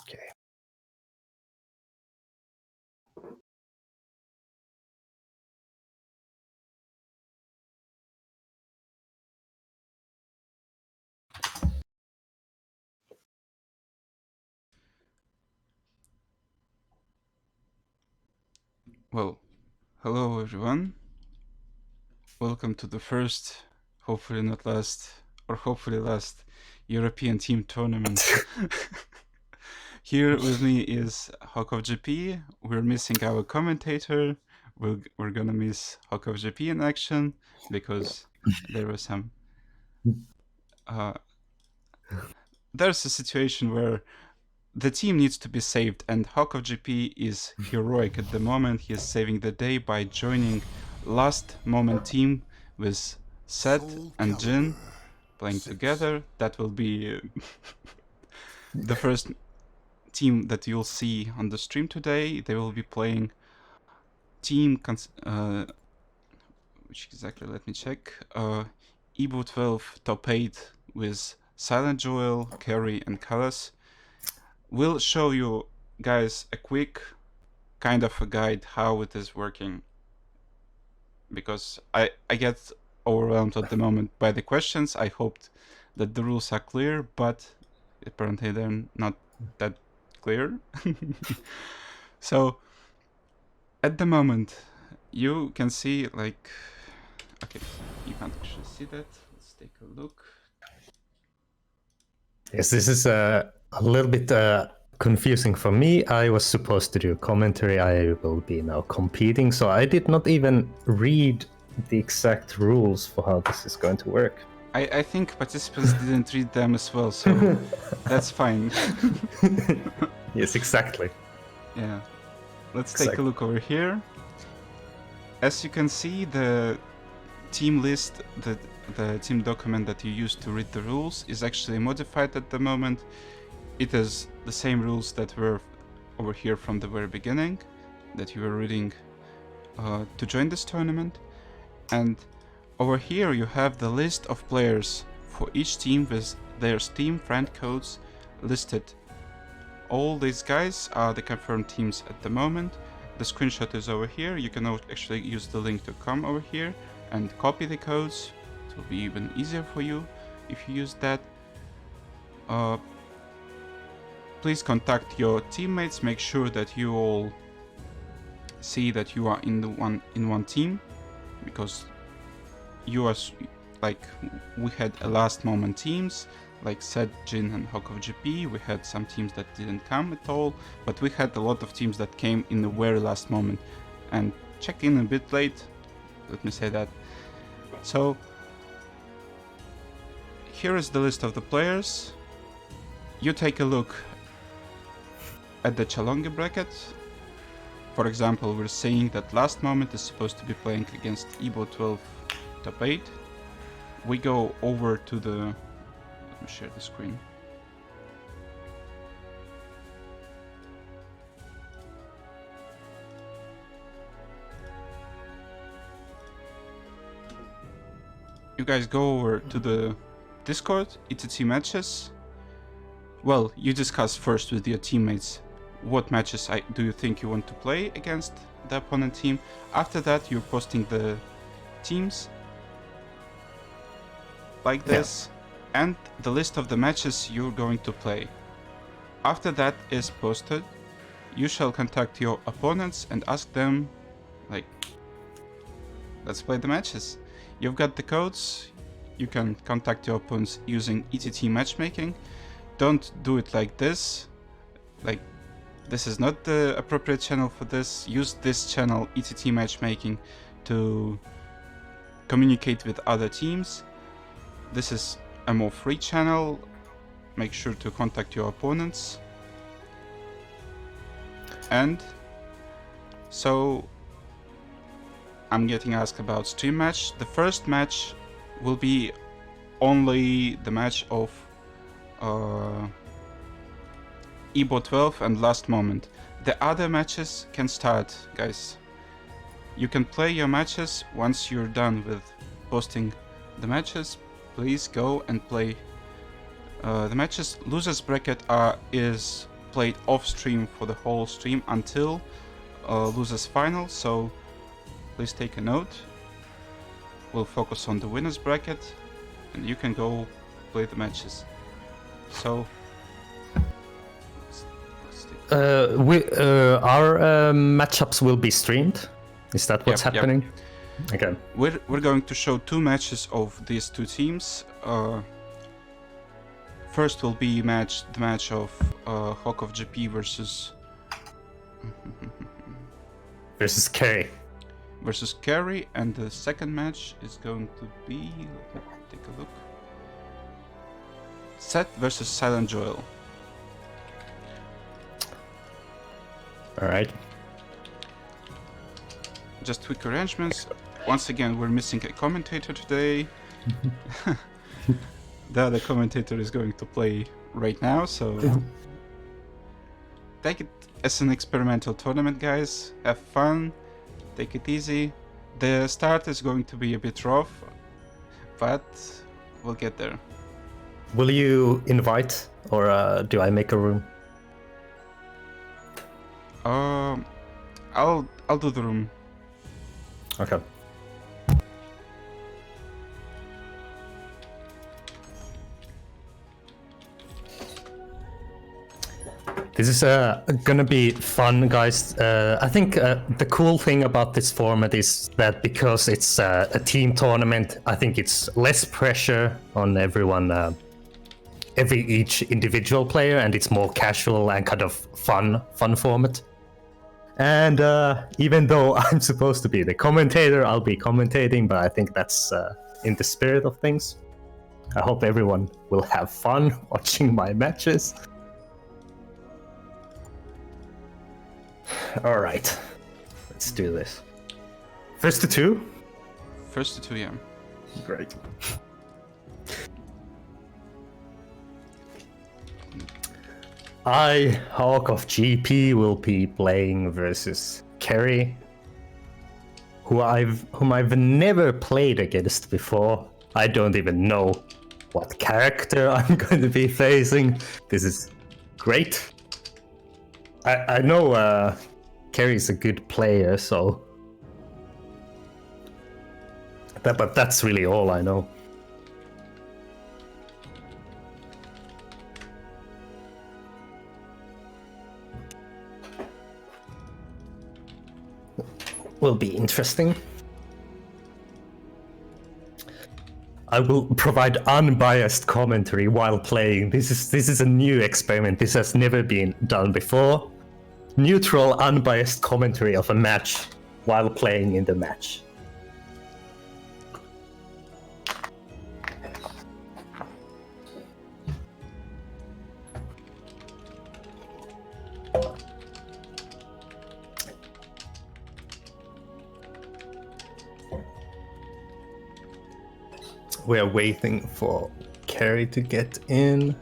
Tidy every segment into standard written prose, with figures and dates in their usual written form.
Okay. Well, hello everyone. Welcome to the first, hopefully not last, or hopefully last, European team tournament. Here with me is Hawk of GP. We're missing our commentator. We're gonna miss Hawk of GP in action because there was some. There's a situation where the team needs to be saved, and Hawk of GP is heroic at the moment. He is saving the day by joining last moment team with Seth and Jin playing together. That will be the first team that you'll see on the stream today. They will be playing team which exactly, let me check. Evo 12 top 8 with Silent Joel, Carry, and Callas. We'll show you guys a quick kind of a guide how it is working, because I get overwhelmed at the moment by the questions. I hoped that the rules are clear, but apparently they're not that clear. So at the moment you can see, like, okay, you can't actually see that. Let's take a look. Yes, this is a little bit confusing for me. I was supposed to do commentary. I will be now competing, so I did not even read the exact rules for how this is going to work. I think participants didn't read them as well, so that's fine. Yes, exactly. Yeah. Let's take a look over here. As you can see, the team list, the team document that you used to read the rules is actually modified at the moment. It is the same rules that were over here from the very beginning, that you were reading to join this tournament. And over here you have the list of players for each team with their Steam friend codes listed. All these guys are the confirmed teams at the moment. The screenshot is over here. You can actually use the link to come over here and copy the codes. It will be even easier for you if you use that. Please contact your teammates. Make sure that you all see that you are in one team, because you are, like, we had a last moment teams like Seth, Jin, and Hawk of GP. We had some teams that didn't come at all, but we had a lot of teams that came in the very last moment and checked in a bit late, let me say that. So here is the list of the players. You take a look at the Chalongi bracket. For example, we're saying that last moment is supposed to be playing against Evo 12 top 8. We go over to the, let me share the screen. You guys go over to the Discord, ETT matches. Well, you discuss first with your teammates what matches do you think you want to play against the opponent team. After that, you're posting the teams like this, and the list of the matches you're going to play. After that is posted, you shall contact your opponents and ask them, like, let's play the matches. You've got the codes. You can contact your opponents using ETT matchmaking. Don't do it like this. Like, this is not the appropriate channel for this. Use this channel, ETT matchmaking, to communicate with other teams. This is a more free channel. Make sure to contact your opponents. And so I'm getting asked about stream match. The first match will be only the match of Evo 12 and last moment. The other matches can start, guys. You can play your matches once you're done with posting the matches. Please go and play the matches. Losers bracket is played off stream for the whole stream until losers final, so please take a note. We'll focus on the winners bracket and you can go play the matches. So our matchups will be streamed. Is that what's Yep, yep. happening? Okay. We're going to show 2 matches of these 2 teams. First will be the match of Hawk of GP versus Kerry. versus Carry, and the second match is going to be, let me take a look, Seth versus Silent Joel. All right. Just quick arrangements. Once again, we're missing a commentator today. The other commentator is going to play right now, so take it as an experimental tournament, guys. Have fun, take it easy. The start is going to be a bit rough, but we'll get there. Will you invite, or do I make a room? I'll do the room. Okay. This is gonna be fun, guys. I think the cool thing about this format is that because it's a team tournament, I think it's less pressure on everyone, each individual player, and it's more casual and kind of fun format. And even though I'm supposed to be the commentator, I'll be commentating, but I think that's in the spirit of things. I hope everyone will have fun watching my matches. All right, let's do this. First to 2? First to 2, yeah. Great. I, Hawk of GP, will be playing versus Kerry, whom I've never played against before. I don't even know what character I'm going to be facing. This is great. I know Kerry's a good player, so but that's really all I know. Will be interesting. I will provide unbiased commentary while playing. This is a new experiment. This has never been done before. Neutral, unbiased commentary of a match while playing in the match. We're waiting for Kerry to get in.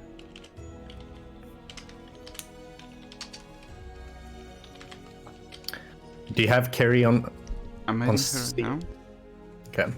Do you have Kerry on? I'm on adding her Steam? now. Okay.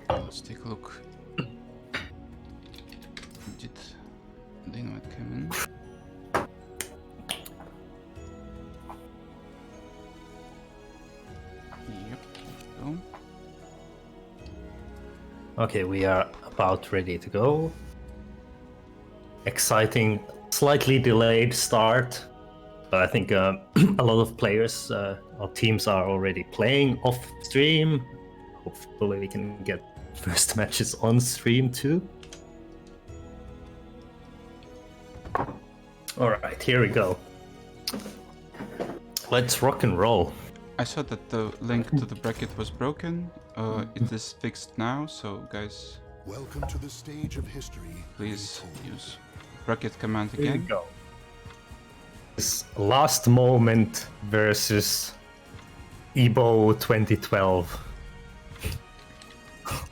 Let's take a look. Did the invite come in? Yep. Go. Okay, we are about ready to go. Exciting, slightly delayed start, but I think a lot of players or teams are already playing off stream. Hopefully we can get first matches on stream too. Alright, here we go. Let's rock and roll. I saw that the link to the bracket was broken. It is fixed now, so guys, Welcome to the stage of history. please use bracket command Here we again. go. This last moment versus Ebo 2012.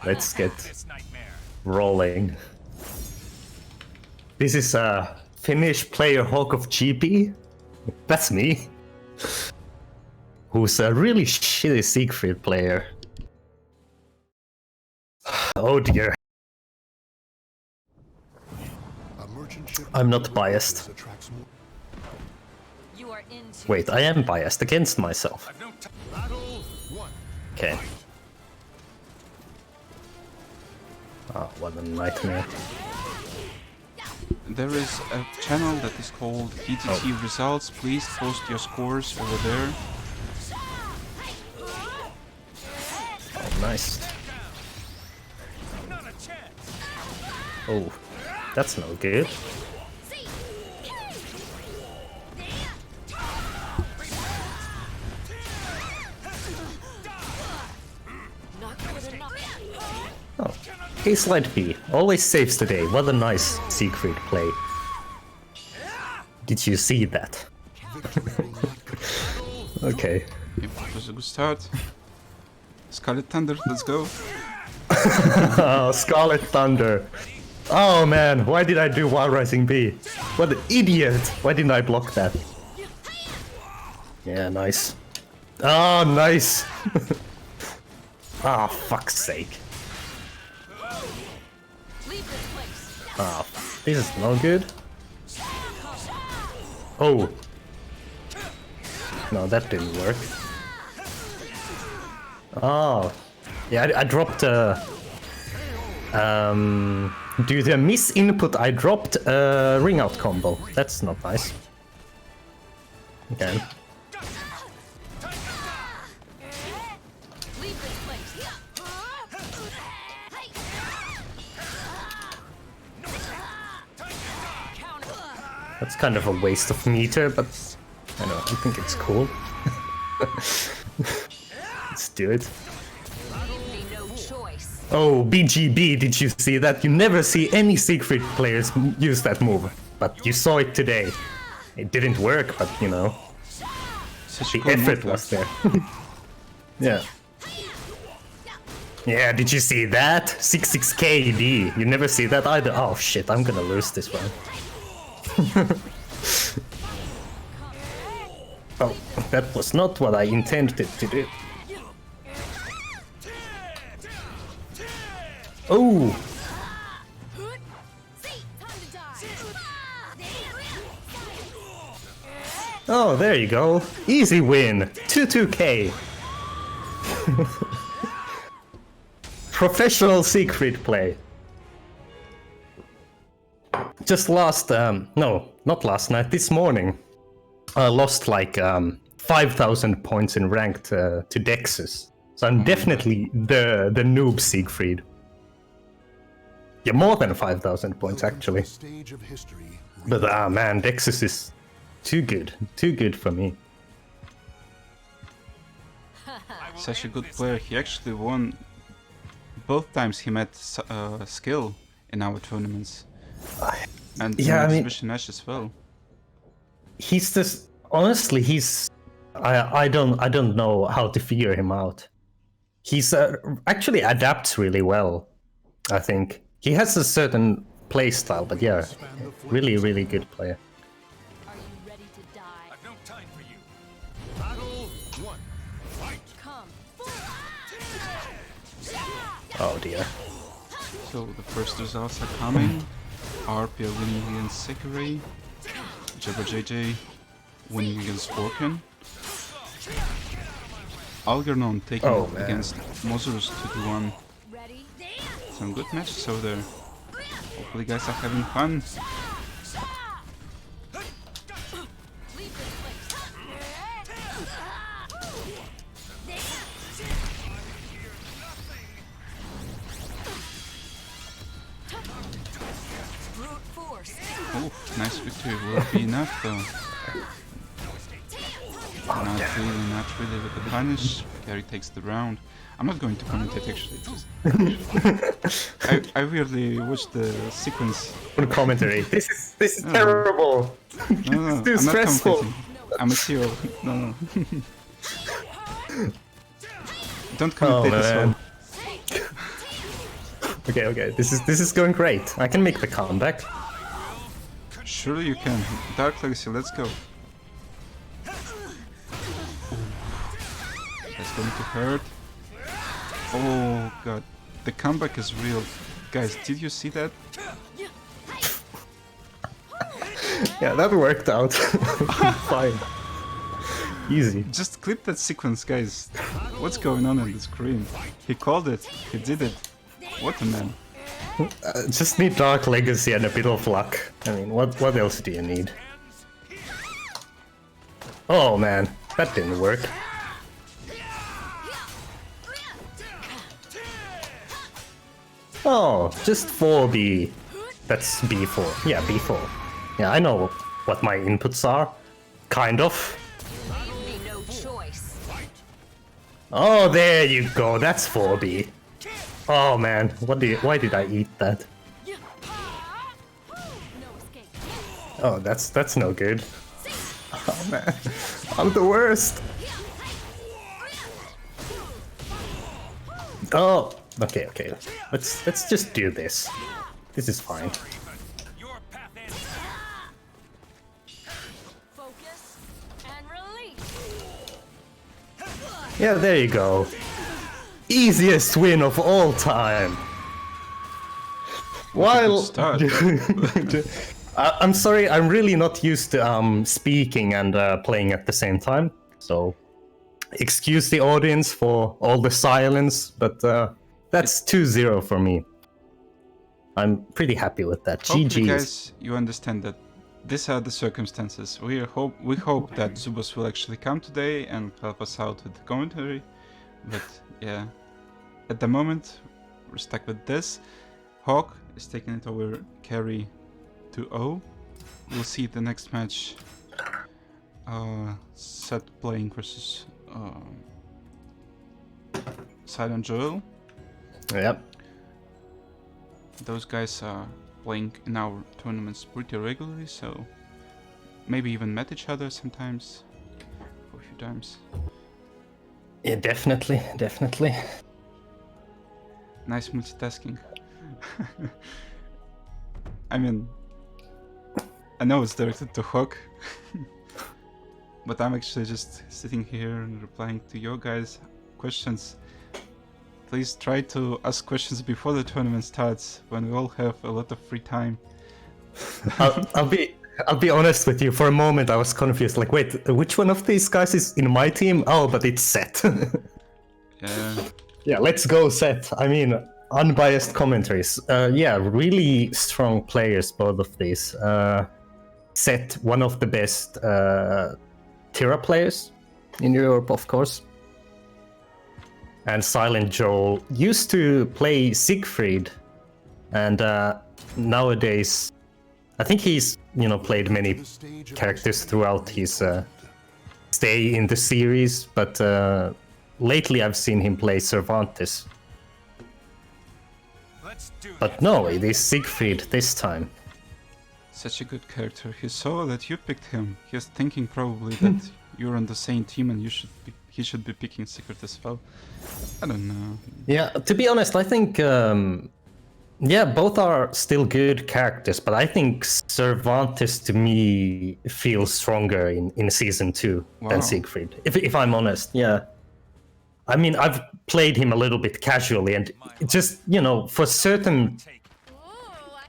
Let's get rolling. This is a Finnish player Hawk of GP. That's me. Who's a really shitty Siegfried player. Oh dear. A merchant ship I'm not biased. attracts more. You are into Wait, I am biased against myself. Battle 1. Okay. Oh, what a nightmare. There is a channel that is called ETT Results. Please post your scores over there. Oh, nice. Oh, that's no good. not good enough. Oh, K-Slide B always saves the day. What a nice Siegfried play. Did you see that? Okay. It was a good start. Scarlet Thunder, let's go. Oh, Scarlet Thunder. Oh man, why did I do Wild Rising B? What an idiot! Why didn't I block that? Yeah, nice. Oh, nice! Ah, fuck's sake. Leave this place. Ah, this is no good. Oh. No, that didn't work. Oh. Yeah, I dropped due to a misinput, I dropped a ring out combo. That's not nice. Okay. Leave this place. That's kind of a waste of meter, but I know, I think it's cool. Let's do it. Leave me no choice. Oh, BGB, did you see that? You never see any Siegfried players use that move, but you saw it today. It didn't work, but you know, Such a the cool effort move, was there. Yeah. Yeah, did you see that? 66 KD. You never see that either. Oh shit, I'm gonna lose this one. Oh, that was not what I intended to do. Oh! Oh, there you go. Easy win. 2-2K. Professional Siegfried play. Just last, no, not last night, this morning, I lost like 5,000 points in ranked to Dexus. So I'm definitely the noob Siegfried. Yeah, more than 5,000 points actually. Stage of history. But man, Dexus is too good for me. Such a good player. He actually won both times he met Skill in our tournaments. And in Yeah, I mean- exhibition match as well. He's just honestly, he's I don't know how to figure him out. He's actually adapts really well. I think he has a certain play style, but yeah, really good player. Are you ready to die? No time for you. Battle 1. Fight. Come. Oh dear. So the first results are coming. RP are winning against Sekiri. Jabba JJ winning against Orkan. Algernon taking Oh, off man. against Mozurus 2-1. Ready? some good matches over there. Hopefully guys are having fun. Leave this place. Brute force. Oof, nice victory. Will it be enough though? Not really with the punish. Gary takes the round. I'm not going to commentate actually. I weirdly watched the sequence. On commentary. This is Oh. terrible. No, Too I'm not stressful. commentating. I'm a CEO. No. Don't commentate this man. one. Okay. This is going great. I can make the comeback. Surely you can. Dark Legacy, let's go. That's going to hurt. Oh god. The comeback is real. Guys, did you see that? Yeah, that worked out. Fine. Easy. Just clip that sequence, guys. What's going on the screen? He called it. He did it. What a man. Just need Dark Legacy and a bit of luck. I mean, what else do you need? Oh man, that didn't work. Oh, just 4B. That's B4. Yeah, B4. Yeah, I know what my inputs are. Kind of. Leave me no choice. Oh, there you go. That's 4B. Oh man, why did I eat that? No escape. Oh, that's no good. Oh man, I'm the worst. Oh, okay. Let's just do this. This is fine. Focus and release. Yeah, there you go. Easiest win of all time. While start. I'm sorry, I'm really not used to speaking and playing at the same time, so excuse the audience for all the silence, but that's 2-0 for me. I'm pretty happy with that. Hopefully, GG's. guys, you understand that these are the circumstances. We hope that Zubos will actually come today and help us out with the commentary. But yeah, at the moment we're stuck with this. Hawk is taking it over Carry 2-0. We'll see the next match. Set playing versus Silent Joel. Yep. Those guys are playing in our tournaments pretty regularly, so maybe even met each other sometimes for a few times. Yeah, definitely. Nice multitasking. I mean, I know it's directed to Hawk, but I'm actually just sitting here and replying to your guys' questions. Please try to ask questions before the tournament starts, when we all have a lot of free time. I'll be honest with you. For a moment, I was confused. Like, wait, which one of these guys is in my team? Oh, but it's Set. Yeah. Yeah, let's go, Set. I mean, unbiased commentaries. Yeah, really strong players, both of these. Set, one of the best Tira players in Europe, of course. And Silent Joel used to play Siegfried, and nowadays, I think he's played many characters throughout his stay in the series, but lately I've seen him play Cervantes. But no, it is Siegfried this time. Such a good character. He saw that you picked him. He was thinking probably that you're on the same team and he should be picking Secret as well. I don't know. Yeah, to be honest, I think both are still good characters, but I think Cervantes to me feels stronger in season 2 than Wow. Siegfried. If I'm honest, yeah. I mean, I've played him a little bit casually, and just for certain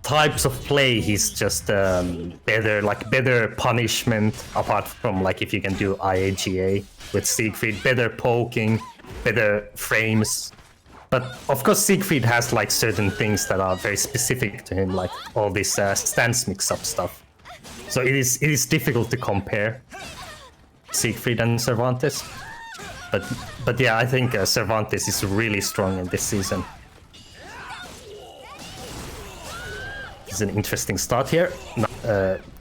types of play, he's just better punishment. Apart from like if you can do IAGA with Siegfried, better poking, better frames. But of course, Siegfried has like certain things that are very specific to him, like all this stance mix-up stuff. So it is difficult to compare Siegfried and Cervantes. But yeah, I think Cervantes is really strong in this season. It's an interesting start here.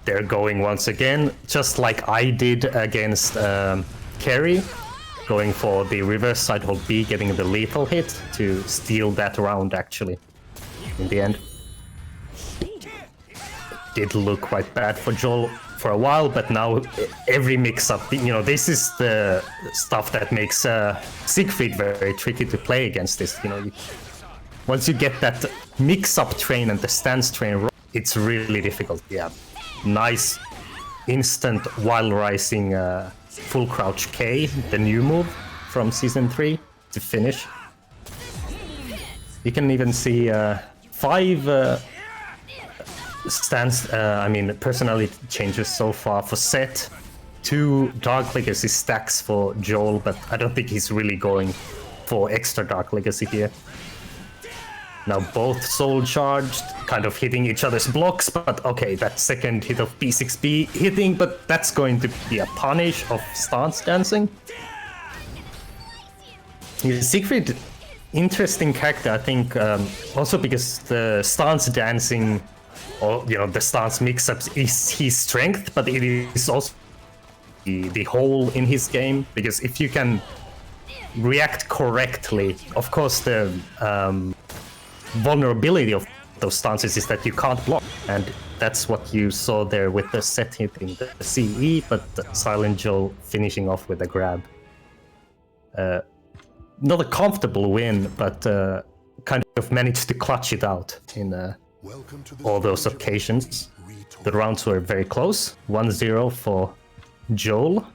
They're going once again, just like I did against Carry, going for the reverse side hold B, getting the lethal hit to steal that round actually, in the end. Did look quite bad for Joel for a while, but now every mix-up, you know, this is the stuff that makes Siegfried very tricky to play against this, you know. Once you get that mix-up train and the stance train, it's really difficult, yeah. Nice instant while rising full crouch K, the new move from Season 3 to finish. You can even see 5 personality changes so far for Sett. 2 Dark Legacy stacks for Joel, but I don't think he's really going for extra Dark Legacy here. Now both soul charged, kind of hitting each other's blocks, but okay, that second hit of B6B hitting, but that's going to be a punish of stance dancing. Siegfried, interesting character, I think, also because the stance dancing, or you know, the stance mix-ups is his strength, but it is also the hole in his game, because if you can react correctly, of course the vulnerability of those stances is that you can't block, and that's what you saw there with the Sett hitting the CE, but Silent Joel finishing off with a grab. Not a comfortable win, but kind of managed to clutch it out in all those occasions. The rounds were very close, 1-0 for Joel.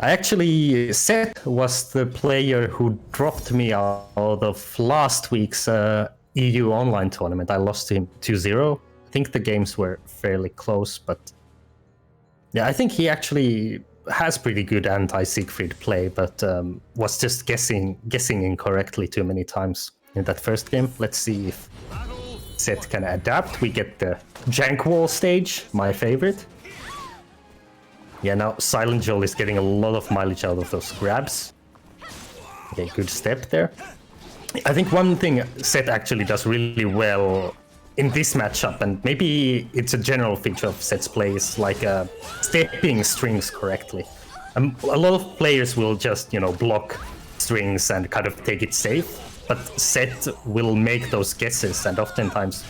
I actually, Sett was the player who dropped me out of last week's EU online tournament. I lost to him 2-0. I think the games were fairly close, but yeah, I think he actually has pretty good anti-Siegfried play, but was just guessing incorrectly too many times in that first game. Let's see if Sett can adapt. We get the Jank Wall stage, my favorite. Yeah, now Silent Joel is getting a lot of mileage out of those grabs. Okay, good step there. I think one thing Sett actually does really well in this matchup, and maybe it's a general feature of Sett's play, is like stepping strings correctly. A lot of players will just, you know, block strings and kind of take it safe, but Sett will make those guesses and oftentimes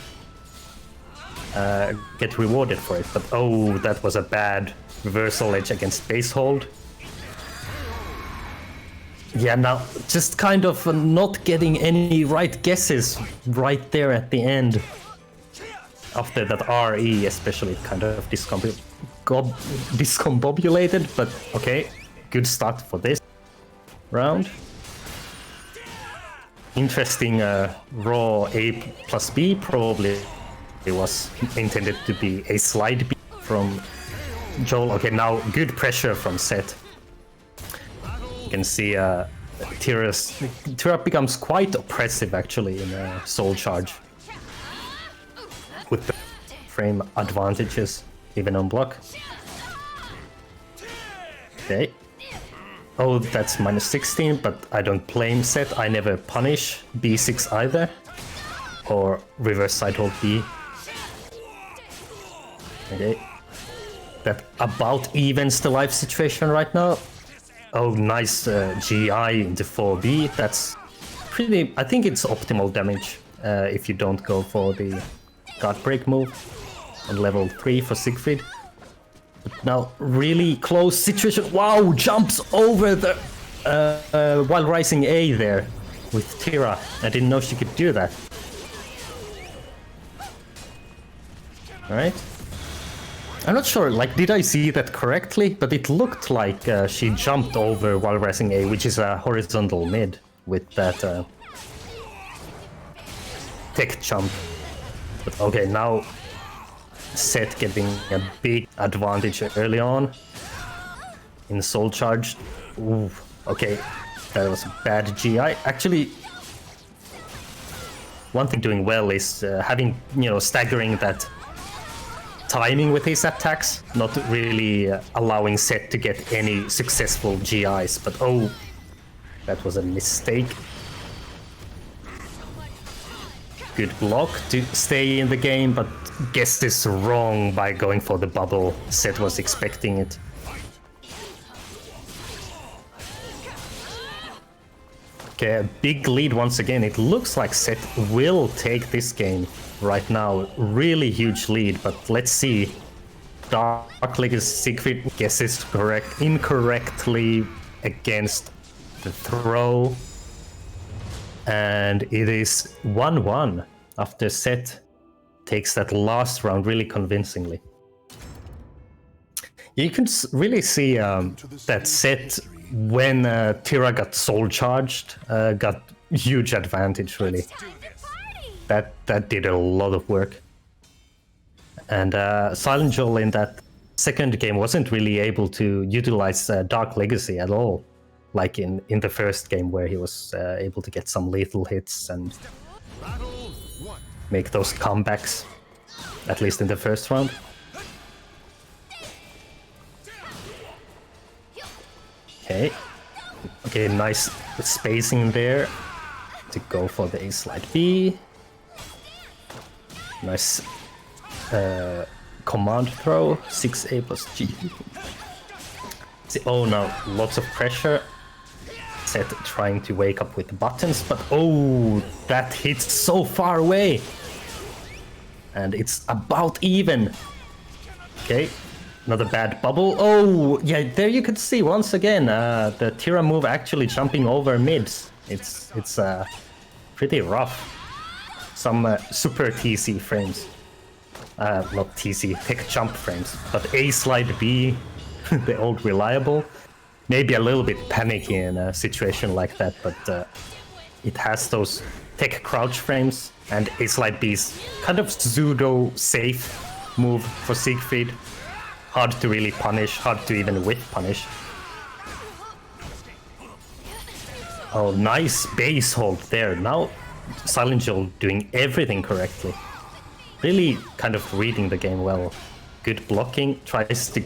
get rewarded for it. But oh, that was a bad reversal edge against base hold. Yeah, now just kind of not getting any right guesses right there at the end. After that RE especially, kind of discombobulated, but okay, good start for this round. Interesting raw A plus B, probably it was intended to be a slide B from Joel. Okay, now good pressure from Sett. You can see Tira becomes quite oppressive actually in soul charge, with the frame advantages even on block. Okay. Oh, that's -16, but I don't blame Sett. I never punish B6 either, or reverse side hold B. Okay. That about evens the life situation right now. Oh, nice GI into 4B. That's pretty... I think it's optimal damage if you don't go for the guard break move on level 3 for Siegfried. But now, really close situation. Wow, jumps over the while rising A there with Tira. I didn't know she could do that. Alright. I'm not sure, like, did I see that correctly? But it looked like she jumped over while rising A, which is a horizontal mid with that tech jump. But okay, now Sett getting a big advantage early on in soul charge. Ooh, okay. That was a bad GI. Actually, one thing doing well is having, staggering that timing with his attacks, not really allowing Seth to get any successful GIs. But oh, that was a mistake. Good block to stay in the game, but guessed this wrong by going for the bubble. Seth was expecting it. Okay, a big lead once again. It looks like Seth will take this game right now. Really huge lead, but let's see. Dark Legacy Siegfried guesses incorrectly against the throw. And it is 1-1 after Seth takes that last round really convincingly. You can really see that Seth, when Tira got soul charged, got huge advantage really. That did a lot of work. And Silent Joel in that second game wasn't really able to utilize Dark Legacy at all. Like in the first game where he was able to get some lethal hits and make those comebacks, at least in the first round. Okay, nice spacing there to go for the A slide B. Nice command throw, 6A plus G. See, oh no, lots of pressure. Seth trying to wake up with the buttons, but oh, that hits so far away. And it's about even. Okay, another bad bubble. Oh, yeah, there you could see once again the Tira move actually jumping over mids. It's pretty rough. Some super TC frames. Not TC, tech jump frames, but A slide B, the old reliable. Maybe a little bit panicky in a situation like that, but it has those tech crouch frames, and A slide B is kind of pseudo safe move for Siegfried. Hard to really punish, hard to even whiff punish. Oh, nice base hold there. Now Silent Joel doing everything correctly. Really kind of reading the game well. Good blocking, tries to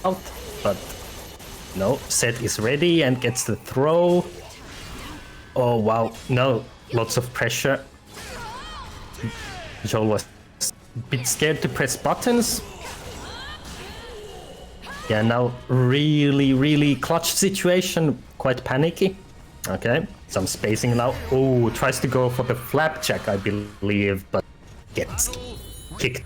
out, but no, Seth is ready and gets the throw. Oh wow, no, lots of pressure. Joel was a bit scared to press buttons. Yeah, now really clutch situation, quite panicky. Okay, some spacing now. Oh, tries to go for the flapjack, I believe, but gets kicked.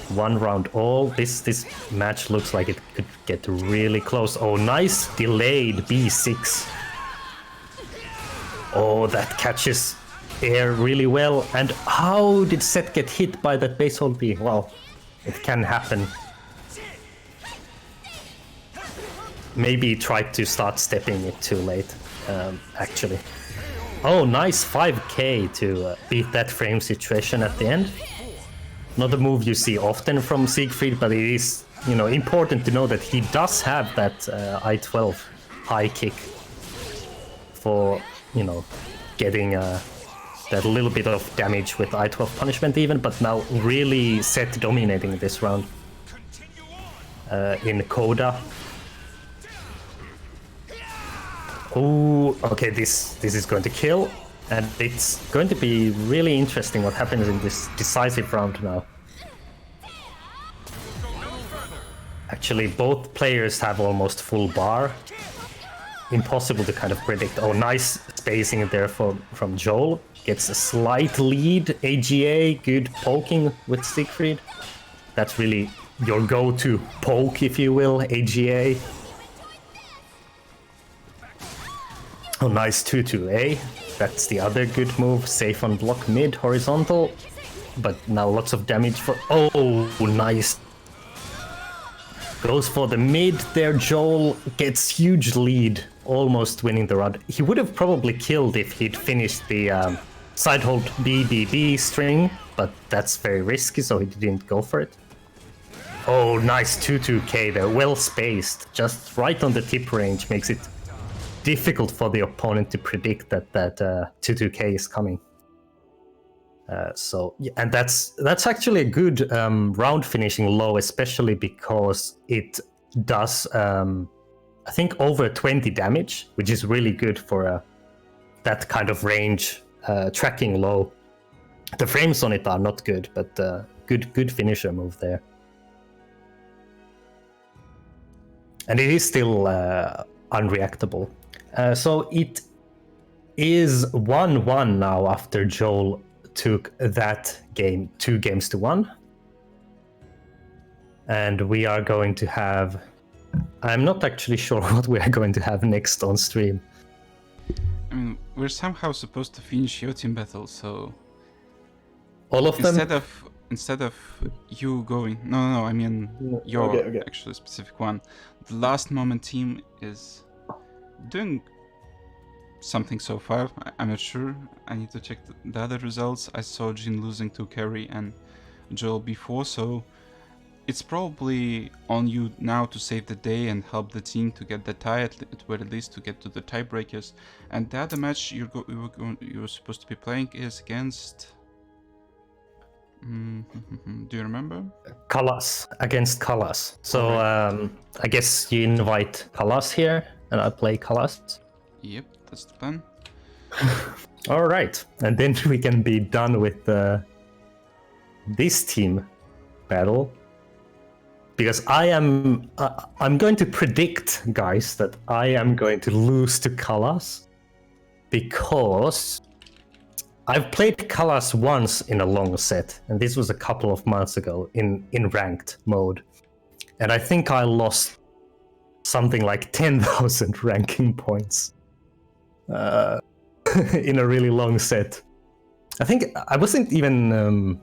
One round all. This match looks like it could get really close. Oh, nice delayed B6. Oh, that catches air really well. And how did Seth get hit by that base hold B? Well, it can happen. Maybe he tried to start stepping it too late, actually. Oh, nice 5k to beat that frame situation at the end. Not a move you see often from Siegfried, but it is, important to know that he does have that I-12 high kick for, getting that little bit of damage with I-12 punishment even, but now really Seth dominating this round in Coda. Oh, okay, this is going to kill. And it's going to be really interesting what happens in this decisive round now. Actually, both players have almost full bar. Impossible to kind of predict. Oh, nice spacing there from Joel. Gets a slight lead. AGA, good poking with Siegfried. That's really your go-to poke, if you will, AGA. Oh, nice 2-2A. That's the other good move. Safe on block mid, horizontal. But now lots of damage for... Oh, nice. Goes for the mid there. Joel gets huge lead. Almost winning the round. He would have probably killed if he'd finished the side hold BBB string. But that's very risky, so he didn't go for it. Oh, nice 2-2k there, well spaced. Just right on the tip range makes it difficult for the opponent to predict that 2-2k is coming. So yeah, and that's actually a good round finishing low, especially because it does I think over 20 damage, which is really good for that kind of range tracking low. The frames on it are not good, but good finisher move there. And it is still unreactable. So it is 1-1 now after Joel took that game 2-1. And we are going to have... I'm not actually sure what we are going to have next on stream. I mean, we're somehow supposed to finish your team battle, so... All of them? Instead of you going... No, I mean your actually specific one. The last moment team is doing something so far. I'm not sure. I need to check the other results. I saw Jin losing to Carrie and Joel before, so it's probably on you now to save the day and help the team to get the tie, at least to get to the tiebreakers. And the other match you're supposed to be playing is against... Do you remember? Kalas, against Kalas. So I guess you invite Kalas here and I play Kalas. Yep, that's the plan. All right, and then we can be done with this team battle. Because I'm going to predict, guys, that I am going to lose to Kalas. Because I've played Kalas once in a long set, and this was a couple of months ago in ranked mode. And I think I lost something like 10,000 ranking points in a really long set. I think I wasn't even...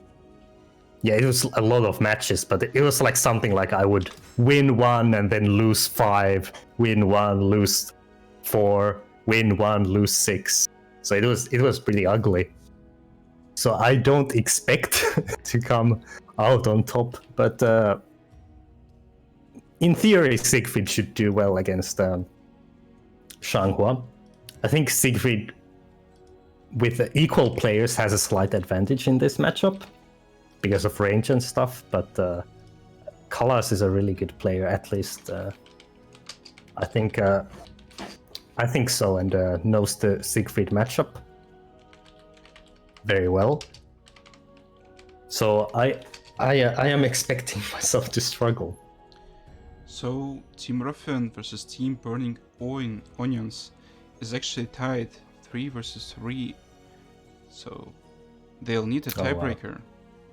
yeah, it was a lot of matches, but it was like something like I would win 1 and then lose 5, win 1, lose 4, win 1, lose 6. So it was pretty ugly. So I don't expect to come out on top, but in theory Siegfried should do well against Shanghua. I think Siegfried with equal players has a slight advantage in this matchup because of range and stuff, but Kalas is a really good player, at least I think so, and knows the Siegfried matchup very well. So I am expecting myself to struggle. So Team Ruffian versus Team Burning Onions is actually tied 3-3. So they'll need a tiebreaker.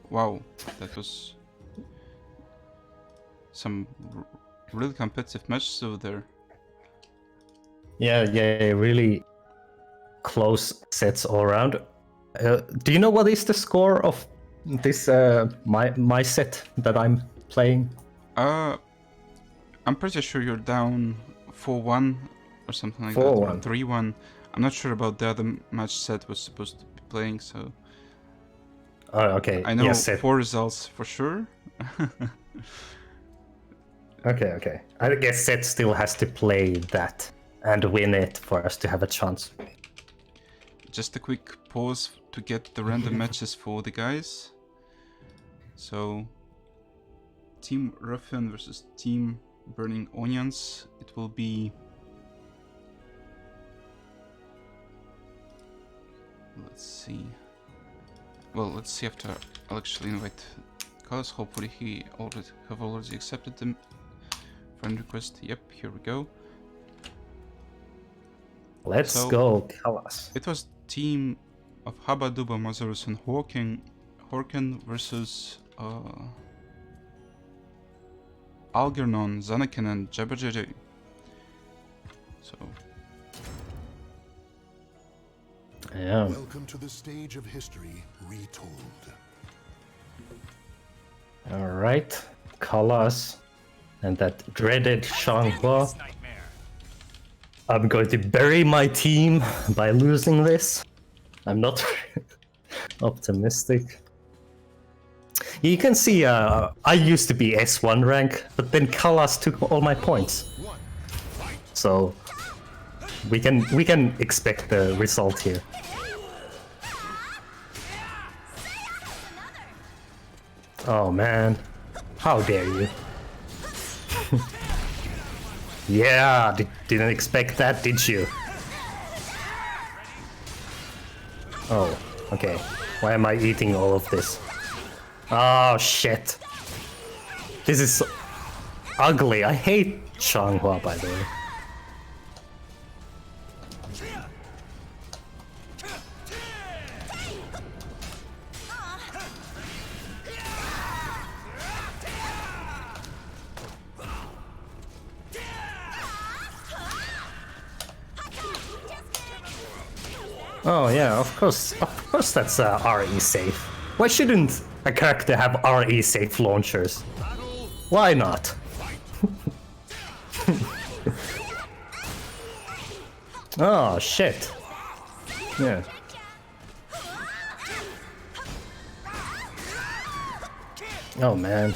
Wow, that was some really competitive matches over there. Yeah, really close sets all around. Do you know what is the score of this my set that I'm playing? I'm pretty sure you're down 4-1 or something like 4-1. that, or 3-1. I'm not sure about the other match set was supposed to be playing, so... Oh, okay. I know yes, 4 results for sure. Okay. I guess Seth still has to play that and win it for us to have a chance. Just a quick pause to get the random matches for the guys. So, Team Ruffian versus Team Burning Onions. It will be... Let's see. Well, let's see after I'll actually invite Kalas. Hopefully he already accepted the friend request. Yep, here we go. Let's go, Kalas. It was team of Habaduba, Mazarus and Horken versus Algernon, Zanakin and Jabberjay. So yeah. Welcome to the stage of history retold. All right, Kalas and that dreaded Shanghua. I'm going to bury my team by losing this. I'm not optimistic. You can see I used to be S1 rank, but then Kalas took all my points. So we can expect the result here. Oh man, how dare you? Yeah, didn't expect that, did you? Oh, okay. Why am I eating all of this? Oh shit. This is ugly. I hate Changhua, by the way. Oh yeah, of course that's RE safe. Why shouldn't a character have RE safe launchers? Why not? Oh shit. Yeah. Oh man.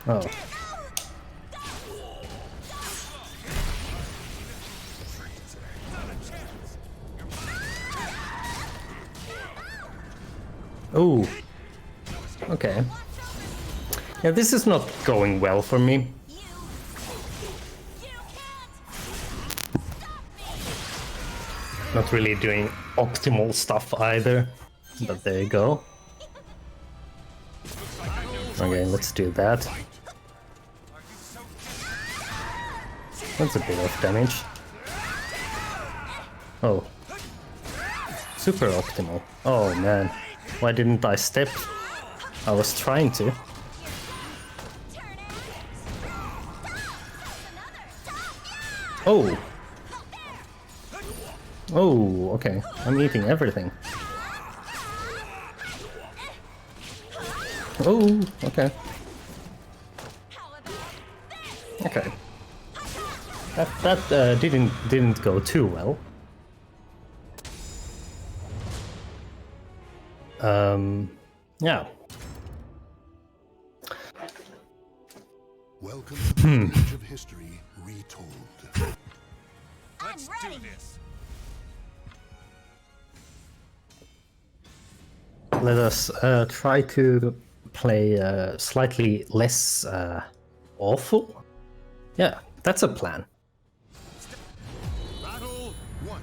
Oh. Oh. Okay. Yeah, this is not going well for me. Not really doing optimal stuff either. But there you go. Okay, let's do that. That's a bit of damage. Oh. Super optimal. Oh man. Why didn't I step? I was trying to. Oh! Oh, okay. I'm eating everything. Oh, okay. Okay. That didn't go too well. Yeah. Welcome to the page of history retold. Let's do this. Let us try to play slightly less awful. Yeah, that's a plan. Battle 1.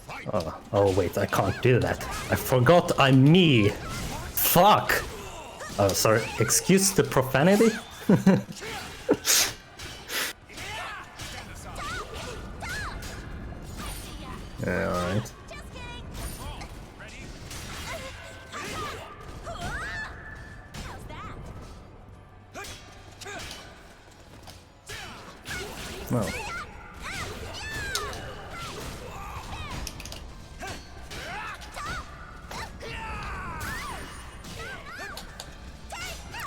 Fight. Oh wait, I can't do that. I forgot I'm me. Fuck. Oh, sorry. Excuse the profanity. Yeah, all right. No.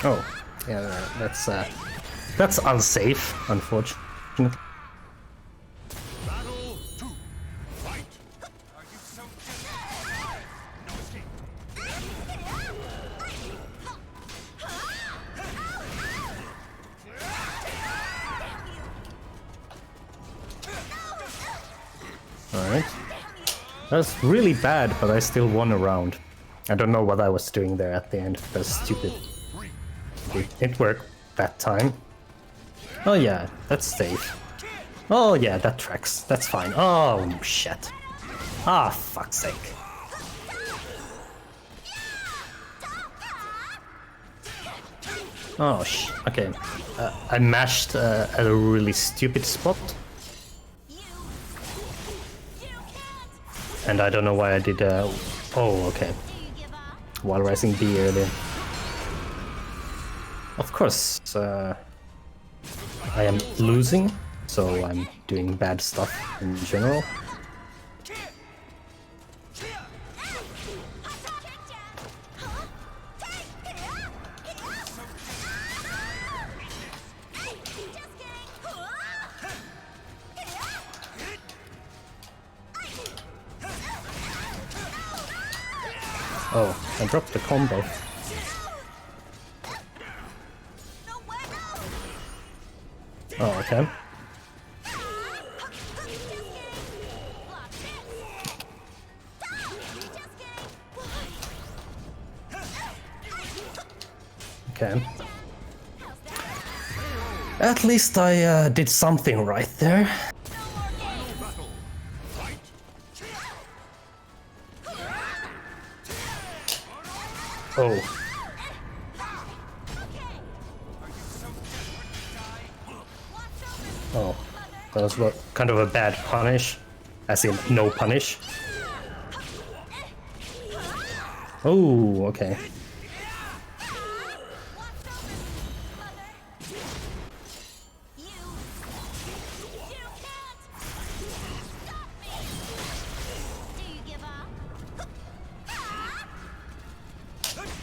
Oh, yeah, that's unsafe, unfortunately. Battle 2. Fight. Alright. That's really bad, but I still won a round. I don't know what I was doing there at the end. That's stupid. It worked that time. Oh yeah, that's safe. Oh yeah, that tracks. That's fine. Oh shit. Ah, fuck's sake. Oh okay. I mashed at a really stupid spot. And I don't know why I did oh, okay. While rising B earlier. Of course, I am losing, so I'm doing bad stuff in general. Oh, I dropped the combo. Oh, okay. Okay. At least I did something right there. Battle. Fight. Oh. Oh, that was kind of a bad punish, as in no punish. Oh, okay.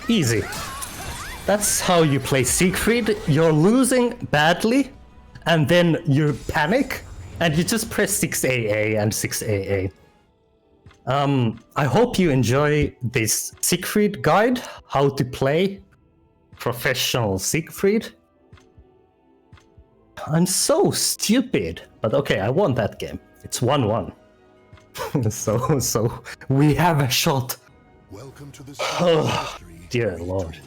Easy. That's how you play Siegfried. You're losing badly, and then you panic, and you just press 6AA and 6AA. I hope you enjoy this Siegfried guide, how to play professional Siegfried. I'm so stupid, but okay, I won that game. It's 1-1. so we have a shot. Welcome to the history. Dear Lord.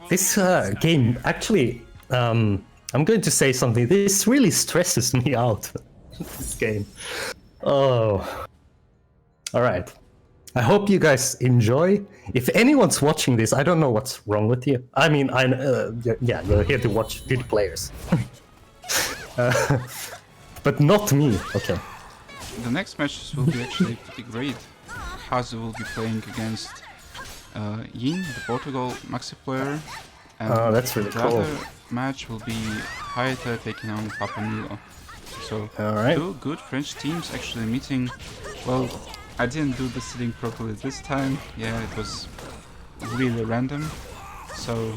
This game, actually, I'm going to say something. This really stresses me out, this game. Oh. Alright. I hope you guys enjoy. If anyone's watching this, I don't know what's wrong with you. I mean, yeah, you're here to watch good players. But not me. Okay. The next matches will be actually pretty great. Hazu will be playing against Yin, the Portugal Maxi player. And Oh, that's really the cool. other match will be Hayata taking on Papa Milo. So, Alright. two good French teams actually meeting. Well, I didn't do the seeding properly this time. Yeah, it was really random. So,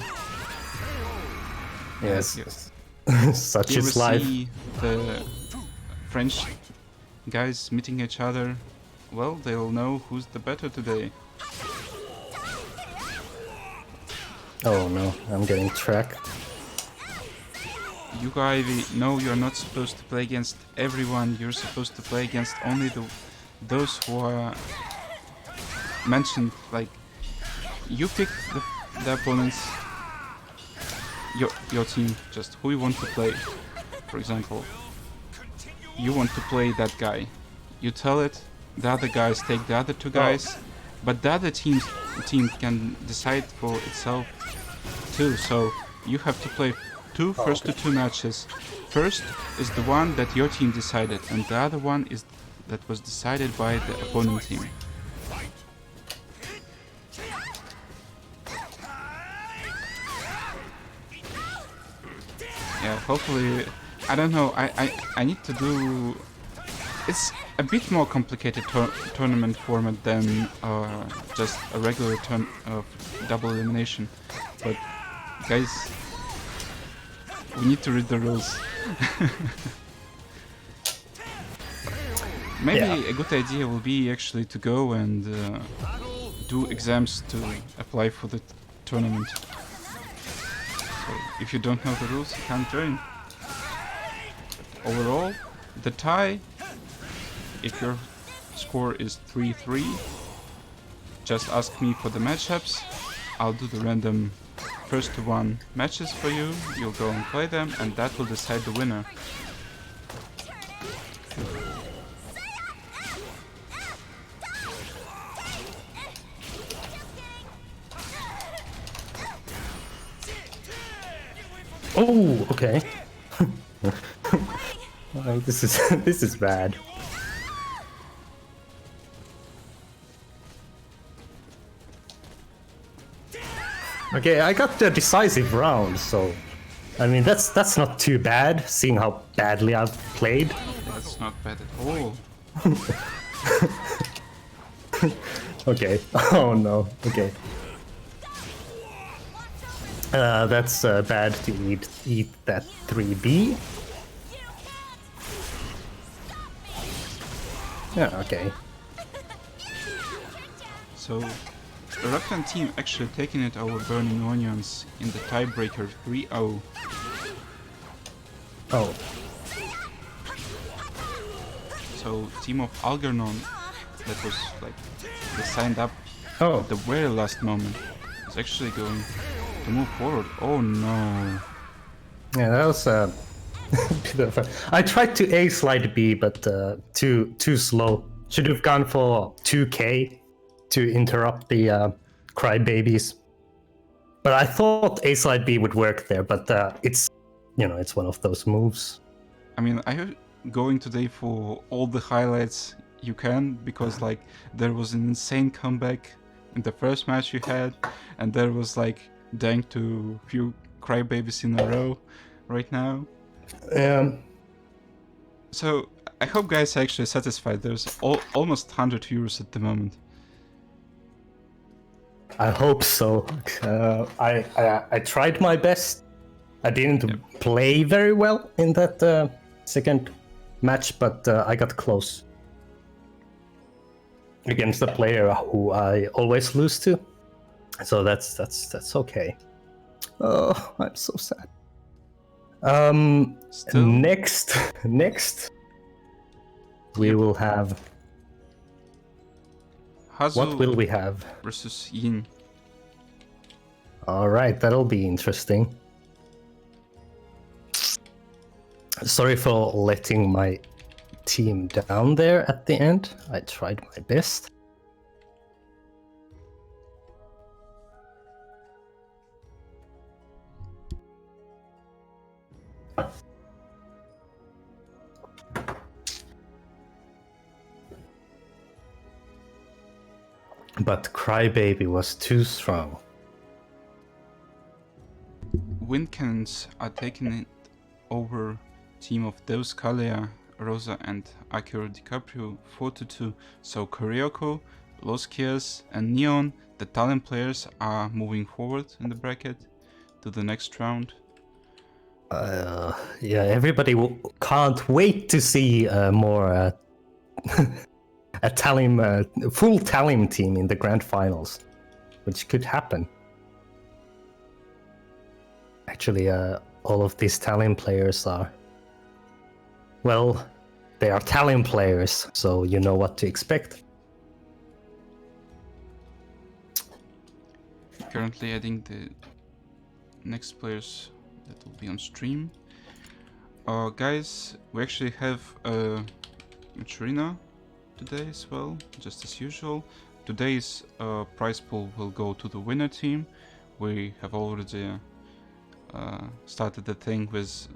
Yes. yes. Such You is will life. see the French guys meeting each other. Well, they'll know who's the better today. Oh no, I'm getting tracked. You guys know you're not supposed to play against everyone. You're supposed to play against only those who are mentioned. Like, you pick the opponents, your team, just who you want to play. For example, you want to play that guy. You tell it. The other guys take the other two guys, but the other team can decide for itself too. So you have to play first two matches. First is the one that your team decided, and the other one is that was decided by the opponent team. Yeah, hopefully, I don't know. I need to do. It's a bit more complicated tournament format than just a regular double elimination. But guys, we need to read the rules. Maybe Yeah. a good idea will be actually to go and do exams to apply for the tournament. So if you don't know the rules, you can't join. Overall, the tie, if your score is 3-3, just ask me for the matchups. I'll do the random first to one matches for you. You'll go and play them, and that will decide the winner. Oh, okay. Oh, this is bad. Okay, I got the decisive round, so I mean that's not too bad, seeing how badly I've played. That's not bad at all. Okay. Oh no. Okay. That's bad to eat that 3B. Yeah. Okay. So, the Ruffian team actually taking it over Burning Onions in the tiebreaker 3-0. Oh, So, team of Algernon, that was like, they signed up oh. at the very last moment, is actually going to move forward. Oh no. Yeah, that was a bit of a... I tried to A slide B, but too slow. Should have gone for 2K to interrupt the crybabies. But I thought A slide B would work there, but it's, you know, it's one of those moves. I mean, I'm going today for all the highlights you can, because like there was an insane comeback in the first match you had, and there was like dying to few crybabies in a row right now. So I hope guys are actually satisfied. There's almost 100 viewers at the moment. I hope so. I tried my best. I didn't play very well in that second match, but I got close against a player who I always lose to. So that's okay. Oh, I'm so sad. Still? Next we will have. Hazu What will we have? versus Yin. All right, that'll be interesting. Sorry for letting my team down there at the end. I tried my best. But Crybaby was too strong. Wind Cannons are taking it over team of Deus Kalia, Rosa and Akira DiCaprio 4-2. So Kyriako, Los Kias and Neon, the talent players, are moving forward in the bracket to the next round. Yeah, everybody can't wait to see more a Talim, full Talim team in the grand finals, which could happen. Actually, all of these Talim players are, well, they are Talim players, so you know what to expect. Currently adding the next players that will be on stream. Guys, we actually have a Maturina today as well, just as usual. Today's prize pool will go to the winner team. We have already started the thing with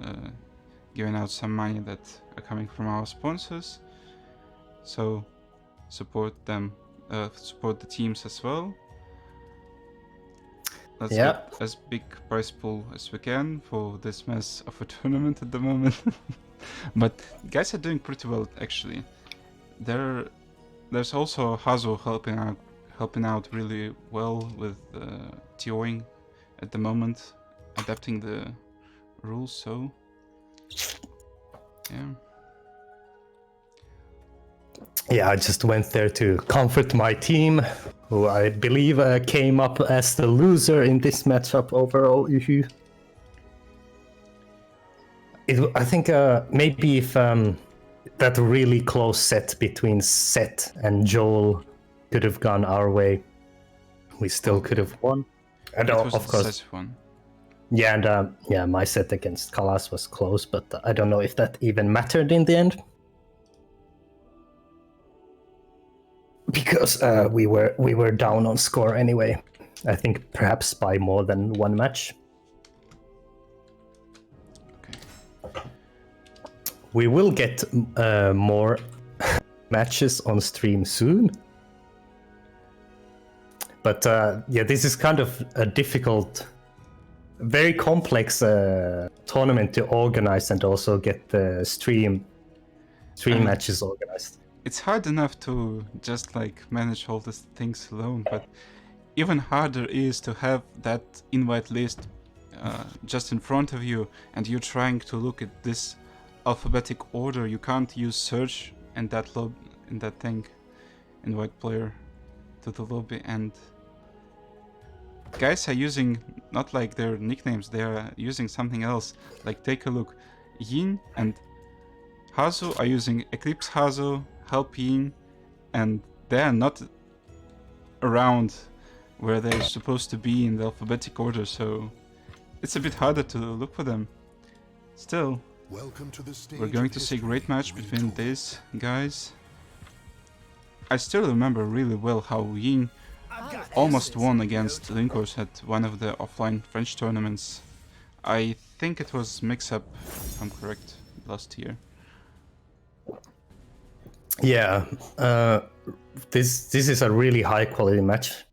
giving out some money that are coming from our sponsors, so support them, support the teams as well. Let's get as big prize pool as we can for this mess of a tournament at the moment. But guys are doing pretty well actually. There's also Hazu helping out really well with TOing at the moment, adapting the rules. So Yeah, I just went there to comfort my team, who I believe came up as the loser in this matchup overall. I think maybe if that really close set between Seth and Joel could have gone our way, we still could have won. And it was of course, one. yeah, and yeah, my set against Kalas was close, but I don't know if that even mattered in the end. Because we were down on score anyway. I think perhaps by more than one match. Okay. We will get more matches on stream soon. But yeah, this is kind of a difficult, very complex tournament to organize and also get the stream matches organized. It's hard enough to just like manage all these things alone, but even harder is to have that invite list just in front of you, and you're trying to look at this alphabetic order. You can't use search and that thing, invite player, to the lobby, and guys are using not like their nicknames, they are using something else. Like, take a look. Yin and Hazu are using Eclipse Hazu, Help Yin, and they are not around where they're supposed to be in the alphabetic order, so it's a bit harder to look for them. Still, Welcome to the stage we're going of to see a history, great match between retold. these guys. I still remember really well how Yin almost won against Linkos at one of the offline French tournaments. I think it was Mix-Up, if I'm correct, last year. Yeah, this is a really high quality match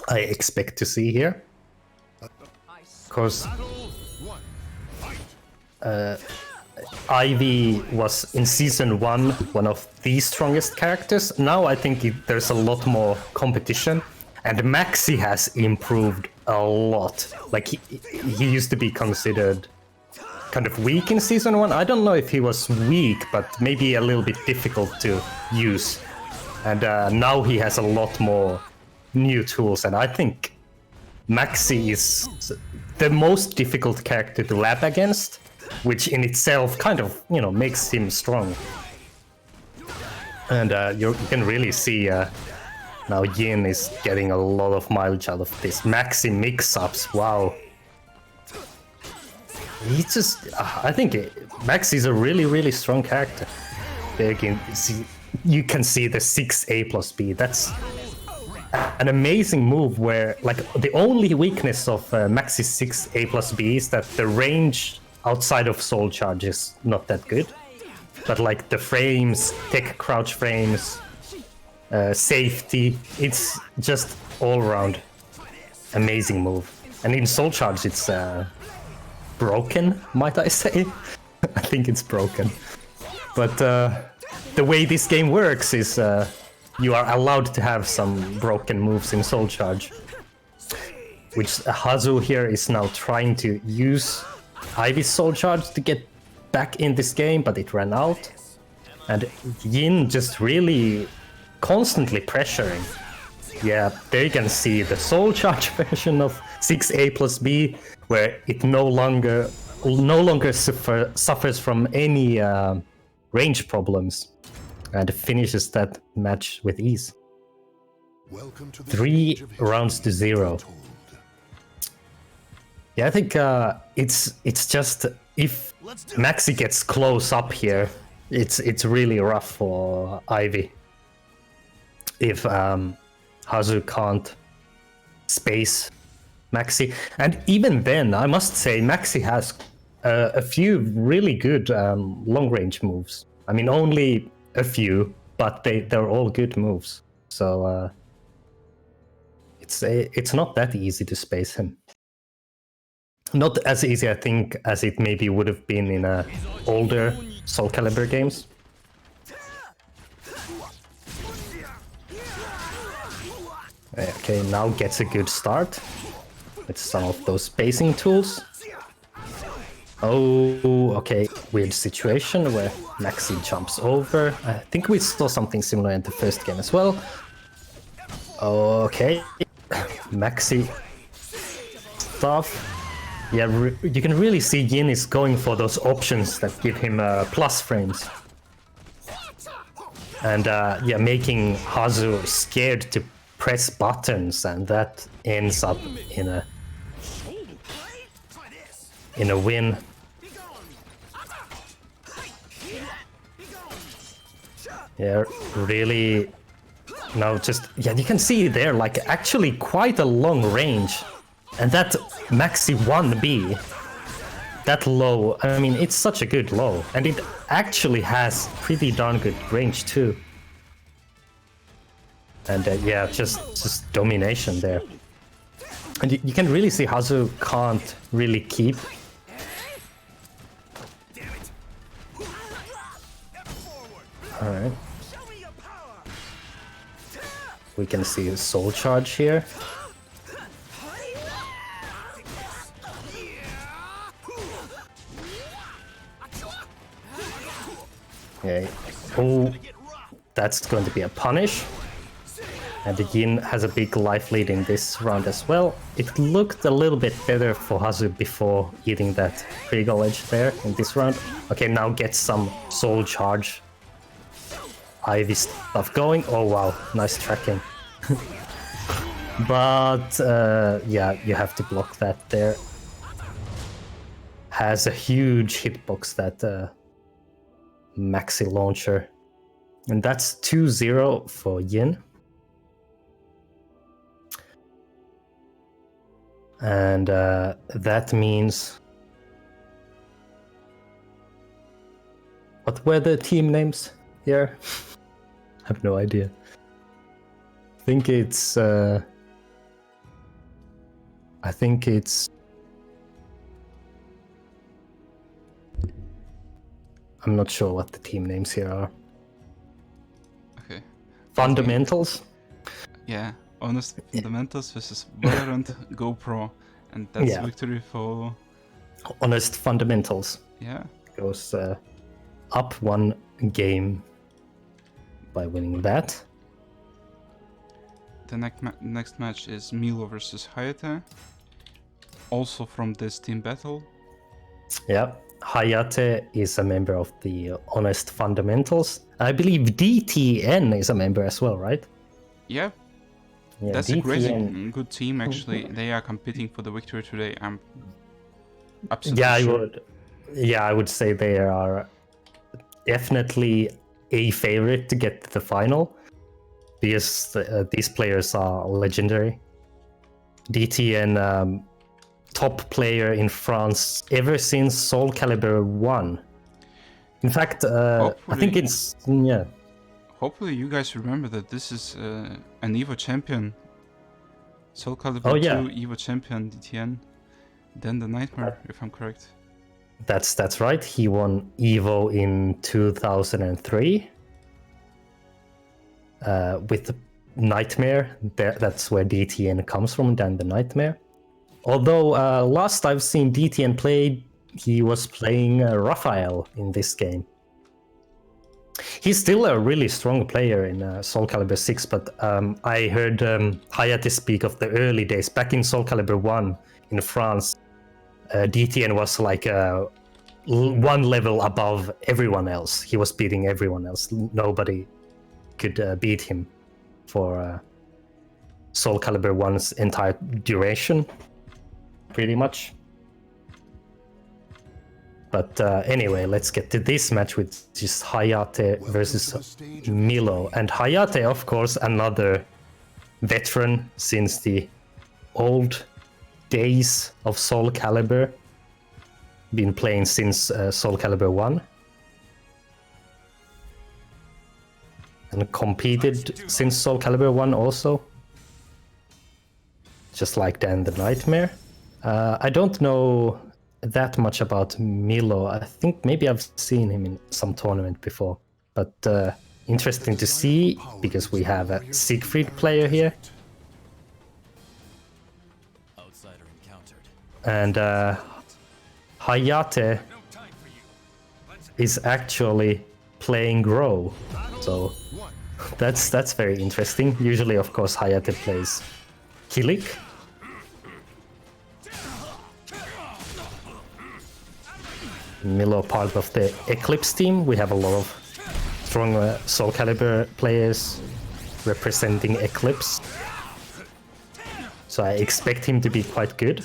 I expect to see here. Because Battle 1. Fight. Ivy was in season 1 one of the strongest characters. Now I think there's a lot more competition, and Maxi has improved a lot. Like he used to be considered kind of weak in season 1. I don't know if he was weak, but maybe a little bit difficult to use. And now he has a lot more new tools, and I think Maxi is the most difficult character to lab against, which in itself kind of, you know, makes him strong. And you can really see now Yin is getting a lot of mileage out of this. Maxi mix-ups, wow. He just, I think Maxi is a really, really strong character. There you can see the 6A plus B. That's an amazing move where, like, the only weakness of Maxi's 6A plus B is that the range outside of Soul Charge is not that good. But like the frames, tech crouch frames, safety, it's just all around amazing move. And in Soul Charge it's broken, might I say? I think it's broken. But the way this game works is you are allowed to have some broken moves in Soul Charge, which Hazu here is now trying to use Ivy's Soul Charge to get back in this game, but it ran out. And Yin just really constantly pressuring. Yeah, there you can see the Soul Charge version of 6A plus B, where it no longer suffers from any range problems, and finishes that match with ease. Welcome to the 3 stage of history, rounds to 0. retold. Yeah, I think it's just if Maxi gets close up here, it's really rough for Ivy. If Hazu can't space Maxi, and even then, I must say Maxi has a few really good long range moves. I mean, only a few, but they're all good moves. So it's not that easy to space him. Not as easy, I think, as it maybe would have been in older Soul Calibur games. Okay, now gets a good start with some of those spacing tools. Oh, okay, weird situation where Maxi jumps over. I think we saw something similar in the first game as well. Okay, Maxi stuff. Yeah, you can really see Yin is going for those options that give him plus frames. And yeah, making Hazu scared to press buttons, and that ends up in a win. Yeah, really. No, just, yeah, you can see there, like, actually quite a long range. And that Maxi 1B, that low, I mean, it's such a good low. And it actually has pretty darn good range too. And yeah, just domination there. And you can really see Hazu can't really keep. Alright. We can see a Soul Charge here. Okay. Oh, that's going to be a punish. And the Yin has a big life lead in this round as well. It looked a little bit better for Hazu before eating that Kriegel edge there in this round. Okay, now get some soul charge. Ivy stuff going. Oh wow, nice tracking. But yeah, you have to block that there. Has a huge hitbox, that Maxi launcher. And that's 2-0 for Yin. And that means... What were the team names here? I have no idea. I think it's... I'm not sure what the team names here are. Okay. Fundamentals? Yeah, Honest Fundamentals versus Valorant GoPro, and that's Yeah. victory for... Honest Fundamentals Yeah. goes up one game by winning that. The next match is Milo versus Hayate, also from this team battle. Yeah, Hayate is a member of the Honest Fundamentals. I believe DTN is a member as well, right? Yeah, Yeah, that's a great, DTN. good team actually. They are competing for the victory today. I'm absolutely Yeah, sure. I would say they are definitely a favorite to get to the final, because these players are legendary. DTN, top player in France ever since Soul Calibur 1. In fact, I think Hopefully. it's... yeah. Hopefully you guys remember that this is an EVO champion. Soul Calibur Oh, 2 yeah. EVO champion DTN. Then the Nightmare, if I'm correct. That's right. He won Evo in 2003 with Nightmare. That's where DTN comes from, then the Nightmare. Although last I've seen DTN play, he was playing Raphael in this game. He's still a really strong player in Soul Calibur 6, but I heard Hayate speak of the early days. Back in Soul Calibur 1 in France, DTN was like one level above everyone else. He was beating everyone else. Nobody could beat him for Soul Calibur 1's entire duration, pretty much. But anyway, let's get to this match, which is Hayate versus Milo. And Hayate, of course, another veteran since the old days of Soul Calibur. Been playing since Soul Calibur 1. And competed since Soul Calibur 1 also. Just like Dan the Nightmare. I don't know that much about Milo. I think maybe I've seen him in some tournament before. But interesting to see, because we have a Siegfried player here. Outsider encountered. And Hayate is actually playing Grow. So that's very interesting. Usually, of course, Hayate plays Kilik. Milo part of the Eclipse team. We have a lot of strong Soul Calibur players representing Eclipse. So I expect him to be quite good.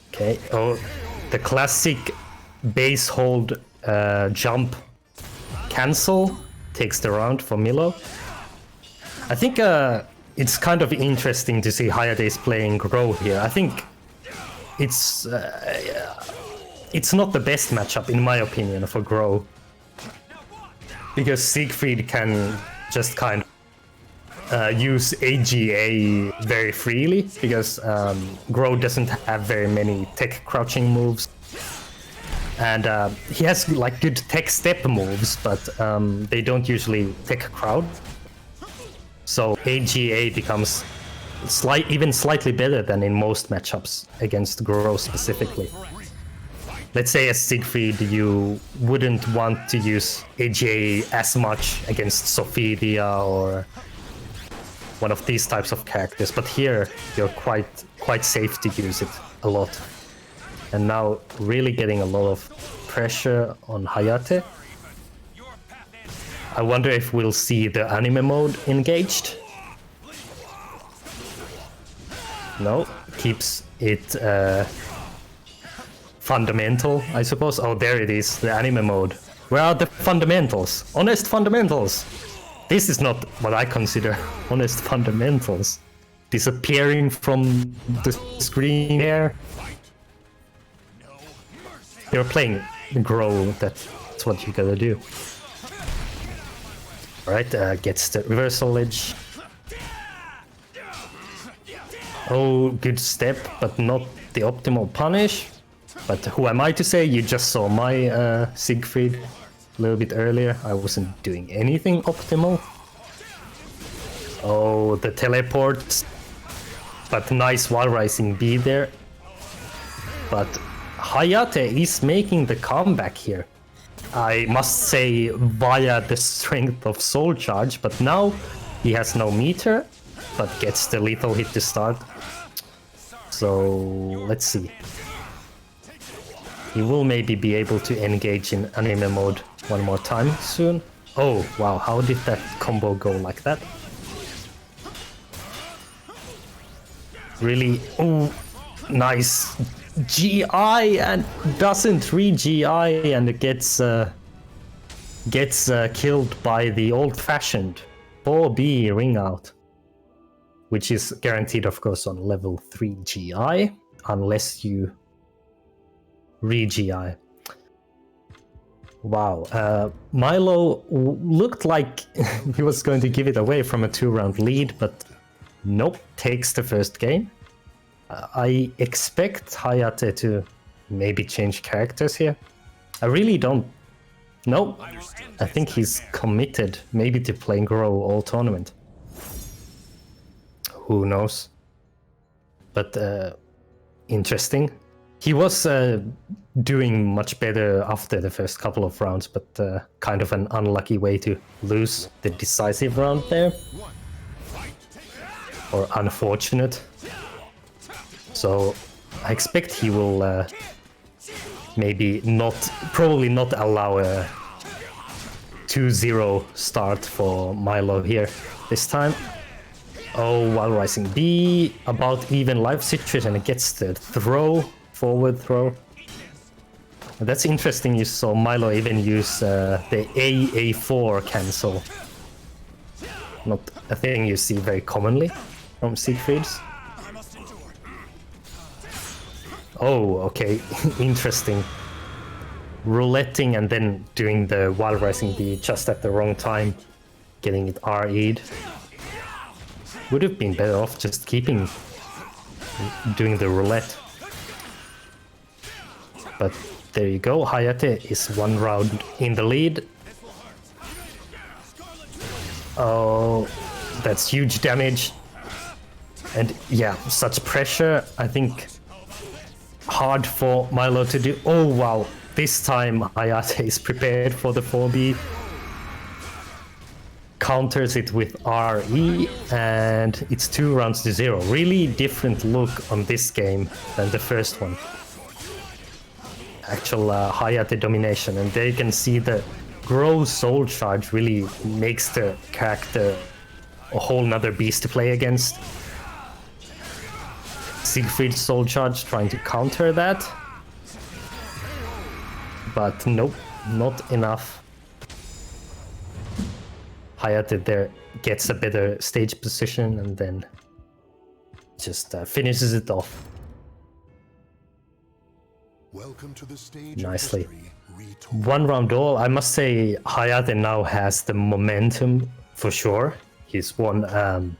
Okay, oh, the classic base hold jump cancel takes the round for Milo. I think it's kind of interesting to see Hayate playing Grow here. I think it's not the best matchup, in my opinion, for Grow. Because Siegfried can just kind of use AGA very freely, because Grow doesn't have very many tech crouching moves. And he has like good tech step moves, but they don't usually tech crowd. So AGA becomes even slightly better than in most matchups against Grow specifically. let's say as Siegfried, you wouldn't want to use AJ as much against Sophidia or one of these types of characters, but here you're quite safe to use it a lot. And now really getting a lot of pressure on Hayate. I wonder if we'll see the anime mode engaged. No, keeps it fundamental, I suppose. Oh, there it is, the anime mode. Where are the fundamentals? Honest fundamentals! This is not what I consider honest fundamentals. Disappearing from the screen there. You're playing Grow, that's what you gotta do. Alright, gets the reversal edge. Oh, good step, but not the optimal punish. But who am I to say? You just saw my Siegfried a little bit earlier. I wasn't doing anything optimal. Oh, the teleports. But nice wall rising B there. But Hayate is making the comeback here. I must say via the strength of Soul Charge, but now he has no meter, but gets the lethal hit to start. So let's see. He will maybe be able to engage in anime mode one more time soon. Oh wow, how did that combo go like that? Really, oh, nice GI and doesn't re-GI and gets killed by the old-fashioned 4B ring out, which is guaranteed of course on level 3 GI unless you re-GI. Wow, Milo looked like he was going to give it away from a 2-round lead, but nope, takes the first game. I expect Hayate to maybe change characters here. I really don't know. I think he's committed maybe to playing Grow all tournament. Who knows? But interesting. He was doing much better after the first couple of rounds, but kind of an unlucky way to lose the decisive round there. Or unfortunate. So I expect he will maybe probably not allow a 2-0 start for Milo here this time. Oh, while rising B, about even life situation, and gets the forward throw. That's interesting, you saw Milo even use the A4 cancel. Not a thing you see very commonly from Siegfrieds. Oh, okay, interesting. Rouletting and then doing the wild rising B just at the wrong time, getting it RE'd. Would have been better off just doing the roulette. But there you go, Hayate is 1 round in the lead. Oh, that's huge damage. And yeah, such pressure, I think hard for Milo to do. Oh wow, this time Hayate is prepared for the 4B. Counters it with RE, and it's 2 rounds to 0. Really different look on this game than the first one. Actual Hayate domination, and there you can see the Grow Soul Charge really makes the character a whole nother beast to play against. Siegfried's Soul Charge trying to counter that, but nope, not enough. Hayate there gets a better stage position and then just finishes it off. Welcome to the stage Nicely. of history, retold. 1 round all. I must say Hayate now has the momentum for sure. He's won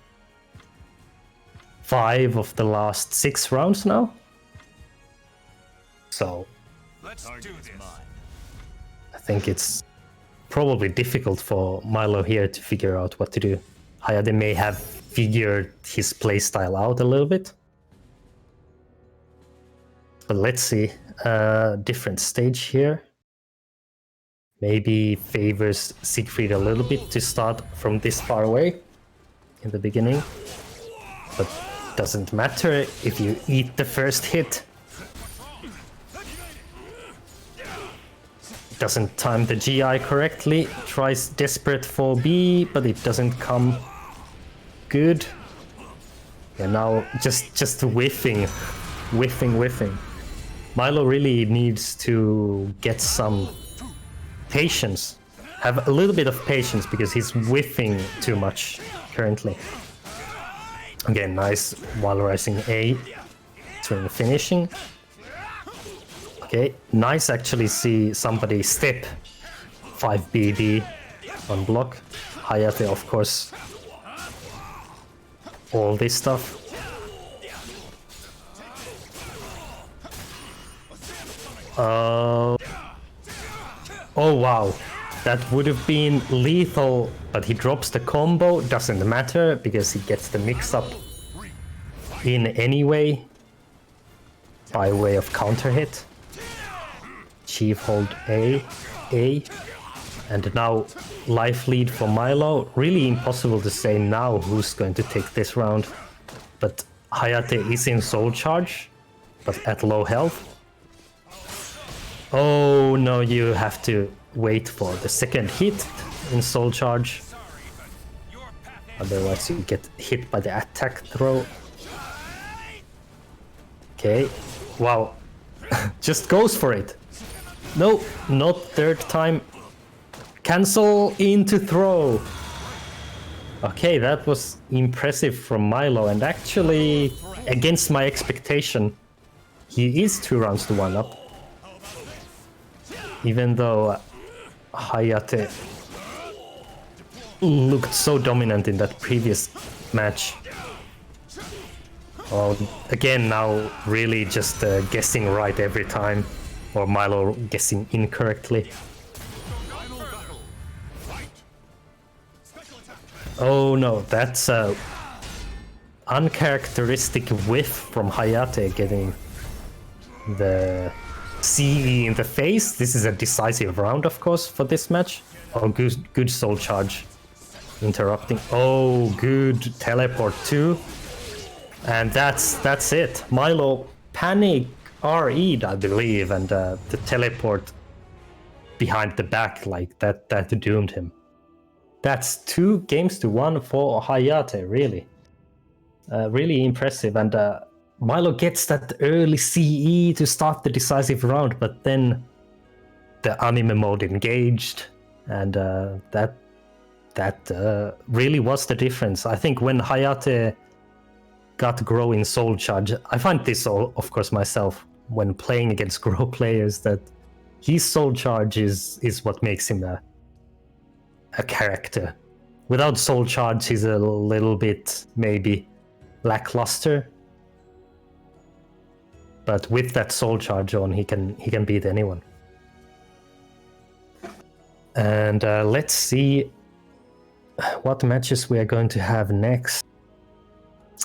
5 of the last 6 rounds now. So Let's do this. I think it's probably difficult for Milo here to figure out what to do. Hayate may have figured his playstyle out a little bit. But let's see. a different stage here. Maybe favors Siegfried a little bit to start from this far away in the beginning. But doesn't matter if you eat the first hit. Doesn't time the GI correctly. Tries desperate for B, but it doesn't come good. And now just whiffing. Milo really needs to get some patience. Have a little bit of patience because he's whiffing too much currently. Again, nice while rising A during finishing. Okay, nice actually see somebody step 5 BD on block. Hayate, of course, all this stuff. Oh wow, that would have been lethal, but he drops the combo. Doesn't matter because he gets the mix-up in anyway by way of counter hit. Chief hold A, and now life lead for Milo. Really impossible to say now who's going to take this round, but Hayate is in soul charge, but at low health. Oh no, you have to wait for the second hit in soul charge. Otherwise you get hit by the attack throw. Okay, wow, just goes for it. No, not third time. Cancel into throw. Okay, that was impressive from Milo, and actually against my expectation. He is 2 rounds to 1 up. Even though Hayate looked so dominant in that previous match. Oh, again now really just guessing right every time. Or Milo guessing incorrectly. Oh no, that's a uncharacteristic whiff from Hayate getting the CE in the face. This is a decisive round, of course, for this match. Oh, good soul charge. Interrupting. Oh, good teleport too. And that's it. Milo panic RE'd, I believe, and the teleport behind the back, like that doomed him. That's 2 games to 1 for Hayate, really. Really impressive, and Milo gets that early CE to start the decisive round, but then the anime mode engaged, and that really was the difference. I think when Hayate got Grow in soul charge, I find this all, of course, myself when playing against Grow players, that his soul charge is what makes him a character. Without soul charge, he's a little bit maybe lackluster. But with that soul charge on, he can beat anyone. And let's see what matches we are going to have next.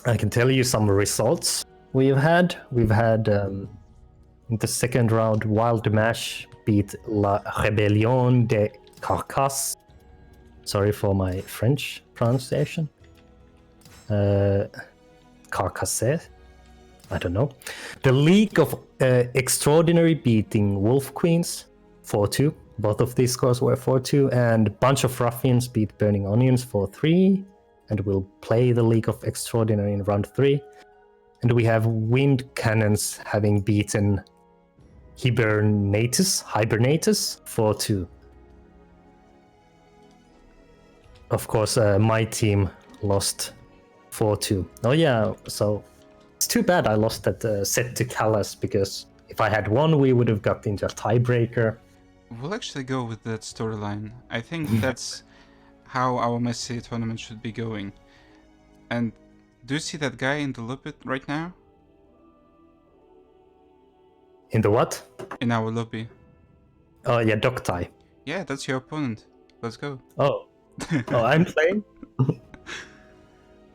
I can tell you some results we've had. We've had in the second round, Wild Mash beat La Rébellion de Carcasse. Sorry for my French pronunciation. Carcasse. I don't know. The League of Extraordinary beating Wolf Queens 4-2. Both of these scores were 4-2. And Bunch of Ruffians beat Burning Onions 4-3. And we'll play the League of Extraordinary in round 3. And we have Wind Cannons having beaten Hibernatus 4-2. Of course, my team lost 4-2. Oh yeah, so it's too bad I lost that set to Callas, because if I had won, we would have got into a tiebreaker. We'll actually go with that storyline. I think that's how our Messi tournament should be going. And do you see that guy in the lobby right now? In the what? In our lobby. Oh yeah, Doktai. Yeah, that's your opponent. Let's go. Oh. Oh, I'm playing?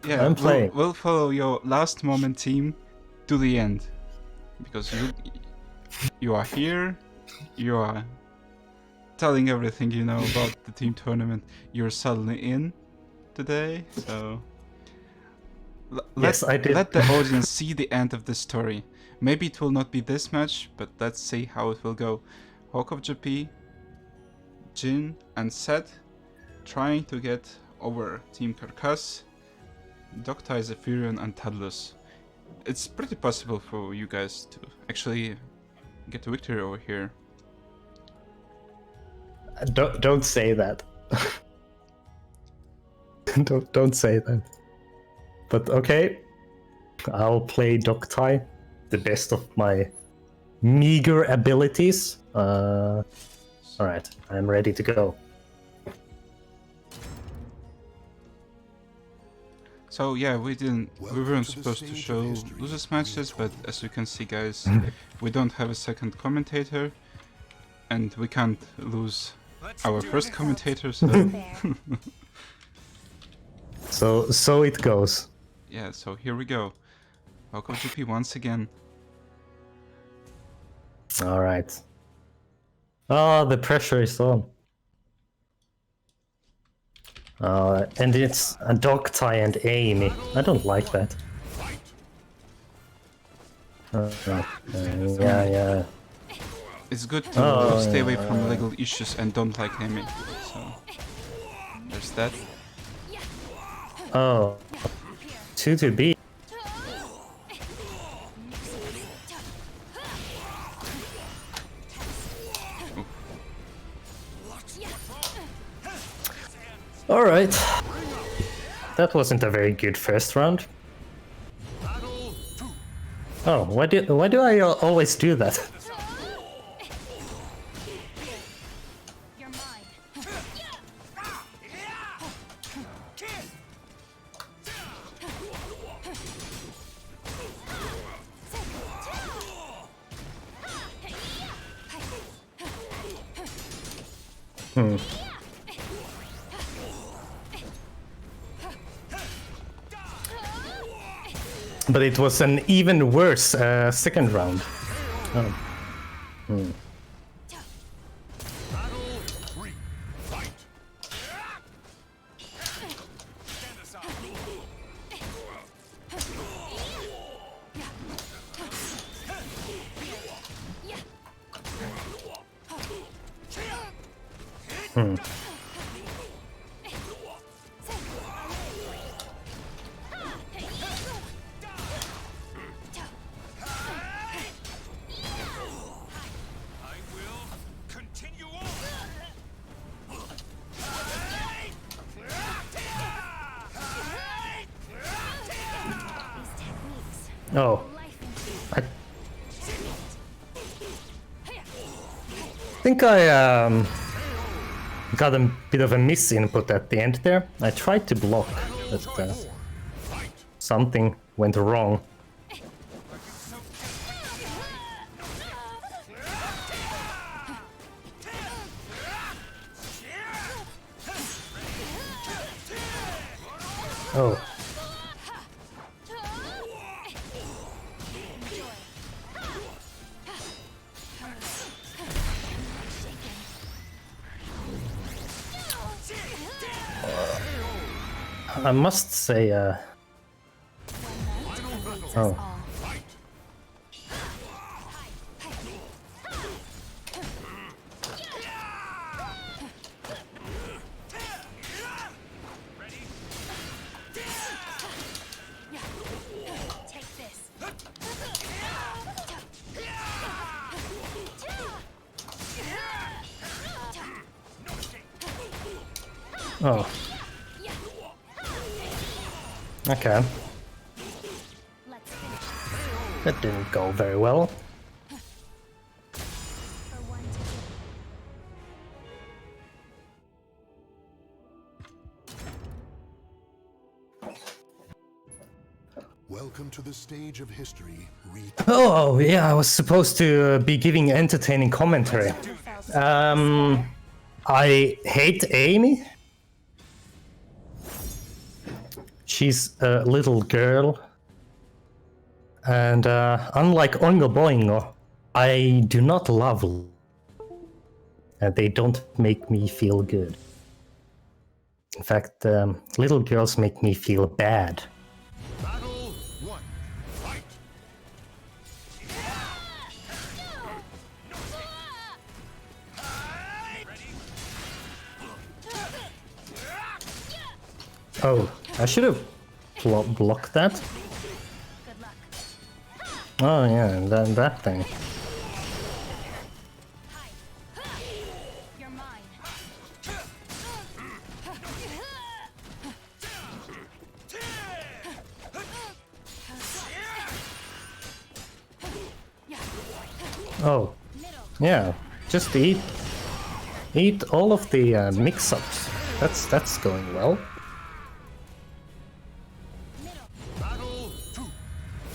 Yeah, I'm playing. We'll follow your last moment team to the end. Because You are here. You are telling everything you know about the team tournament. You're suddenly in today, so Yes, I did. let the audience see the end of the story. Maybe it will not be this match, but let's see how it will go. Hawk of GP, Jin, and Seth trying to get over Team Karkas, Doctai, Zephyrion, and Tadlus. It's pretty possible for you guys to actually get a victory over here. Don't say that. don't say that. But okay, I'll play Doctai, the best of my meager abilities. All right, I'm ready to go. So yeah, we weren't supposed to show losers matches, but as you can see, guys, we don't have a second commentator, and we can't lose our first commentator. So So it goes. yeah, so here we go. Welcome GP once again. All right. Oh, the pressure is on. And it's a Doctai and Amy. I don't like that. Yeah. It's good to stay away from legal issues and don't like Amy. So there's that. Oh, 2 to B. All right. That wasn't a very good first round. Oh, why do I always do that? You're mine. But it was an even worse second round. Oh. Battle 3. Fight. I will continue on. These techniques. Oh, Life into you. I think I got a bit of a misinput at the end there. I tried to block, but something went wrong. Oh. I must say, oh, Take this. oh, okay, Let's finish that didn't go very well. for one to Welcome to the stage of history. Oh, yeah, I was supposed to be giving entertaining commentary. I hate Amy. She's a little girl. And unlike Oingo Boingo, I do not love. They don't make me feel good. In fact, little girls make me feel bad. Battle 1. Fight. Oh, I should have blocked that. Good luck. Oh yeah, that thing. Hi. You're mine. Oh, yeah. Just eat all of the mix-ups. That's going well. Battle 2.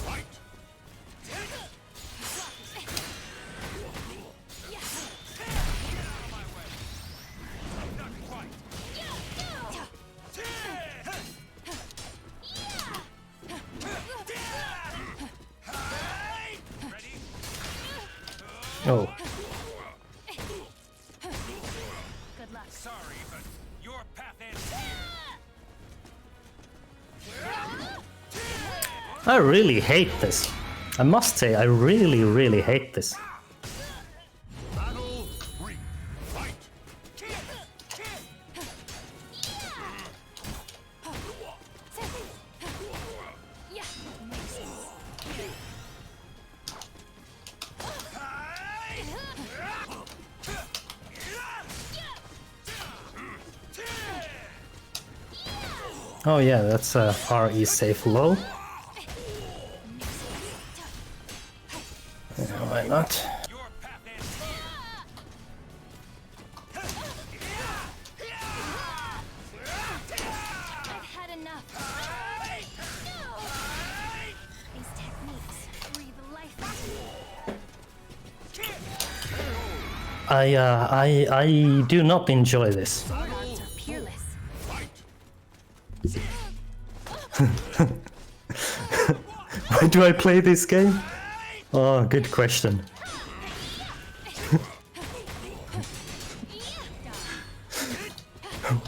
Fight. Oh, Good luck. Sorry, but your path ends here. I really hate this. I must say, I really hate this. Battle 3. Fight. Yeah. Oh yeah, that's a RE safe low. Yeah, why not? Your path ends here. I've had enough. These techniques breathe life into me. I do not enjoy this. Sword arts are peerless. Why do I play this game? Oh, good question.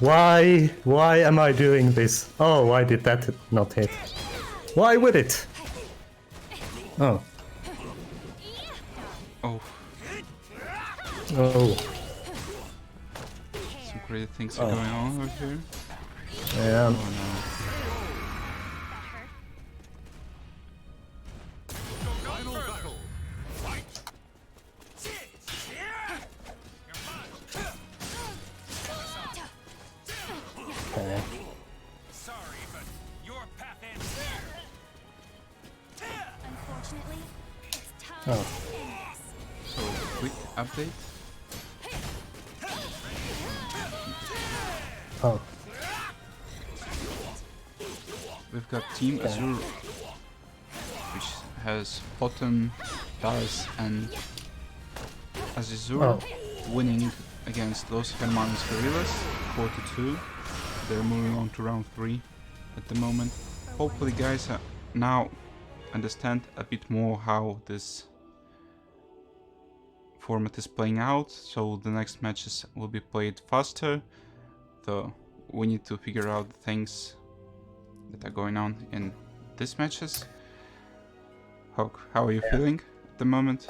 Why am I doing this? Oh, why did that not hit? Why would it? Oh, Oh, oh, some great things are going on over here. yeah. Oh no. Final battle. Fight. Okay. Sorry, but your path ends here. Unfortunately, it's time Oh. to end this. So, quick update. Oh, We've got Team Azure, which has Bottom, Daz, and Azure Oh. winning against Los Hermanos Guerrillas 4-2. They're moving on to round 3 at the moment. Hopefully, guys now understand a bit more how this format is playing out, so the next matches will be played faster. So we need to figure out the things that are going on in these matches. How are you feeling at the moment?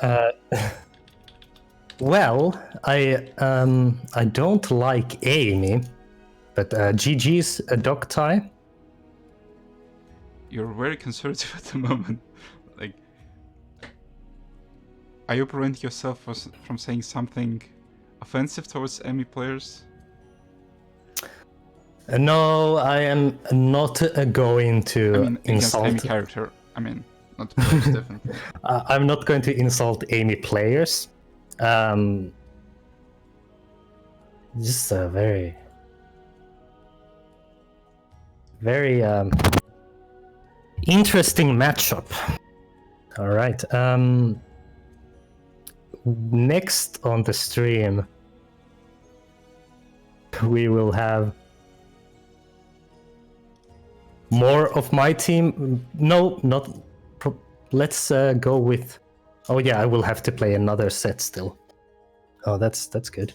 well, I don't like Amy, but GG's a dog tie. You're very conservative at the moment. Like, are you preventing yourself from saying something offensive towards Amy players? No, I am not going to I mean, against insult. Amy character. I mean, not players, definitely. I'm not going to insult Amy players. Just a very interesting matchup. All right. Next on the stream, we will have more of my team. No, not. Let's go with Oh yeah, I will have to play another set still. Oh, that's good.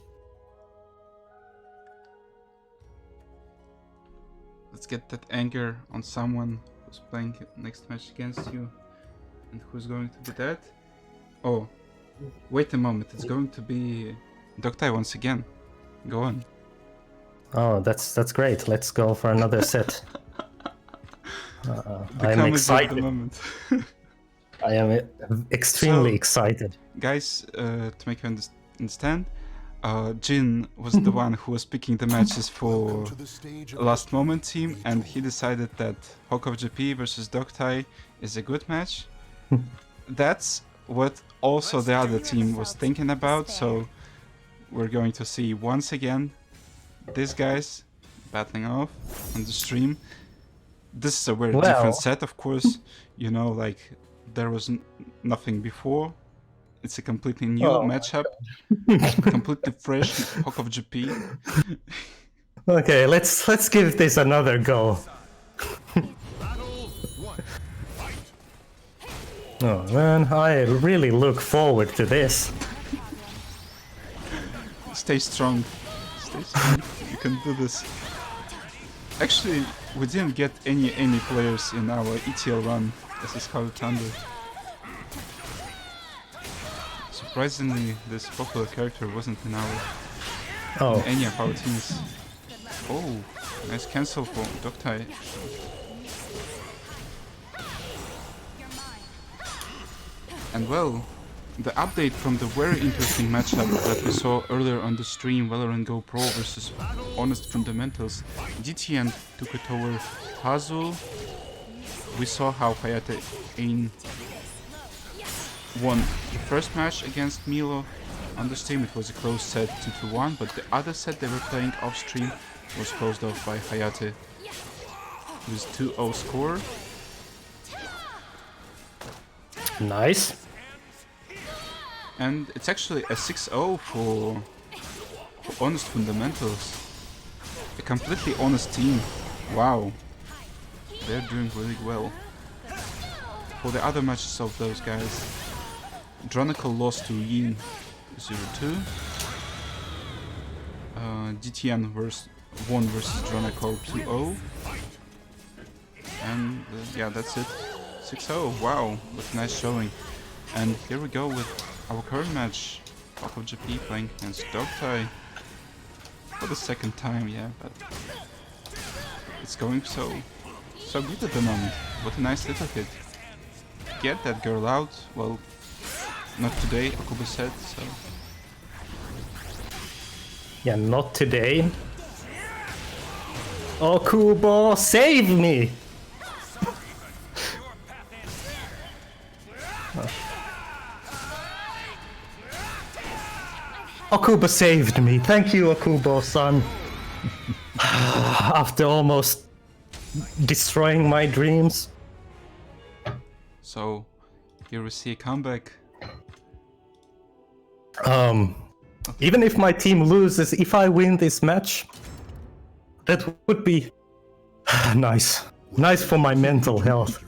Let's get that anger on someone who's playing next match against you. And who's going to be that? Oh, wait a moment. It's going to be Doktai once again. Go on. Oh, that's great. Let's go for another set. I'm Become a G at excited. the moment. I am extremely So- excited. Guys, to make you understand, Jin was the one who was picking the matches for To the stage of last moment team, and he decided that Hawk of GP versus Doktai is a good match. That's what also the other team was thinking about, so we're going to see once again these guys battling off on the stream. This is a very Well. different set, of course. You know, like there was nothing before. It's a completely new Oh my matchup, completely fresh Hawk of GP. Okay, let's give this another go. battle 1. Oh man, I really look forward to this. Stay strong. Stay strong. You can do this. Actually, we didn't get any players in our ETL run as a Scarlet Thunder. Surprisingly, this popular character wasn't in Oh, any of our teams. Oh, nice cancel for Doktai. And well, the update from the very interesting matchup that we saw earlier on the stream, Valorant Go Pro versus Honest Fundamentals, DTN took it over Hazu. We saw how Hayate Ain won the first match against Milo on the stream. It was a close set 2-1, but the other set they were playing off stream was closed off by Hayate with 2-0 score. nice. And it's actually a 6-0 for Honest Fundamentals. A completely honest team. Wow. They're doing really well. For the other matches of those guys, Dronical lost to Yin 0-2. DTN won versus Dronical 2-0. And yeah, that's it. 6-0. Wow, what a nice showing. And here we go with our current match. Hawk of GP playing against Doktai. For the second time, yeah, but it's going so good at the moment. What a nice little hit. Get that girl out. Well, not today, Okubo said, so. Yeah, not today. Okubo, save me! Okubo saved me. Thank you, Okubo-san. After almost destroying my dreams. So, here we see a comeback. Even if my team loses, if I win this match, that would be nice. Nice for my mental health.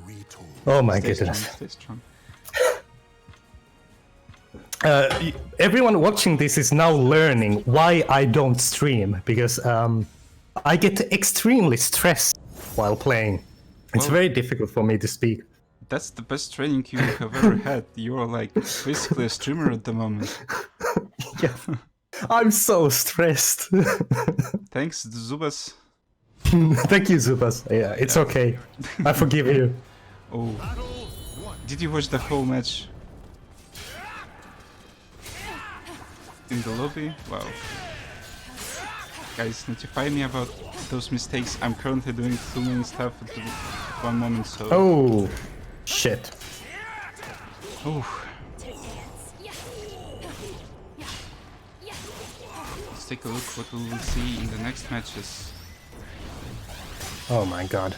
Retold. Oh my Stay strong, goodness. stay strong. Everyone watching this is now learning why I don't stream, because I get extremely stressed while playing. It's Well- very difficult for me to speak. That's the best training you have ever had. You're like basically a streamer at the moment. Yeah. I'm so stressed. Thanks, Zubas. Thank you, Zubas. Yeah, it's okay. I forgive you. Oh, did you watch the whole match? In the lobby? Wow. Guys, notify me about those mistakes. I'm currently doing too many stuff at one moment, so... Oh, shit. Oh. Let's take a look what we will see in the next matches. Oh my god.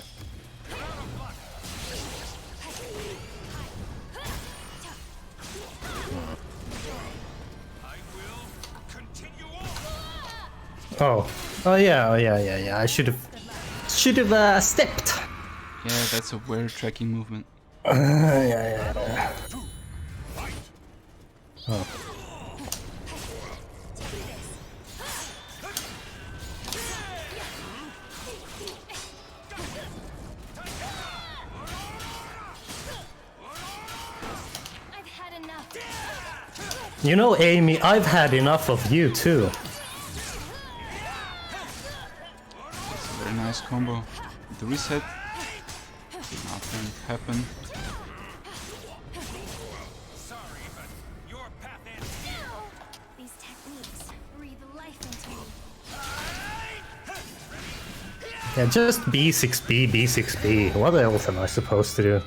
Oh yeah. I should have stepped. Yeah, that's a weird tracking movement. Yeah. Oh. I've had enough. You know, Amy, I've had enough of you too. That's a very nice combo. The reset. Nothing happened. These techniques breathe life into me. Yeah, just B6B, B6B. What else am I supposed to do?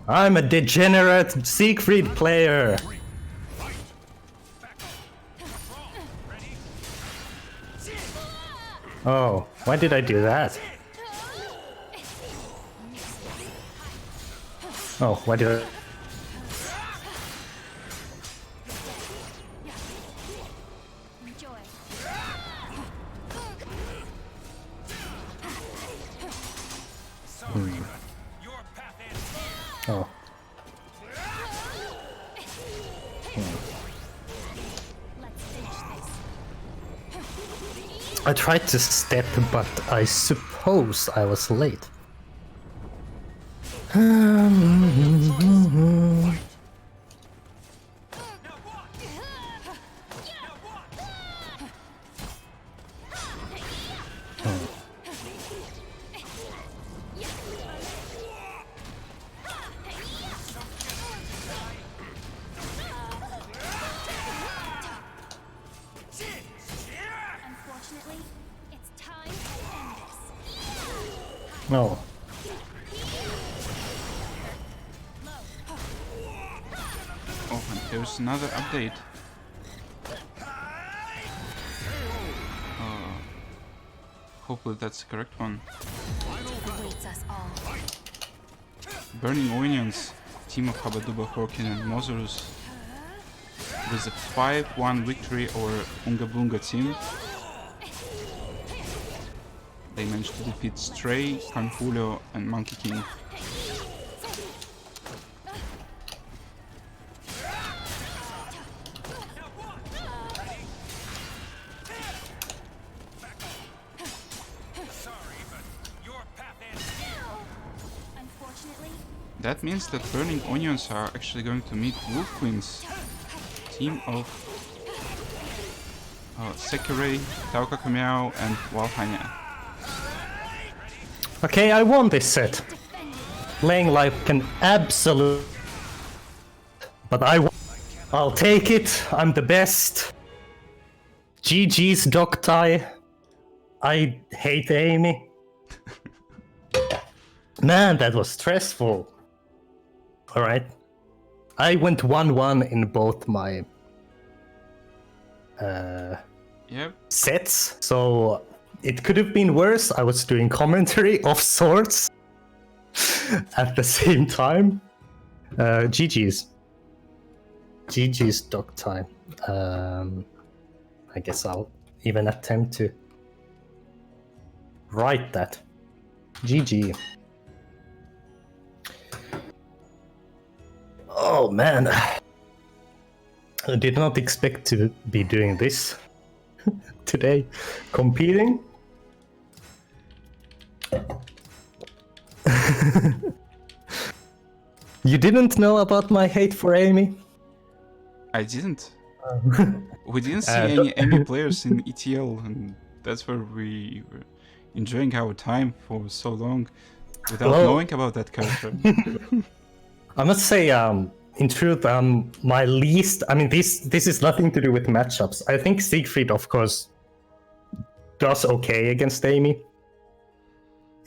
I'm a degenerate Siegfried player. Oh, why did I do that? Oh, why did I... Enjoy. Oh. Let's finish this. I tried to step, but I suppose I was late. Unfortunately, it's time to end this. No. Oh, and there's another update. Hopefully that's the correct one. Awaits us all. Burning Onions, team of Habaduba, Horkin and Mozorus, with a 5-1 victory over Unga Bunga team. They managed to defeat Stray, Confulio and Monkey King. Unfortunately, That means that Burning Onions are actually going to meet Wolf Queens, team of Sekirei, Tauka Kamiao and Walhanya. Okay, I won this set. Playing like an absolute... But I'll take it. I'm the best. GG's Doctai. I hate Amy. Man, that was stressful. Alright. I went 1-1 in both my Yep. sets, so it could have been worse. I was doing commentary of sorts at the same time. GG's. GG's dog time. I guess I'll even attempt to write that. GG. Oh man. I did not expect to be doing this today. Competing. You didn't know about my hate for Amy? I didn't. We didn't see any Amy players in ETL, and that's where we were enjoying our time for so long without knowing about that character. I must say, in truth, my least... I mean, this is nothing to do with matchups. I think Siegfried, of course, does okay against Amy.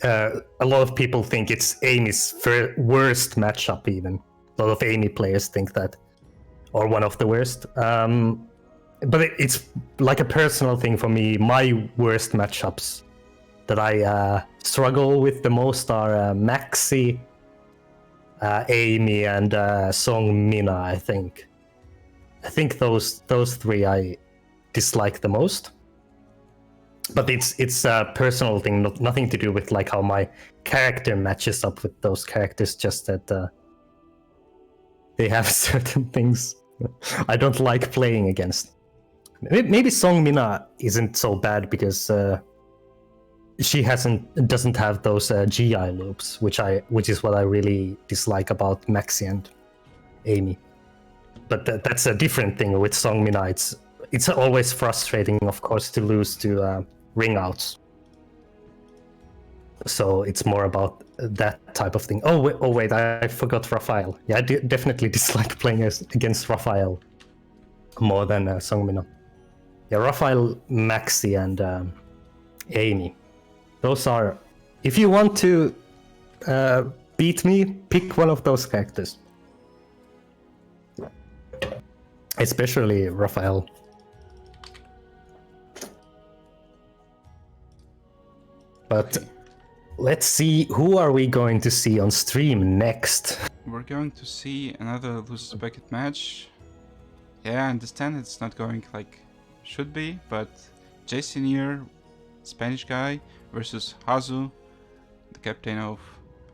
A lot of people think it's Amy's worst matchup, even. A lot of Amy players think that. Or one of the worst. But it's like a personal thing for me. My worst matchups that I struggle with the most are Maxi, Amy, and Song Mina, I think. I think those three I dislike the most. But it's a personal thing, nothing to do with like how my character matches up with those characters, just that they have certain things I don't like playing against. Maybe Song Mina isn't so bad because she doesn't have those GI loops, which is what I really dislike about Maxi and Amy. But that's a different thing with Song Mina. It's always frustrating, of course, to lose to ring outs. So it's more about that type of thing. Oh wait, I forgot Raphael. Yeah, I definitely dislike playing against Raphael more than Song Mina. Yeah, Raphael, Maxi, and Amy. Those are. If you want to beat me, pick one of those characters. Especially Raphael. But let's see, who are we going to see on stream next? We're going to see another Lucis Bracket match. Yeah, I understand it's not going like should be, but JC Nier, Spanish guy, versus Hazu, the captain of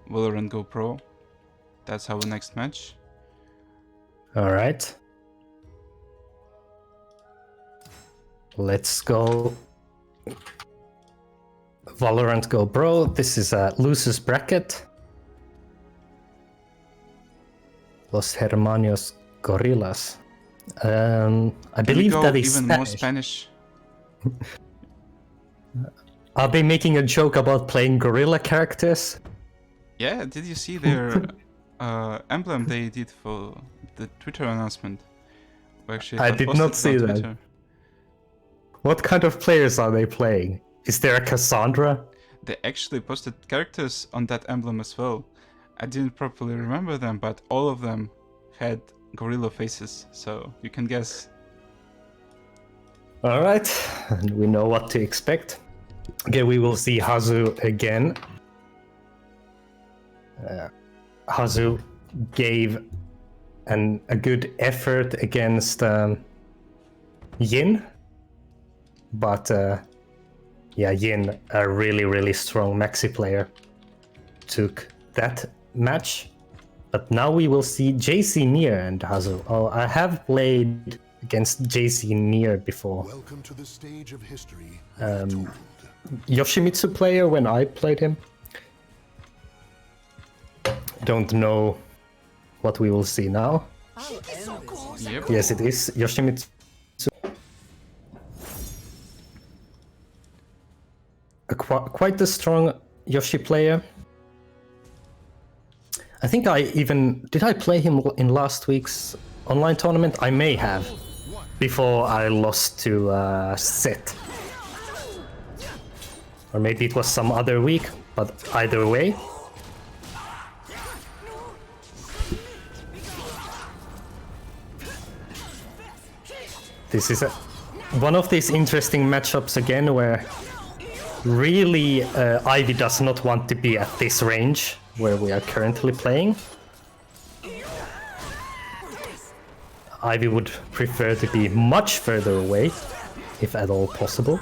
Valorant Go Pro. That's our next match. Alright. Let's go. Valorant Go Pro. This is a Lucis Bracket. Los Hermanos Gorillas. I believe that is even Spanish. more Spanish. Are they making a joke about playing gorilla characters? Yeah, did you see their emblem they did for the Twitter announcement? Actually, I got did posted not see on that. Twitter. What kind of players are they playing? Is there a Cassandra? They actually posted characters on that emblem as well. I didn't properly remember them, but all of them had gorilla faces, so you can guess. Alright, and we know what to expect. Okay, we will see Hazu again. Hazu gave a good effort against Yin, but yeah, Yin, a really strong Maxi player, took that match. But now we will see JC Nier and Hazu. Oh, I have played against JC Nier before. Welcome to the stage of history. Yoshimitsu player when I played him. Don't know what we will see now. Yep. Yes, it is Yoshimitsu. Quite a strong Yoshi player. I think did I play him in last week's online tournament? I may have, before I lost to Set. Or maybe it was some other week, but either way. This is one of these interesting matchups again where really Ivy does not want to be at this range where we are currently playing. Ivy would prefer to be much further away, if at all possible.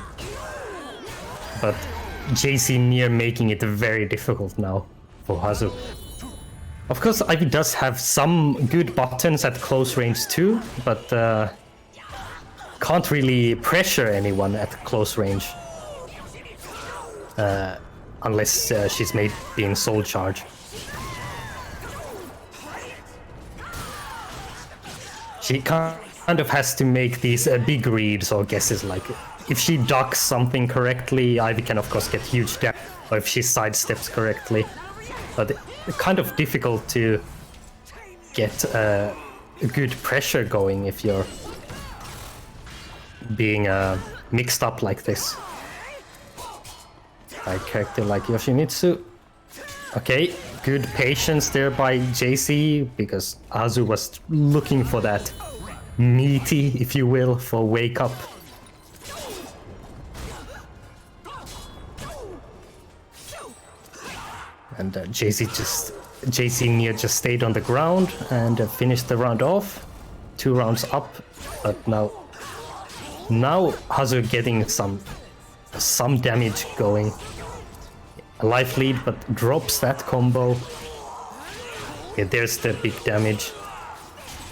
But JC Nier making it very difficult now for Hazu. Of course, Ivy does have some good buttons at close range too, but can't really pressure anyone at close range. Unless she's maybe in soul charge. She kind of has to make these big reads or guesses, like if she ducks something correctly, Ivy can of course get huge damage, or if she sidesteps correctly. But it's kind of difficult to get a good pressure going if you're being mixed up like this. By a character like Yoshimitsu. Okay, good patience there by JC, because Hazu was looking for that meaty, if you will, for wake up. And JC Nier just stayed on the ground and finished the round off. 2 rounds up, but now Hazu getting some damage going. A life lead, but drops that combo. Okay, there's the big damage.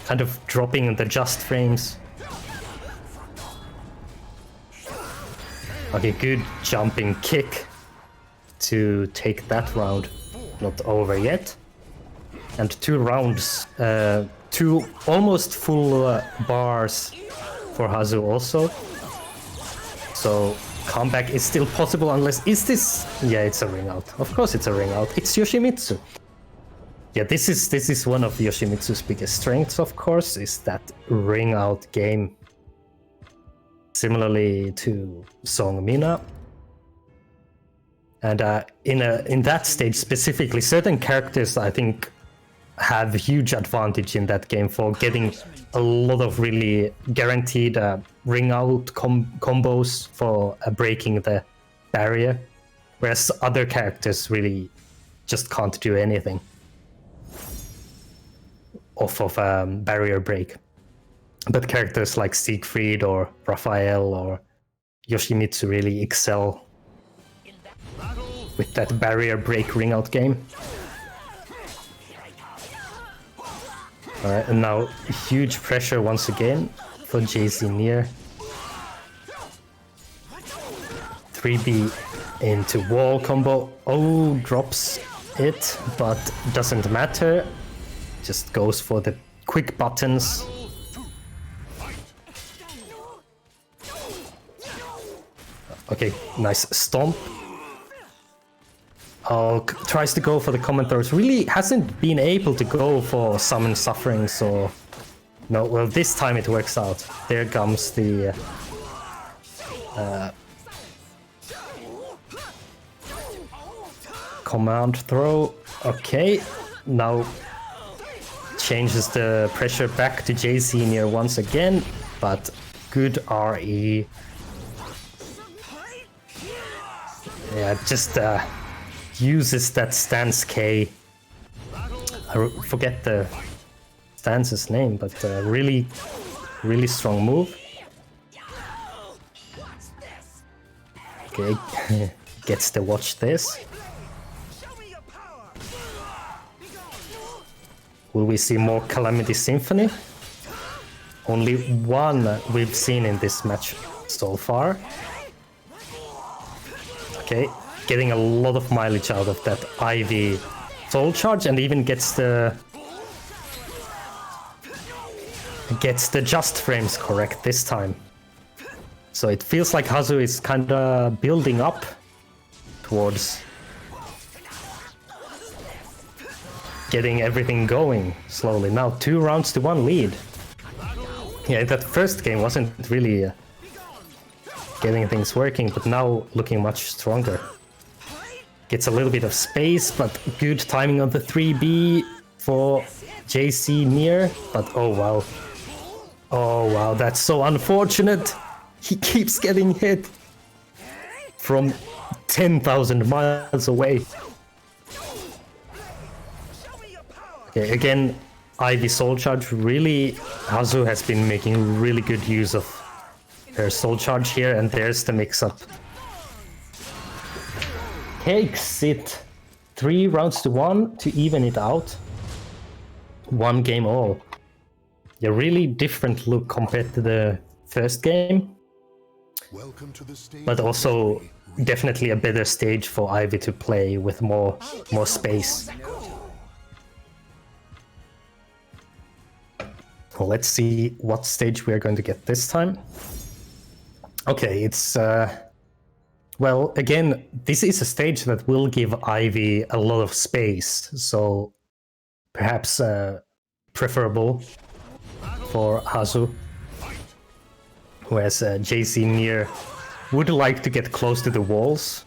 kind of dropping the just frames. Okay, good jumping kick to take that round. Not over yet. And 2 rounds, 2 almost full bars for Hazu also. So comeback is still possible unless... Is this... Yeah, it's a ring out. Of course it's a ring out. It's Yoshimitsu. Yeah, this is one of Yoshimitsu's biggest strengths, of course, is that ring out game. Similarly to Song Mina. And in that stage specifically, certain characters I think have huge advantage in that game for getting a lot of really guaranteed ring out combos for breaking the barrier, whereas other characters really just can't do anything off of barrier break. But characters like Siegfried or Raphael or Yoshimitsu really excel with that barrier break ring out game. Alright, and now huge pressure once again for JC Nier. 3B into wall combo. Oh, drops it, but doesn't matter. Just goes for the quick buttons. Okay, nice stomp. Tries to go for the common throws. Really hasn't been able to go for summon sufferings or... No, well, this time it works out. There comes the... command throw. Okay, now changes the pressure back to JC Nier once again, but good RE. Yeah, just uses that stance K. I forget the stance's name, but really strong move. Okay, gets to watch this. Will we see more Calamity Symphony? Only one we've seen in this match so far. Okay, getting a lot of mileage out of that Ivy Soul Charge, and even gets the just frames correct this time. So it feels like Hazu is kinda building up towards getting everything going slowly. Now 2 rounds to 1 lead. Yeah, that first game wasn't really getting things working, but now looking much stronger. Gets a little bit of space, but good timing on the 3B for JC Nier. But oh wow. Oh wow, that's so unfortunate. He keeps getting hit from 10,000 miles away. Okay, again, Ivy Soul Charge. Really, Hazu has been making really good use of her Soul Charge here, and there's the mix-up. Takes it 3 rounds to 1 to even it out. 1 game all. A really different look compared to the first game. Welcome to the stage. But also definitely a better stage for Ivy to play with more space. Well, let's see what stage we're going to get this time. Okay, it's... well, again, this is a stage that will give Ivy a lot of space, so perhaps preferable for Hazu. Whereas JC Nier would like to get close to the walls.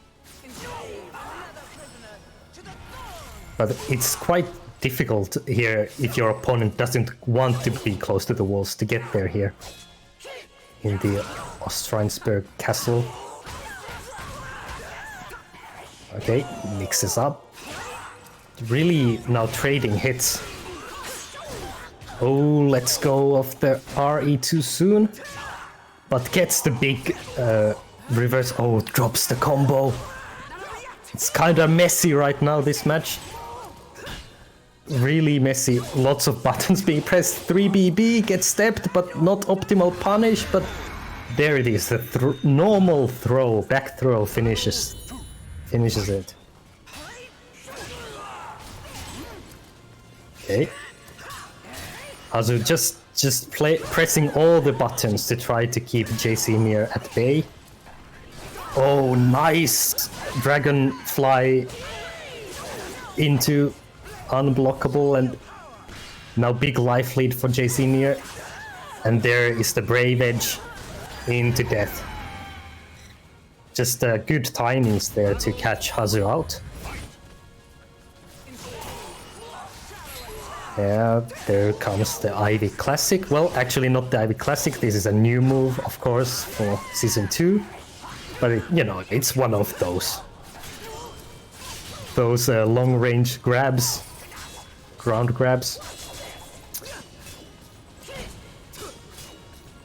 But it's quite difficult here if your opponent doesn't want to be close to the walls to get there here. In the Ostrheinsberg Castle. Okay, mixes up. Really now trading hits. Oh, let's go off the RE too soon. But gets the big reverse. Oh, drops the combo. It's kinda messy right now, this match. really messy. Lots of buttons being pressed. 3BB gets stepped, but not optimal punish. But there it is. The normal throw, back throw finishes it. Okay. Hazu just pressing all the buttons to try to keep JC Mir at bay. Oh, nice dragonfly into unblockable, and now big life lead for JC Mir. And there is the Brave Edge into death. Just good timings there to catch Hazu out. Yeah, there comes the Ivy Classic. Well, actually not the Ivy Classic, this is a new move, of course, for Season 2. But, you know, it's one of those. Those long-range grabs. Ground grabs.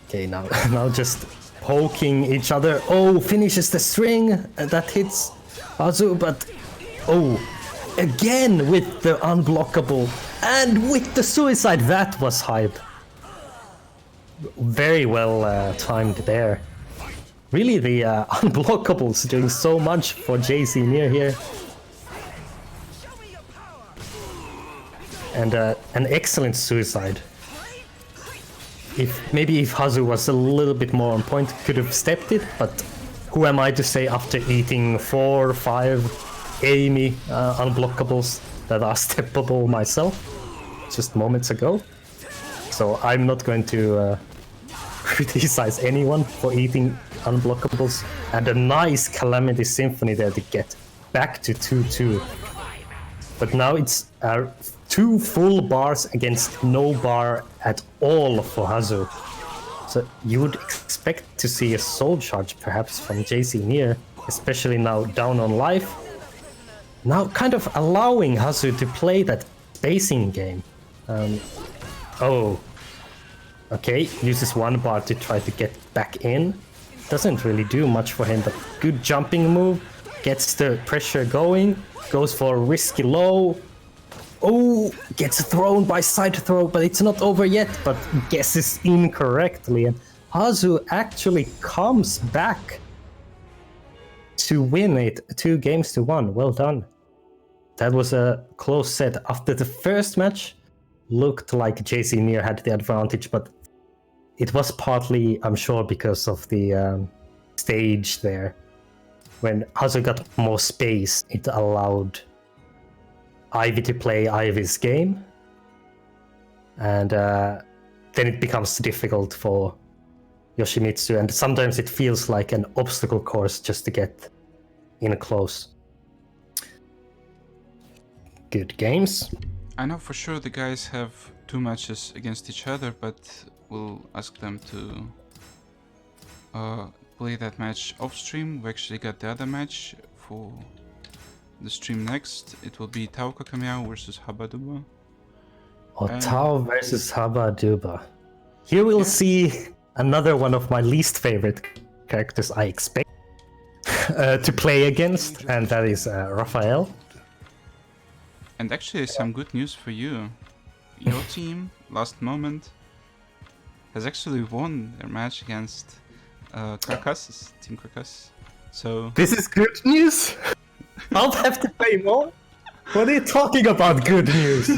Okay, now just poking each other. Oh, finishes the string! That hits Hazu, but... Oh, again with the unblockable. And with the suicide, that was hype. Very well timed there. Really, the unblockables doing so much for JC Mir here. And an excellent suicide. If Hazu was a little bit more on point, could have stepped it, but who am I to say after eating 4 or 5 Amy unblockables that are steppable myself just moments ago? So I'm not going to criticize anyone for eating unblockables. And a nice Calamity Symphony there to get back to 2-2. But now it's 2 full bars against no bar at all for Hazu. So you would expect to see a soul charge perhaps from JC Mir, especially now down on life. Now kind of allowing Hazu to play that spacing game. Oh, okay, uses 1 bar to try to get back in. Doesn't really do much for him, but good jumping move. Gets the pressure going, goes for a risky low. Oh, gets thrown by side throw, but it's not over yet, but guesses incorrectly. And Hazu actually comes back to win it 2-1. Well done. That was a close set. After the first match, looked like JC Mir had the advantage, but it was partly, I'm sure, because of the stage there. When Hazu got more space, it allowed Ivy to play Ivy's game. And then it becomes difficult for Yoshimitsu, and sometimes it feels like an obstacle course just to get in close. Good games. I know for sure the guys have 2 matches against each other, but we'll ask them to play that match off stream. We actually got the other match for the stream next. It will be Tao Kakamiao versus Habaduba. Tao versus Habaduba. Here we'll see another one of my least favorite characters I expect to play against, and that is Raphael. And actually some good news for you. Your team, last moment, has actually won their match against Carcass, Team Carcass. So this is good news? I'll have to pay more? What are you talking about, good news?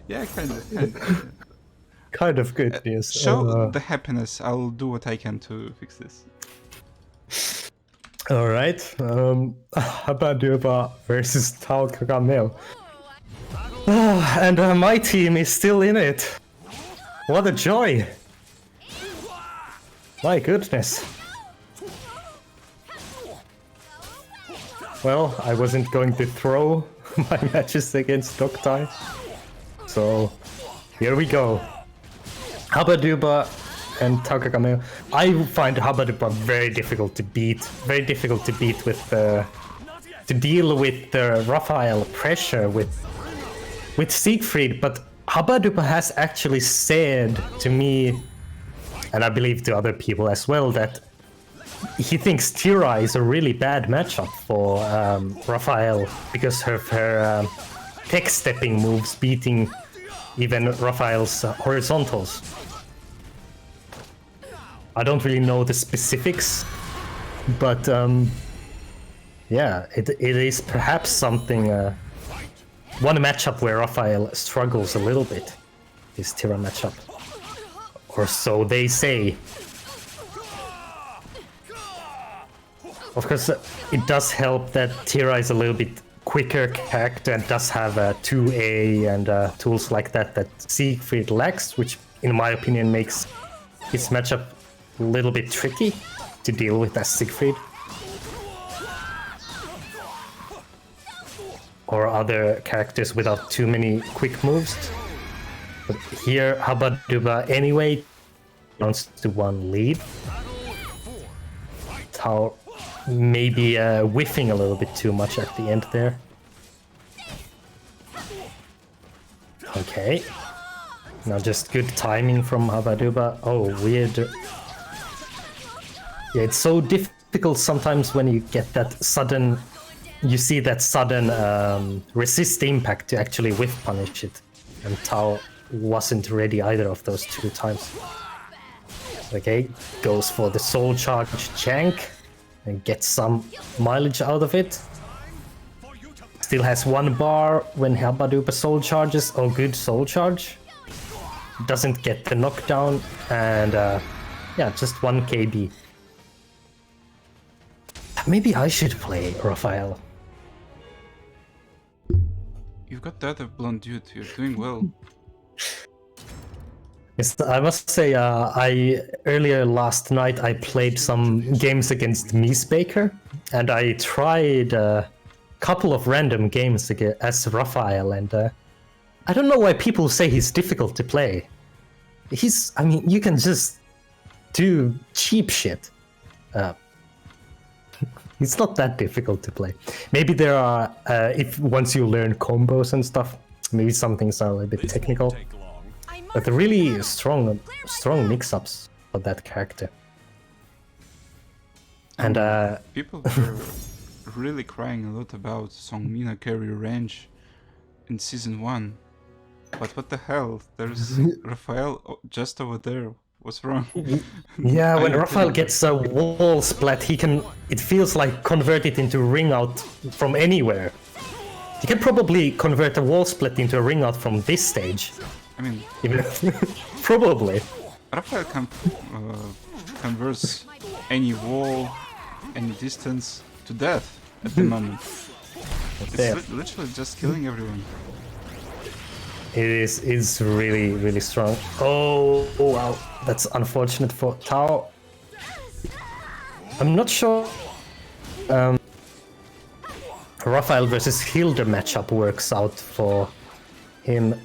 Yeah, kind of. Kind of good news. Show the happiness. I'll do what I can to fix this. Alright. Habaduba versus Tao Kakameo. And my team is still in it. What a joy. My goodness. Well, I wasn't going to throw my matches against Doktai. So, here we go. Habaduba and Tao Kakameo. I find Habaduba very difficult to beat. Very difficult to beat with to deal with the Raphael pressure with Siegfried, but Habaduba has actually said to me, and I believe to other people as well, that he thinks Tira is a really bad matchup for Raphael because of her tech stepping moves beating even Raphael's horizontals. I don't really know the specifics, but yeah, it is perhaps something. One matchup where Raphael struggles a little bit is Tira matchup, or so they say. Of course, it does help that Tira is a little bit quicker character and does have 2A and tools like that Siegfried lacks, which in my opinion makes his matchup a little bit tricky to deal with as Siegfried. Or other characters without too many quick moves. But here, Hubba Dubba anyway wants to one lead. Tao maybe whiffing a little bit too much at the end there. Okay. Now just good timing from Hubba Dubba. Oh, weird. Yeah, it's so difficult sometimes when you get that sudden... You see that sudden resist impact to actually whiff punish it. And Tao wasn't ready either of those two times. Okay, goes for the soul charge Jank and gets some mileage out of it. Still has 1 bar when Hubba Dubba soul charges. Oh, good soul charge. Doesn't get the knockdown and yeah, just 1 KB. Maybe I should play Raphael. You've got the other blonde dude, you're doing well. Yes, I must say, earlier last night I played some games against Miesbaker, and I tried a couple of random games as Raphael, and I don't know why people say he's difficult to play. I mean, you can just do cheap shit. It's not that difficult to play. Maybe there are, once you learn combos and stuff, maybe some things are a little bit technical. But the really strong mix-ups for that character. And people were really crying a lot about Songmina carry range in season 1. But what the hell? There's Raphael just over there. What's wrong? Yeah, when Raphael gets a wall splat, it feels like convert it into ring out from anywhere. He can probably convert a wall split into a ring out from this stage. I mean, probably. Raphael can converts any wall, any distance to death at the moment. It's literally just killing everyone. It is really, really strong. Oh, wow. That's unfortunate for Tao. I'm not sure Raphael versus Hilda matchup works out for him.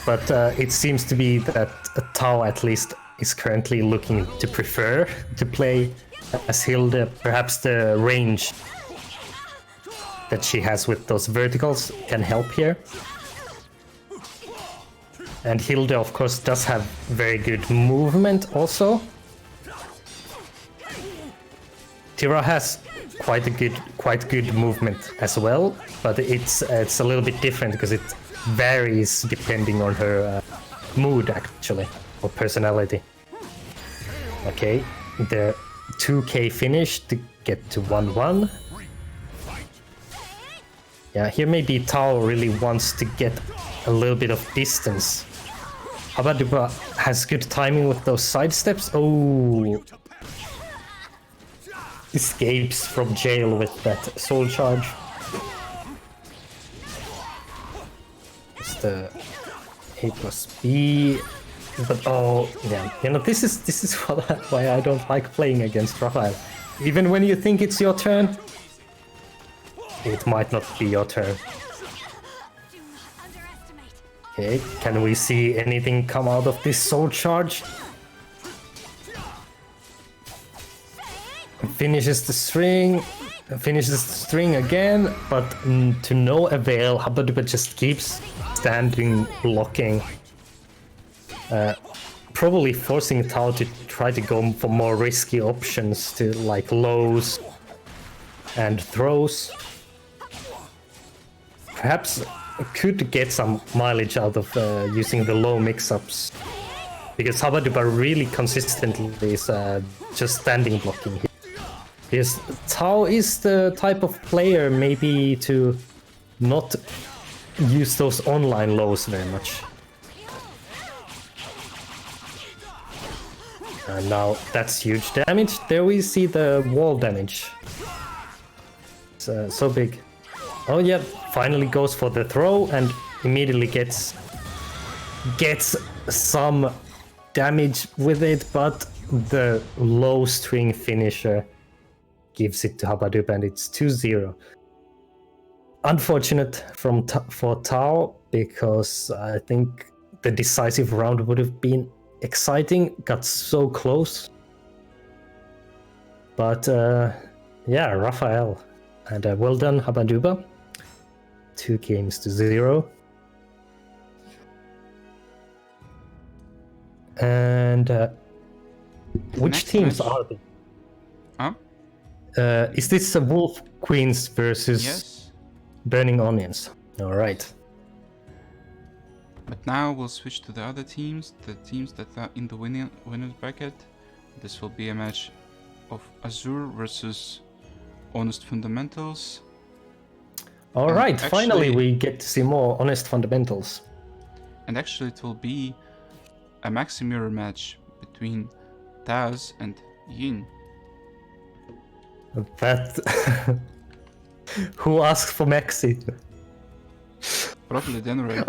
But it seems to be that Tao at least is currently looking to prefer to play as Hilda. Perhaps the range that she has with those verticals can help here. And Hilda, of course, does have very good movement also. Tira has quite good movement as well, but it's a little bit different because it varies depending on her mood actually, or personality. Okay, the 2k finish to get to 1-1. Yeah, here maybe Tao really wants to get a little bit of distance. Hubba Dubba has good timing with those side steps. Oh, escapes from jail with that soul charge. It's the A+B. But oh yeah, you know, this is why I don't like playing against Raphael. Even when you think it's your turn, it might not be your turn. Okay, can we see anything come out of this soul charge? Finishes the string again, but to no avail. Hubba Dubba just keeps standing, blocking. Probably forcing Tao to try to go for more risky options to like lows and throws. perhaps could get some mileage out of using the low mix-ups. Because Habaduba really consistently is just standing blocking here. Because Tao is the type of player maybe to not use those online lows very much. And now that's huge damage. There we see the wall damage. It's so big. Oh yeah, finally goes for the throw and immediately gets some damage with it, but the low string finisher gives it to Habaduba and it's 2-0. Unfortunate for Tao, because I think the decisive round would have been exciting, got so close. But yeah, Raphael. And well done, Habaduba. 2-0. And which next teams match? are they? Huh? Is this a Wolf Queens versus Yes. Burning Onions? Alright. But now we'll switch to the other teams, the teams that are in the winner's bracket. This will be a match of Azure versus Honest Fundamentals. Alright, finally actually- we get to see more Honest Fundamentals. And actually it will be a Maxi Mirror match between Taz and Yin. That... Who asked for Maxi? Probably Denray.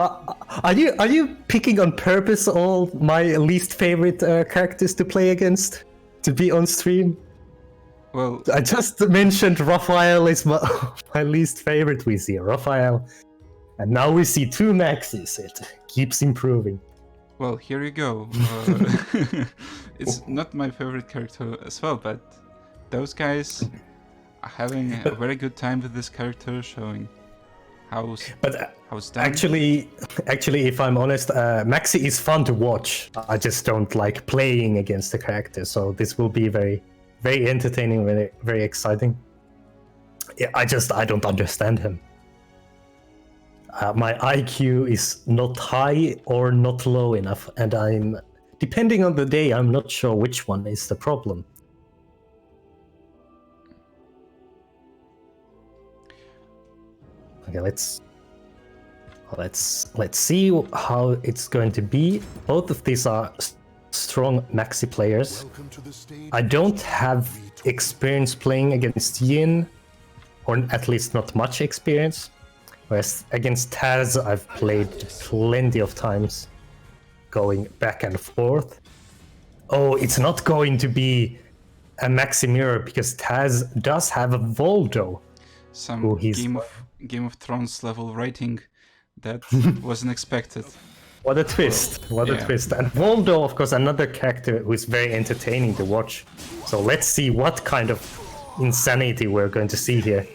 Are you picking on purpose all my least favorite characters to play against? To be on stream? Well, I just mentioned Raphael is my least favorite. We see Raphael. And now we see 2 Maxis. It keeps improving. well, here you go. It's not my favorite character as well, but those guys are having a very good time with this character, showing how But it's done. actually, if I'm honest, Maxi is fun to watch. I just don't like playing against the character. So this will be very, very entertaining, very, very exciting. Yeah, I don't understand him. My IQ is not high or not low enough, and depending on the day, I'm not sure which one is the problem. Okay, let's see how it's going to be. Both of these are strong Maxi players. Welcome to the stage. I don't have experience playing against Yin, or at least not much experience. Whereas against Taz, I've played plenty of times, going back and forth. Oh, it's not going to be a Maxi Mirror because Taz does have a Voldo. Some Oh, he's- Game of Thrones level rating that wasn't expected. What a twist! What a yeah. twist! And Voldo, of course, another character who is very entertaining to watch. So let's see what kind of insanity we're going to see here.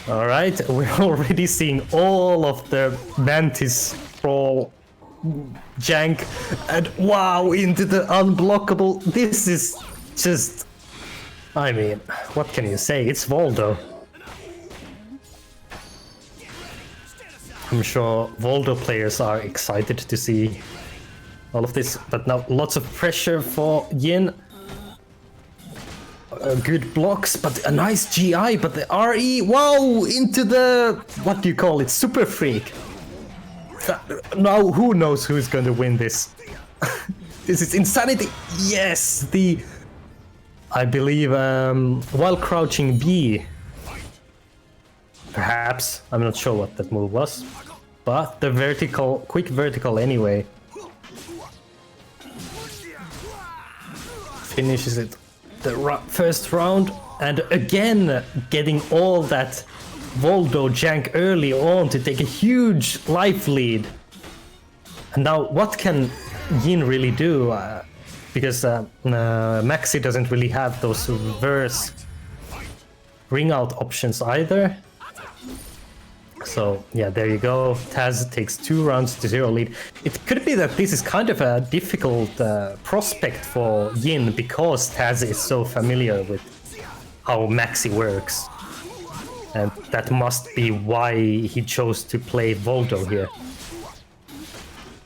All right, we're already seeing all of the Mantis Brawl jank, and wow, into the unblockable. This is just, I mean, what can you say? It's Voldo. I'm sure Voldo players are excited to see all of this, but now lots of pressure for Yin. Good blocks, but a nice GI, but the RE, wow, into the, what do you call it, Super Freak. Now who knows who's going to win this. This is insanity. Yes, I believe, while crouching B, perhaps, I'm not sure what that move was, but the quick vertical anyway, finishes it. The first round, and again getting all that Voldo jank early on to take a huge life lead. And now what can Yin really do? Because Maxi doesn't really have those reverse ring out options either. So yeah, there you go. Taz takes 2 rounds to 0 lead. It could be that this is kind of a difficult prospect for Yin because Taz is so familiar with how Maxi works. And that must be why he chose to play Voldo here.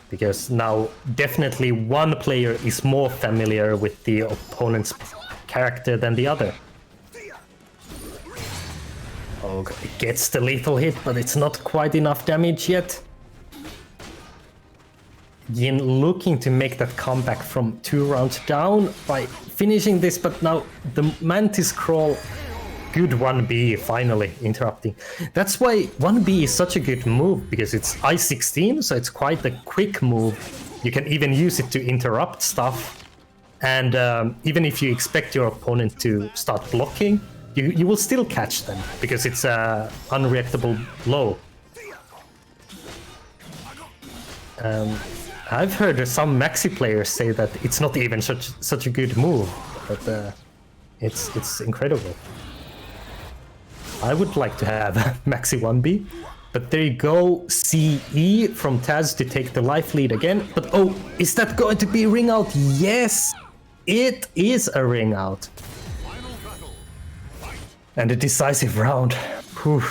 Because now definitely one player is more familiar with the opponent's character than the other. Oh, it gets the lethal hit, but it's not quite enough damage yet. Yin looking to make that comeback from 2 rounds down by finishing this, but now the Mantis Crawl, good 1B finally interrupting. That's why 1B is such a good move, because it's I-16, so it's quite a quick move. You can even use it to interrupt stuff, and even if you expect your opponent to start blocking, you will still catch them, because it's a unreactable blow. I've heard some Maxi players say that it's not even such a good move, but it's incredible. I would like to have Maxi 1B, but there you go, CE from Taz to take the life lead again. But oh, is that going to be a ring out? Yes, it is a ring out. And a decisive round. Whew.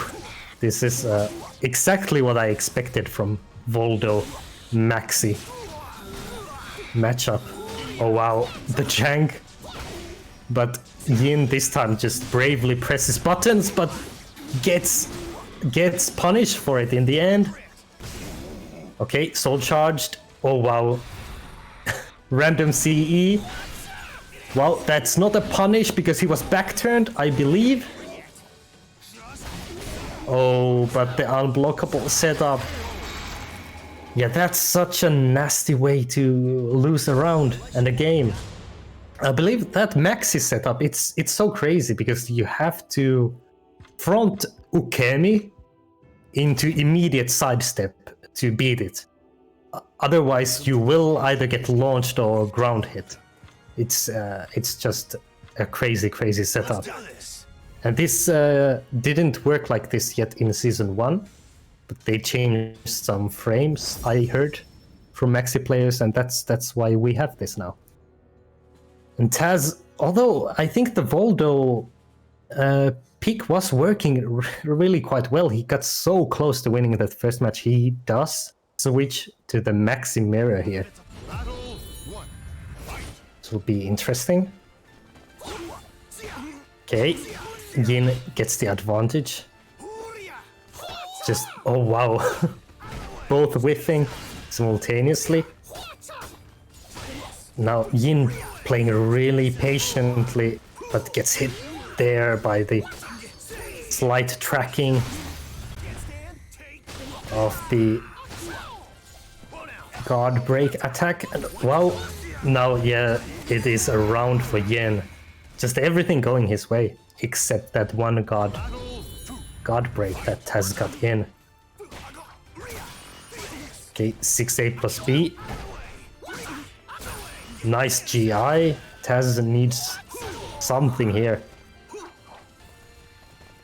This is exactly what I expected from Voldo Maxi matchup. Oh wow, the jank. But Yin this time just bravely presses buttons, but gets punished for it in the end. Okay, soul charged. Oh wow. Random CE. Well, that's not a punish because he was back turned, I believe. Oh, but the unblockable setup. Yeah, that's such a nasty way to lose a round and a game. I believe that Maxi setup, it's so crazy because you have to front Ukemi into immediate sidestep to beat it. Otherwise, you will either get launched or ground hit. It's just a crazy setup. And this didn't work like this yet in Season 1, but they changed some frames, I heard, from Maxi players, and that's why we have this now. And Taz, although I think the Voldo pick was working really quite well, he got so close to winning that first match. He does switch to the Maxi Mirror here. This will be interesting. Okay, Yin gets the advantage. Just, oh wow, both whiffing simultaneously. Now Yin playing really patiently, but gets hit there by the slight tracking of the guard break attack. And wow, now yeah, it is a round for Yin. Just everything going his way, except that one guard break that Taz got in. Okay, 6A plus B. Nice GI. Taz needs something here.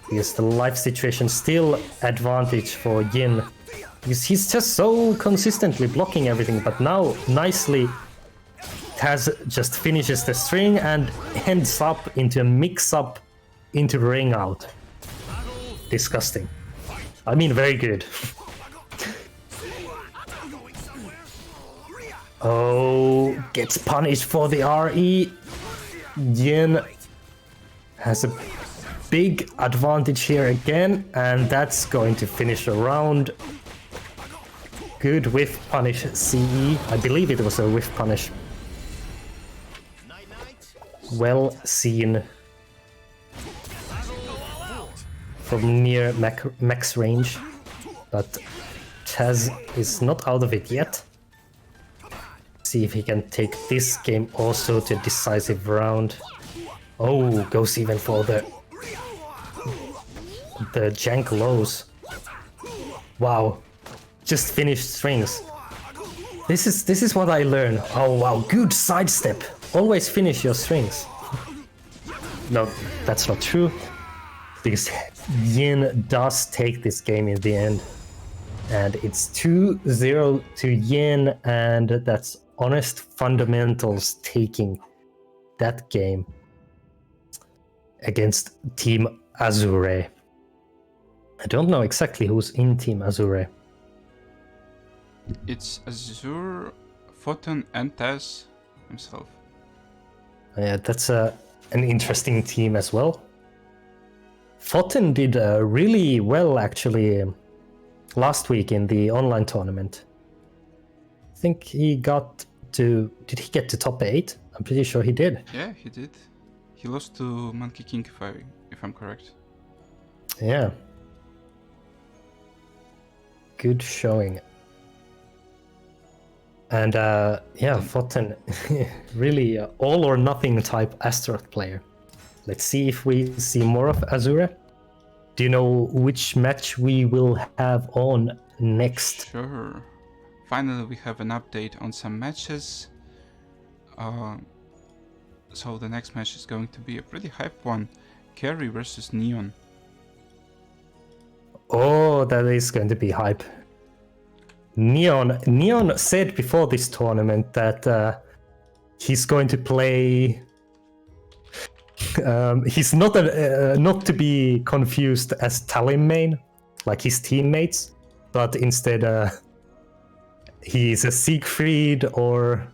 Because the life situation still advantage for Yin. Because he's just so consistently blocking everything, but now nicely Taz just finishes the string and ends up into a mix-up into ring out. Disgusting. I mean, very good. Oh, gets punished for the RE. Yin has a big advantage here again, and that's going to finish a round. Good whiff punish CE. I believe it was a whiff punish. Well seen from near max range, but Taz is not out of it yet. See if he can take this game also to a decisive round. Oh, goes even for the jank lows. Wow, just finished strings. This is what I learned. Oh wow, good sidestep. Always finish your strings. No, that's not true. Because Yin does take this game in the end. And it's 2-0 to Yin, and that's Honest Fundamentals taking that game against Team Azure. I don't know exactly who's in Team Azure. It's Azure, Photon, and Taz himself. Yeah, that's an interesting team as well. Photon did really well actually last week in the online tournament. I think he got to... Did he get to top 8? I'm pretty sure he did. Yeah, he did. He lost to Monkey King, if I'm correct. Yeah. Good showing. And yeah, Photon, really all or nothing type Astaroth player. Let's see if we see more of Azure. Do you know which match we will have on next? Sure. Finally, we have an update on some matches. So the next match is going to be a pretty hype one. Carry versus Neon. Oh, that is going to be hype. Neon said before this tournament that he's going to play... he's not not to be confused as Talim main, like his teammates, but instead he's a Siegfried or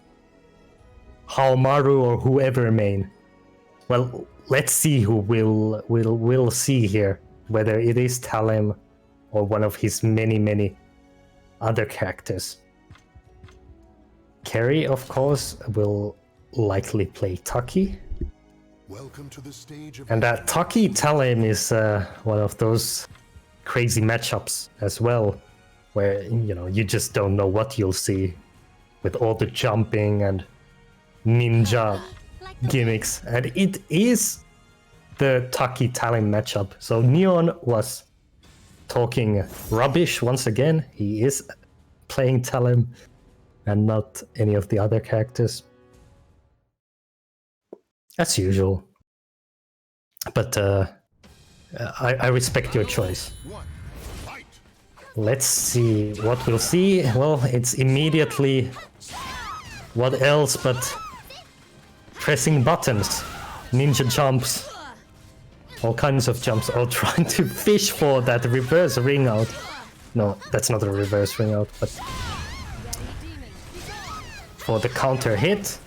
Haomaru or whoever main. Well, let's see who we'll see here, whether it is Talim or one of his many other characters. Carry, of course, will likely play Taki. Welcome to the stage of And Taki Talim is one of those crazy matchups as well, where you just don't know what you'll see with all the jumping and ninja gimmicks. And it is the Taki Talim matchup. So Neon was talking rubbish once again. He is playing Talim and not any of the other characters. As usual. But I respect your choice. Let's see what we'll see. Well, it's immediately what else but pressing buttons, ninja jumps, all kinds of jumps, all trying to fish for that reverse ring out. No, that's not a reverse ring out, but for the counter hit.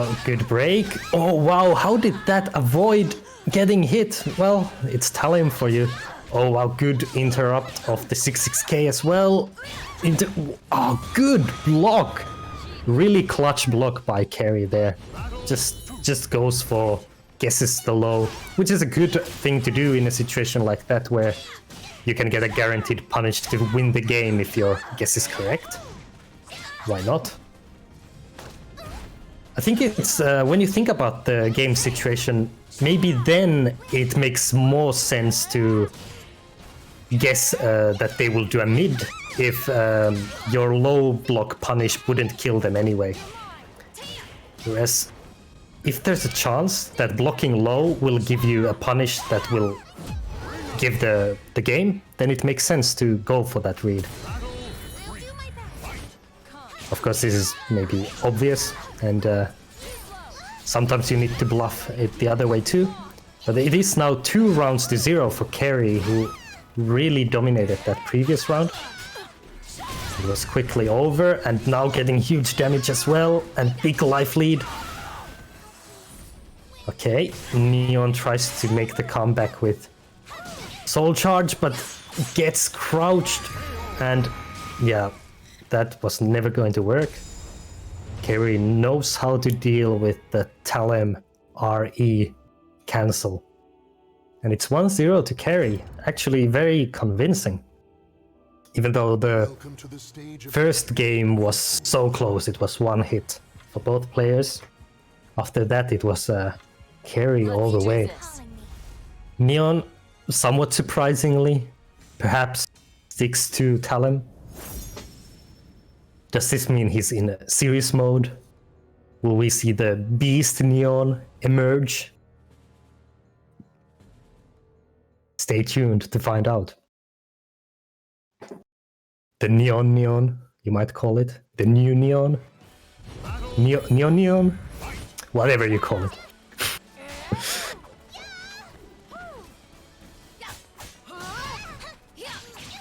Oh, good break. Oh wow, how did that avoid getting hit? Well, it's Talim for you. Oh wow, good interrupt of the 66k as well. Oh, good block. Really clutch block by Carry there. Just goes for guesses the low, which is a good thing to do in a situation like that where you can get a guaranteed punish to win the game if your guess is correct. Why not? I think it's when you think about the game situation, maybe then it makes more sense to guess that they will do a mid if your low block punish wouldn't kill them anyway. Whereas if there's a chance that blocking low will give you a punish that will give the game, then it makes sense to go for that read. Of course, this is maybe obvious, and sometimes you need to bluff it the other way too. But it is now 2 rounds to 0 for Carry, who really dominated that previous round. It was quickly over, and now getting huge damage as well, and big life lead. Okay, Neon tries to make the comeback with Soul Charge, but gets crouched, and yeah, that was never going to work. Carry knows how to deal with the Talim RE cancel. And it's 1-0 to Carry, actually very convincing. Even though the first game was so close, it was 1 hit for both players. After that it was Carry all the way. Neon, somewhat surprisingly, perhaps sticks to Talim. Does this mean he's in a serious mode? Will we see the Beast Neon emerge? Stay tuned to find out. The Neon, you might call it. The new Neon. Neon? Whatever you call it.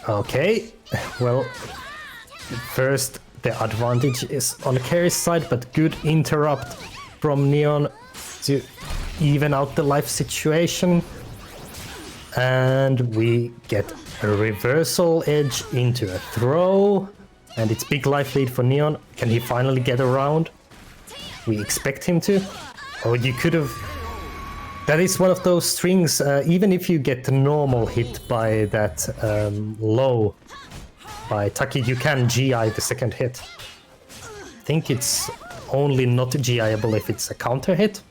Okay, well, first the advantage is on Carry's side, but good interrupt from Neon to even out the life situation. And we get a reversal edge into a throw. And it's big life lead for Neon. Can he finally get around? We expect him to. Oh, you could have... That is one of those strings, even if you get the normal hit by that low by Taki, you can GI the second hit. I think it's only not GIable if it's a counter hit.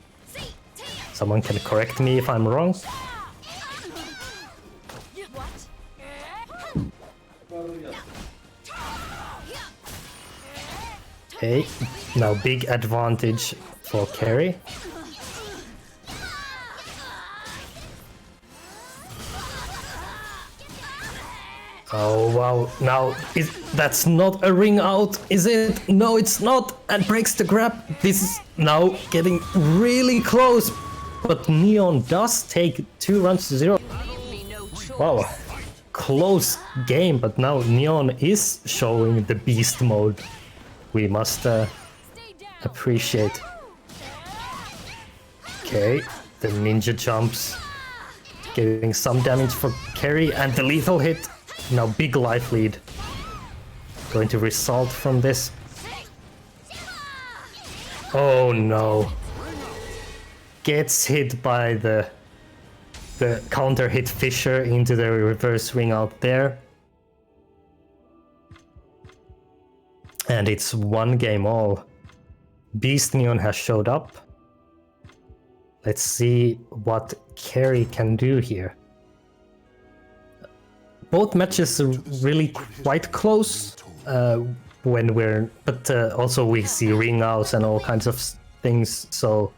Someone can correct me if I'm wrong. Okay, now big advantage for Carry. Oh wow, now that's not a ring out, is it? No, it's not, and breaks the grab. This is now getting really close, but Neon does take 2 rounds to 0. Wow, close game, but now Neon is showing the beast mode. We must appreciate. Okay, the ninja jumps, getting some damage for Carry, and the lethal hit. Now big life lead going to result from this. Oh no. Gets hit by the counter hit Fisher into the reverse ring out there. And it's 1 game all. Beast Neon has showed up. Let's see what Carry can do here. Both matches are really quite close when we're, but also we see ring outs and all kinds of things. So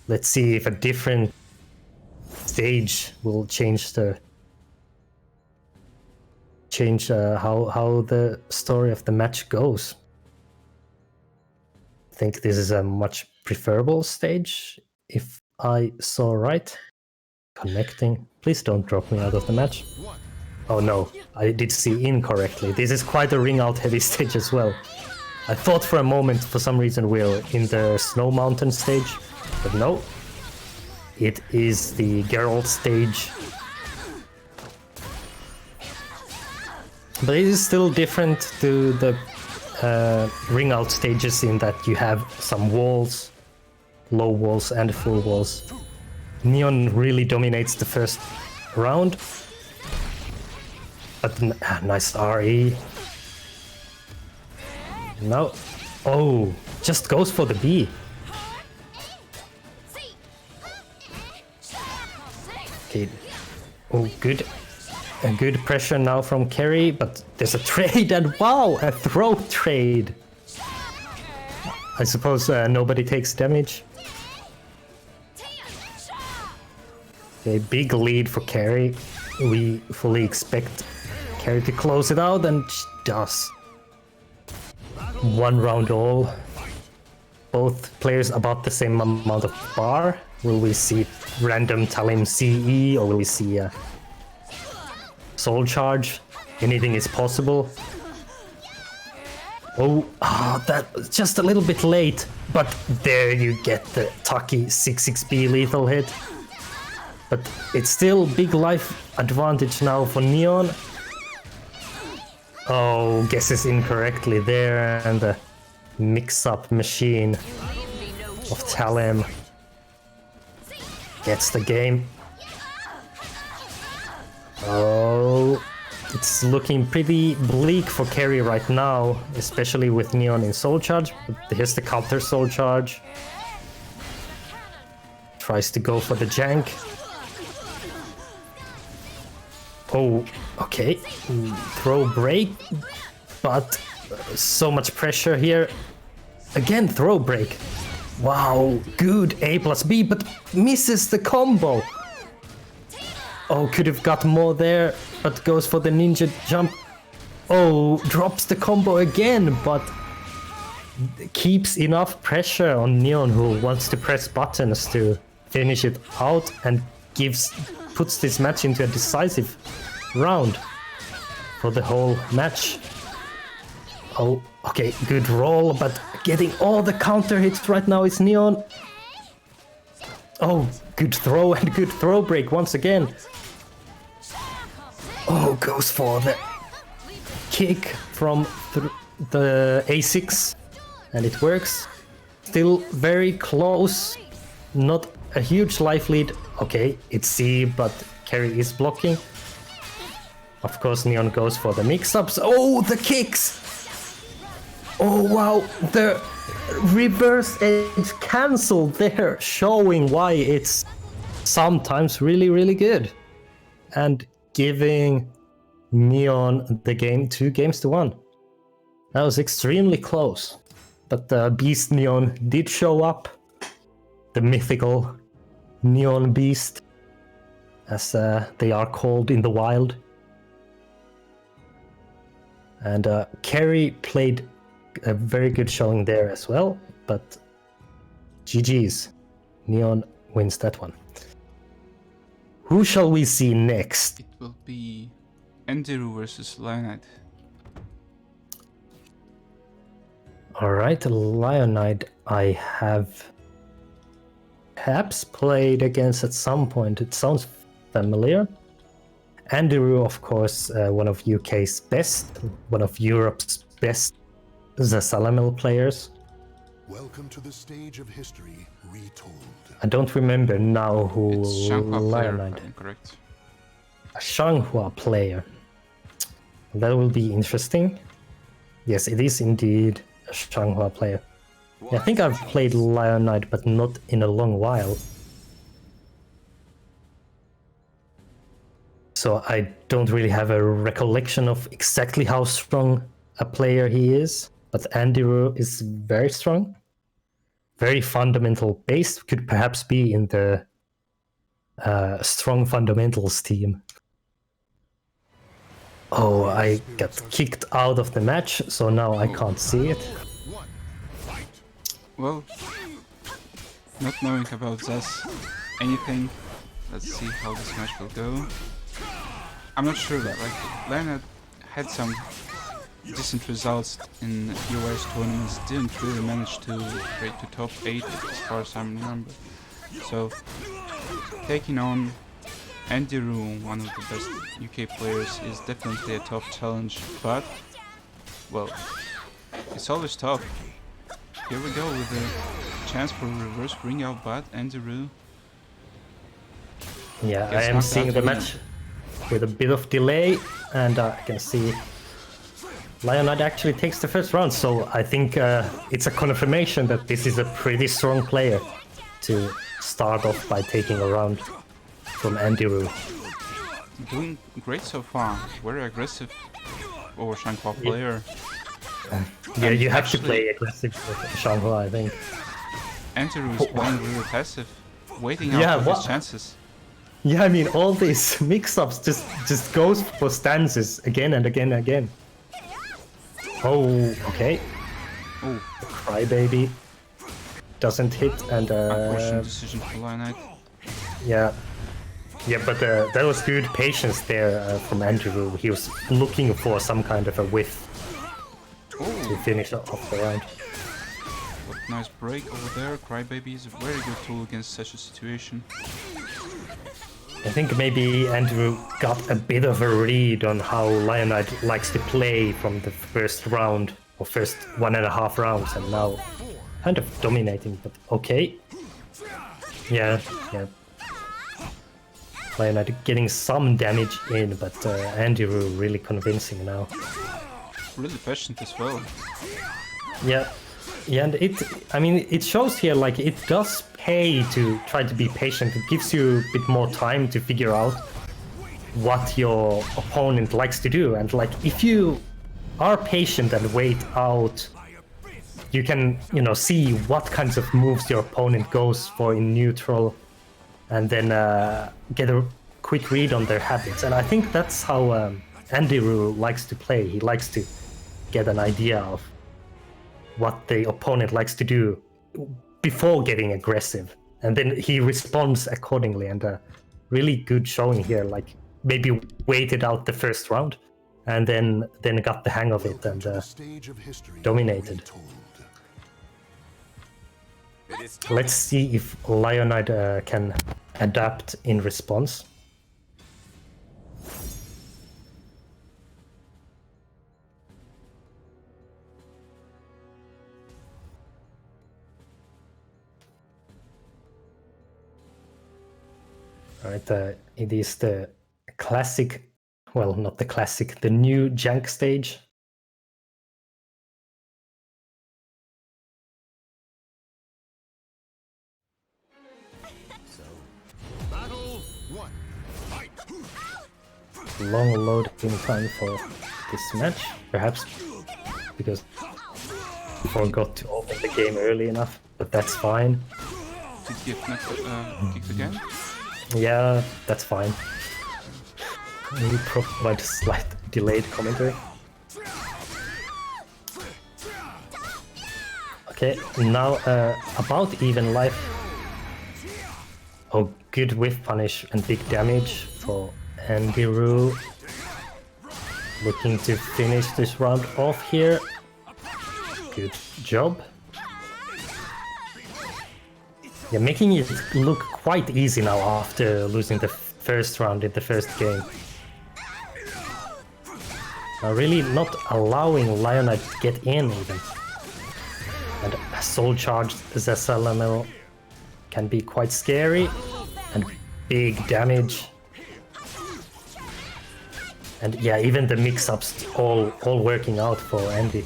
let's see if a different stage will change how the story of the match goes. I think this is a much preferable stage, if I saw right. Connecting. Please don't drop me out of the match. Oh no, I did see incorrectly. This is quite a ring out heavy stage as well. I thought for a moment, for some reason, we're in the Snow Mountain stage, but no. It is the Geralt stage. But it is still different to the ring out stages in that you have some walls, low walls and full walls. Neon really dominates the first round. But nice RE. Now, oh, just goes for the B. Okay. Oh, good. A good pressure now from Carry, but there's a trade and wow, a throw trade. I suppose nobody takes damage. A big lead for Carry. We fully expect Carry to close it out, and she does. 1 round all. Both players about the same amount of bar. Will we see random Talim CE, or will we see a soul charge? Anything is possible. Oh, that just a little bit late. But there you get the Taki 6-6B lethal hit. But it's still big life advantage now for Neon. Oh, guesses incorrectly there, and the mix-up machine of Talim gets the game. Oh, it's looking pretty bleak for Carry right now, especially with Neon in Soul Charge. But here's the counter Soul Charge. Tries to go for the jank. Oh, okay. Throw break, but so much pressure here. Again, throw break. Wow, good A plus B, but misses the combo. Oh, could have got more there, but goes for the ninja jump. Oh, drops the combo again, but keeps enough pressure on Neon, who wants to press buttons to finish it out, and puts this match into a decisive round. for the whole match. Oh, okay, good roll, but getting all the counter hits right now is Neon. Oh, good throw and good throw break once again. Oh, goes for the kick from the A6, and it works. Still very close, not a huge life lead. Okay, it's C, but Carry is blocking. Of course, Neon goes for the mix-ups. Oh, the kicks! Oh, wow, the reverse edge cancel there, showing why it's sometimes really, really good. And giving Neon the game 2-1. That was extremely close. But Beast Neon did show up. The mythical Neon Beast, as they are called in the wild. And Carry played a very good showing there as well, but GG's. Neon wins that one. Who shall we see next? It will be Enderu versus Lionite. Alright, Lionite I have perhaps played against at some point. It sounds familiar. Enderu, of course, one of UK's best, one of Europe's best Zasalamel players. Welcome to the stage of history retold. I don't remember now who It's Shanghua player, Lionite. if I'm correct. A Shanghua player. That will be interesting. Yes, it is indeed a Shanghua player. Yeah, I think I've played Lionite, but not in a long while. So I don't really have a recollection of exactly how strong a player he is. But Enderu is very strong. Very fundamental based. Could perhaps be in the strong fundamentals team. Oh, I got kicked out of the match, so now I can't see it. Well, not knowing about Zas anything, let's see how this match will go. I'm not sure that, like, Lionite had some decent results in US tournaments, didn't really manage to break to top 8 as far as I remember. So, taking on Enderu, one of the best UK players, is definitely a tough challenge, but, well, it's always tough. Here we go with a chance for a reverse bring out, but Enderu. Yeah, I Gets am knocked seeing out the again. match with a bit of delay, and I can see Lionite actually takes the first round, so I think it's a confirmation that this is a pretty strong player to start off by taking a round from Enderu. Doing great so far, very aggressive over Shanghua player. Yeah, And you have to actually- play aggressive with Shanghua, I think. Enderu is playing really passive, waiting out Yeah, for what- his chances. Yeah, I mean, all these mix-ups just goes for stances again and again and again. Oh, okay. Oh, Crybaby doesn't hit, and unfortunate decision for Lionite. yeah. Yeah, but that was good patience there from Enderu. He was looking for some kind of a whiff to Oh, finish off the round. what nice break over there. Crybaby is a very good tool against such a situation. I think maybe Andrew got a bit of a read on how Lionite likes to play from the first round, or first 1.5 rounds, and now kind of dominating, but okay. Yeah. Lionite getting some damage in, but Andrew really convincing now. Really patient as well. Yeah, and it shows here, like, it does pay to try to be patient. It gives you a bit more time to figure out what your opponent likes to do, and like, if you are patient and wait out, you can, see what kinds of moves your opponent goes for in neutral, and then get a quick read on their habits. And I think that's how Enderu likes to play. He likes to get an idea of what the opponent likes to do before getting aggressive, and then he responds accordingly. And really good showing here, like maybe waited out the first round and then got the hang of it and dominated. Let's see if Leonide can adapt in response. Alright, it is the classic, well, not the classic, the new jank stage. Battle 1. Fight. Long loading time for this match, perhaps because I forgot to open the game early enough, but that's fine. Did you get kicked again? Yeah, that's fine. We provide a slight delayed commentary. Okay, now about even life. Oh, good whiff punish and big damage for Andiru. Looking to finish this round off here. Good job. Yeah, making it look quite easy now after losing the first round in the first game. Really not allowing Leonide to get in even. And Soul Charged Zessalamel can be quite scary and big damage. And yeah, even the mix-ups all working out for Andy.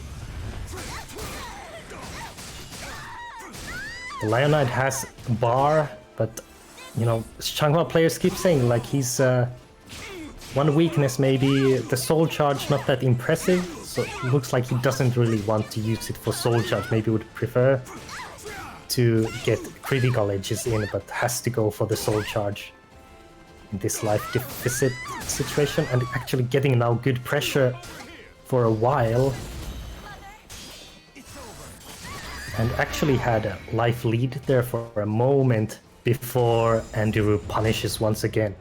Leonide has bar, but you know, Changhua players keep saying like he's one weakness maybe the soul charge not that impressive, so it looks like he doesn't really want to use it for soul charge, maybe would prefer to get critical edges in, but has to go for the soul charge in this life deficit situation, and actually getting now good pressure for a while. And actually had a life lead there for a moment before Andiru punishes once again.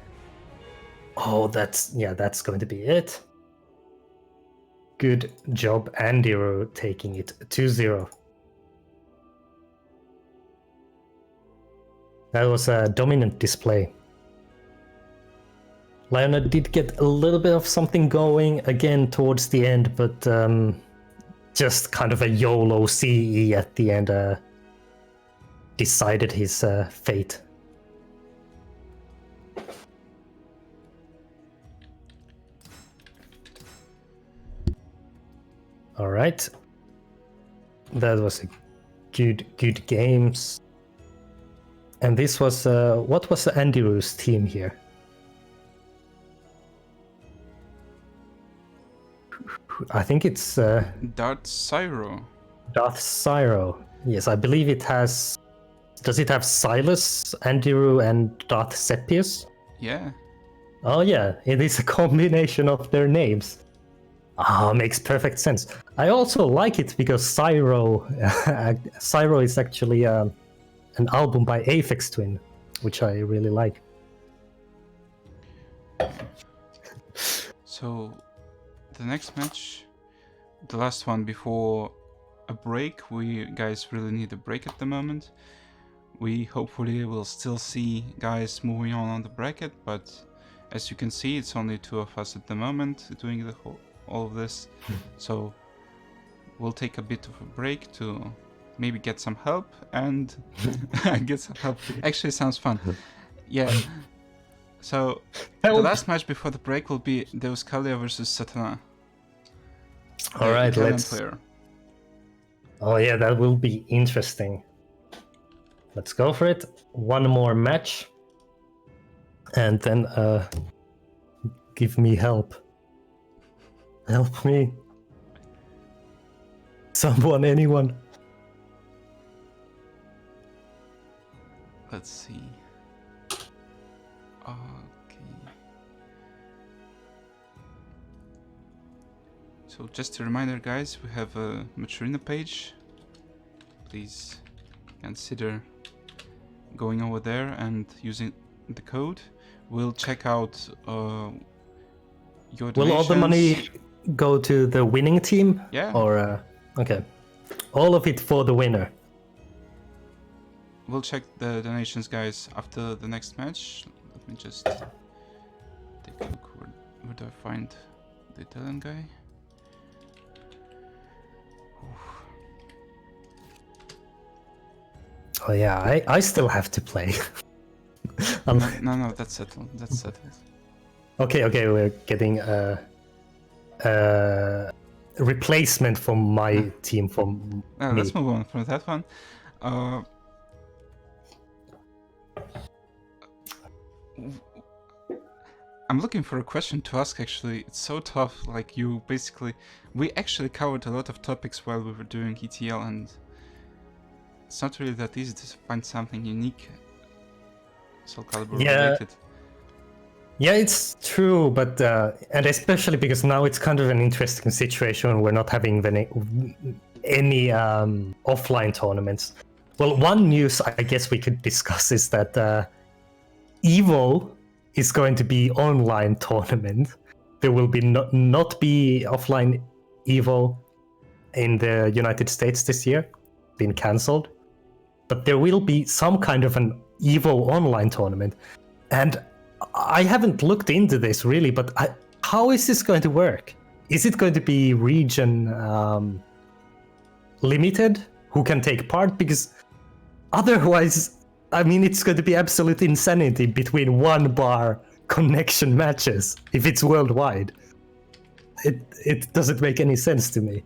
Oh, that's going to be it. Good job, Andiru, taking it 2-0. That was a dominant display. Leonide did get a little bit of something going again towards the end, but just kind of a YOLO CE at the end decided his fate. All right, that was a good games, and this was what was Andiru's team here? I think it's Darth Syro. Darth Syro. Yes, I believe it has. Does it have Silas, Andiru, and Darth Sepius? Yeah. Oh yeah, it is a combination of their names. Ah, makes perfect sense. I also like it because Syro is actually an album by Aphex Twin, which I really like. So, the next match, the last one before a break. We guys really need a break at the moment. We hopefully will still see guys moving on the bracket, but as you can see, it's only two of us at the moment doing all of this. So we'll take a bit of a break to maybe get some help and get some help. Actually, sounds fun. Yeah. So the last match before the break will be Deus Kalia versus Satana. All right, Italian let's. player. Oh yeah, that will be interesting. Let's go for it. One more match, and then give me help. Help me. Someone, anyone. Let's see. Okay. So just a reminder, guys, we have a Maturina page. Please consider going over there and using the code. We'll check out your donations. Will all the money go to the winning team? Yeah. Or okay, all of it for the winner. We'll check the donations, guys, after the next match. Let me just take a look. Where do I find the Italian guy? Oh yeah, I still have to play. No, that's settled. That's settled. Okay, we're getting a replacement for my team from me. Let's move on from that one. I'm looking for a question to ask, actually. It's so tough. Like, we actually covered a lot of topics while we were doing ETL, and it's not really that easy to find something unique Soul Calibur related. Yeah, it's true, but and especially because now it's kind of an interesting situation. We're not having any offline tournaments. Well, one news I guess we could discuss is that EVO is going to be online tournament. There will be not be offline EVO in the United States this year, been cancelled. But there will be some kind of an EVO online tournament, and I haven't looked into this really, but how is this going to work? Is it going to be region limited? Who can take part? Because otherwise, I mean, it's going to be absolute insanity between one bar connection matches if it's worldwide. It doesn't make any sense to me.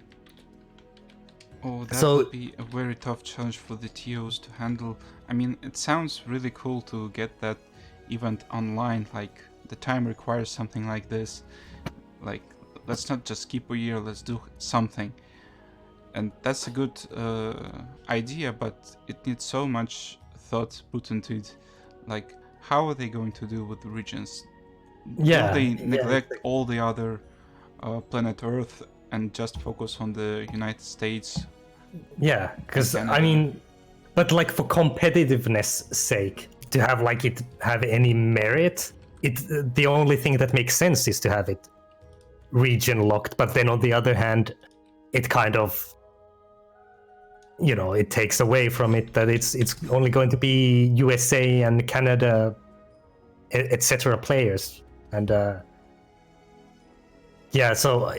Oh, that would be a very tough challenge for the TOs to handle. I mean, it sounds really cool to get that event online. Like, the time requires something like this. Like, let's not just skip a year, let's do something. And that's a good idea, but it needs so much thought put into it. Like, how are they going to deal with the regions? Yeah, Do they neglect all the other planet Earth and just focus on the United States? Yeah, because I mean, but like for competitiveness sake, to have like it have any merit, the only thing that makes sense is to have it region locked. But then on the other hand, it kind of, you know, it takes away from it that it's only going to be USA and Canada, etc. players, and yeah. So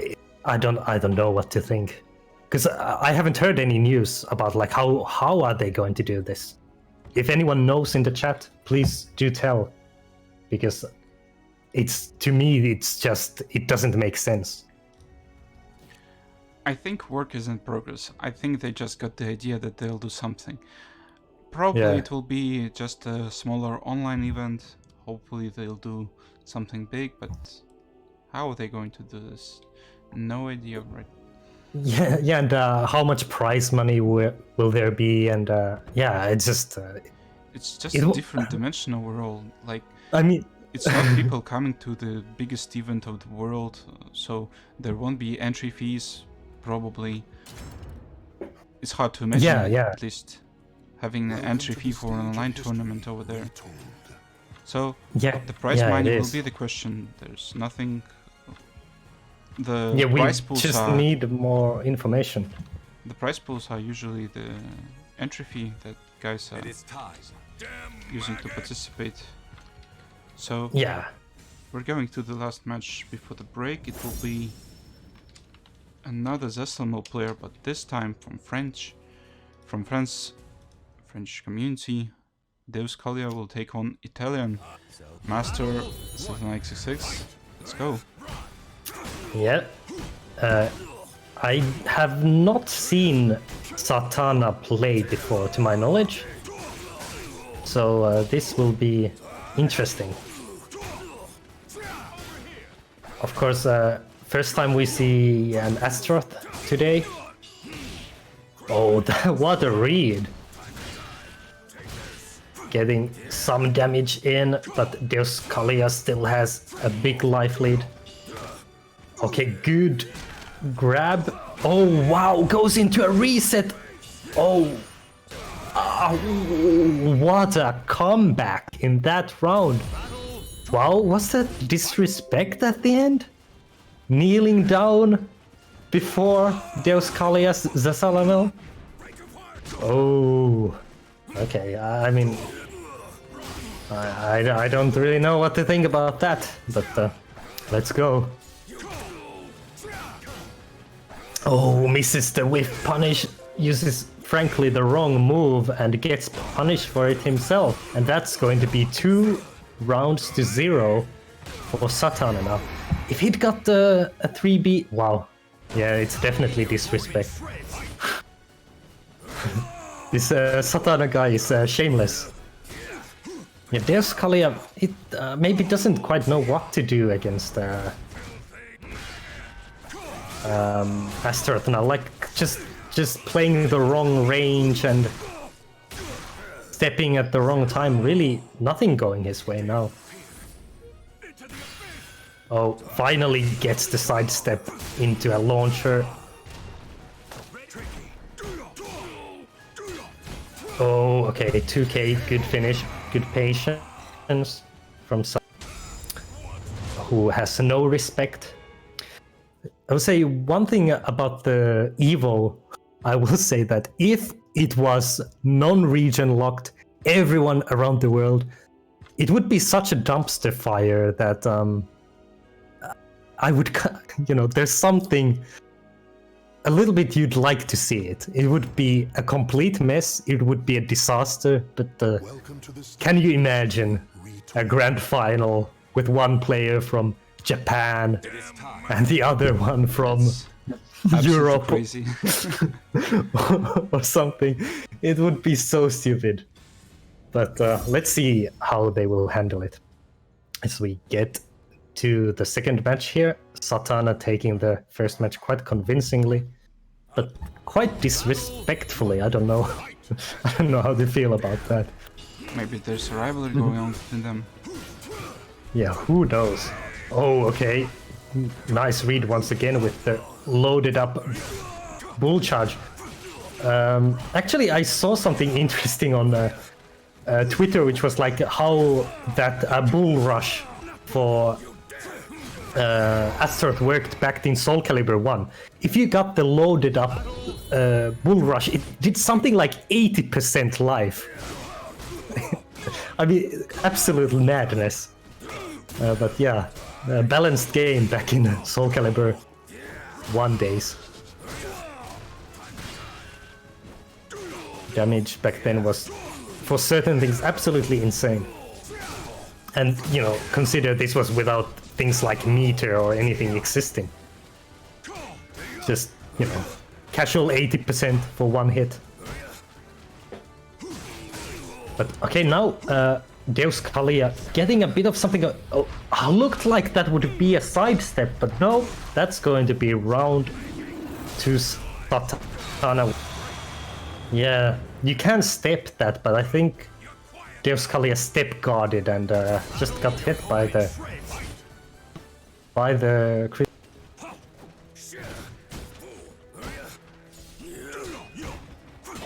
I don't know what to think, because I haven't heard any news about like how are they going to do this. If anyone knows in the chat, please do tell, because to me it's just, it doesn't make sense. I think work is in progress. I think they just got the idea that they'll do something. Probably it will be just a smaller online event. Hopefully they'll do something big, but how are they going to do this? No idea, right? Yeah, and how much prize money will there be? And yeah, it's just a different dimension overall. Like, I mean, it's not people coming to the biggest event of the world, so there won't be entry fees. Probably, it's hard to imagine. At least having an entry fee for an online tournament over there. So the prize money will be the question. There's nothing. The prize pools just need more information. The prize pools are usually the entry fee that guys are using to participate. So we're going to the last match before the break. It will be another Zesselmo player, but this time from France, French community. Deus Kalia will take on Italian Master 7966. Let's go. Yeah, I have not seen Satana play before, to my knowledge, so this will be interesting. Of course, first time we see an Astaroth today. Oh, what a read! Getting some damage in, but Deus Kalia still has a big life lead. Okay, good grab. Oh, wow, goes into a reset. Oh, what a comeback in that round. Wow, was that disrespect at the end? kneeling down before Deus Callias Zasalamel. Oh, okay. I mean, I don't really know what to think about that, but let's go. Oh, misses the whiff punish, uses frankly the wrong move and gets punished for it himself. And that's going to be 2 rounds to 0 for Satana now. If he'd got a 3B... Wow. Yeah, it's definitely disrespect. This Satana guy is shameless. Yeah, Deus Callia, it maybe doesn't quite know what to do against Astaroth now. Like, just playing the wrong range and stepping at the wrong time. Really, nothing going his way now. Oh, finally gets the sidestep into a launcher. Oh, okay, 2k, good finish, good patience from who has no respect. I would say one thing about the Evo, I will say that if it was non-region locked, everyone around the world, it would be such a dumpster fire that I would, you know, there's something a little bit you'd like to see it. It would be a complete mess, it would be a disaster, but can you imagine a grand final with one player from Japan and the other one from Europe crazy. or something? It would be so stupid. But let's see how they will handle it as we get to the second match here. Satana taking the first match quite convincingly, but quite disrespectfully. I don't know. I don't know how they feel about that. Maybe there's a rivalry going on between them. Yeah, who knows? Oh, okay. Nice read once again with the loaded up bull charge. Actually, I saw something interesting on Twitter, which was like how that bull rush for Astaroth worked back in Soul Calibur 1. If you got the loaded up bull rush, it did something like 80% life. I mean, absolute madness. But yeah, a balanced game back in Soul Calibur 1 days. Damage back then was, for certain things, absolutely insane. And, you know, consider this was without things like meter or anything existing. Just, you know, casual 80% for one hit. But, okay, now Deus Callia getting a bit of something. Looked like that would be a sidestep, but no, that's going to be round to Satana. Yeah, you can step that, but I think Deus Callia step guarded and just got hit by the I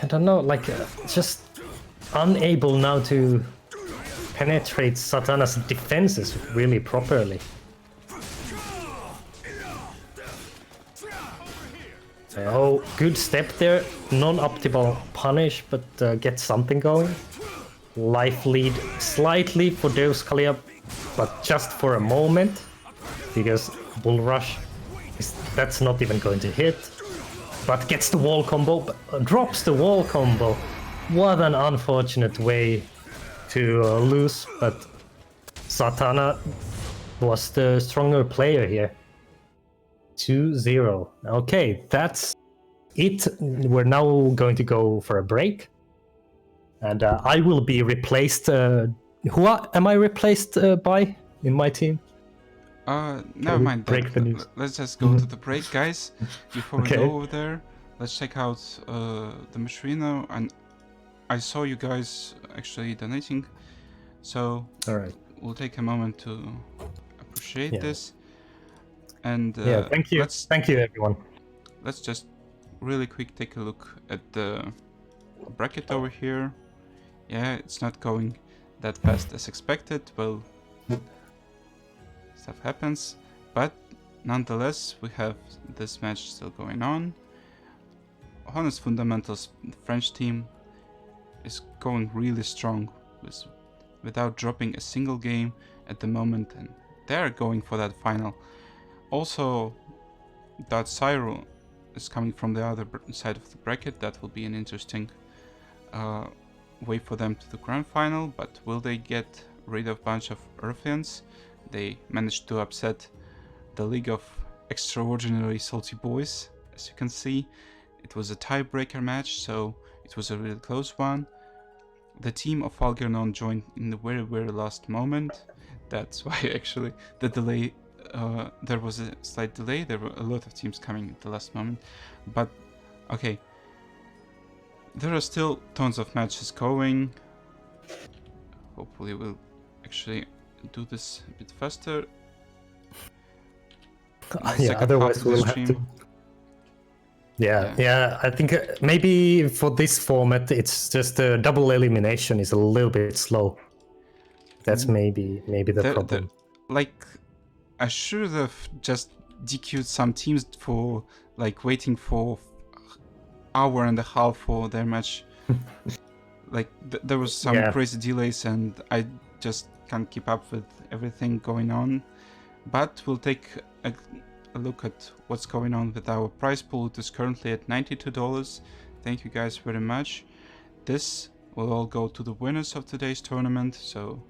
don't know, like just unable now to penetrate Satana's defenses really properly. Oh, good step there. Non-optimal punish, but gets something going. Life lead slightly for Deus Callia, but just for a moment, because Bull Rush, that's not even going to hit. But gets the wall combo, drops the wall combo. What an unfortunate way to lose, but Satana was the stronger player here. 2-0. Okay, that's it. We're now going to go for a break. And I will be replaced. Who am I replaced by in my team? Never mind. Break the news. Let's just go to the break, guys. Before we Okay. go over there, let's check out the Machinerino. And I saw you guys actually donating, so All right. we'll take a moment to appreciate Yeah. this. And Yeah, thank you. Thank you, everyone. Let's just really quick take a look at the bracket over here. Yeah, it's not going that fast as expected. Well, stuff happens, but nonetheless, we have this match still going on. Honest Fundamentals, the French team, is going really strong without dropping a single game at the moment, and they're going for that final. Also, that Cyro is coming from the other side of the bracket. That will be an interesting way for them to the grand final, but will they get rid of a bunch of Earthians? They managed to upset the League of Extraordinarily Salty Boys, as you can see. It was a tiebreaker match, so it was a really close one. The team of Algernon joined in the very, very last moment. That's why actually the delay, there was a slight delay. There were a lot of teams coming at the last moment. But, okay. There are still tons of matches going. Hopefully we'll actually do this a bit faster. Yeah, otherwise we'll have to... Yeah, I think maybe for this format, it's just the double elimination is a little bit slow. That's maybe the problem. Like, I should have just DQ'd some teams for like waiting for hour and a half for their match. Like there was some crazy delays, and I just can't keep up with everything going on. But we'll take a look at what's going on with our prize pool. It is currently at $92. Thank you guys very much. This will all go to the winners of today's tournament, so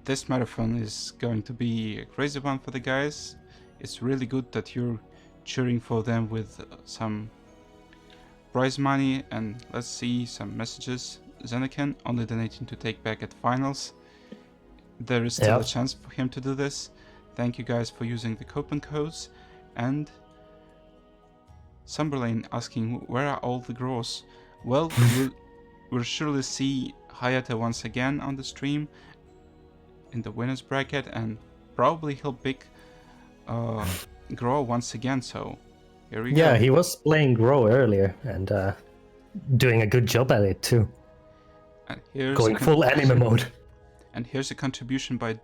this marathon is going to be a crazy one for the guys. It's really good that you're cheering for them with some prize money. And let's see some messages. Zenecan only donating to take back at finals. There is still a chance for him to do this. Thank you guys for using the coupon codes. And Sumberlane asking, where are all the grows? Well, we'll surely see Hayate once again on the stream in the winners bracket, and probably he'll pick Grow once again, so here we go. Yeah, he was playing Grow earlier and doing a good job at it too. And here's going full anime mode. And here's a contribution by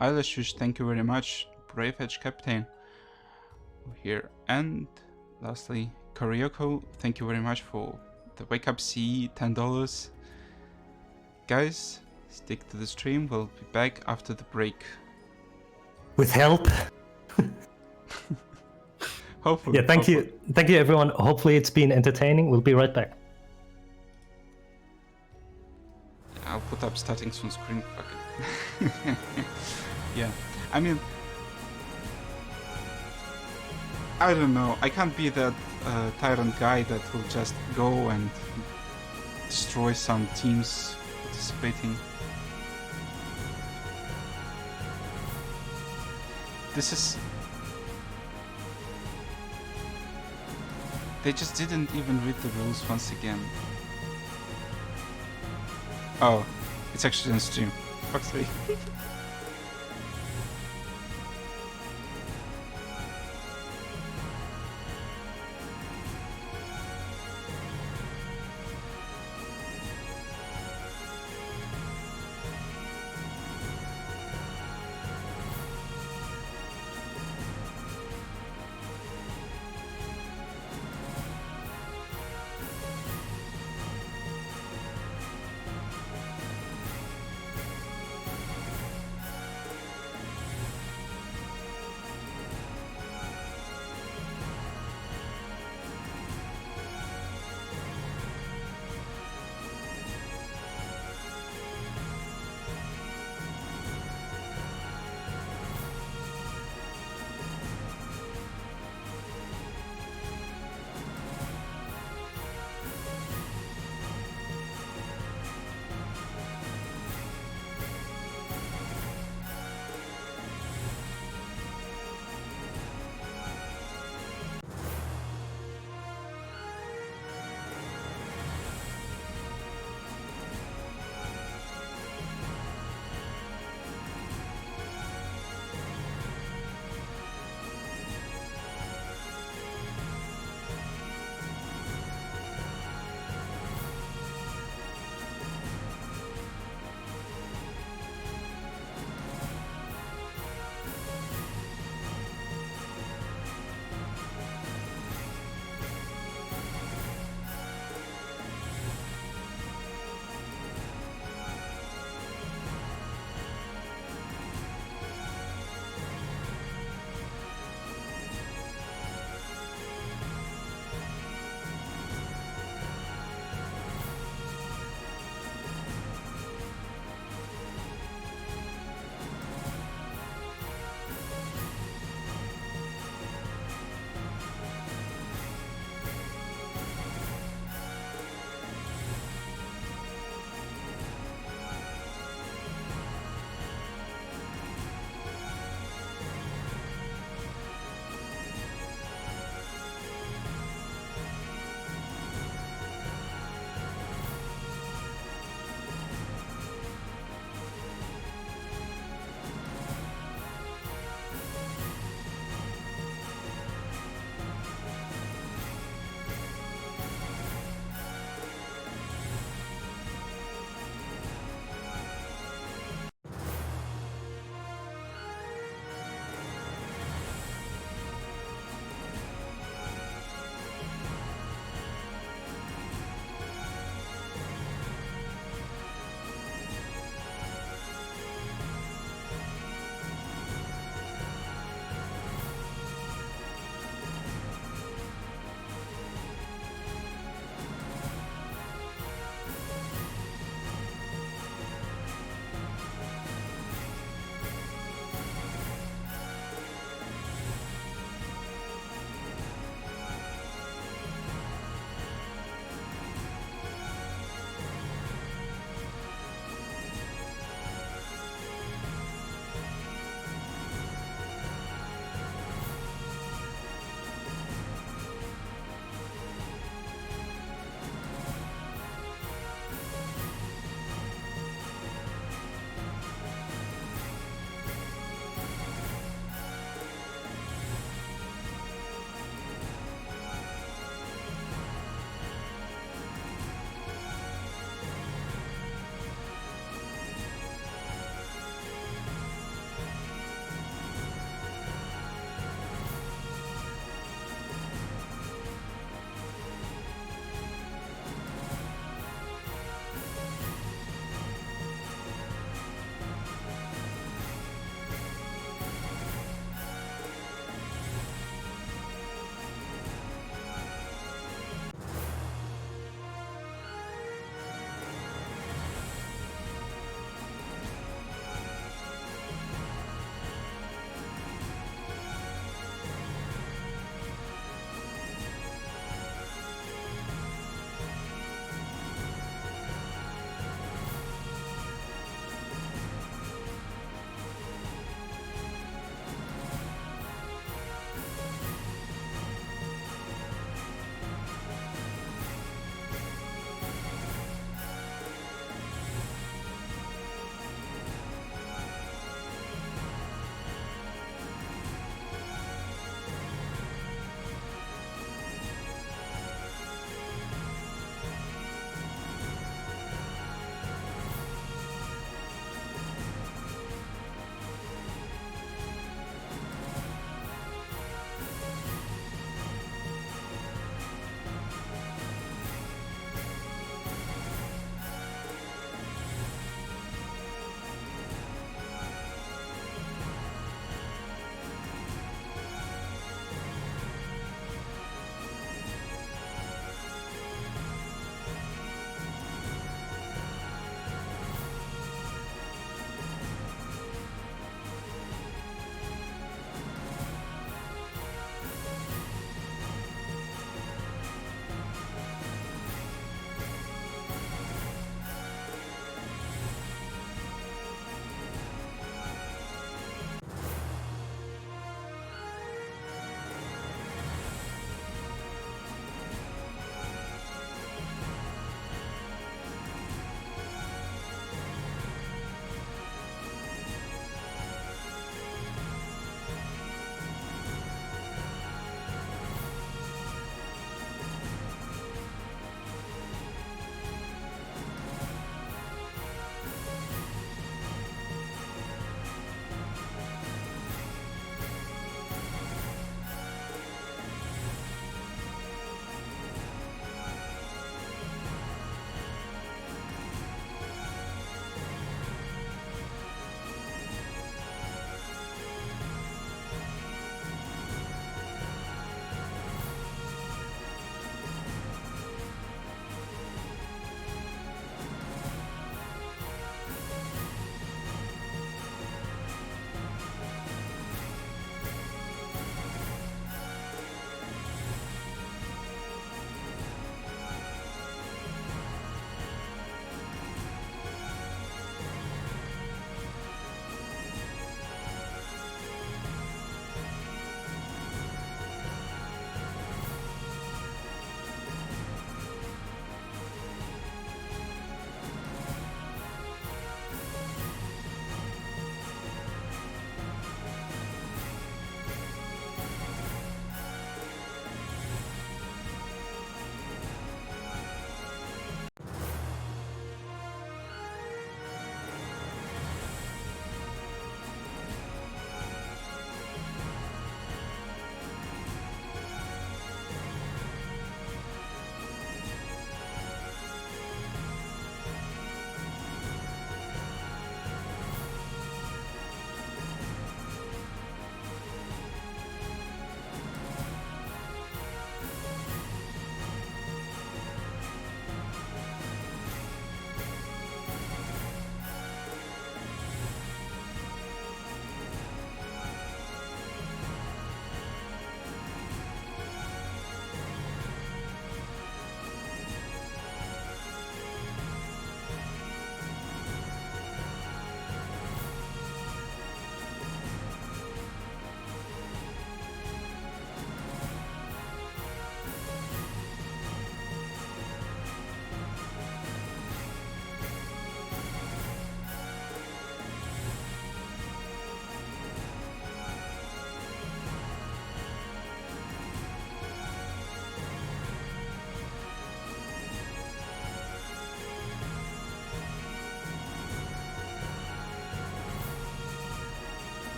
Eyelashes, thank you very much, Brave Edge Captain. Here, and lastly, Koryoko, thank you very much for the Wake Up CE, $10. Guys, stick to the stream, we'll be back after the break. With help. Hopefully. Yeah, thank you everyone. Hopefully it's been entertaining. We'll be right back. I'll put up starting soon screen. Fuck it. Yeah, I mean, I don't know. I can't be that tyrant guy that will just go and destroy some teams participating. This is... They just didn't even read the rules once again. Oh, it's actually on stream. Fuck's sake.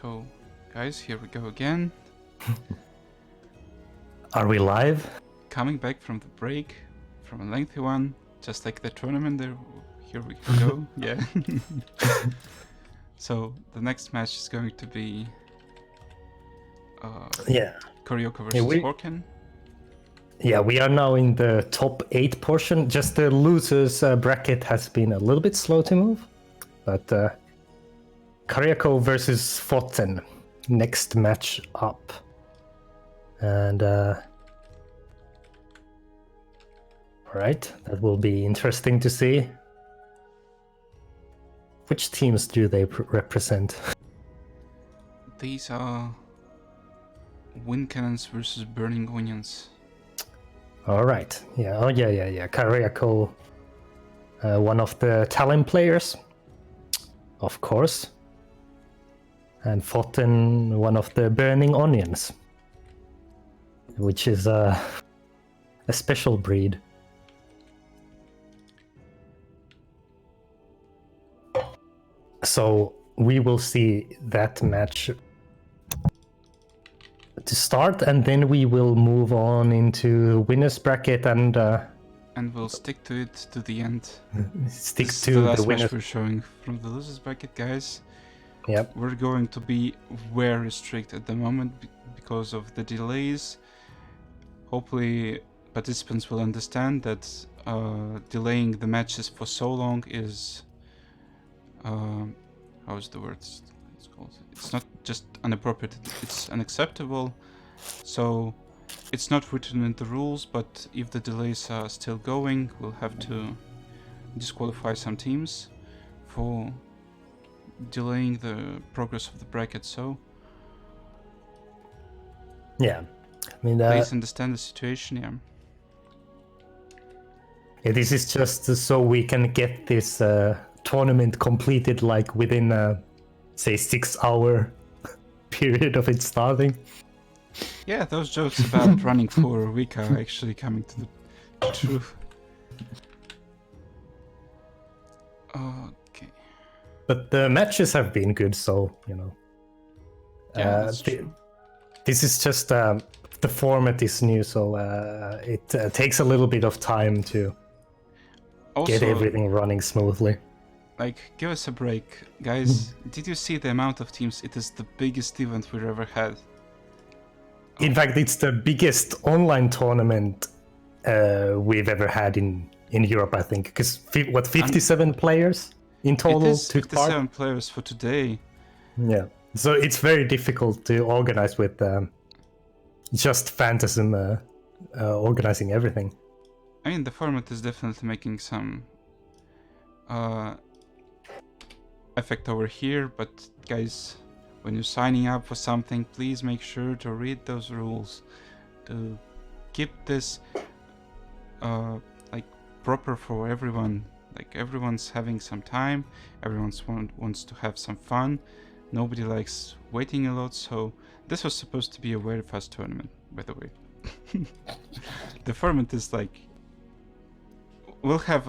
So, guys, here we go again. Are we live? Coming back from the break, from a lengthy one, just like the tournament there. Here we go, yeah. So, the next match is going to be Yeah. Karyoko versus Horken. Yeah, we are now in the top 8 portion. Just the losers bracket has been a little bit slow to move. But Karyoko versus Foten, next match up. And alright, that will be interesting to see. Which teams do they represent? These are Wind Cannons versus Burning Onions. Alright, yeah, oh yeah. Karyoko, one of the Talon players, of course. And Foten, one of the Burning Onions, which is a special breed. So we will see that match to start, and then we will move on into winners bracket and we'll stick to it to the end. stick This is to the the last winners. match we're showing from the losers bracket, guys. Yep. We're going to be very strict at the moment because of the delays. Hopefully participants will understand that delaying the matches for so long is how's the word it's called? It's not just inappropriate, it's unacceptable. So it's not written in the rules, but if the delays are still going, we'll have to disqualify some teams for delaying the progress of the bracket. So Yeah, I mean, please understand the situation. yeah, this is just so we can get this tournament completed, like within say 6-hour period of it starting. Yeah, those jokes about running for a week are actually coming to the truth. Okay. But the matches have been good, so you know. Yeah, that's true. This is just the format is new, so it takes a little bit of time to Also, get everything running smoothly. like, give us a break, guys. Did you see the amount of teams? It is the biggest event we've ever had. In fact, it's the biggest online tournament we've ever had in Europe, I think. Because 57 players in It total is took part. 57 players for today. Yeah, so it's very difficult to organize with just Phantasm organizing everything. I mean, the format is definitely making some effect over here, but guys, when you're signing up for something, please make sure to read those rules, to keep this like proper for everyone. Like, everyone's having some time, everyone's wants to have some fun, nobody likes waiting a lot, so this was supposed to be a very fast tournament, by the way. The format is like, we'll have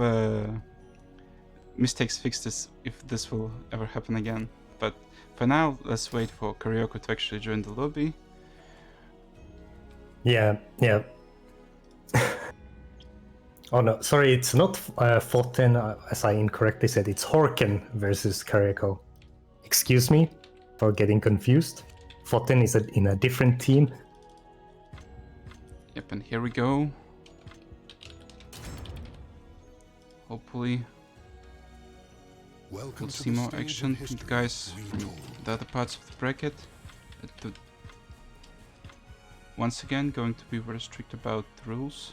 mistakes fixed if this will ever happen again, but for now, let's wait for Karyoko to actually join the lobby. Yeah. Oh no, sorry, it's not Foten, as I incorrectly said. It's Horken versus Karyoko. Excuse me for getting confused. Foten is in a different team. Yep, and here we go. Hopefully Welcome we'll to see the more stage of action from the history guys from retold. the other parts of the bracket. Once again, going to be very strict about the rules.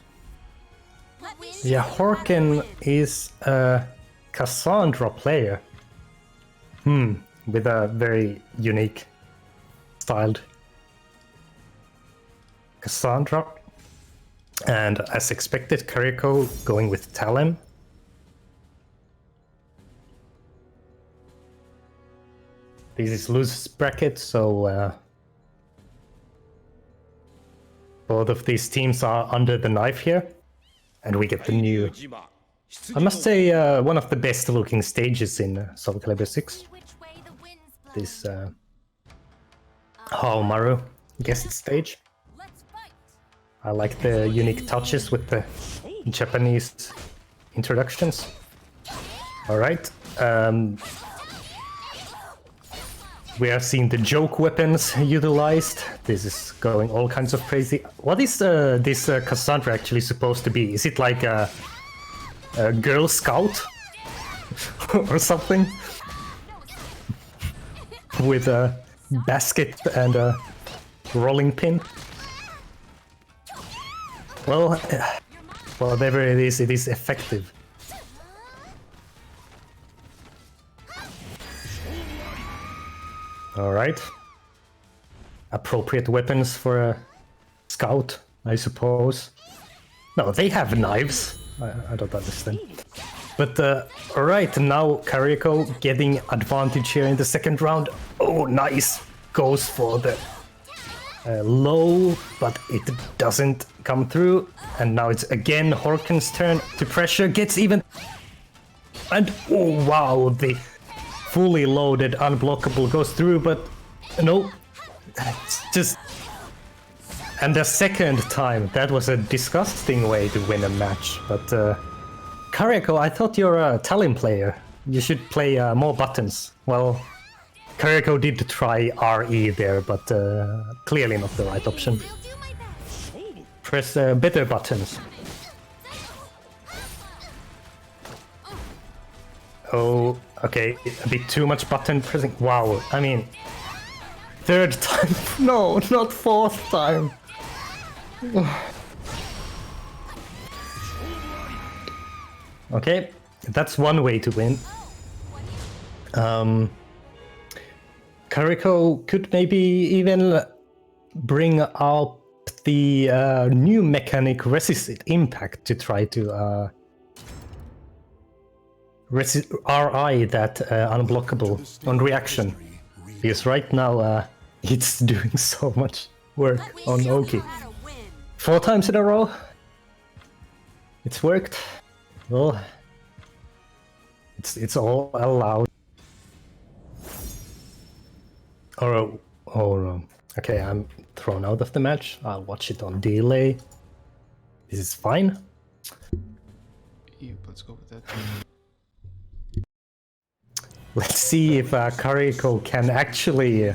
Yeah, Horken is a Cassandra player. With a very unique styled Cassandra. And as expected, Karyoko going with Talon. This is loose bracket, so both of these teams are under the knife here. And we get the new, I must say, one of the best looking stages in Soul Calibur 6. Which way the winds blow. This Haomaru guest stage. I like the unique touches with the Japanese introductions. Alright. We are seeing the joke weapons utilized. This is going all kinds of crazy. What is this Cassandra actually supposed to be? Is it like a Girl Scout? Or something? With a basket and a rolling pin? Well, whatever it is effective. Alright. Appropriate weapons for a scout, I suppose. No, they have knives. I don't understand. But alright, now Kariko getting advantage here in the second round. Oh, nice! Goes for the low, but it doesn't come through. And now it's again Horken's turn to pressure. Gets even... And oh wow, the fully loaded unblockable goes through, but no. It's just... And the second time, that was a disgusting way to win a match. But Kariko, I thought you're a Talon player. You should play more buttons. Well, Kariko did try RE there, but clearly not the right option. Press better buttons. Oh, okay, a bit too much button pressing. Wow, I mean, third time. No, not fourth time. Okay, that's one way to win. Kariko could maybe even bring up the new mechanic Resisted Impact to try to RI that unblockable on reaction. Because right now it's doing so much work on Oki. 4 times in a row. It's worked. Well, it's all allowed. Oh, okay, I'm thrown out of the match. I'll watch it on delay. This is fine. Yep, let's go with that. Let's see if Kariko can actually...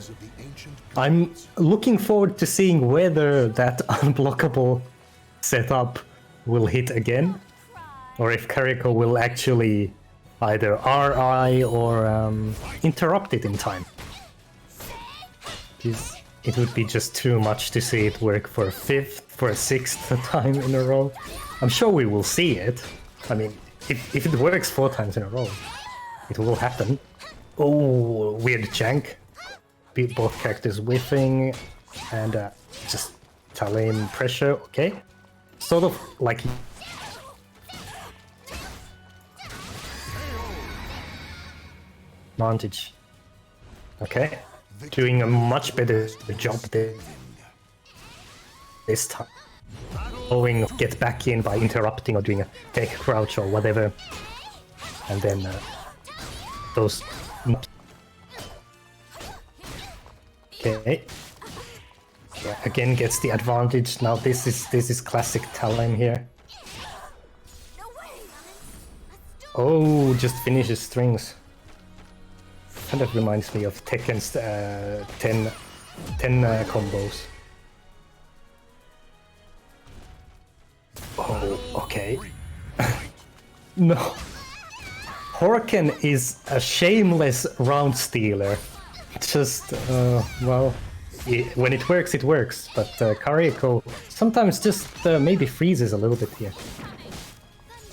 I'm looking forward to seeing whether that unblockable setup will hit again, or if Kariko will actually either RI or interrupt it in time. It would be just too much to see it work for a 5th, for a 6th time in a row. I'm sure we will see it. I mean, if it works 4 times in a row, it will happen. Oh, weird jank. Both characters whiffing and just Talon pressure. Okay, sort of like advantage. Okay, doing a much better job there this time. Going get back in by interrupting or doing a tech crouch or whatever, and then those. Okay. Yeah, again gets the advantage. Now this is classic Talon here. Oh, just finishes strings. Kind of reminds me of Tekken's 10 combos. Oh, okay. No. Horken is a shameless round stealer. Just, well, when it works, it works. But Kariko sometimes just maybe freezes a little bit here.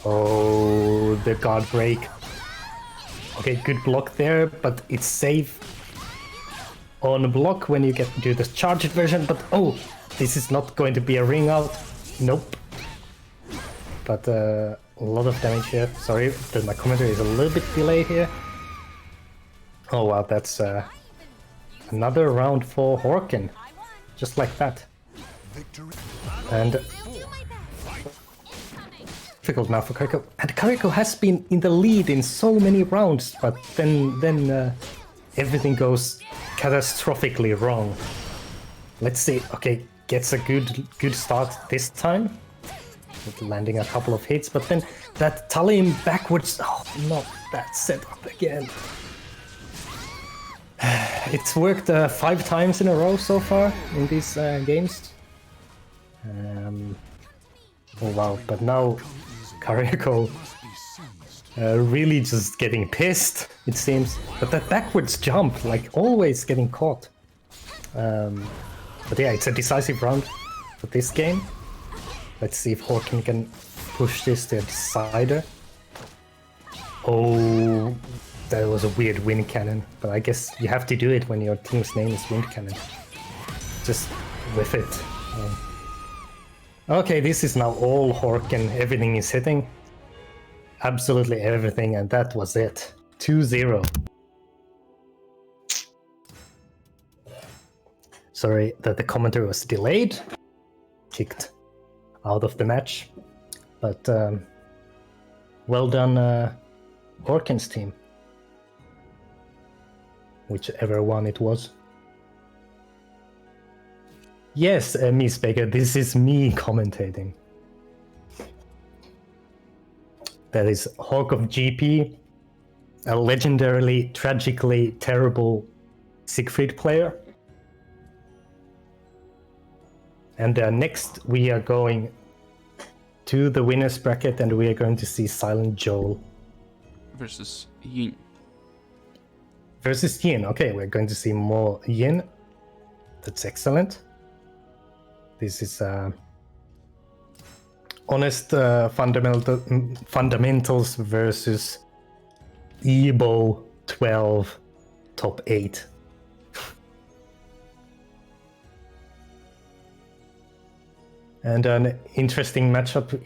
Oh, the guard break. Okay, good block there, but it's safe on block when you do the charged version. But oh, this is not going to be a ring out. Nope. But a lot of damage here. Sorry that my commentary is a little bit delayed here. Oh wow, that's another round for Horken. Just like that. And difficult now for Kariko. And Kariko has been in the lead in so many rounds, but then everything goes catastrophically wrong. Let's see. Okay, gets a good start this time. With landing a couple of hits, but then that Talim backwards. Oh, not that setup again. It's worked 5 times in a row so far in these games. Oh wow, but now Kariako really just getting pissed, it seems. But that backwards jump, like always getting caught. But yeah, it's a decisive round for this game. Let's see if Hawken can push this to a decider. Oh, that was a weird wind cannon, but I guess you have to do it when your team's name is Wind Cannon. Just whiff it. Okay, this is now all Hawken, everything is hitting. Absolutely everything, and that was it. 2-0. Sorry that the commentary was delayed. Kicked out of the match. But well done, Hawken's team. Whichever one it was. Yes, Miss Baker, this is me commentating. That is Hawk of GP, a legendarily, tragically terrible Siegfried player. And next we are going to the winner's bracket and we are going to see Silent Joel. Versus Yin. Versus Yin. Okay, we're going to see more Yin. That's excellent. This is honest fundamentals versus Ebo 12 top 8. And an interesting matchup.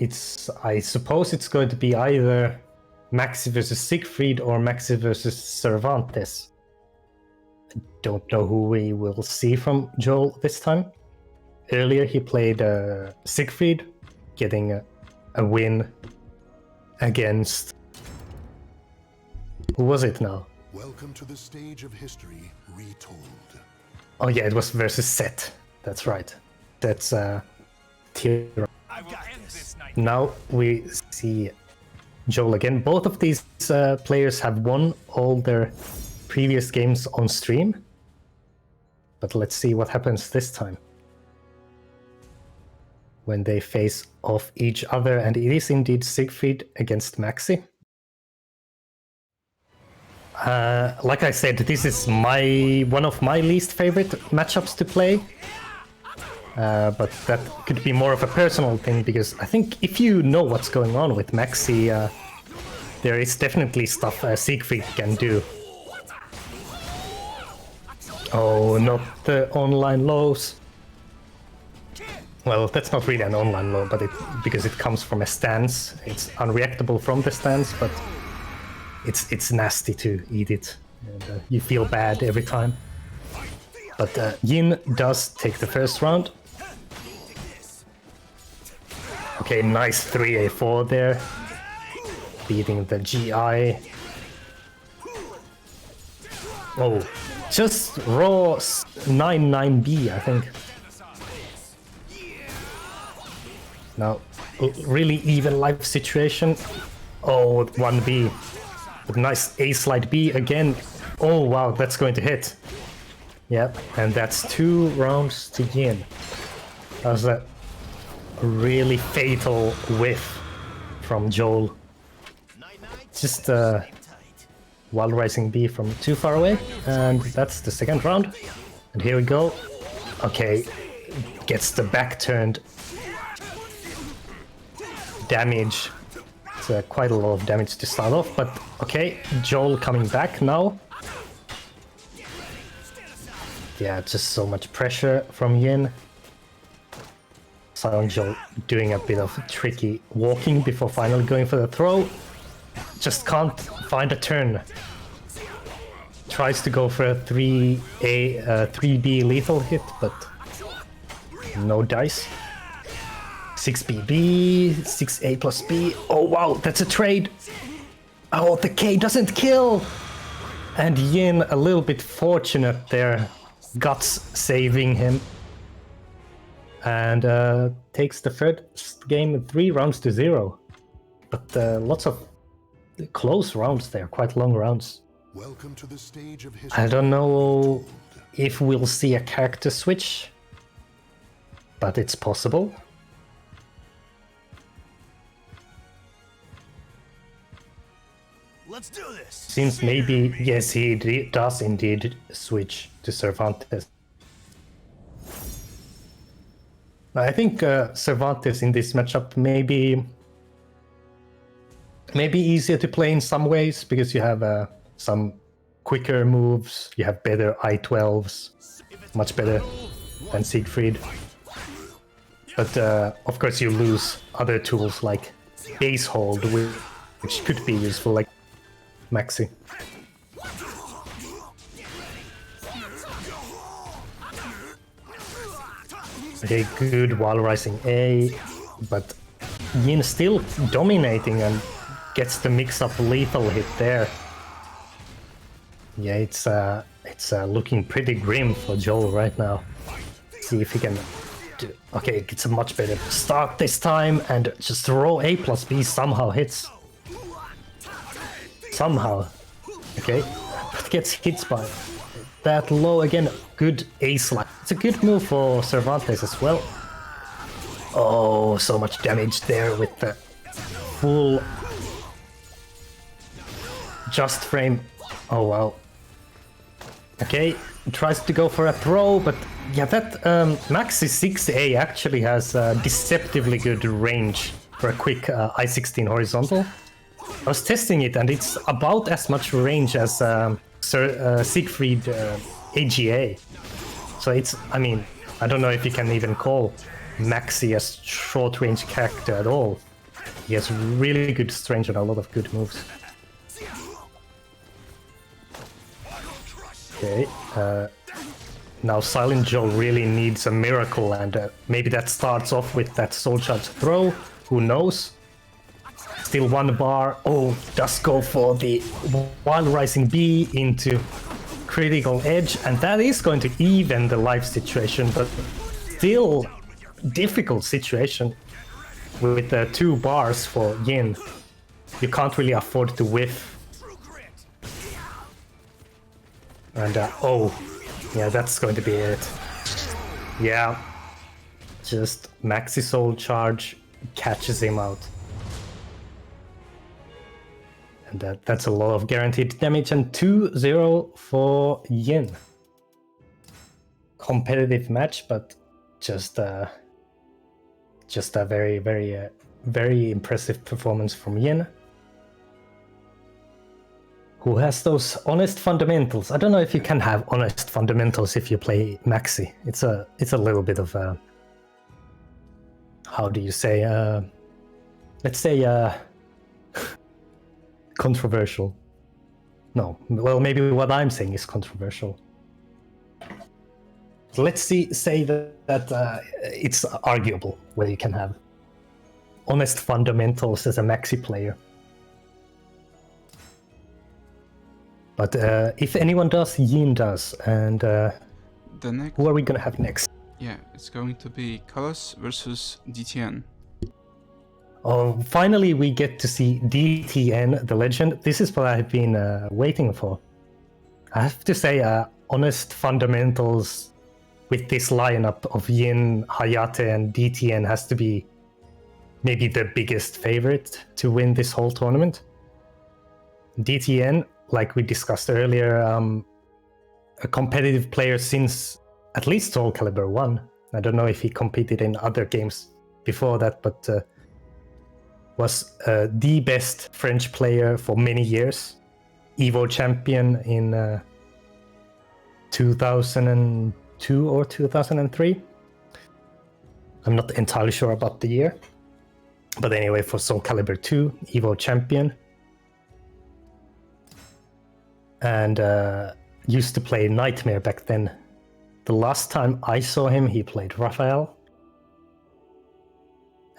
I suppose it's going to be either Maxi versus Siegfried or Maxi versus Cervantes. I don't know who we will see from Joel this time. Earlier he played Siegfried, getting a win against... Who was it now? Welcome to the stage of history retold. Oh yeah, it was versus Set. That's right. That's tier. Now we see Joel again. Both of these players have won all their previous games on stream. But let's see what happens this time. When they face off each other, and it is indeed Siegfried against Maxi. Like I said, this is one of my least favorite matchups to play. But that could be more of a personal thing, because I think if you know what's going on with Maxi, there is definitely stuff Siegfried can do. Oh, not the online lows. Well, that's not really an online low, but because it comes from a stance. It's unreactable from the stance, but it's nasty to eat it. And, you feel bad every time. But Yin does take the first round. Okay, nice 3A4 there. Beating the GI. Oh, just raw 9-9B, I think. Now, really even life situation. Oh, 1B. But nice A slide B again. Oh wow, that's going to hit. Yep, and that's 2 rounds to Yin. That was a really fatal whiff from Joel. Just Wild Rising B from too far away. And that's the second round. And here we go. Okay, gets the back turned. Damage. It's quite a lot of damage to start off, but okay, Joel coming back now. Yeah, just so much pressure from Yin. Silent Joel doing a bit of tricky walking before finally going for the throw. Just can't find a turn. Tries to go for a 3B lethal hit, but no dice. 6BB, 6A plus B. Oh wow, that's a trade. Oh, the K doesn't kill. And Yin a little bit fortunate there. Guts saving him. and takes the first game 3 rounds to 0. But lots of close rounds there, quite long rounds. Welcome to the stage of history. I don't know if we'll see a character switch, but it's possible. Let's do this. Seems maybe, yes, he does indeed switch to Cervantes. I think Cervantes in this matchup maybe easier to play in some ways because you have some quicker moves, you have better I-12s, much better than Siegfried. But of course you lose other tools like base hold, which could be useful, like Maxi. Okay, good wall rising A, but Yin still dominating and gets the mix-up lethal hit there. Yeah, it's looking pretty grim for Joel right now. See if he can do... Okay, gets a much better start this time, and just row A plus B somehow hits. Somehow. Okay, but gets hit by that low again. Good A slide. It's a good move for Cervantes as well. Oh, so much damage there with the full just frame. Oh wow. Okay, tries to go for a throw, but yeah, that Maxi 6A actually has deceptively good range for a quick I-16 horizontal. I was testing it and it's about as much range as Siegfried AGA. So it's, I mean, I don't know if you can even call Maxi a short range character at all. He has really good range and a lot of good moves. Okay, now Silent Joe really needs a miracle, and maybe that starts off with that Soul Charge throw, who knows? Still 1 bar. Oh, does go for the Wild Rising B into critical edge, and that is going to even the life situation, but still difficult situation with 2 bars for Yin. You can't really afford to whiff. And oh, yeah, that's going to be it. Yeah, just Maxi Soul Charge catches him out. And that's a lot of guaranteed damage, and 2-0 for Yin. Competitive match, but just a very, very, very impressive performance from Yin, who has those honest fundamentals. I don't know if you can have honest fundamentals if you play Maxi. It's a little bit of a, how do you say, let's say controversial. No, well, maybe what I'm saying is controversial. Let's say that it's arguable whether you can have honest fundamentals as a Maxi player. But if anyone does, Yin does, and The next, who are we gonna have next? yeah, it's going to be Colossus versus DTN. Oh, finally we get to see DTN, the legend. This is what I've been waiting for. I have to say, honest fundamentals with this lineup of Yin, Hayate, and DTN has to be maybe the biggest favorite to win this whole tournament. DTN, like we discussed earlier, a competitive player since at least Soul Calibur 1. I don't know if he competed in other games before that, but was the best French player for many years. EVO champion in 2002 or 2003. I'm not entirely sure about the year. But anyway, for Soul Calibur 2, EVO champion. And used to play Nightmare back then. The last time I saw him, he played Raphael.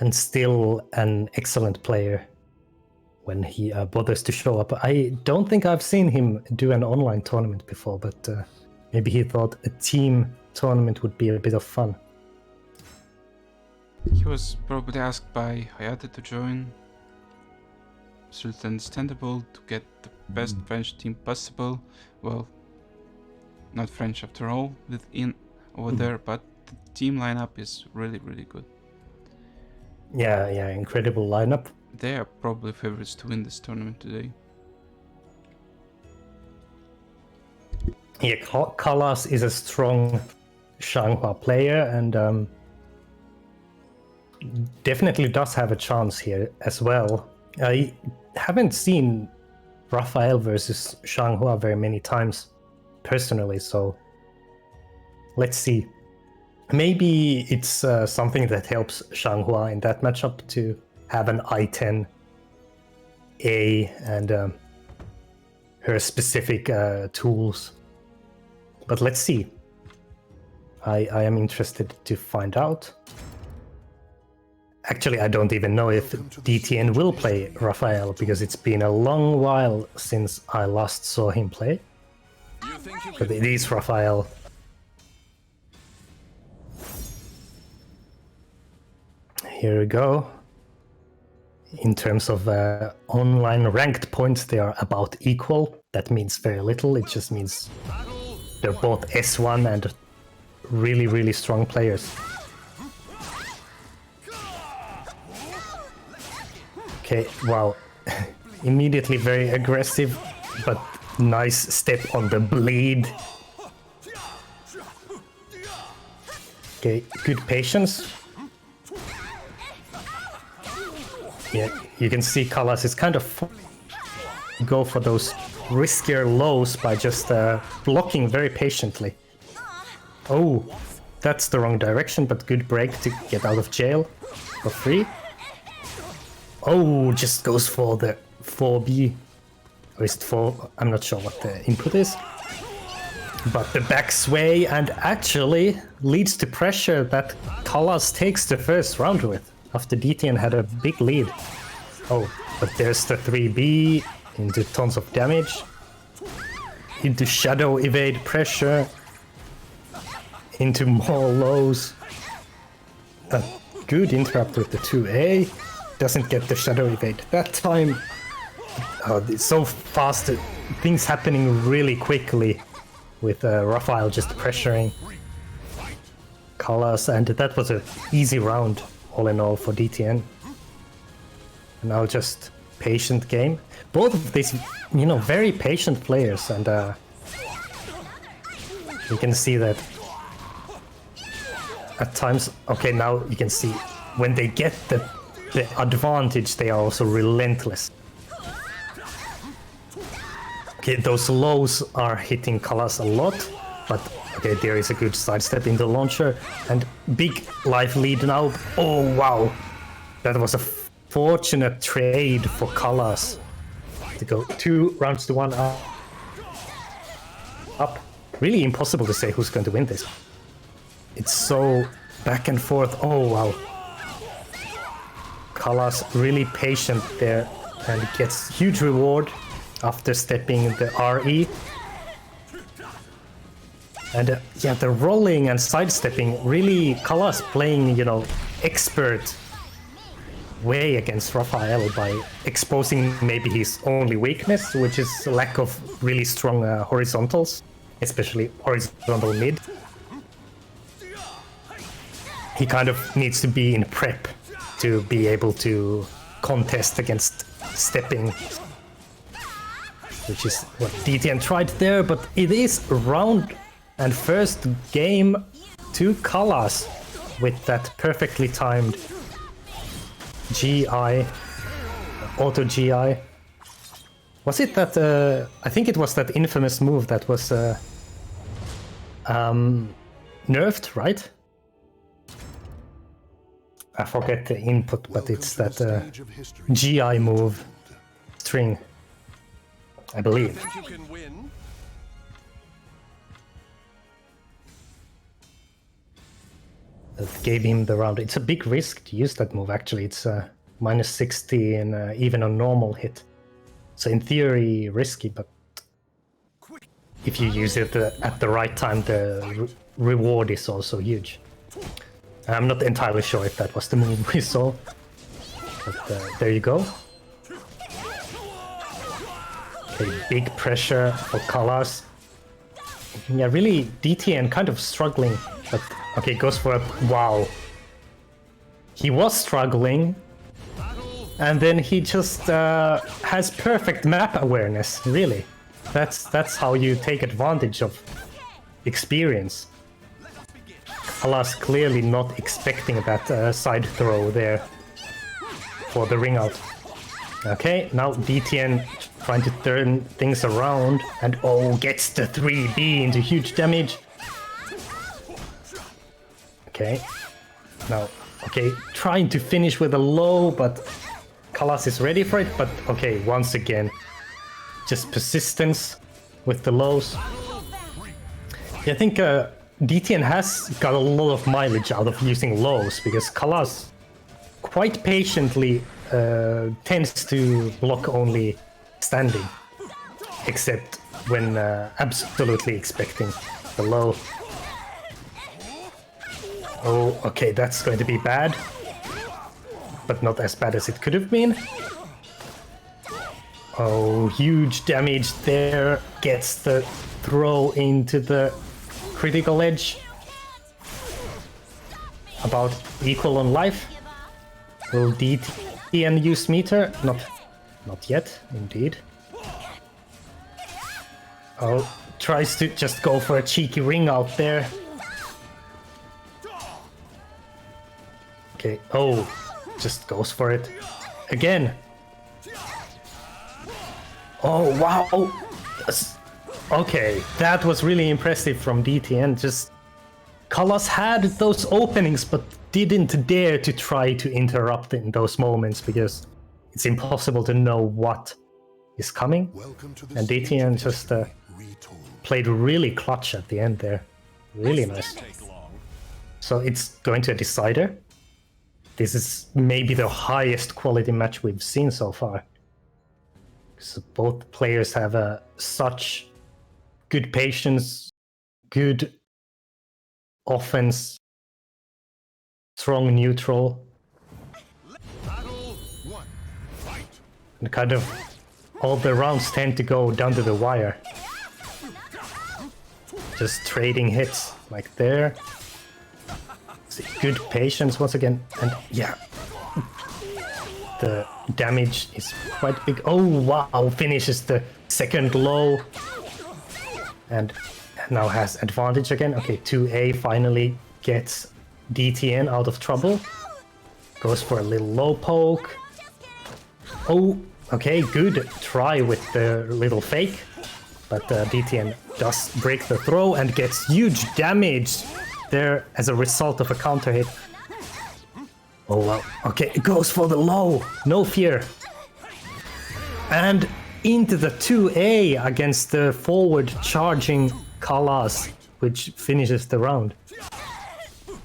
And still an excellent player when he bothers to show up. I don't think I've seen him do an online tournament before, but maybe he thought a team tournament would be a bit of fun. He was probably asked by Hayate to join. It's understandable to get the best French team possible. Well, not French after all, within over there, but the team lineup is really, really good. Yeah, incredible lineup. They are probably favorites to win this tournament today. Yeah, Kalas is a strong Xianghua player and definitely does have a chance here as well. I haven't seen Raphael versus Xianghua very many times personally, so let's see. Maybe it's something that helps Xianghua in that matchup to have an I-10 A and her specific tools. But let's see. I am interested to find out. Actually, I don't even know if DTN will play Raphael, because it's been a long while since I last saw him play. But it is Raphael. Here we go. In terms of online ranked points, they are about equal. That means very little. It just means they're both S1 and really, really strong players. Okay, wow. Immediately very aggressive, but nice step on the bleed. Okay, good patience. Yeah, you can see Kalas is kind of go for those riskier lows by just blocking very patiently. Oh, that's the wrong direction, but good break to get out of jail for free. Oh, just goes for the 4B. Or is it 4? I'm not sure what the input is. But the back sway and actually leads to pressure that Kalas takes the first round with, after DTN had a big lead. Oh, but there's the 3B into tons of damage. Into shadow evade pressure. Into more lows. A good interrupt with the 2A. Doesn't get the shadow evade that time. Oh, it's so fast. Things happening really quickly with Raphael just pressuring Kalas, and that was an easy round all in all for DTN. Now just patient game. Both of these, you know, very patient players, and you can see that at times. Okay, now you can see when they get the advantage, they are also relentless. Okay, those lows are hitting Kalas a lot, but okay, there is a good sidestep in the launcher, and big life lead now. Oh wow, that was a fortunate trade for Kalas to go 2 rounds to 1 up. Really impossible to say who's going to win this. It's so back and forth. Oh wow. Kalas really patient there and gets huge reward after stepping the RE. And yeah, the rolling and sidestepping, really Kalas playing, you know, expert way against Raphael by exposing maybe his only weakness, which is lack of really strong horizontals, especially horizontal mid. He kind of needs to be in prep to be able to contest against stepping, which is what DTN tried there, but it is round and first game to Kalas with that perfectly timed GI, auto GI. Was it that, I think it was that infamous move that was nerfed, right? I forget the input, but it's that GI move string, I believe. That gave him the round. It's a big risk to use that move, actually. It's minus 60 and even a normal hit. So in theory, risky, but if you use it at the right time, the reward is also huge. I'm not entirely sure if that was the move we saw. But there you go. Okay, big pressure for Kalas. Yeah, really, DTN kind of struggling. But okay, goes for a... Wow. He was struggling. And then he just has perfect map awareness, really. That's how you take advantage of experience. Kalas clearly not expecting that side throw there for the ring out. Okay, now DTN trying to turn things around and gets the 3B into huge damage. Okay, now, okay, trying to finish with a low, but Kalas is ready for it, but okay, once again, just persistence with the lows. Yeah, I think DTN has got a lot of mileage out of using lows, because Kalas quite patiently tends to block only standing, except when absolutely expecting the low. Oh, okay, that's going to be bad, but not as bad as it could have been. Oh, huge damage there, gets the throw into the critical edge. About equal on life. Will DTN use meter? Not yet, indeed. Oh, tries to just go for a cheeky ring out there. Okay, just goes for it. Again. Oh, wow. Okay, that was really impressive from DTN. Just Kalas had those openings, but didn't dare to try to interrupt in those moments because it's impossible to know what is coming. And DTN just played really clutch at the end there. Really nice. So it's going to a decider. This is maybe the highest quality match we've seen so far. So both players have such good patience, good offense, strong neutral, and kind of all the rounds tend to go down to the wire. Just trading hits like there. Good patience once again, and yeah, the damage is quite big. Oh wow, finishes the second low and now has advantage again. Okay, 2A finally gets DTN out of trouble. Goes for a little low poke. Oh, okay, good try with the little fake, but DTN does break the throw and gets huge damage there as a result of a counter hit. Oh wow, okay, it goes for the low, no fear. And into the 2A against the forward charging Kalas, which finishes the round.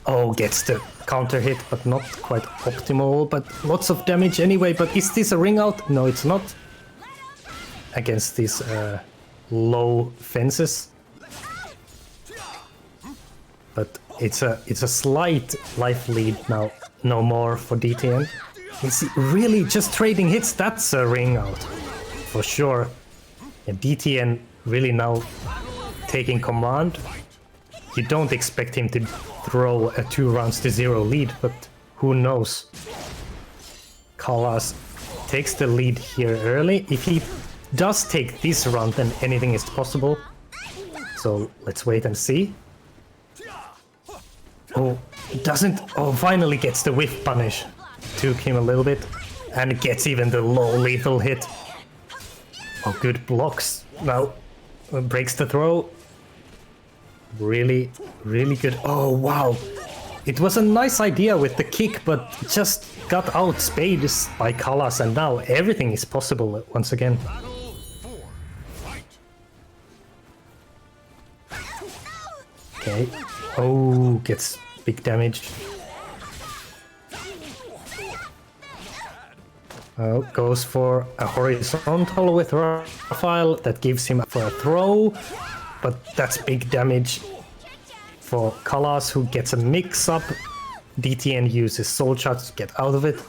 Oh, gets the counter hit, but not quite optimal, but lots of damage anyway. But is this a ring out? No, it's not. Against these low fences. But it's a slight life lead now, no more for DTN. Is really just trading hits? That's a ring out, for sure. And DTN really now taking command. You don't expect him to throw a 2 rounds to 0 lead, but who knows? Kalas takes the lead here early. If he does take this round, then anything is possible. So let's wait and see. Oh, doesn't... Oh, finally gets the whiff punish. Took him a little bit. And gets even the low lethal hit. Oh, good blocks. Now, breaks the throw. Really, really good. Oh, wow. It was a nice idea with the kick, but just got outspaced by Kalas, and now everything is possible once again. Okay. Oh, gets big damage. Oh, goes for a horizontal with Raphael that gives him for a throw, but that's big damage for Kalas, who gets a mix-up DTN uses Soul Charge to get out of it.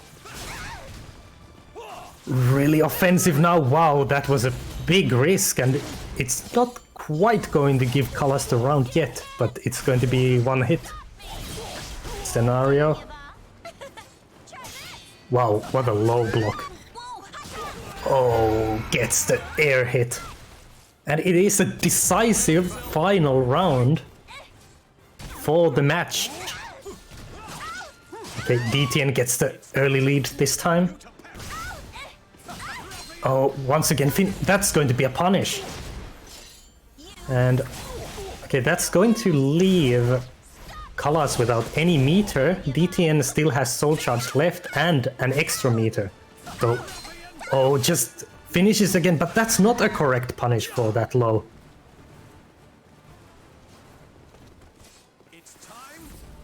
Really offensive now. Wow, that was a big risk, and it's not quite going to give Kalas the round yet, but it's going to be one hit scenario. Wow, what a low block. Oh, gets the air hit. And it is a decisive final round for the match. Okay, DTN gets the early lead this time. Oh, once again, that's going to be a punish. And, okay, that's going to leave Kalas without any meter. DTN still has Soul Charge left and an extra meter. So, oh, just finishes again, but that's not a correct punish for that low.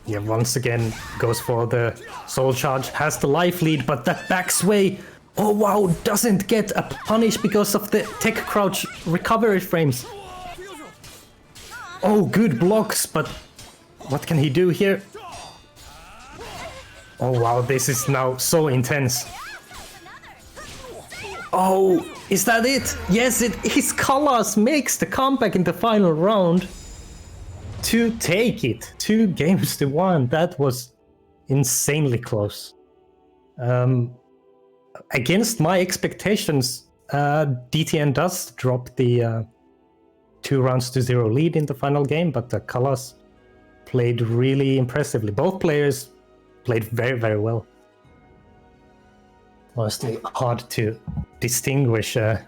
Yeah, once again goes for the Soul Charge, has the life lead, but that back sway, oh wow, doesn't get a punish because of the tech crouch recovery frames. Oh, good blocks, but what can he do here? Oh wow, this is now so intense. Oh, is that it? Yes, it is. Kalas makes the comeback in the final round to take it 2-1. That was insanely close. Against my expectations, DTN does drop the 2-0 lead in the final game, but Kalas played really impressively. Both players played very, very well. Honestly, hard to distinguish a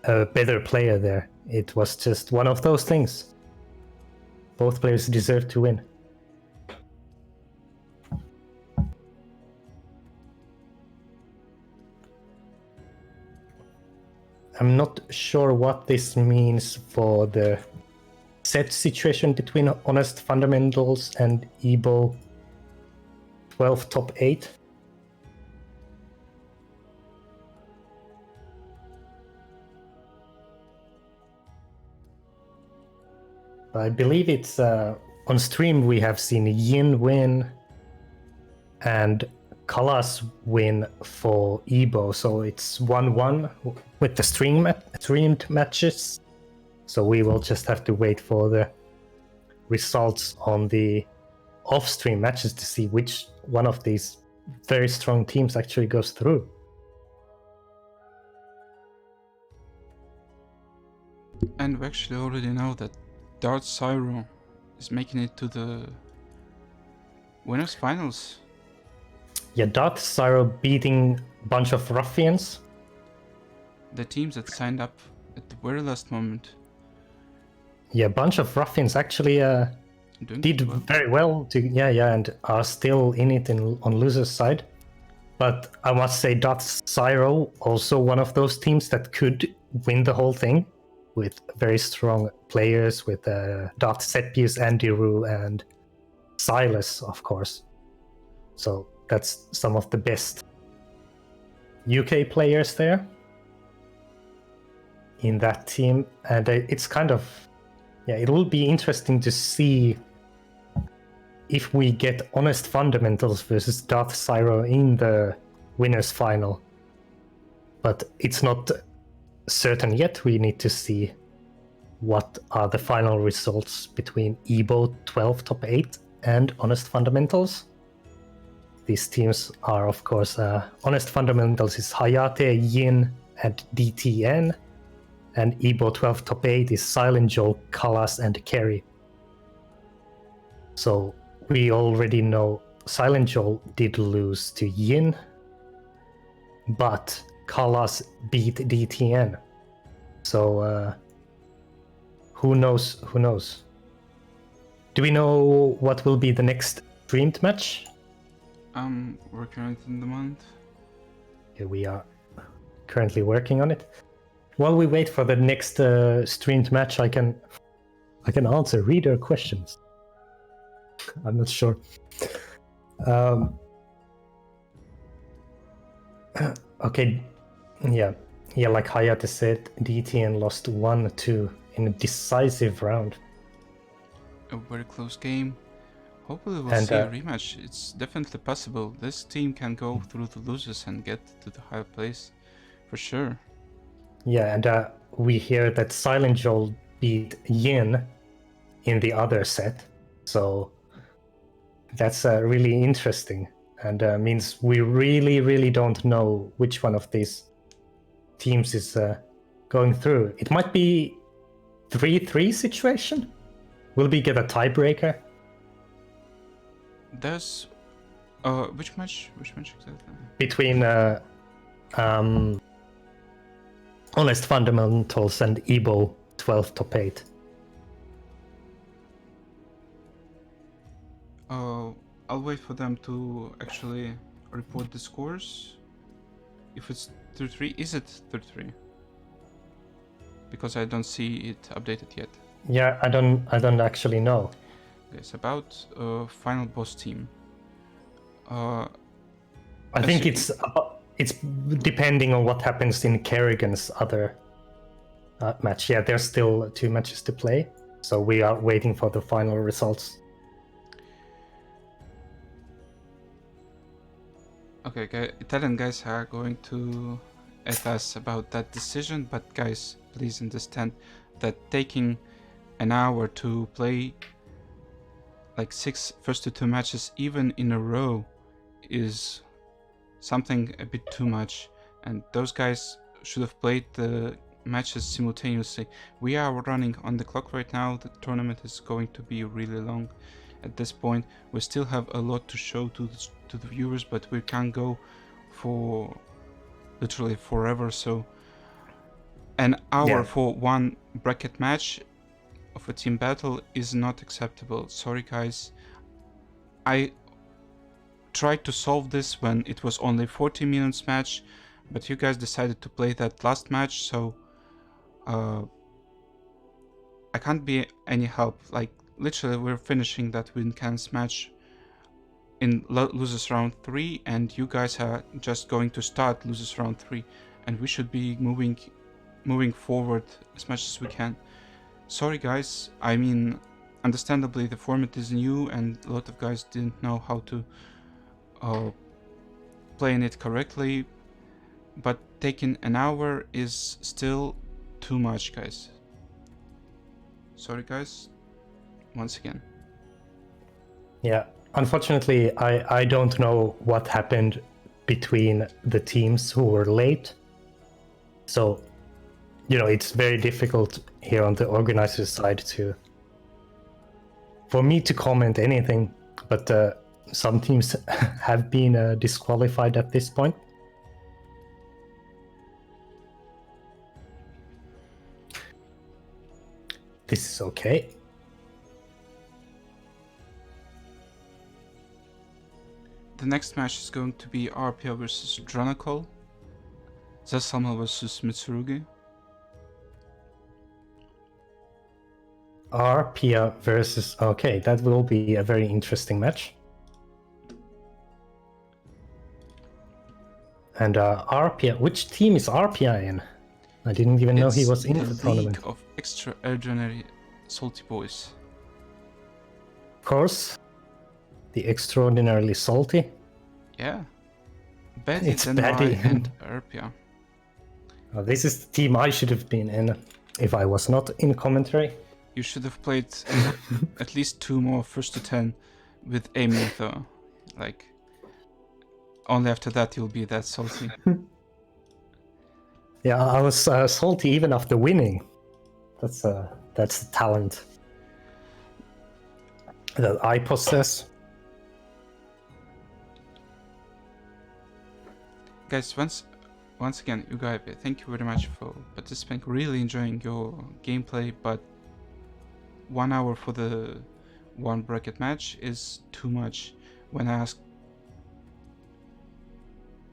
better player there. It was just one of those things. Both players deserve to win. I'm not sure what this means for the set situation between Honest Fundamentals and EBO 12 top 8. I believe it's on stream we have seen Yin win and Kalas win for EBO, so it's 1-1 with the streamed matches. So we will just have to wait for the results on the off-stream matches to see which one of these very strong teams actually goes through. And we actually already know that Darth Syro is making it to the winners finals. Yeah, Darth Syro beating a bunch of ruffians. The teams that signed up at the very last moment. Yeah, a bunch of ruffians actually did very well to and are still in it on loser's side. But I must say Darth Syro also one of those teams that could win the whole thing with very strong players with Darth Sepius, Andy Rue, and Silas, of course. So that's some of the best UK players there in that team. And it's kind of, it will be interesting to see if we get Honest Fundamentals versus Darth Syro in the winners final. But it's not certain yet. We need to see what are the final results between EBO 12 top 8 and Honest Fundamentals. These teams are, of course, Honest Fundamentals is Hayate, Yin, and DTN, and EBO 12 top 8 is Silent Joel, Kalas, and Kerry. So we already know Silent Joel did lose to Yin, but Kalas beat DTN. So who knows? Who knows? Do we know what will be the next streamed match? I'm working on it in the month. Okay, we are currently working on it. While we wait for the next streamed match, I can answer reader questions. I'm not sure. Okay, yeah, like Hayate said, DTN lost 1-2 in a decisive round. A very close game. Hopefully we'll And, see a rematch. It's definitely possible. This team can go through the losers and get to the higher place. For sure. Yeah, and we hear that Silent Joel beat Yin in the other set. So that's really interesting. And means we really don't know which one of these teams is going through. It might be 3-3 situation. Will we get a tiebreaker? There's which match? Which match exactly? Between Honest Fundamentals and Ebo 12 top 8. I'll wait for them to actually report the scores. If it's 3-3, is it 3-3? Because I don't see it updated yet. Yeah, I don't actually know. Okay, it's about final boss team. I think it's depending on what happens in Kerrigan's other match. Yeah, there's still 2 matches to play, so we are waiting for the final results. Okay, Italian guys are going to at us about that decision, but guys, please understand that taking an hour to play like 6 first to 2 matches even in a row is something a bit too much, and those guys should have played the matches simultaneously. We are running on the clock right now. The tournament is going to be really long at this point. We still have a lot to show to the viewers, but we can't go for literally forever. So an hour for one bracket match of a team battle is not acceptable. Sorry guys. I tried to solve this when it was only 40 minutes match, but you guys decided to play that last match, so I can't be any help. Like literally we're finishing that win cans match in losers round 3, and you guys are just going to start losers round 3, and we should be moving forward as much as we can. Sorry guys, I mean, understandably the format is new and a lot of guys didn't know how to playing it correctly, but taking an hour is still too much, guys. Sorry guys, once again. Yeah, unfortunately I don't know what happened between the teams who were late, so it's very difficult here on the organizer's side for me to comment anything, but some teams have been disqualified at this point. This is okay. The next match is going to be Arpia versus Dronacol, Zesalma versus Mitsurugi. Arpia versus... Okay, that will be a very interesting match. And Arpia... Which team is Arpia in? I didn't even know he was in the tournament. League of Extraordinary Salty Boys. Of course. The Extraordinarily Salty. Yeah. Betty, It's Denrai, Betty. and Arpia. This is the team I should have been in if I was not in commentary. You should have played at least 2 more first to 10 with Amy though. Like, only after that you'll be that salty. Yeah, I was salty even after winning. That's the talent that I possess. Guys, once again, Ugaibe, thank you very much for participating. Really enjoying your gameplay, but 1 hour for the one bracket match is too much. When I asked,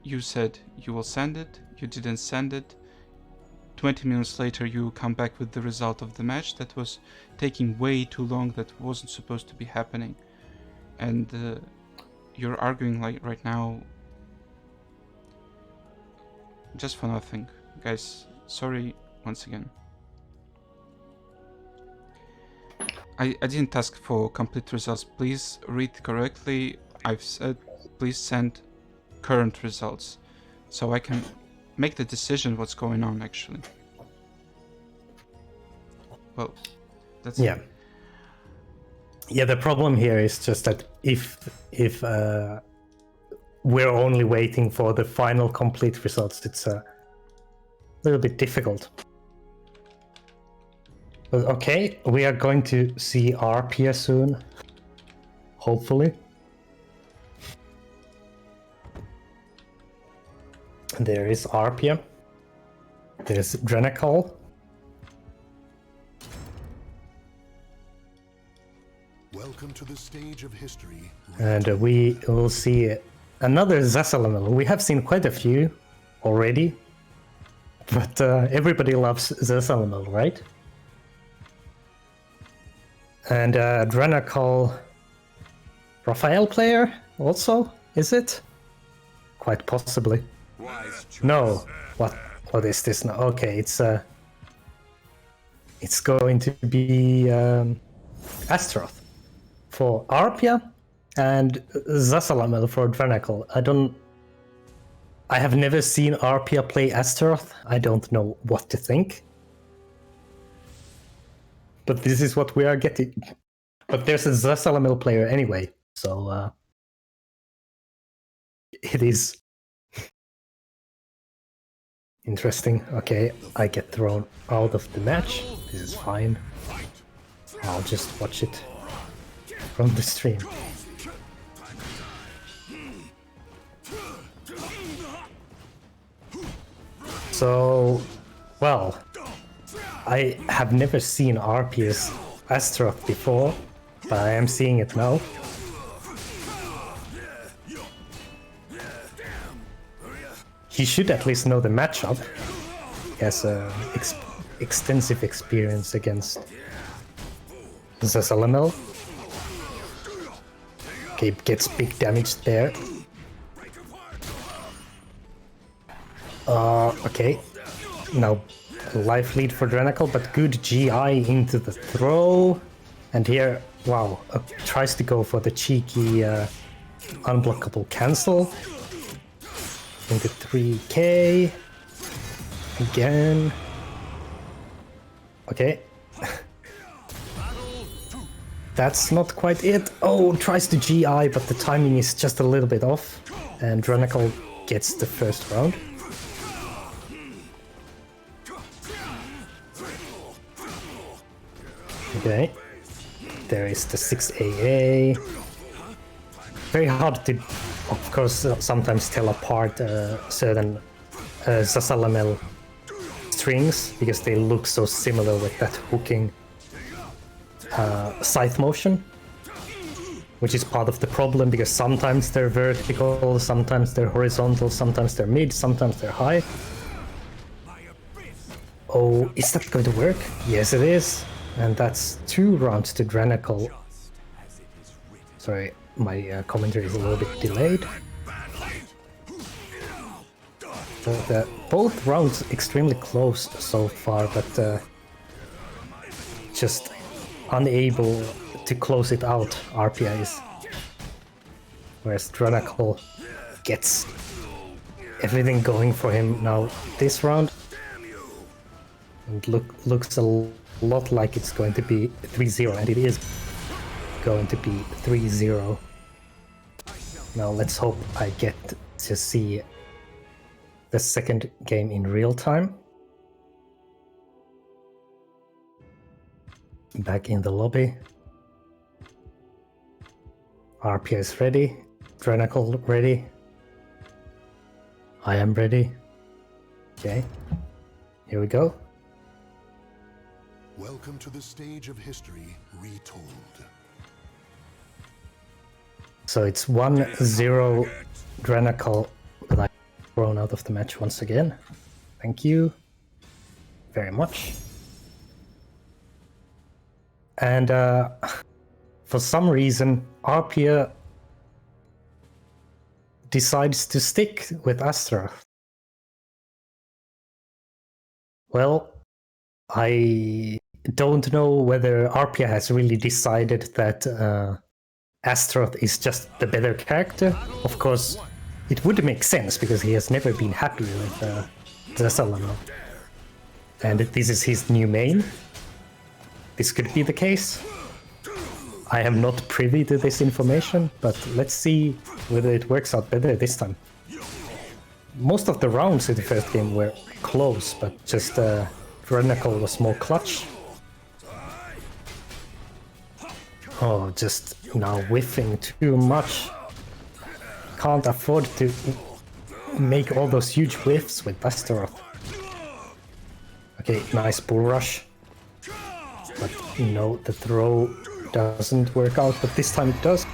you said you will send it, you didn't send it. 20 minutes later you come back with the result of the match that was taking way too long, that wasn't supposed to be happening. And you're arguing like right now just for nothing. Guys, sorry once again. I didn't ask for complete results. Please read correctly. I've said please send current results, so I can make the decision what's going on actually. Well, that's Yeah. Yeah, the problem here is just that if we're only waiting for the final complete results, it's a little bit difficult. But okay, we are going to see Arpia soon, hopefully. There is Arpia. There's Drenacol. Welcome to the stage of history. And we will see another Zasalamel. We have seen quite a few already, but everybody loves Zasalamel, right? And Drenacol, Raphael player also, is it? Quite possibly. No, what is this now? Okay, it's going to be Astaroth for Arpia and Zasalamel for Drenacol. I have never seen Arpia play Astaroth. I don't know what to think. But this is what we are getting. But there's a Zasalamel player anyway, so it is interesting. Okay, I get thrown out of the match. This is fine. I'll just watch it from the stream. So, well, I have never seen Arpia's Astaroth before, but I am seeing it now. He should at least know the matchup. He has extensive experience against Zasalamel. Okay, gets big damage there. Okay. Now, life lead for Drenacol, but good GI into the throw. And here, wow, tries to go for the cheeky unblockable cancel. Into 3k. Again. Okay. That's not quite it. Oh, tries to GI, but the timing is just a little bit off. And Drenacol gets the first round. Okay. There is the 6AA. Very hard to, of course, sometimes tell apart certain Zasalamel strings because they look so similar with that hooking scythe motion, which is part of the problem because sometimes they're vertical, sometimes they're horizontal, sometimes they're mid, sometimes they're high. Oh, is that going to work? Yes, it is. And that's 2 rounds to Drenacol. Sorry, my commentary is a little bit delayed. But, both rounds extremely close so far, but just unable to close it out, Arpia is. Whereas Drenacol gets everything going for him now this round. And looks a lot like it's going to be 3-0, and it is going to be 3-0. Now let's hope I get to see the second game in real time. Back in the lobby. Arpia is ready. Drenacol ready. I am ready. Okay. Here we go. Welcome to the stage of history retold. So it's 1-0 Drenacol, but I'm thrown out of the match once again. Thank you very much. And for some reason, Arpia decides to stick with Astaroth. Well, I don't know whether Arpia has really decided that Astaroth is just the better character. Of course, it would make sense because he has never been happy with Zasalamel. And this is his new main. This could be the case. I am not privy to this information, but let's see whether it works out better this time. Most of the rounds in the first game were close, but just Drenical was more clutch. Oh, just now whiffing too much. Can't afford to make all those huge whiffs with Astaroth. Okay, nice bull rush. But no, the throw doesn't work out, but this time it does.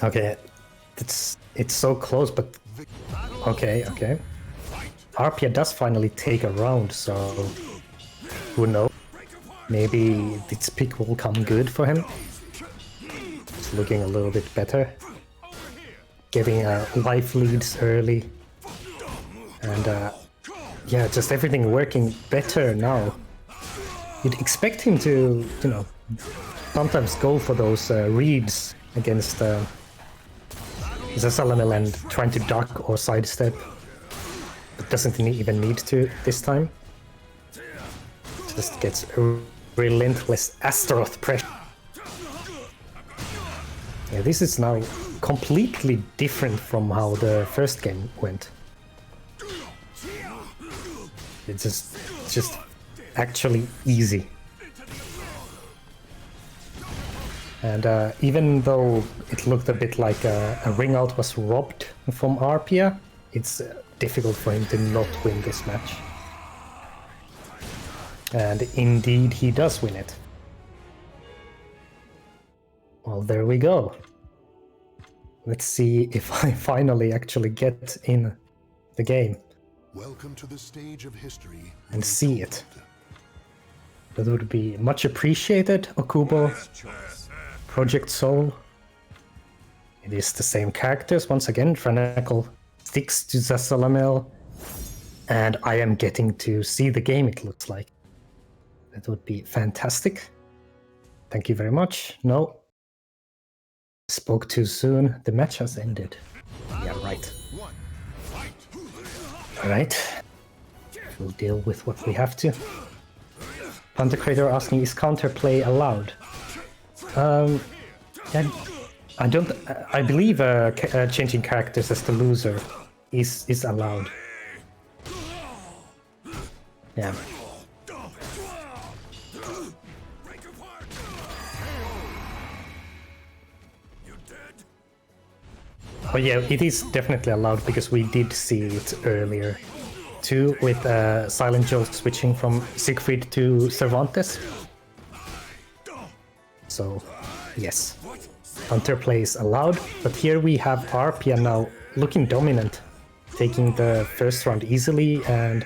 Okay, it's so close, but okay. Arpia does finally take a round, so who knows? Maybe this pick will come good for him. It's looking a little bit better. Getting life leads early. And yeah, just everything working better now. You'd expect him to, you know, sometimes go for those reads against Zasalamel and trying to duck or sidestep. But doesn't even need to this time. Just gets a relentless Astaroth pressure. Yeah, this is now completely different from how the first game went. It's just actually easy. And even though it looked a bit like a ring out was robbed from Arpia, it's difficult for him to not win this match. And indeed he does win it. Well, there we go. Let's see if I finally actually get in the game. Welcome to the stage of history. And see it. That would be much appreciated, Okubo. Project Soul. It is the same characters once again. Drenical sticks to Zasalamel. And I am getting to see the game, it looks like. That would be fantastic. Thank you very much. No. Spoke too soon. The match has ended. Yeah, right. Alright. We'll deal with what we have to. Pantocrator asking, is counterplay allowed? I don't. I believe changing characters as the loser is allowed. Yeah. Oh yeah, it is definitely allowed because we did see it earlier too, with Silent Joe switching from Siegfried to Cervantes. So, yes, counterplay is allowed, but here we have Arpia now looking dominant, taking the first round easily and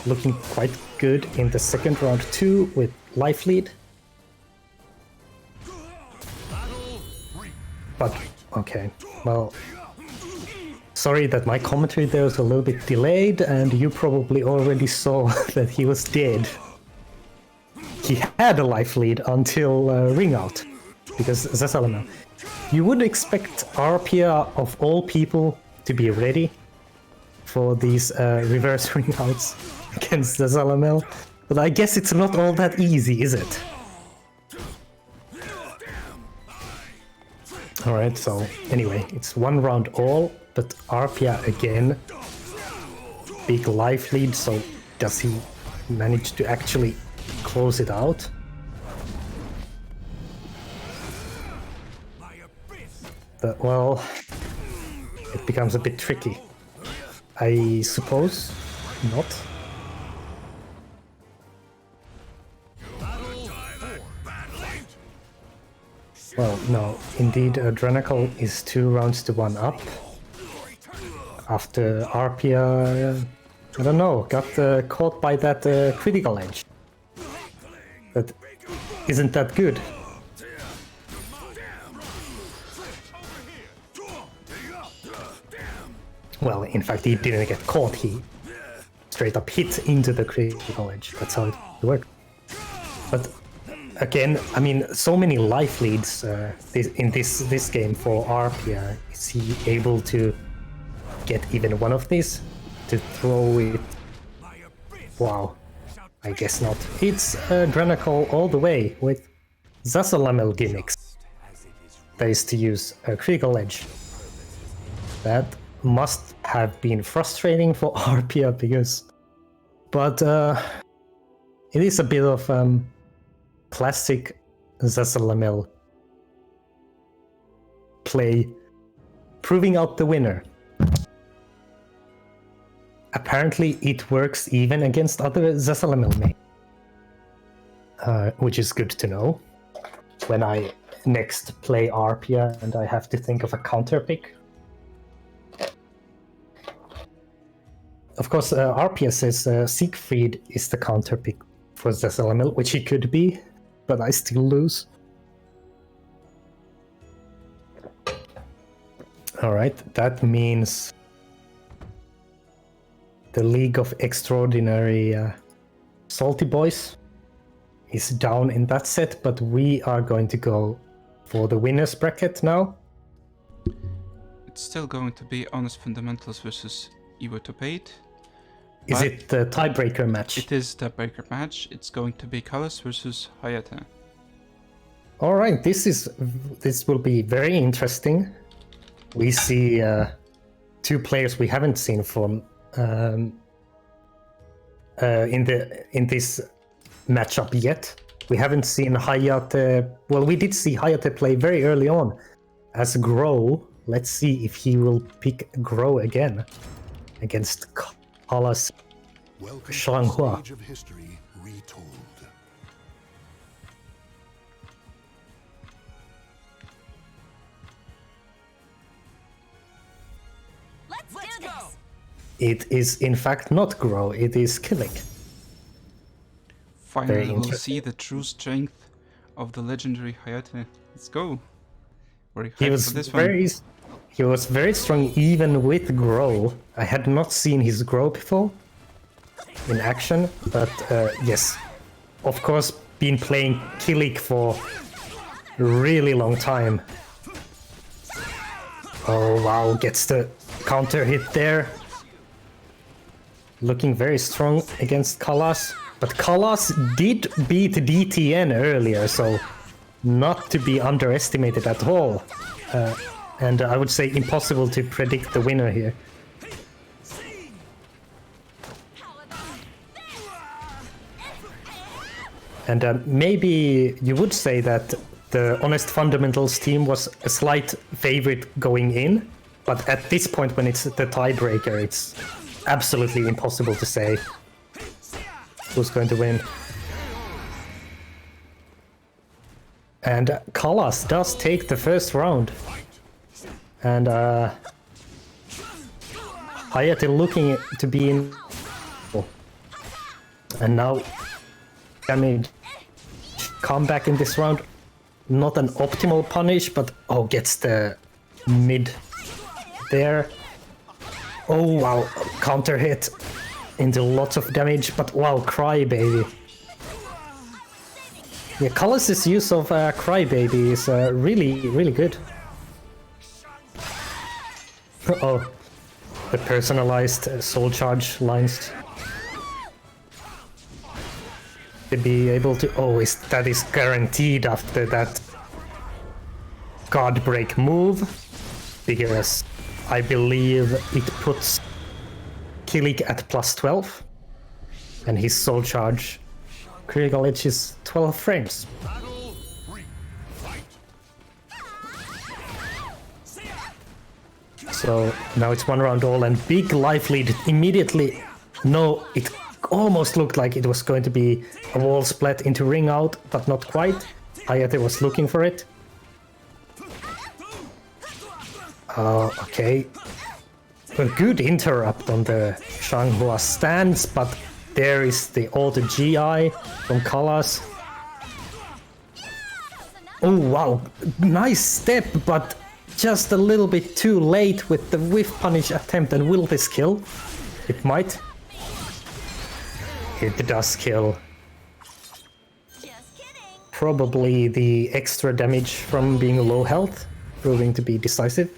looking quite good in the second round too with life lead. But, okay, well, sorry that my commentary there was a little bit delayed and you probably already saw that he was dead. He had a life lead until ring out, because Zasalamel. You would expect Arpia of all people to be ready for these reverse ring outs against Zasalamel, but I guess it's not all that easy, is it? Alright, so anyway, it's one round all, but Arpia again, big life lead, so does he manage to actually close it out? But, well, it becomes a bit tricky. I suppose not. Well, no, indeed, Drenical is 2 rounds to 1 up. After Arpia, I don't know, got caught by that critical edge. That isn't that good. Well, in fact, he didn't get caught, he straight up hit into the critical edge. That's how it works. But again, I mean, so many life leads in this game for Arpia. Is he able to get even one of these to throw it? Wow, I guess not. It's Drenacol all the way with Zasalamel gimmicks. That is to use a critical edge. That must have been frustrating for Arpia because... But it is a bit of classic Zasalamel play, proving out the winner. Apparently it works even against other Zasalamel main, which is good to know when I next play Arpia and I have to think of a counter pick. Of course, Arpia says Siegfried is the counter pick for Zasalamel, which he could be, but I still lose. Alright, that means the League of Extraordinary Salty Boys is down in that set, but we are going to go for the winner's bracket now. It's still going to be Honest Fundamentals versus Evo Top 8. Is it the tiebreaker match? It is the breaker match. It's going to be Kalas versus Hayate. All right, this will be very interesting. We see two players we haven't seen from in this matchup yet. We haven't seen Hayate. Well, we did see Hayate play very early on as Grow. Let's see if he will pick Grow again against Kalas Shanghua. Age of history retold. Let's do this. It is in fact not Grow, it is Killik. Finally, Very we'll interesting. see the true strength of the legendary Hayate. Let's go. Very He hyped was for this very one. he was very strong even with Grow. I had not seen his Grow before in action, but yes, of course, been playing Killik for a really long time. Oh wow, gets the counter hit there. Looking very strong against Kalas, but Kalas did beat DTN earlier, so not to be underestimated at all. And I would say impossible to predict the winner here. And maybe you would say that the Honest Fundamentals team was a slight favorite going in, but at this point when it's the tiebreaker, it's absolutely impossible to say who's going to win. And Kalas does take the first round. And Hayate looking to be in... And now damage comeback in this round. Not an optimal punish, but oh, gets the mid there. Oh wow, counter hit into lots of damage, but wow, Crybaby. Yeah, Kalas' use of Crybaby is really, really good. Oh, the personalized soul charge lines. To be able to... Oh, that is guaranteed after that guard break move, because I believe it puts Killik at +12, and his soul charge critical edge is 12 frames. Battle 3. Fight. So now it's one round all, and big life lead immediately. No, it almost looked like it was going to be a wall split into ring out, but not quite. Hayate was looking for it. Okay. A good interrupt on the Shanghua stance, but there is the auto GI from Kalas. Oh wow, nice step, but just a little bit too late with the whiff punish attempt, and will this kill? It might. It does kill. Just kidding. Probably the extra damage from being low health, proving to be decisive.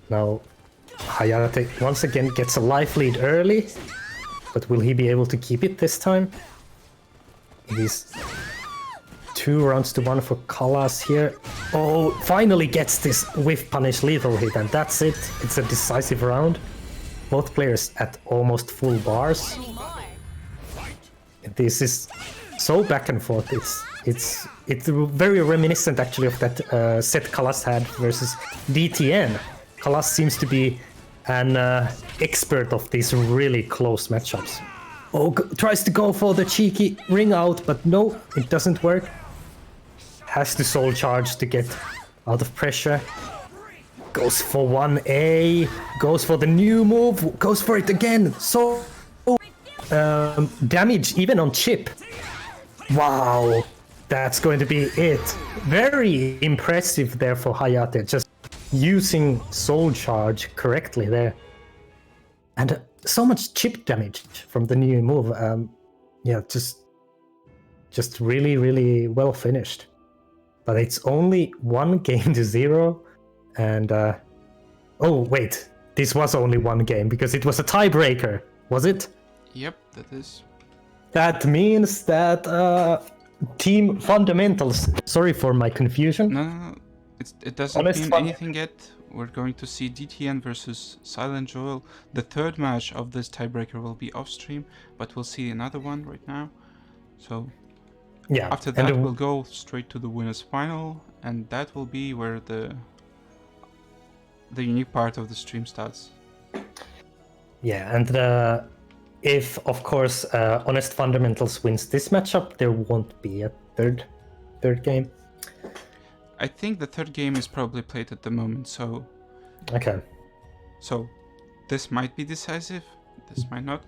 Now, Hayate once again gets a life lead early, but will he be able to keep it this time? These 2 rounds to 1 for Kalas here. Oh, finally gets this whiff punish lethal hit, and that's it. It's a decisive round. Both players at almost full bars. This is so back and forth. It's very reminiscent actually of that set Kalas had versus DTN. Kalas seems to be an expert of these really close matchups. Oh, tries to go for the cheeky ring out, but no, it doesn't work. Has to soul charge to get out of pressure. Goes for 1A, goes for the new move, goes for it again. So damage even on chip. Wow, that's going to be it. Very impressive there for Hayate, just using soul charge correctly there. And so much chip damage from the new move. Yeah, just really, really well finished. But it's only 1 game to 0. And oh wait, this was only 1 game because it was a tiebreaker, was it? Yep, that is. That means that Team Fundamentals. Sorry for my confusion. No. It doesn't mean anything yet. We're going to see DTN versus Silent Joel. The 3rd match of this tiebreaker will be off stream, but we'll see another one right now. So yeah, after that we'll go straight to the winners final, and that will be where the unique part of the stream starts. Yeah, and if of course Honest Fundamentals wins this matchup, there won't be a third game. I think the 3rd game is probably played at the moment, so... Okay. So, this might be decisive, this might not.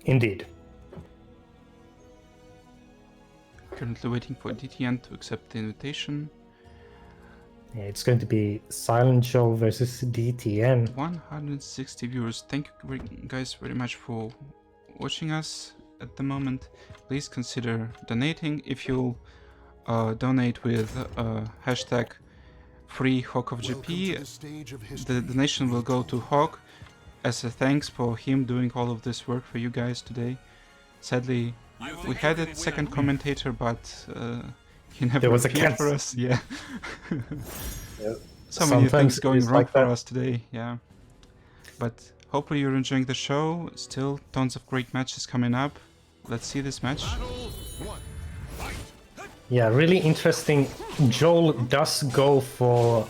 Indeed. Currently waiting for DTN to accept the invitation. Yeah, it's going to be Silent Joel versus DTN. 160 viewers. Thank you guys very much for watching us at the moment. Please consider donating. If you'll donate with hashtag FreeHawkOfGP, the donation will go to Hawk as a thanks for him doing all of this work for you guys today. Sadly, we had a second commentator, but he never appeared for us. Yeah. So many things going wrong for us today. Yeah. But hopefully you're enjoying the show. Still tons of great matches coming up. Let's see this match. Yeah, really interesting. Joel does go for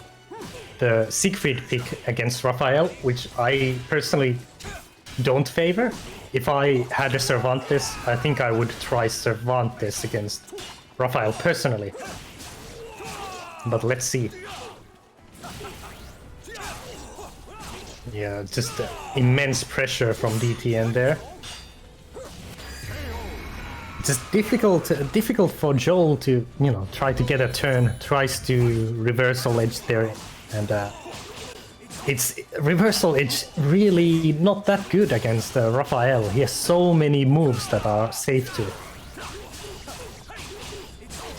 the Siegfried pick against Raphael, which I personally don't favor. If I had a Cervantes, I think I would try Cervantes against Raphael personally. But let's see. Yeah, just immense pressure from DTN there. Just difficult for Joel to, try to get a turn. Tries to reversal edge there, and it's reversal edge really not that good against Raphael. He has so many moves that are safe to.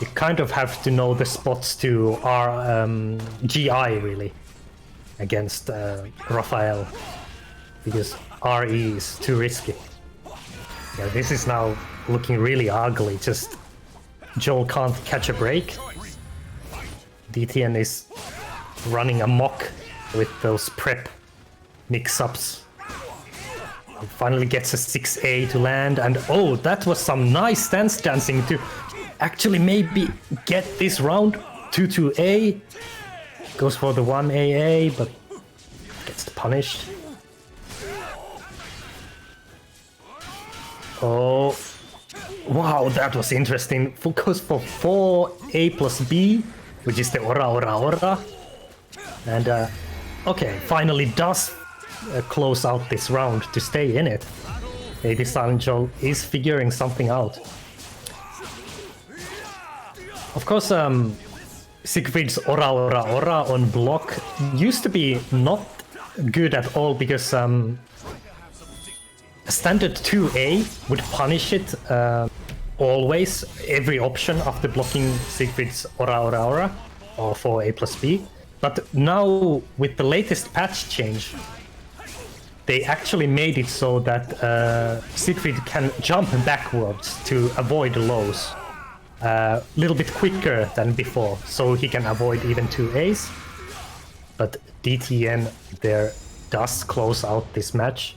You kind of have to know the spots to GI really against Raphael, because RE is too risky. Yeah, this is now looking really ugly. Just Joel can't catch a break. DTN is running amok with those prep mix-ups. He finally gets a 6A to land, and oh, that was some nice stance dancing to actually maybe get this round. 2-2A. Goes for the 1AA, but gets punished. Oh, wow, that was interesting. Goes for 4A plus B, which is the Ora. And okay, finally does close out this round to stay in it. Maybe Silent Joel is figuring something out. Of course, Siegfried's Ora on block used to be not good at all because standard 2A would punish it always, every option after blocking Siegfried's Aura or for A plus B. But now with the latest patch change, they actually made it so that Siegfried can jump backwards to avoid lows a little bit quicker than before, so he can avoid even 2As. But DTN there does close out this match.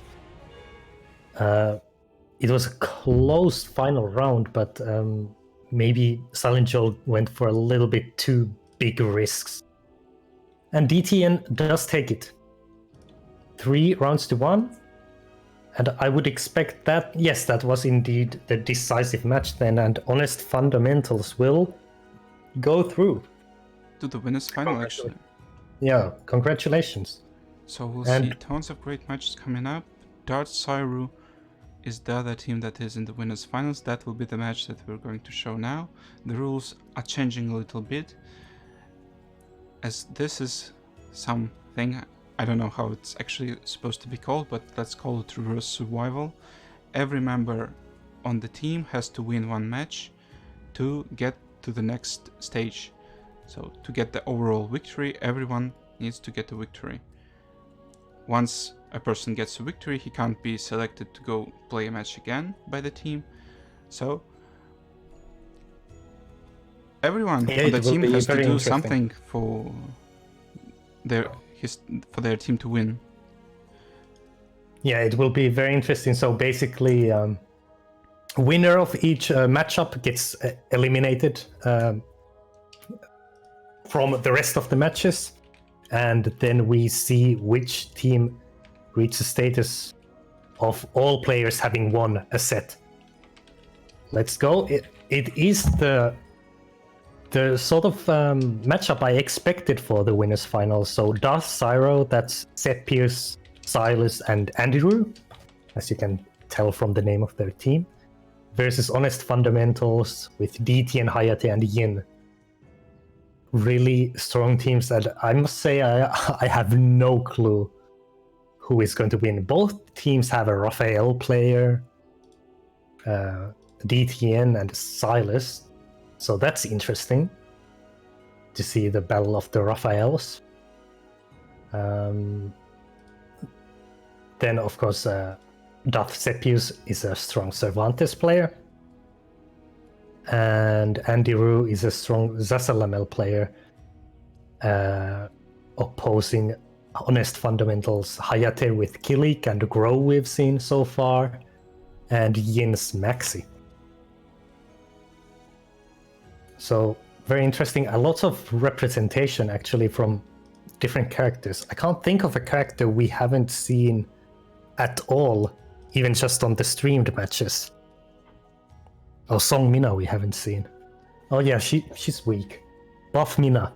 It was a close final round, but maybe Silent Joel went for a little bit too big risks. And DTN does take it. 3 rounds to 1. And I would expect that, yes, that was indeed the decisive match then, and Honest Fundamentals will go through. To the winners final, actually. Yeah, congratulations. So we'll see tons of great matches coming up. Dart Cyru is the other team that is in the winners finals. That will be the match that we're going to show now. The rules are changing a little bit, as this is something, I don't know how it's actually supposed to be called, but let's call it reverse survival. Every member on the team has to win one match to get to the next stage. So to get the overall victory, everyone needs to get a victory. Once a person gets a victory, he can't be selected to go play a match again by the team. So everyone on the team has to do something for their team to win. Yeah, it will be very interesting. So basically, winner of each matchup gets eliminated from the rest of the matches, and then we see which team reaches the status of all players having won a set. Let's go. It is the sort of matchup I expected for the winners final. So Darth Cyro, that's Seth Pierce, Silas, and Andrew, as you can tell from the name of their team, versus Honest Fundamentals with DT and Hayate and Yin. Really strong teams that I must say I have no clue who is going to win. Both teams have a Raphael player, DTN and Silas, so that's interesting to see the battle of the Raphaels. Then of course Darth Sepius is a strong Cervantes player, and Andy Rue is a strong Zasalamel player, opposing Honest Fundamentals Hayate with Kilik and Grow we've seen so far, and Yin's Maxi. So very interesting. A lot of representation actually from different characters. I can't think of a character we haven't seen at all, even just on the streamed matches. Oh, Song Mina we haven't seen. Oh yeah, she's weak. Buff Mina.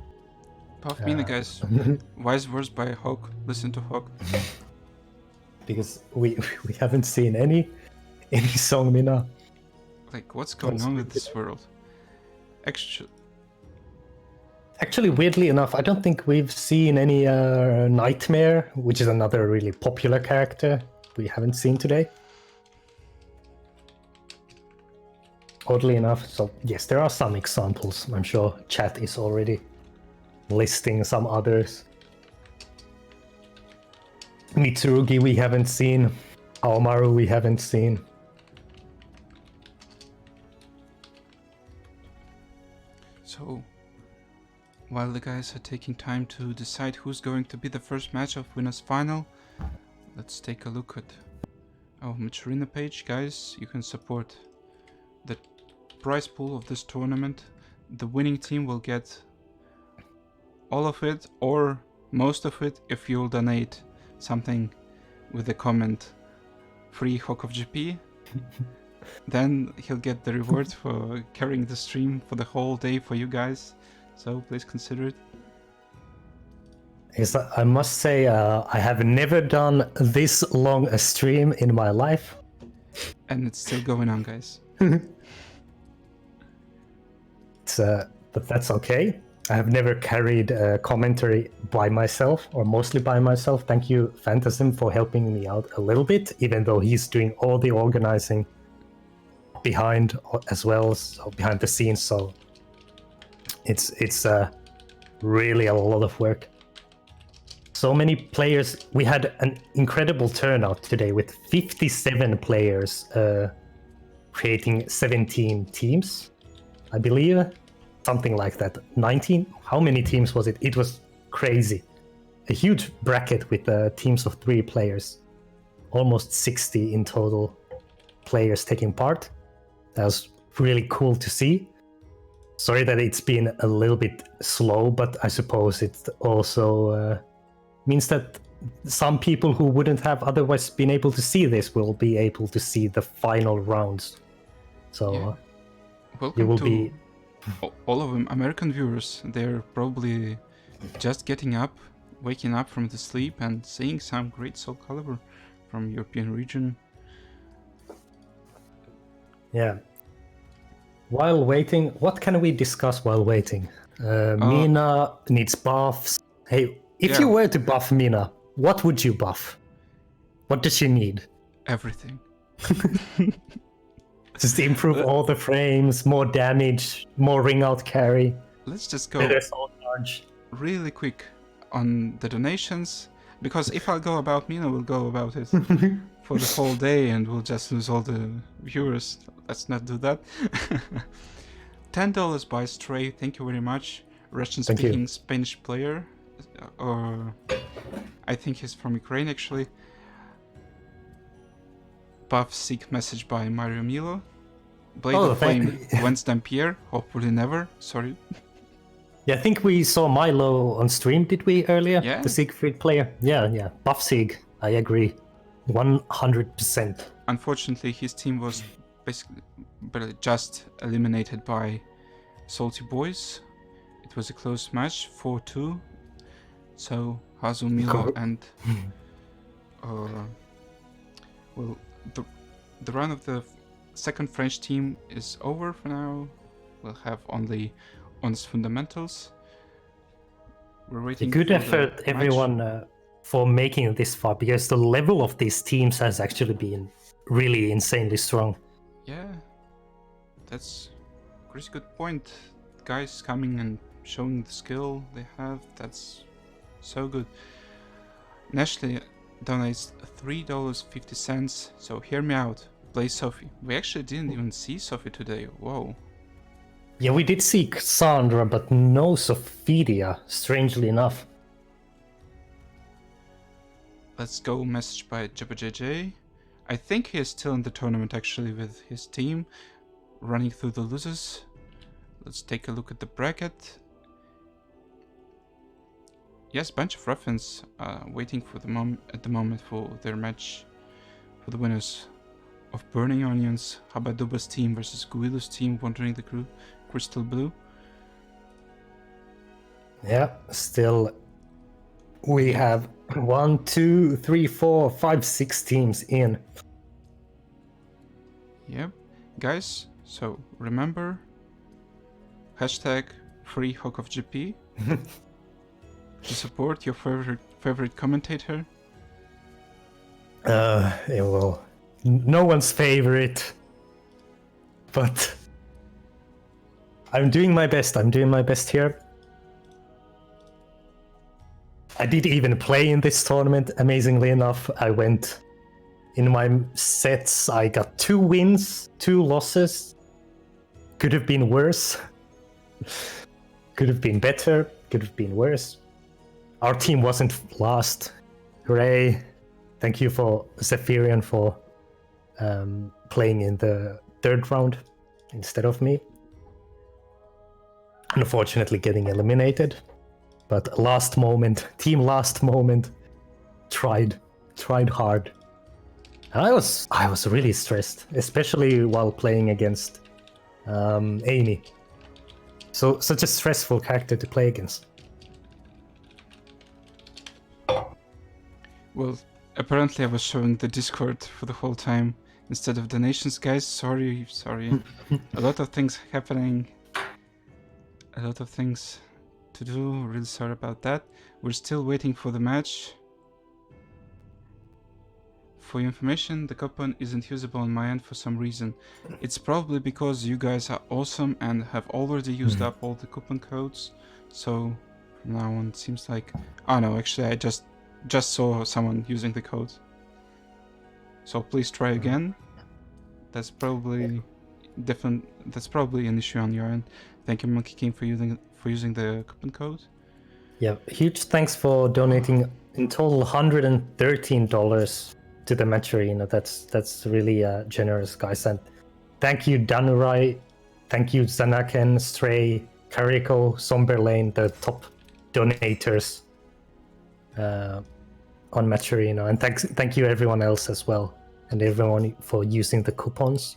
Buff Mina, guys. Wise words by Hawk. Listen to Hawk. Because we haven't seen any Song Mina. Like, what's going on with this world? Actually, weirdly enough, I don't think we've seen any Nightmare, which is another really popular character we haven't seen today. Oddly enough, so yes, there are some examples. I'm sure chat is already listing some others. Mitsurugi we haven't seen. Aomaru we haven't seen. So, while the guys are taking time to decide who's going to be the first match of Winners Final, let's take a look at our Maturina page. Guys, you can support the prize pool of this tournament. The winning team will get all of it or most of it if you'll donate something with the comment free Hawk of GP. Then he'll get the reward for carrying the stream for the whole day for you guys. So please consider it. Yes, I must say I have never done this long a stream in my life. And it's still going on, guys. But that's okay. I have never carried commentary by myself, or mostly by myself. Thank you, Phantasm, for helping me out a little bit, even though he's doing all the organizing behind as well, so behind the scenes. So it's really a lot of work. So many players. We had an incredible turnout today with 57 players creating 17 teams, I believe. Something like that. 19? How many teams was it? It was crazy. A huge bracket with teams of 3 players. Almost 60 in total players taking part. That was really cool to see. Sorry that it's been a little bit slow, but I suppose it also means that some people who wouldn't have otherwise been able to see this will be able to see the final rounds. So Yeah. Welcome you will to be... all of them American viewers. They're probably just getting up, waking up from the sleep and seeing some great Soul Calibur from European region. Yeah. While waiting, what can we discuss while waiting? Mina needs buffs. Hey, if Yeah. you were to buff Mina, what would you buff? What does she need? Everything. Just to improve all the frames, more damage, more ring out carry, Let's just go better soul charge. really quick on the donations, because if I go about Mina, we'll go about it for the whole day and we'll just lose all the viewers. Let's not do that. $10 by Stray, thank you very much. Russian Thank you. speaking Spanish player, or I think he's from Ukraine actually. Buff Seek message by Mario Milo. Blade Oh, of Flame Wens Dampier, hopefully never, sorry. Yeah, I think we saw Milo on stream, did we, earlier? Yeah. The Siegfried player. Yeah. Buff Sieg, I agree. 100%. Unfortunately, his team was basically just eliminated by Salty Boys. It was a close match, 4-2. So Hazu, Milo, and well, the run of the second French team is over for now. We'll have only honest fundamentals. We're waiting. Good for the effort, match. everyone, for making it this far, because the level of these teams has actually been really insanely strong. Yeah, that's a pretty good point. Guys coming and showing the skill they have, that's so good. Nestle donates $3.50, so hear me out. Play Sophie. We actually didn't even see Sophie today. Whoa. Yeah, we did see Cassandra, but no Sophidia, strangely enough. Let's go message by JJ. I think he is still in the tournament actually with his team, running through the losers. Let's take a look at the bracket. Yes, bunch of ruffians waiting for at the moment for their match, for the winners of Burning Onions, Habaduba's team versus Guilu's team, Wandering the Crew, Crystal Blue. Yeah, still we have 1, 2, 3, 4, 5, 6 teams in. Yep. Guys, so remember, hashtag FreeHawkOfGP to support your favorite commentator. Yeah, well, no one's favorite, but I'm doing my best. I'm doing my best here. I did even play in this tournament, amazingly enough. I went in my sets, I got 2 wins, 2 losses. Could have been worse. Could have been better, could have been worse. Our team wasn't last. Hooray. Thank you for Zephyrian for playing in the 3rd round instead of me. Unfortunately getting eliminated. But team last moment, tried hard. And I was really stressed, especially while playing against Amy. So such a stressful character to play against. Well, apparently I was showing the Discord for the whole time instead of donations, guys. Sorry. A lot of things happening. A lot of things to do. Really sorry about that. We're still waiting for the match. For your information, the coupon isn't usable on my end for some reason. It's probably because you guys are awesome and have already used up all the coupon codes. So from now on, it seems like... Oh no, actually I just saw someone using the code. So please try again. That's probably different. That's probably an issue on your end. Thank you, Monkey King, for using the coupon code. Yeah, huge thanks for donating in total $113 to the match arena. That's really generous, guys. And thank you, Danurai. Thank you, Zanaken, Stray, Kariko, Somberlane, the top donators on match arena. And thank you everyone else as well, and everyone for using the coupons.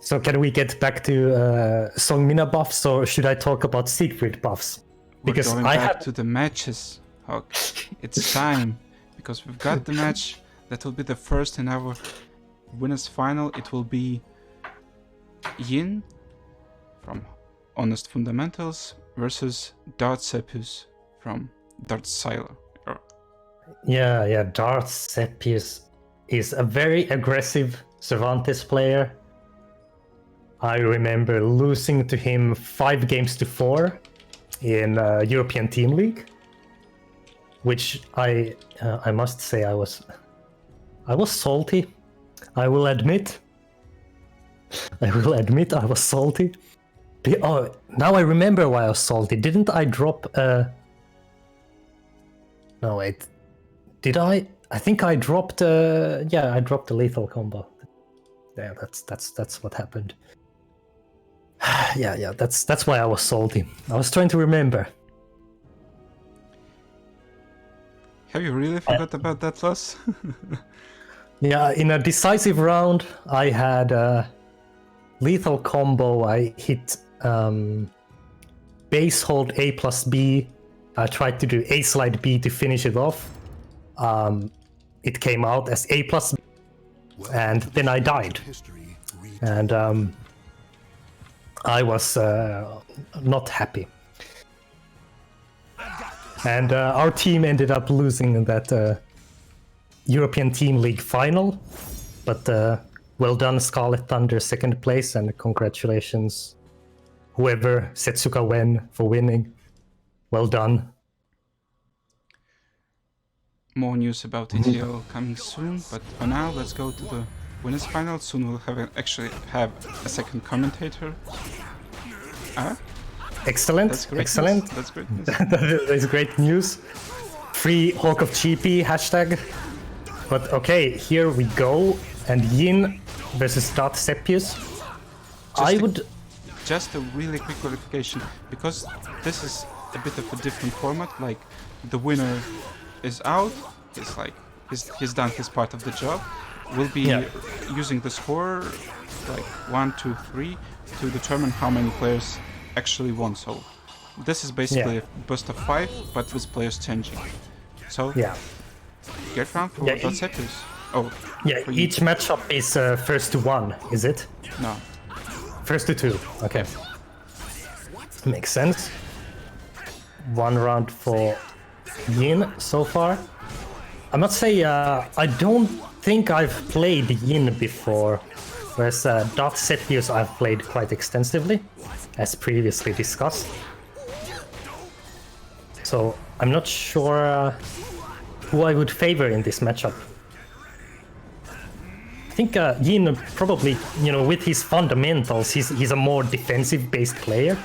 So can we get back to Songmina buffs, or should I talk about Siegfried buffs? Because we're going back to the matches, Hawk. It's time, because we've got the match that will be the first in our winners final. It will be Yin from Honest Fundamentals versus Darth Sepius from Darth Siler. Yeah, Darth Sepius is a very aggressive Cervantes player. I remember losing to him 5-4 in European Team League, which I must say I was salty. I will admit I was salty. Oh, now I remember why I was salty. Didn't I drop No, wait. Did I? I think I dropped I dropped a lethal combo. Yeah, that's what happened. yeah, that's why I was salty. I was trying to remember. Have you really forgot about that loss? Yeah, in a decisive round, I had a lethal combo. I hit base hold A plus B. I tried to do A slide B to finish it off. It came out as A plus B, and then I died. And I was not happy. And our team ended up losing in that European Team League final. But well done, Scarlet Thunder, second place, and congratulations, whoever, Setsuka Wen, for winning. Well done. More news about ETL coming soon, but for now, let's go to the winners final. Soon we'll actually have a second commentator. Excellent, That's great excellent. News. That's great news. That is great news. Free Hawk of GP hashtag. But okay, here we go. And Yin versus Darth Sepius. Just a really quick clarification, because this is a bit of a different format. Like, the winner is out. He's done his part of the job. We'll be using the score, like 1, 2, 3, to determine how many players actually won. So this is basically a best of 5, but with players changing. So get round for Darth Sepius. Oh, yeah. Each matchup is first to 1, is it? No. First to 2. Okay. Makes sense. 1 round for Yin so far. I must say, I don't think I've played Yin before, whereas Darth Sepius I've played quite extensively, as previously discussed. So I'm not sure who I would favor in this matchup. I think Yin probably, with his fundamentals, he's a more defensive-based player,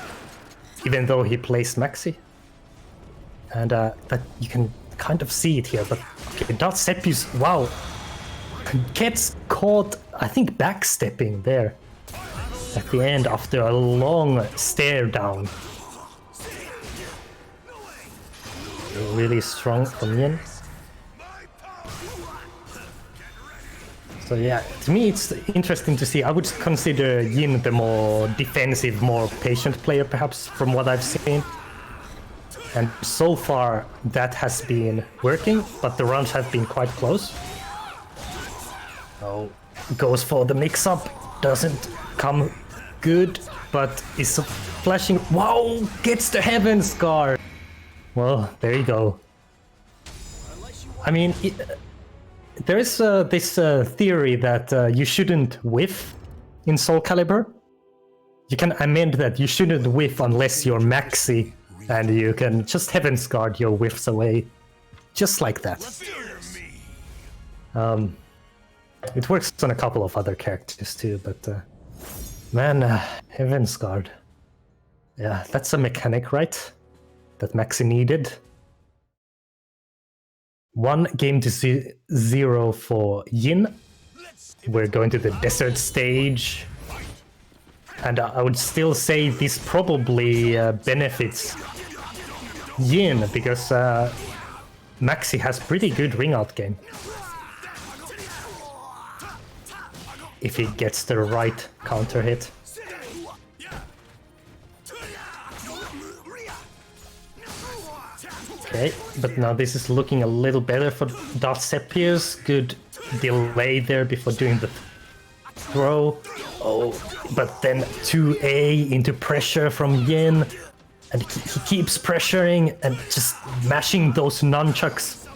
even though he plays Maxi. And that you can kind of see it here, but okay, Darth Sepius, wow, gets caught, I think, backstepping there at the end after a long stare down. Really strong from Yin. So yeah, to me it's interesting to see. I would consider Yin the more defensive, more patient player, perhaps, from what I've seen. And so far that has been working, but the rounds have been quite close. So goes for the mix-up, doesn't come good, but is flashing. Wow, gets the Heaven's Guard. Well, there you go. I mean, there is this theory that you shouldn't whiff in Soul Calibur. You can amend that. You shouldn't whiff unless you're maxi, and you can just Heaven's Guard your whiffs away, just like that. It works on a couple of other characters too, but man, Heaven's Guard. Yeah, that's a mechanic, right? That maxi needed. 1 game to 0 for Yin. We're going to the desert stage. And I would still say this probably benefits Yin, because Maxi has pretty good ring out game. If he gets the right counter hit. Okay, but now this is looking a little better for Darth Sepius. Good delay there before doing the throw. Oh, but then 2A into pressure from Yin. And he keeps pressuring and just mashing those nunchucks.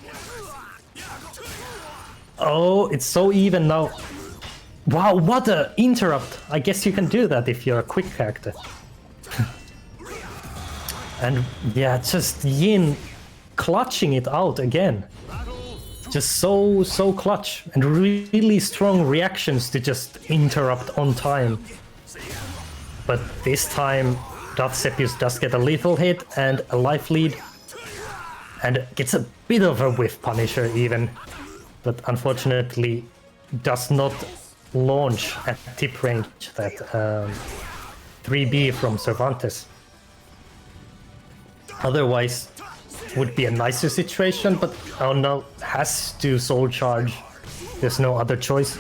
Oh, it's so even now. Wow, what a interrupt. I guess you can do that if you're a quick character. And yeah, just Yin clutching it out again. Just so clutch and really strong reactions to just interrupt on time. But this time Darth Sepius does get a lethal hit and a life lead, and gets a bit of a whiff punisher even, but unfortunately does not launch at tip range that 3B from Cervantes. Otherwise would be a nicer situation, but oh no, has to soul charge. There's no other choice.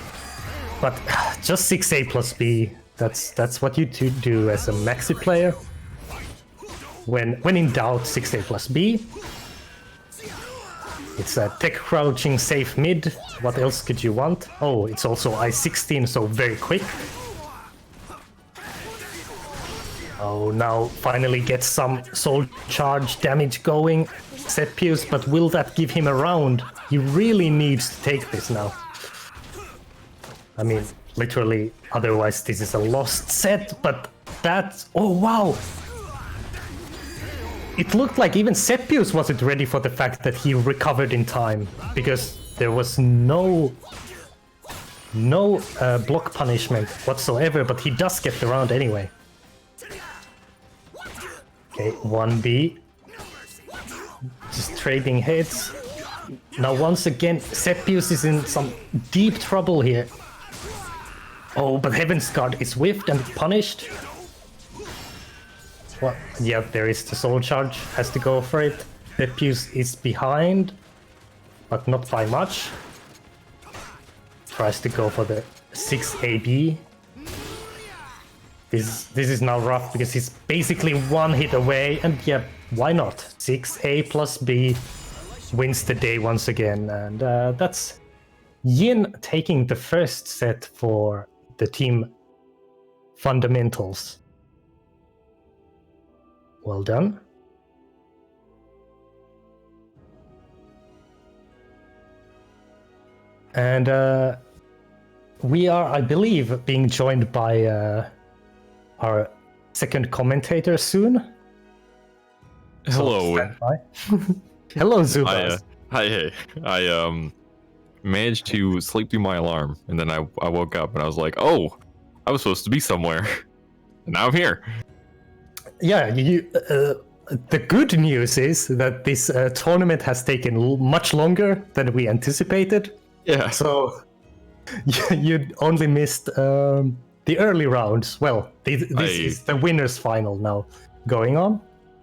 But just 6A plus B, that's what you do as a maxi player. When in doubt, 6A plus B. It's a tech crouching safe mid. What else could you want? Oh, it's also I-16, so very quick. Oh, now finally gets some soul charge damage going, Sepius, but will that give him a round? He really needs to take this now. I mean, literally, otherwise this is a lost set, but that's... Oh, wow! It looked like even Sepius wasn't ready for the fact that he recovered in time, because there was no block punishment whatsoever, but he does get the round anyway. Okay, 1B. Just trading hits. Now once again, Sepius is in some deep trouble here. Oh, but Heaven's Guard is whiffed and punished. Well, yeah, there is the soul charge, has to go for it. Sepius is behind, but not by much. Tries to go for the 6AB. This is now rough because he's basically one hit away, and yeah, why not? 6A plus B wins the day once again, and that's Yin taking the first set for the team fundamentals. Well done. And we are, I believe, being joined by our second commentator soon. Hello. So hello, Zubas. Hi. I managed to sleep through my alarm, and then I woke up and I was like, oh, I was supposed to be somewhere. And now I'm here. Yeah, the good news is that this tournament has taken much longer than we anticipated. Yeah. So you only missed the early rounds. Well, this is the winners' final now going on.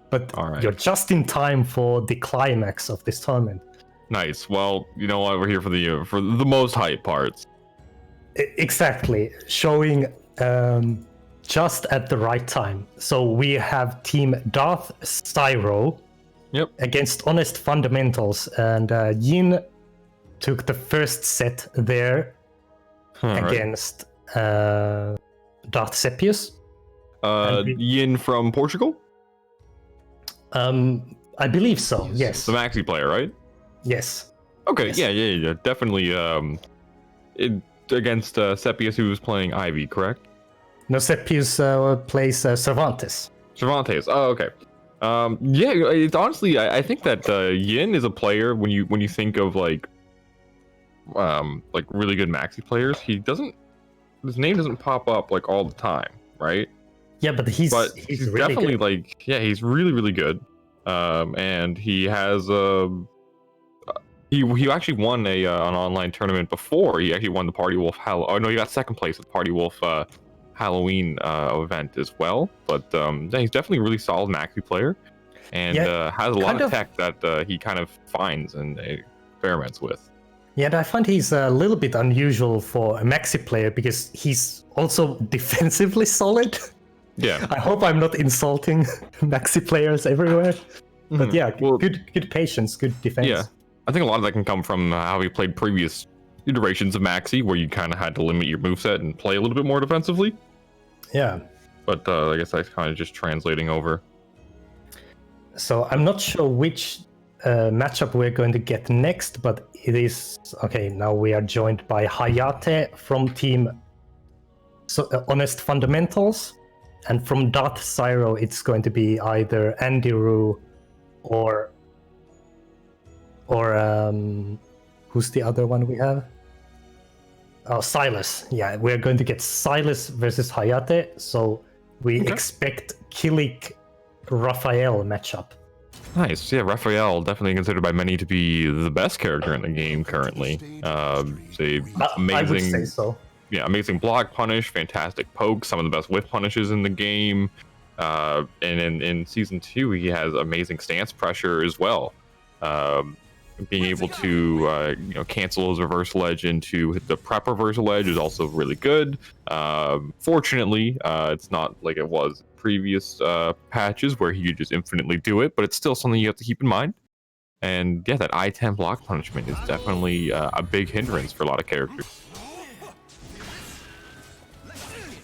But you're just in time for the climax of this tournament. Nice. Well, you know what? We're here for the most hype parts. Exactly. Showing just at the right time. So we have Team Darth Styro against Honest Fundamentals. And Yin took the first set there against Darth Sepius. Yin from Portugal? I believe so. Yes. The Maxi player, right? Yes. Okay, Yes. yeah. Definitely against Sepius, who was playing Ivy, correct? No, Sepius plays Cervantes. Cervantes. Oh, okay. Yeah, it's honestly, I think that Yin is a player when you think of like really good Maxi players. His name doesn't pop up like all the time, right? Yeah, but he's really definitely good. like, yeah, he's really good. And he has he actually won an online tournament before. He actually won the Party Wolf he got second place at the Party Wolf Halloween event as well. But yeah, he's definitely a really solid Maxi player, and has a lot of tech that he kind of finds and experiments with. Yeah, and I find he's a little bit unusual for a Maxi player because he's also defensively solid. Yeah. I hope I'm not insulting Maxi players everywhere. But yeah, Well, good patience, good defense. Yeah, I think a lot of that can come from how he played previous iterations of Maxi, where you kind of had to limit your moveset and play a little bit more defensively. Yeah. But I guess that's kind of just translating over. So I'm not sure which matchup we're going to get next, but it is okay. Now we are joined by Hayate from team Honest Fundamentals, and from Darth Cyro it's going to be either Andy Rue or who's the other one we have? Oh, Silas. Yeah, we're going to get Silas versus Hayate, so we expect Kilik Raphael matchup. Nice. Yeah, Raphael, definitely considered by many to be the best character in the game currently. Amazing. I would say so. Yeah, amazing block punish, fantastic poke, some of the best whiff punishes in the game. And in season 2, he has amazing stance pressure as well. Being able to cancel his reversal edge into the prep reversal edge is also really good. Fortunately, it's not like it was previous patches where he could just infinitely do it, but it's still something you have to keep in mind. And yeah, that I-10 block punishment is definitely a big hindrance for a lot of characters.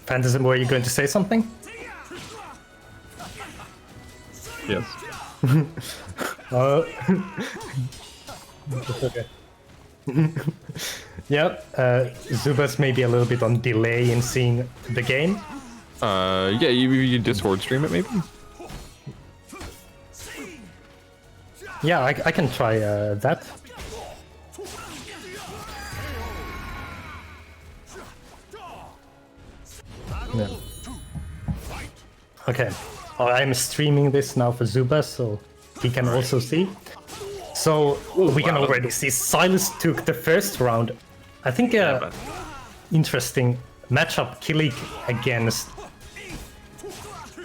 Phantasm, were you going to say something? Yes. Okay. Yeah, Zubas may be a little bit on delay in seeing the game. Yeah, you Discord stream it maybe? Yeah, I can try that. Yeah. Okay. Oh, I'm streaming this now for Zubas, so he can also see. So we can already see Silas took the first round. I think interesting matchup, Kilik against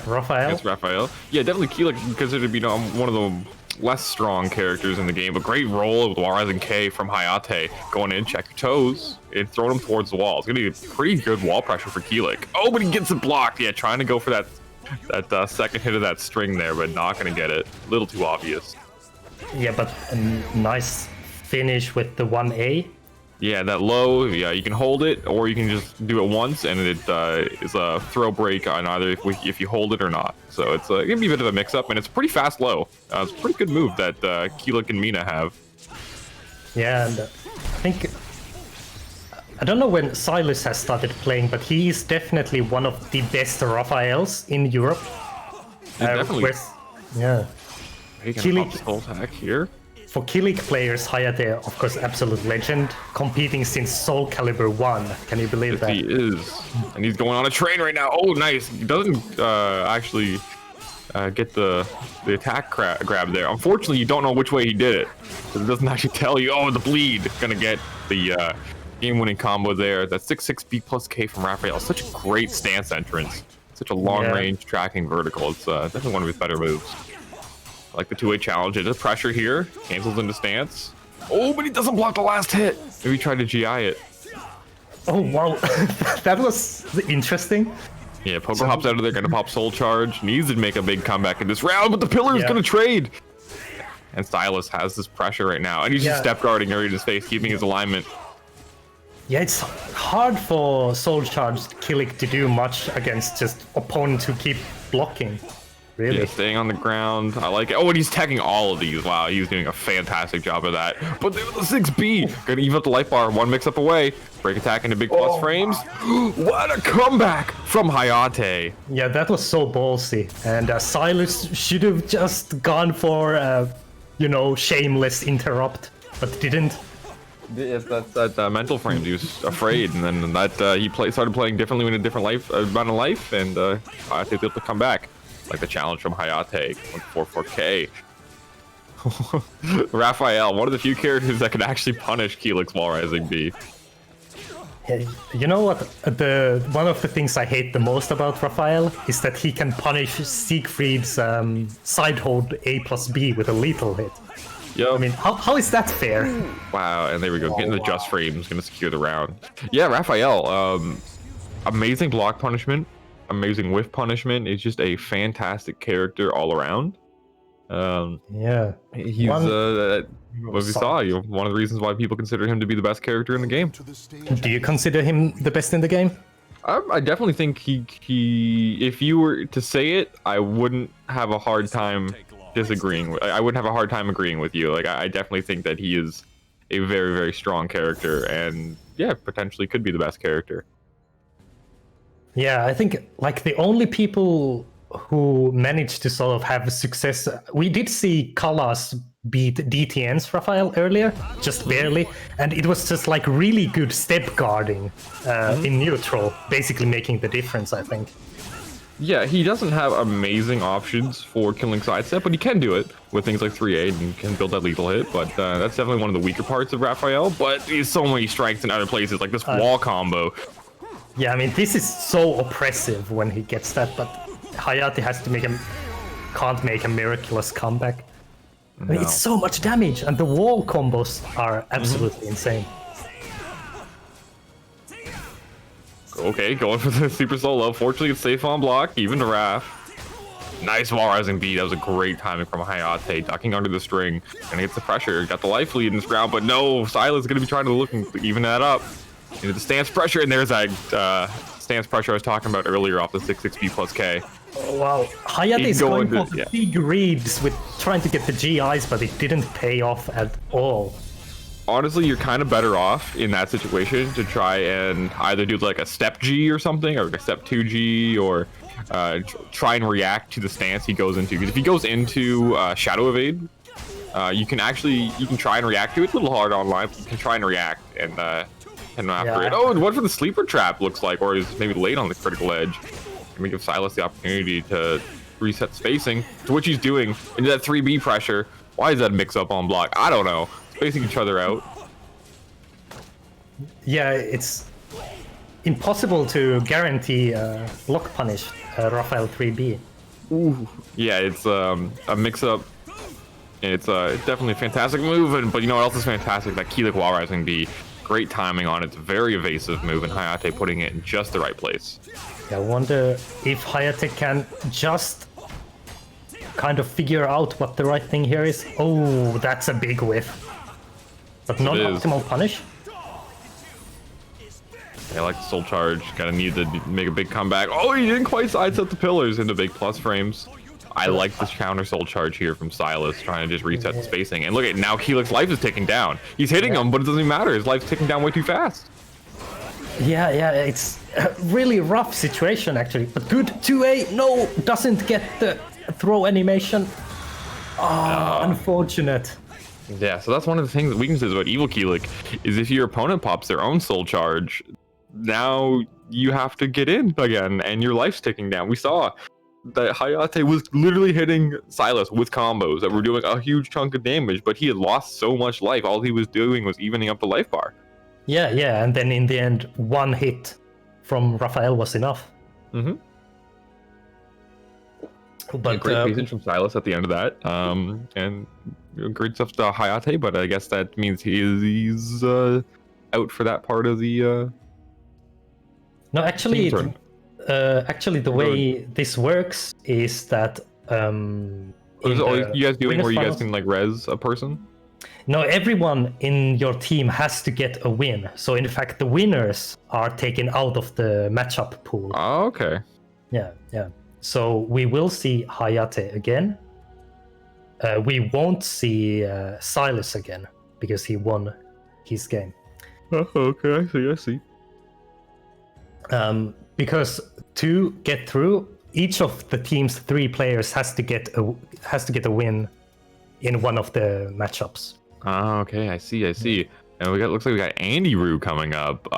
Raphael. Against Raphael. Yeah, definitely Kilik considered to be one of the less strong characters in the game, but great roll with Warizing K from Hayate. Going in, check your toes, and throwing him towards the wall. It's going to be a pretty good wall pressure for Kilik. Oh, but he gets it blocked. Yeah, trying to go for that second hit of that string there, but not going to get it. A little too obvious. Yeah, but a nice finish with the 1A. Yeah, that low, yeah, you can hold it, or you can just do it once, and it is a throw break on either if you hold it or not. So it's going to be a bit of a mix-up, and it's pretty fast low. It's a pretty good move that Kilik and Mina have. Yeah, and I think... I don't know when Silas has started playing, but he is definitely one of the best Raphaels in Europe. Definitely. Yeah. He can pop Soul Attack here. For Kilik players, Hayate, of course, absolute legend, competing since Soul Calibur 1. Can you believe that? He is. And he's going on a train right now. Oh, nice. He doesn't actually get the attack grab there. Unfortunately, you don't know which way he did it. It doesn't actually tell you, oh, the bleed. Gonna get the game-winning combo there. That 6-6 B plus K from Raphael. Such a great stance entrance. Such a long-range tracking vertical. It's definitely one of his better moves. I like the 2-way challenge. There's a pressure here. Cancels into stance. Oh, but he doesn't block the last hit. Maybe try to GI it. Oh, wow. That was interesting. Yeah, Poker hops out of there, gonna pop Soul Charge. Needs to make a big comeback in this round, but the pillar is gonna trade. And Silas has this pressure right now, and he's just step guarding right in his face, keeping his alignment. Yeah, it's hard for Soul Charge Killik to do much against just opponents who keep blocking. Really. Yeah, staying on the ground. I like it. Oh, and he's tagging all of these. Wow, he was doing a fantastic job of that. But there was the 6B. Gonna even up the life bar. One mix up away. Break attack into big plus frames. What a comeback from Hayate. Yeah, that was so ballsy. And Silas should have just gone for, you know, shameless interrupt, but didn't. Yes, that mental frames. He was afraid, and then that he started playing differently in a different amount of life, and Hayate was able to come back. Like the challenge from Hayate, 144K. Raphael, one of the few characters that can actually punish Keelik's Wall Rising B. Yeah, you know what? One of the things I hate the most about Raphael is that he can punish Siegfried's side hold A+B with a lethal hit. Yep. I mean, how is that fair? Wow, and there we go. Getting the just frames, gonna secure the round. Yeah, Raphael, amazing block punishment. Amazing whiff punishment. Is just a fantastic character all around. Yeah, he's what we saw. One of the reasons why people consider him to be the best character in the game. Do you consider him the best in the game? I definitely think he. If you were to say it, I wouldn't have a hard time disagreeing. I wouldn't have a hard time agreeing with you. Like I definitely think that he is a very, very strong character, and yeah, potentially could be the best character. Yeah, I think like the only people who managed to sort of have success, we did see Kalas beat DTN's Raphael earlier, just barely, and it was just like really good step guarding in neutral, basically making the difference, I think. Yeah, he doesn't have amazing options for killing sidestep, but he can do it with things like 3A and can build that lethal hit. But that's definitely one of the weaker parts of Raphael. But he has so many strengths in other places, like this wall combo. Yeah, I mean, this is so oppressive when he gets that, but Hayate has to can't make a miraculous comeback. I mean, it's so much damage, and the wall combos are absolutely insane. Okay, going for the super solo. Fortunately, it's safe on block, even to Raph. Nice wall rising beat. That was a great timing from Hayate, ducking under the string, and he gets the pressure. Got the life lead in this round, but no, Silas is going to be trying to look and even that up. Into the stance pressure, and there's that stance pressure I was talking about earlier off the 6-6B plus K. Oh, wow, Hayate is going for big reads with trying to get the GIs, but it didn't pay off at all. Honestly, you're kind of better off in that situation to try and either do like a step G or something, or like a step 2G, or try and react to the stance he goes into. Because if he goes into Shadow Evade, you can try and react to it. It's a little hard online, but you can try and react and after it. Oh, and what for the sleeper trap looks like, or is maybe late on the critical edge. Gonna give Silas the opportunity to reset spacing, to which he's doing. Into that 3B pressure. Why is that mix up on block? I don't know. Spacing each other out. Yeah, it's impossible to guarantee block punish Raphael 3B. Ooh. Yeah, it's a mix up. And it's definitely a fantastic move, but you know what else is fantastic? That Keelik wall rising B. Great timing on it. It's a very evasive move, and Hayate putting it in just the right place. I wonder if Hayate can just kind of figure out what the right thing here is. Oh, that's a big whiff. But not optimal punish. I like the soul charge. Gotta need to make a big comeback. Oh, he didn't quite sidestep the pillars into big plus frames. I like this counter soul charge here from Silas, trying to just reset the spacing. And look at now, Keelik's life is ticking down. He's hitting him, but it doesn't even matter. His life's ticking down way too fast. Yeah, it's a really rough situation actually. But good 2A, no, doesn't get the throw animation. Oh, unfortunate. Yeah, so that's one of the things, weaknesses about Evil Keelik, is if your opponent pops their own soul charge, now you have to get in again, and your life's ticking down. We saw that Hayate was literally hitting Silas with combos that were doing a huge chunk of damage, but he had lost so much life. All he was doing was evening up the life bar. Yeah, and then in the end, one hit from Raphael was enough. Mm-hmm. But great patience from Silas at the end of that, and great stuff to Hayate. But I guess that means he's out for that part of the. No, actually, the way this works is that you guys doing where you guys can like res a person? No, everyone in your team has to get a win. So in fact, the winners are taken out of the matchup pool. Oh, okay. Yeah. So we will see Hayate again. We won't see Silas again because he won his game. Oh, okay, I see. Because to get through, each of the team's 3 players has to get a win in one of the matchups. Oh, okay, I see. And looks like we got Andy Rue coming up.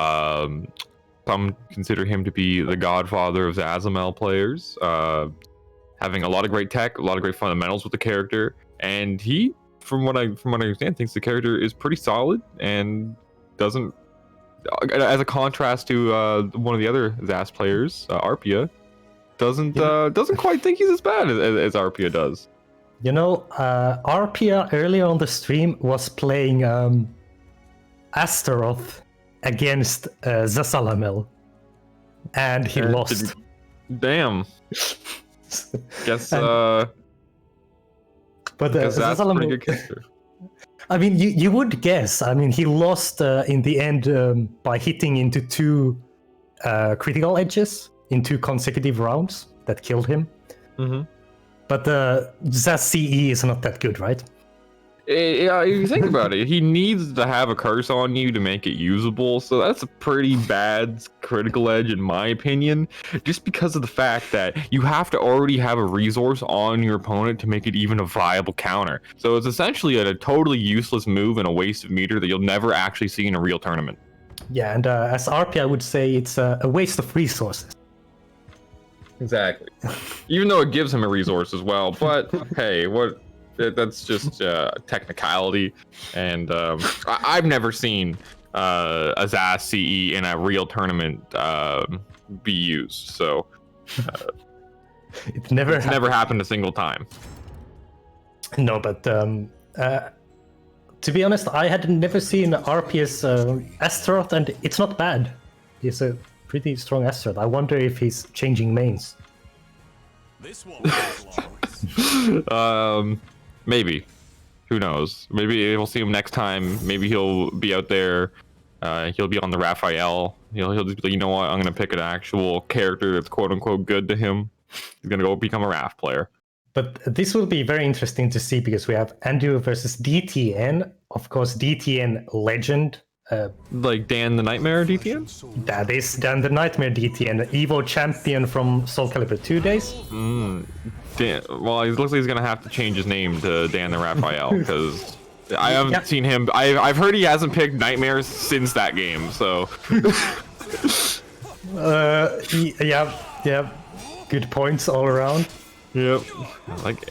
Some consider him to be the godfather of Zazamel players. Having a lot of great tech, a lot of great fundamentals with the character, and he, from what I understand, thinks the character is pretty solid and doesn't, as a contrast to one of the other Zaz players, Arpia, doesn't quite think he's as bad as Arpia does. You know, Arpia earlier on the stream was playing Astaroth against Zasalamel, and he lost. Damn. Guess but that's a pretty good character. I mean, you would guess. I mean, he lost in the end by hitting into 2 critical edges in 2 consecutive rounds that killed him. Mm-hmm. But Zaz CE is not that good, right? Yeah, if you think about it, he needs to have a curse on you to make it usable, so that's a pretty bad critical edge in my opinion, just because of the fact that you have to already have a resource on your opponent to make it even a viable counter. So it's essentially a totally useless move and a waste of meter that you'll never actually see in a real tournament. Yeah, and as RP, I would say it's a waste of resources. Exactly. Even though it gives him a resource as well, but hey, that's just technicality, and I've never seen a Zaz CE in a real tournament be used, so it's never happened a single time. No, but to be honest, I had never seen RP's Astaroth, and it's not bad. He's a pretty strong Astaroth. I wonder if he's changing mains. This won't take long. Maybe. Who knows? Maybe we'll see him next time. Maybe he'll be out there. He'll be on the Raphael. He'll just be like, you know what? I'm gonna pick an actual character that's quote unquote good to him. He's gonna go become a Raph player. But this will be very interesting to see because we have Andrew versus DTN. Of course, DTN legend. Like Dan the Nightmare DTN? That is Dan the Nightmare DTN, Evo champion from Soul Calibur 2 days. Well, it looks like he's gonna have to change his name to Dan the Raphael because I haven't seen him. I've heard he hasn't picked Nightmares since that game. So. Yeah. Good points all around. Yep. Like,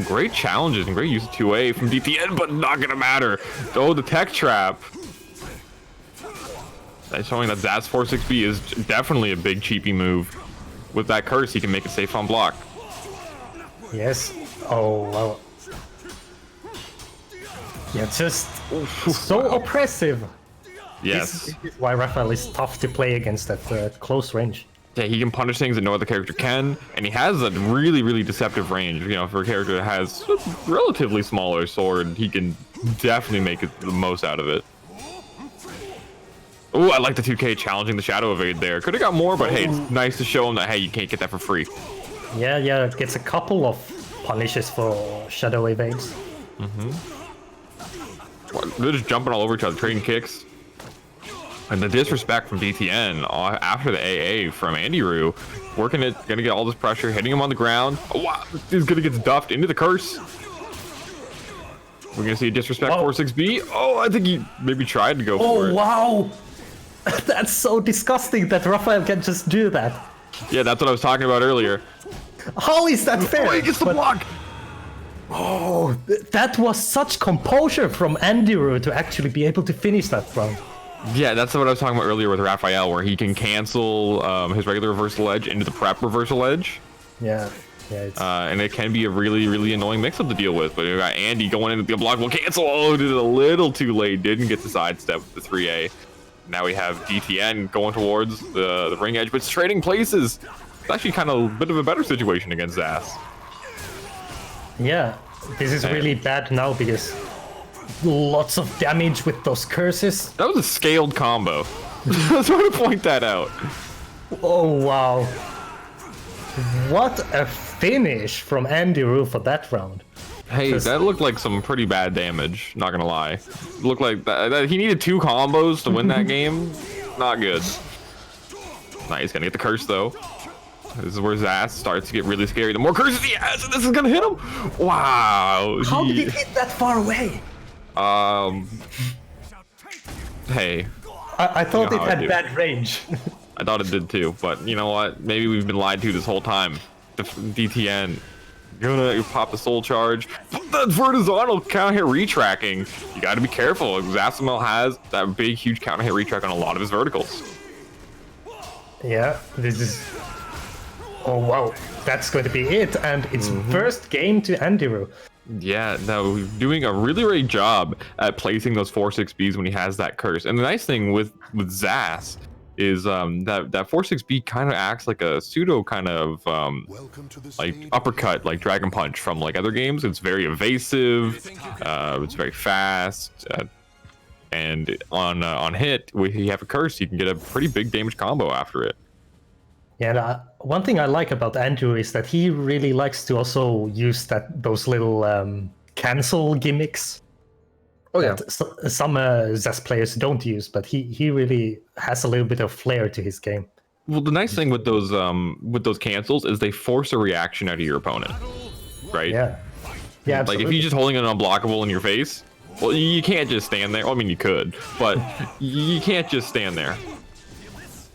great challenges and great use of 2A from DTN, but not gonna matter. Oh, the tech trap. That's showing that Zaz 46B is definitely a big cheapy move. With that curse, he can make it safe on block. Yes. Oh, wow. Yeah, just so oppressive. Yes. This is why Raphael is tough to play against at close range. Yeah, he can punish things that no other character can, and he has a really, really deceptive range. You know, for a character that has a relatively smaller sword, he can definitely make the most out of it. Oh, I like the 2K challenging the Shadow Evade there. Could have got more, but hey, it's nice to show him that, hey, you can't get that for free. Yeah, it gets a couple of punishes for Shadow Evades. They're just jumping all over each other, trading kicks. And the disrespect from DTN after the AA from Andy Rue, working it, gonna get all this pressure, hitting him on the ground. Oh, wow, he's gonna get duffed into the curse. We're gonna see a disrespect 46B. Oh, I think he maybe tried to go for it. Oh, wow! That's so disgusting that Raphael can just do that. Yeah, that's what I was talking about earlier. How is that fair? Oh, he gets the block! Oh, that was such composure from Andy Rue to actually be able to finish that round. Yeah, that's what I was talking about earlier with Raphael, where he can cancel his regular reversal edge into the prep reversal edge. Yeah, it's... and it can be a really, really annoying mix-up to deal with. But you got Andy going into the block, will cancel. Oh, did it a little too late. Didn't get the sidestep with the 3A. Now we have DTN going towards the ring edge, but it's trading places. It's actually kind of a bit of a better situation against Zaz. Yeah, this is really bad now because lots of damage with those curses. That was a scaled combo. I just want to point that out. Oh wow. What a finish from Andy Rue for that round. Hey, that looked like some pretty bad damage, not gonna lie. It looked like that he needed 2 combos to win that game. Not good. Nah, he's gonna get the curse though. This is where Zas starts to get really scary. The more curses he has, and this is gonna hit him. Wow. How did it hit that far away? Hey, I thought You it know how I had do. bad range. I thought it did too, but you know what? Maybe we've been lied to this whole time. The DTN. You're gonna pop the soul charge. That vertical counter hit retracking. You gotta be careful. Zasamel has that big, huge counter hit retrack on a lot of his verticals. Yeah, this is... Oh wow, that's going to be it, and it's first game to Andy Rue. Yeah, no, doing a really great job at placing those 4-6Bs when he has that curse. And the nice thing with Zas is that 4-6B kind of acts like a pseudo kind of Welcome to the like stage. uppercut, like Dragon Punch from like other games. It's very evasive, it's very fast, and on hit, when you have a curse, you can get a pretty big damage combo after it. Yeah, and one thing I like about Andrew is that he really likes to also use those little cancel gimmicks. Oh that some Zest players don't use, but he really has a little bit of flair to his game. Well, the nice thing with those cancels is they force a reaction out of your opponent, right? Yeah, yeah. Like Absolutely. if you're just holding an unblockable in your face, well, you can't just stand there. Well, I mean, you could, but you can't just stand there.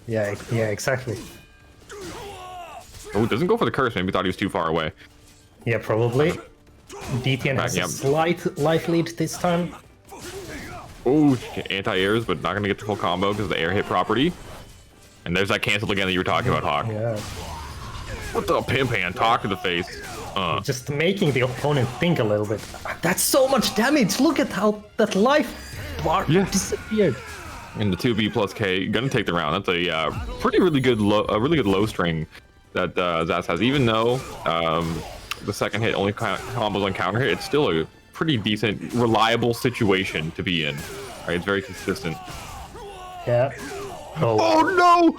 yeah, exactly. Oh, it doesn't go for the curse. Maybe thought he was too far away. Yeah, probably. DTN has Yeah. a slight life lead this time. Oh, anti-airs, but not gonna get the full combo because of the air hit property. And there's that cancel again that you were talking about, Hawk. Yeah, What the pimp hand? Talk to the face. just making the opponent think a little bit. That's so much damage. Look at how that life bar Yeah. disappeared. And the 2B plus K gonna take the round. That's a really good low string that Zaz has. Even though the second hit only combos on counter hit, it's still a pretty decent, reliable situation to be in. Right, it's very consistent. Yeah. Oh, Oh no!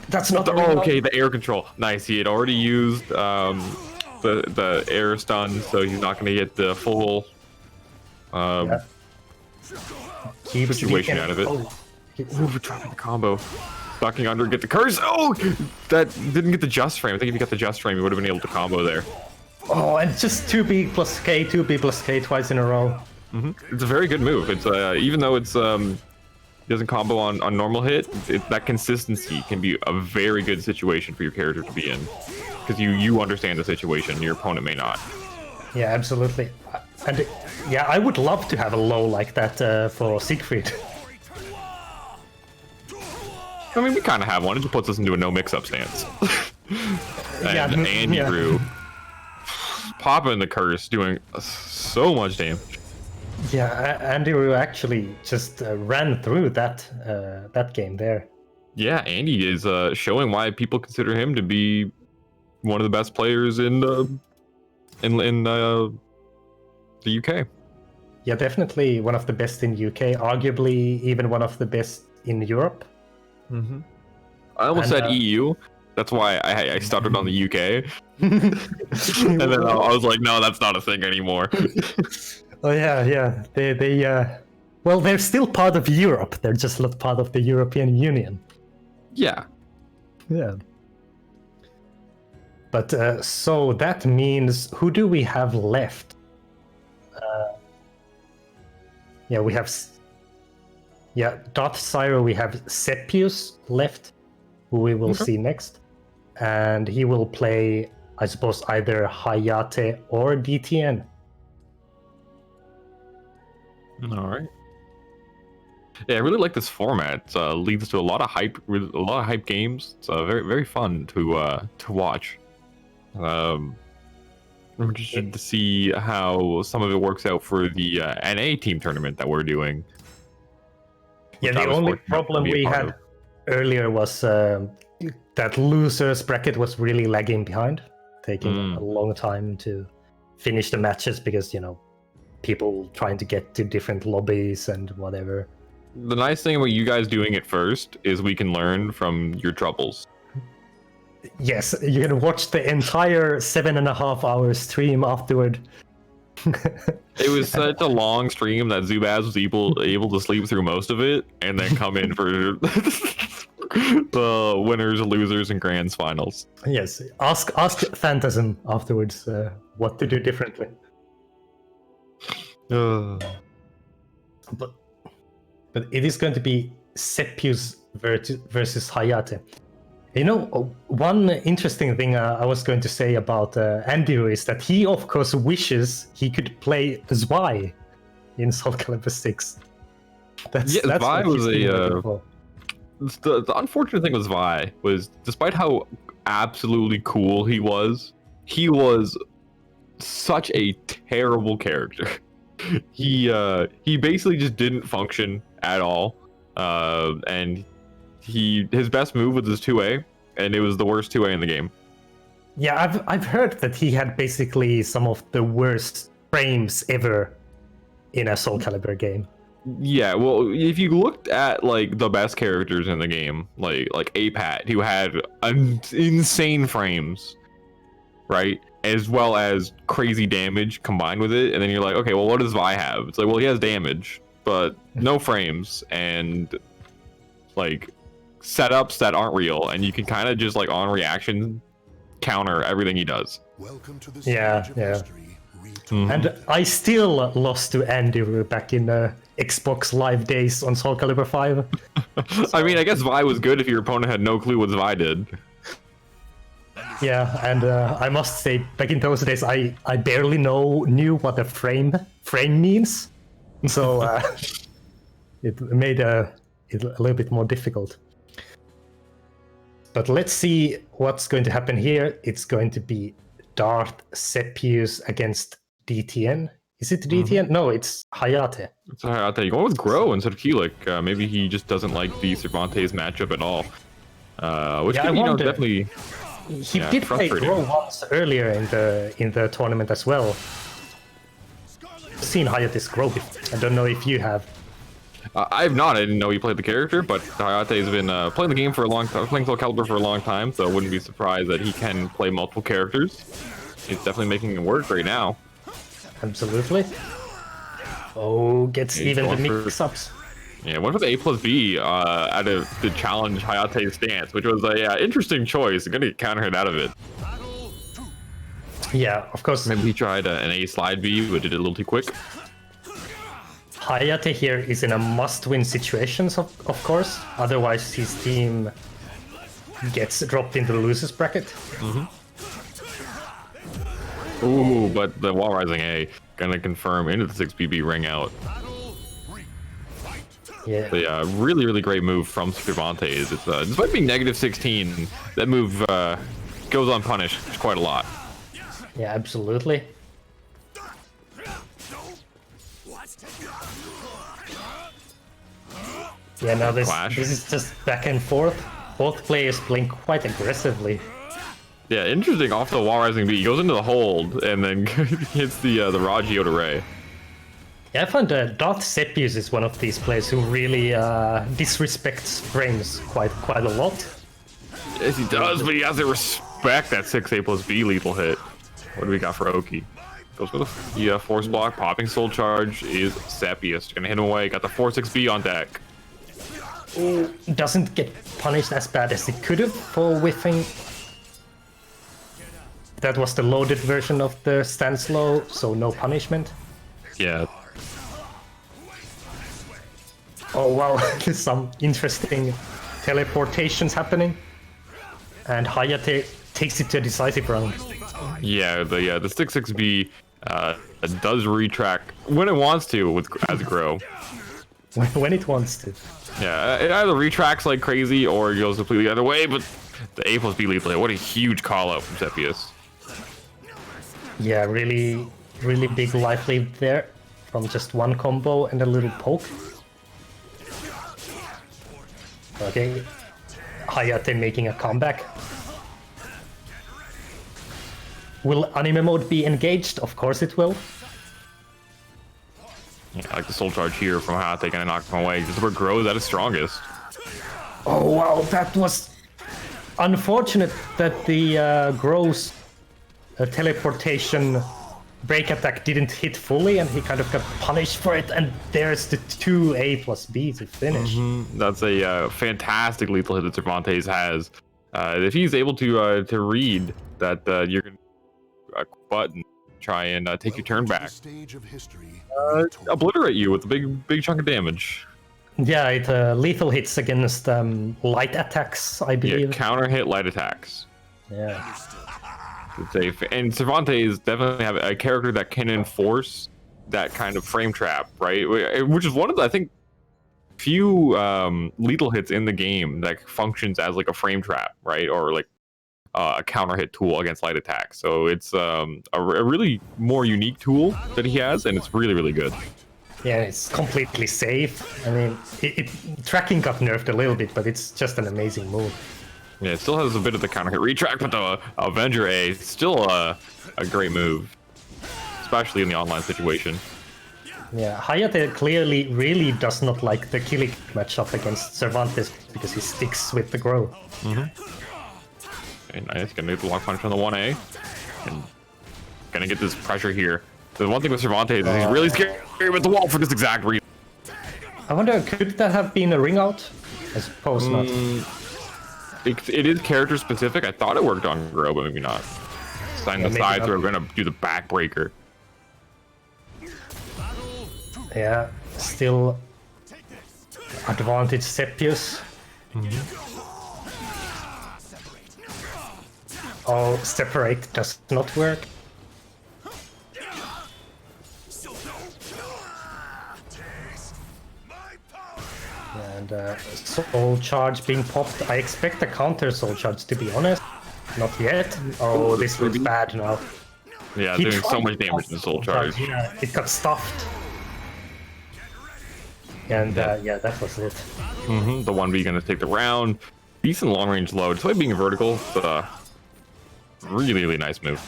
that's not the Okay, the air control. Nice. He had already used the air stun, so he's not gonna get the full Keeps situation DTN out of it. Oh, Overtrapping the combo. Ducking under, get the curse. Oh, that didn't get the just frame. I think if you got the just frame, you would have been able to combo there. oh, and just 2B plus K, 2B plus K twice in a row. It's a very good move. It's even though it's doesn't combo on normal hit, that consistency can be a very good situation for your character to be in, because you understand the situation, your opponent may not. Yeah, absolutely. And yeah, I would love to have a low like that for Siegfried. I mean, we kind of have one. It just puts us into a no mix-up stance. Yeah, and Andy yeah. Rue popping the curse, doing so much damage. Yeah, Andy Rue actually just ran through that game there. Yeah, Andy is showing why people consider him to be one of the best players in the UK. Yeah, definitely one of the best in UK, arguably even one of the best in Europe. I almost And, said EU. That's why I stuttered on the UK. And then I was like, no, that's not a thing anymore. Oh yeah. They well, they're still part of Europe. They're just not part of the European Union. Yeah. Yeah. But so that means, who do we have left? Yeah, we have. Darth Syro, we have Sepius left, who we will see next. And he will play, I suppose, either Hayate or DTN. All right. Yeah, I really like this format. It leads to a lot of hype games. It's very very fun to watch. I'm interested to see how some of it works out for the NA team tournament that we're doing. Yeah, which I the was only fortunate to problem be a we part had of. earlier was that losers bracket was really lagging behind, taking a long time to finish the matches because, people trying to get to different lobbies and whatever. The nice thing about you guys doing it first is we can learn from your troubles. Yes, you can watch the entire 7.5 hour stream afterward. It was such a long stream that Zubaz was able to sleep through most of it and then come in for the winners, losers, and grands finals. Yes, ask Phantasm afterwards what to do differently. But it is going to be Sepius versus Hayate. You know, one interesting thing I was going to say about Andiru is that he, of course, wishes he could play Zwei in Soul Calibur 6. That's Zwei what was he's been waiting for. The unfortunate thing with Zwei was, despite how absolutely cool he was such a terrible character. He basically just didn't function at all, and his best move was his 2A, and it was the worst 2A in the game. Yeah, I've heard that he had basically some of the worst frames ever in a Soul Calibur game. Yeah, well, if you looked at like the best characters in the game, like Apat, who had insane frames, right, as well as crazy damage combined with it, and then you're like, okay, well, what does Vi have? It's like, well, he has damage, but no frames, and like setups that aren't real, and you can kind of just like on reaction counter everything he does. Welcome to the Yeah, stage of yeah. history, Retool. And I still lost to Andiru back in Xbox Live days on Soul Calibur 5. I mean, I guess Vi was good if your opponent had no clue what Vi did. Yeah, and I must say, back in those days, I barely knew what a frame means, so it made it a little bit more difficult. But let's see what's going to happen here. It's going to be Darth Sepius against DTN. Is it DTN? No, it's Hayate. So I thought you go with Grow instead of Keelik. Maybe he just doesn't like the Cervantes matchup at all. Which Yeah, could, I wonder. definitely. He Yeah, did play frustrating. Grow once earlier in the tournament as well. Seen Hayate's Grow before. I don't know if you have. I have not. I didn't know he played the character, but Hayate has been playing the game for a long time, playing Soul Calibur for a long time, so I wouldn't be surprised that he can play multiple characters. He's definitely making it work right now. Absolutely. Oh, gets Yeah, he's even the going for- mix-ups. Yeah, went for the A+B out of the challenge Hayate's stance, which was a interesting choice. Gonna get counter hit out of it. Battle 2. Yeah, of course. Maybe he tried an A slide B, but did it a little too quick. Hayate here is in a must-win situation, of course. Otherwise, his team gets dropped into the losers bracket. Ooh, but the wall rising A gonna confirm into the 6BB ring out. Battle 3. Fight. Yeah, The really, really great move from Cervantes. It's despite being -16, that move goes unpunished quite a lot. yeah, absolutely. Yeah, now this Clash. is just back and forth. Both players playing quite aggressively. Yeah, interesting. Off the wall rising B, he goes into the hold and then hits the Raji to Ray. Yeah, I find Darth Sepius is one of these players who really disrespects frames quite a lot. Yes, he does, but he has to respect that 6A+B lethal hit. What do we got for Oki? Goes for the force block, popping soul charge is Sepius. Gonna hit him away. Got the 4-6B on deck. Doesn't get punished as bad as it could have for whiffing. That was the loaded version of the stand slow, so no punishment. Yeah. Oh wow, there's some interesting teleportations happening. And Hayate takes it to a decisive round. Yeah, the 6-6B does retract when it wants to with as Grow. When it wants to. Yeah, it either retracts like crazy or it goes completely the other way, but the A+B lethal hit, what a huge call out from Sepius. Yeah, really big life lead there from just one combo and a little poke. Okay, Hayate making a comeback. Will anime mode be engaged? Of course it will. Yeah, like the soul charge here from Hayate gonna knock him away. This is where Gro's at his strongest. Oh wow, that was unfortunate that the Gro's teleportation break attack didn't hit fully, and he kind of got punished for it. And there's the 2A+B to finish. That's a fantastic lethal hit that Cervantes has. If he's able to read that you're gonna button, try and take your turn back, Stage of history. obliterate you with a big chunk of damage. Yeah, it lethal hits against light attacks, I Yeah, believe. counter hit light attacks. Yeah. It's safe. And Cervantes definitely have a character that can enforce that kind of frame trap, right? Which is one of the, I think, few lethal hits in the game that functions as like a frame trap, right? Or like a counter hit tool against light attacks. So it's a really more unique tool that he has, and it's really, really good. Yeah, it's completely safe. I mean, tracking got nerfed a little bit, but it's just an amazing move. Yeah, it still has a bit of the counter hit retract, but the Avenger A is still a great move, especially in the online situation. Yeah, Hayate clearly really does not like the Killik matchup against Cervantes because he sticks with the Gro. Okay, nice, gonna get the lock punch on the 1A, and gonna get this pressure here. The one thing with Cervantes is he's really scary with the wall for this exact reason. I wonder, could that have been a ring out? I suppose not. It is character specific. I thought it worked on Gro, but maybe not. Sign the maybe sides, not. we're gonna do the backbreaker. Yeah, still advantage Sepius. Oh, separate does not work. And soul charge being popped. I expect a counter soul charge, to be honest. Not yet. Oh, this looks bad now. Yeah, He doing so tried much to damage pop in the soul charge. Yeah, it got stuffed. And yeah, that was it. The 1B gonna take the round. Decent long range load. Despite being vertical, but really, really nice move.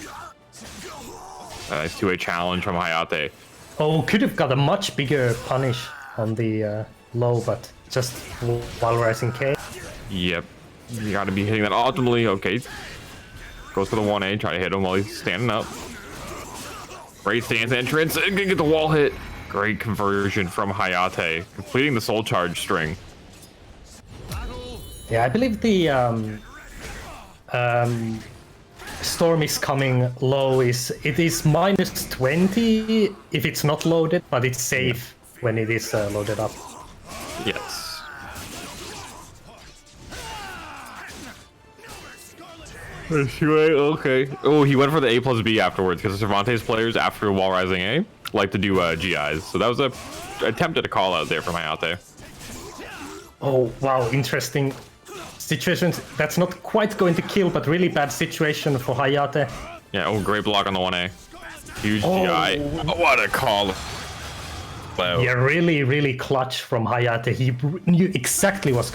Nice 2A challenge from Hayate. Oh, could have got a much bigger punish on the low, but just while rising K. Yep. You gotta be hitting that optimally. Okay. Goes for the 1A, try to hit him while he's standing up. Great stance entrance, and gonna get the wall hit. Great conversion from Hayate, completing the soul charge string. Yeah, I believe the Storm is coming low is minus 20 if it's not loaded, but it's safe when it is loaded up. Yes. Okay. Oh, he went for the A+B afterwards because the Cervantes players after wall rising A like to do GIs. So that was a attempt at a call out there from Hayate. Oh wow, interesting situations. That's not quite going to kill, but really bad situation for Hayate. Yeah. Oh, great block on the 1A. Huge GI. Oh, what a call. Wow. Yeah, really, really clutch from Hayate. He knew exactly what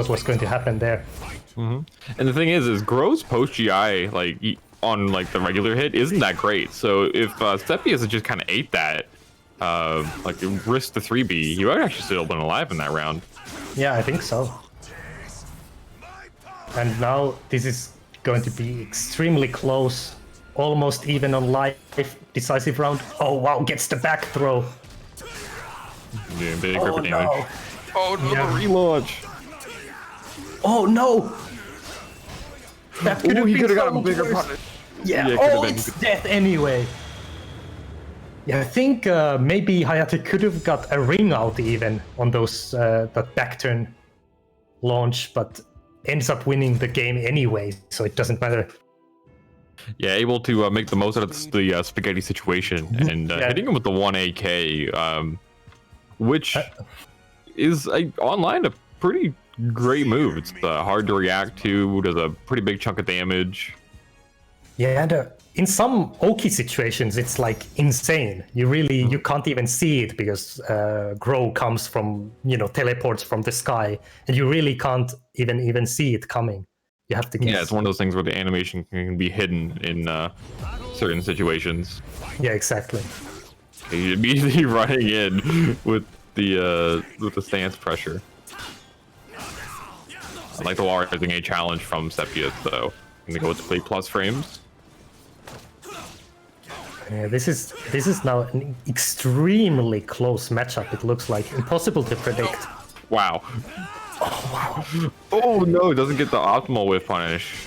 was going to happen there. And the thing is Gro's post GI like on like the regular hit isn't that great. So if Sepius had just kind of ate that, like risked the 3B, he would actually still been alive in that round. Yeah, I think so. And now this is going to be extremely close, almost even on life decisive round. Oh wow, gets the back throw. Doing big grip damage. No. Oh no, Yeah. the relaunch. Oh no! That could have he been could have got so a much bigger worse. punish. Yeah, Yeah, it could've oh, been. it's death anyway. Yeah, I think maybe Hayate could have got a ring out even on those that back turn launch, but ends up winning the game anyway, so it doesn't matter. Yeah, able to make the most out of the spaghetti situation and Yeah. hitting him with the 1AK, which is online a pretty great move. It's hard to react to, does a pretty big chunk of damage. Yeah, and in some Oki situations, it's like insane. You can't even see it because Gro comes from, teleports from the sky, and you really can't even see it coming. You have to guess. Yeah, it's one of those things where the animation can be hidden in certain situations. Yeah, exactly. He's immediately running in with the stance pressure. I like the wall rising a challenge from Sepius though. I'm gonna go with the play plus frames. Yeah, this is now an extremely close matchup. It looks like impossible to predict. Wow. Oh wow. Oh no, it doesn't get the optimal whiff punish.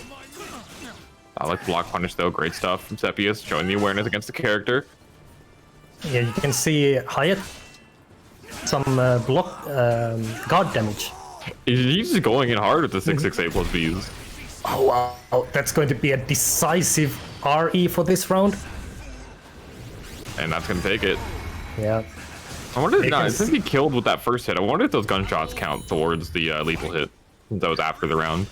I like the block punish though. Great stuff from Sepius, showing the awareness against the character. Yeah, you can see Hyatt some block guard damage. He's just going in hard with the 668 plus Bs. Oh wow, that's going to be a decisive RE for this round. And that's gonna take it. Yeah. I wonder if since he killed with that first hit, I wonder if those gunshots count towards the lethal hit that was after the round.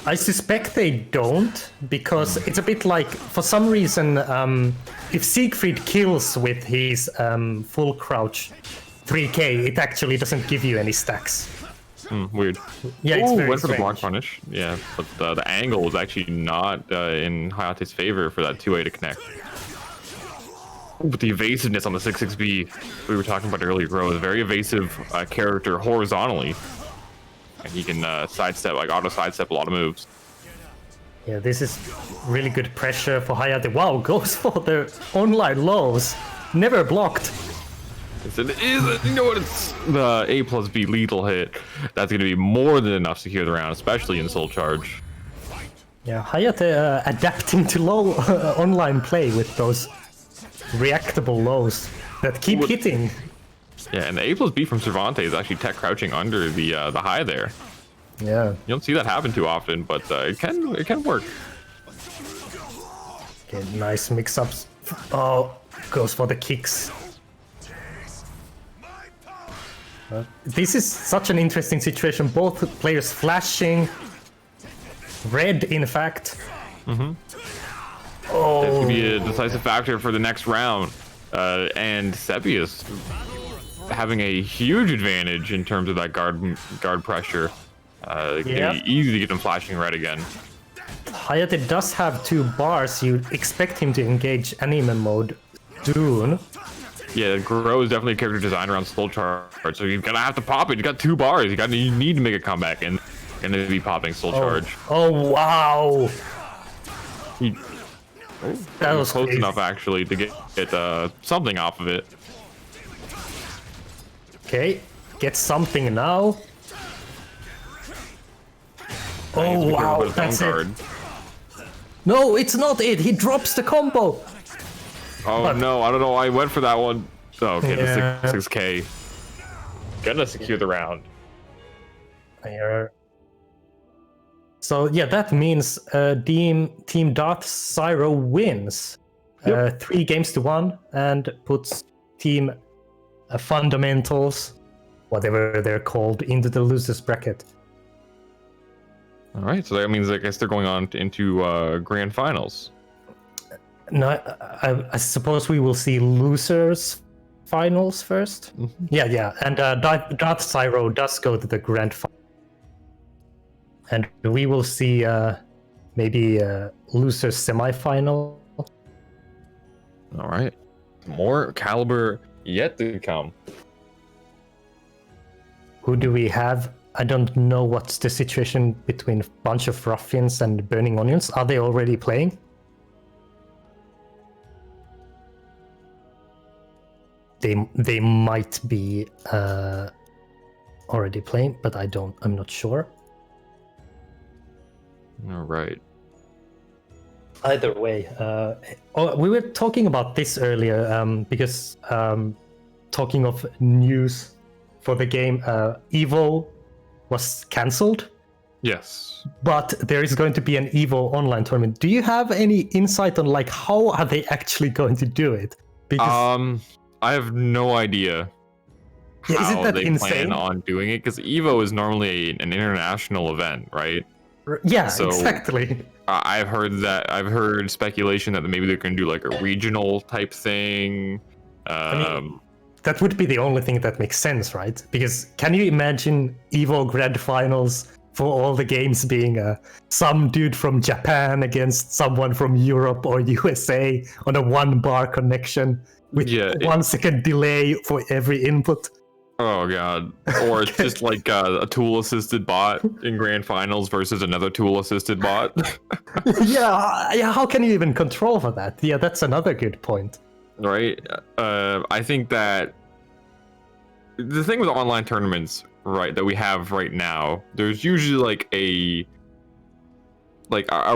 I suspect they don't, because it's a bit like, for some reason, if Siegfried kills with his full crouch 3k, it actually doesn't give you any stacks. Weird. Yeah, it's very went for the strange. block punish. Yeah, but the angle was actually not in Hayate's favor for that 2A to connect. But the evasiveness on the 6-6B we were talking about earlier, Ro, is a very evasive character horizontally. And he can sidestep, like auto sidestep a lot of moves. Yeah, this is really good pressure for Hayate. Wow, goes for the online lows. Never blocked. You know what? It's the A plus B lethal hit. That's going to be more than enough to secure the round, especially in Soul Charge. Yeah, Hayate adapting to low online play with those reactable lows that keep hitting. Yeah, and the A plus B from Cervantes is actually tech crouching under the high there. Yeah. You don't see that happen too often, but it can work. Okay, nice mix-ups. Oh, goes for the kicks. This is such an interesting situation. Both players flashing. Red, in fact. Oh. That could be a decisive factor for the next round. And Sepius having a huge advantage in terms of that guard pressure. It's gonna be easy to get him flashing red again. Hayate does have 2 bars. You expect him to engage anime mode soon. Yeah, Gro is definitely a character designed around Soul Charge, so you're gonna have to pop it. You got 2 bars. You need to make a comeback, and gonna be popping Soul Charge. Oh wow! That was close enough actually to get something off of it. Okay, get something now. Oh wow, that's it. No, it's not it. He drops the combo. Oh no, I don't know why I went for that one. Oh, okay, Yeah. the 6K. Gonna secure the round. Here. So yeah, that means Team Darth Zyro wins 3-1 and puts Team Fundamentals, whatever they're called, into the losers bracket. All right, so that means I guess they're going on into grand finals. No, I suppose we will see losers finals first. Yeah, and Darth Zyro does go to the grand final. And we will see maybe losers semifinal. All right, more caliber yet to come. Who do we have? I don't know what's the situation between Bunch of Ruffians and Burning Onions. Are they already playing? They might be already playing, but I'm not sure. All right. Either way, we were talking about this earlier because talking of news for the game, Evo was cancelled. Yes. But there is going to be an Evo online tournament. Do you have any insight on like how are they actually going to do it? Because I have no idea how they plan on doing it, because Evo is normally an international event, right? Yeah, So, exactly. I've heard speculation that maybe they're going to do like a regional type thing. That would be the only thing that makes sense, right? Because can you imagine Evo Grand Finals for all the games being some dude from Japan against someone from Europe or USA on a 1-bar connection? with Yeah, 1 second delay for every input. Oh god. Or it's just like a tool-assisted bot in grand finals versus another tool-assisted bot. Yeah, how can you even control for that? Yeah, that's another good point. Right? I think that the thing with online tournaments, right, that we have right now, there's usually like a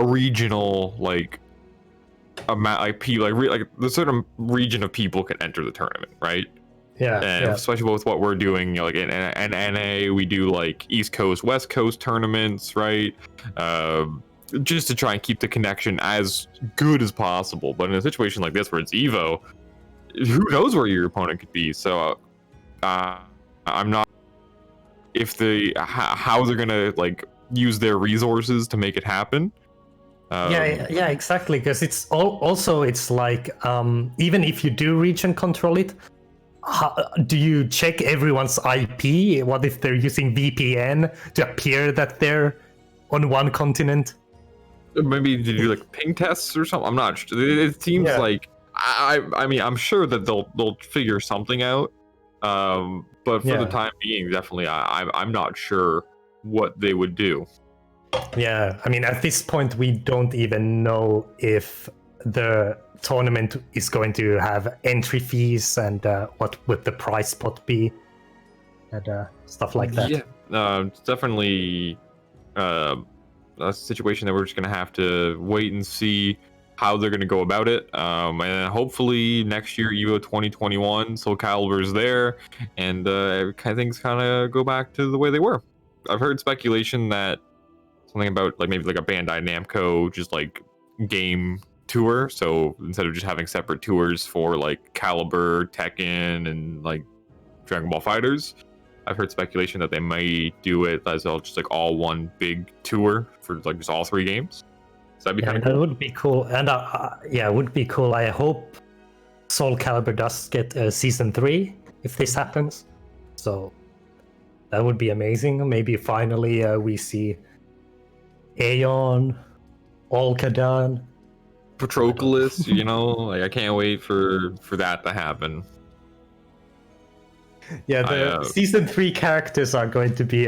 regional like amount like the certain region of people can enter the tournament, right? Yeah, And especially with what we're doing, you know, like in NA, we do like East Coast, West Coast tournaments, right? Just to try and keep the connection as good as possible. But in a situation like this where it's Evo, who knows where your opponent could be? So I'm not if how they're gonna like use their resources to make it happen. Yeah, exactly. Because it's also it's like even if you do region control it, do you check everyone's IP? What if they're using VPN to appear that they're on one continent? Maybe to do like ping tests or something. I'm not sure. It seems like I mean I'm sure that they'll figure something out. But for the time being, definitely I'm not sure what they would do. Yeah, I mean at this point we don't even know if the tournament is going to have entry fees and what would the prize pot be and stuff like that. Yeah, it's definitely a situation that we're just gonna have to wait and see how they're gonna go about it. And hopefully next year, Evo 2021, Soul Calibur's there, and things kind of go back to the way they were. I've heard speculation that something about like maybe like a Bandai Namco just like game tour, so instead of just having separate tours for like Calibur, Tekken, and like Dragon Ball Fighters, I've heard speculation that they might do it as all just like all one big tour for like just all 3 games. So that'd be kind of cool. That would be cool, and it would be cool. I hope Soul Calibur does get season 3 if this happens, so that would be amazing. Maybe finally we see Aeon, Olkadan, Patroclus, you know, like I can't wait for that to happen. Yeah, the season 3 characters are going to be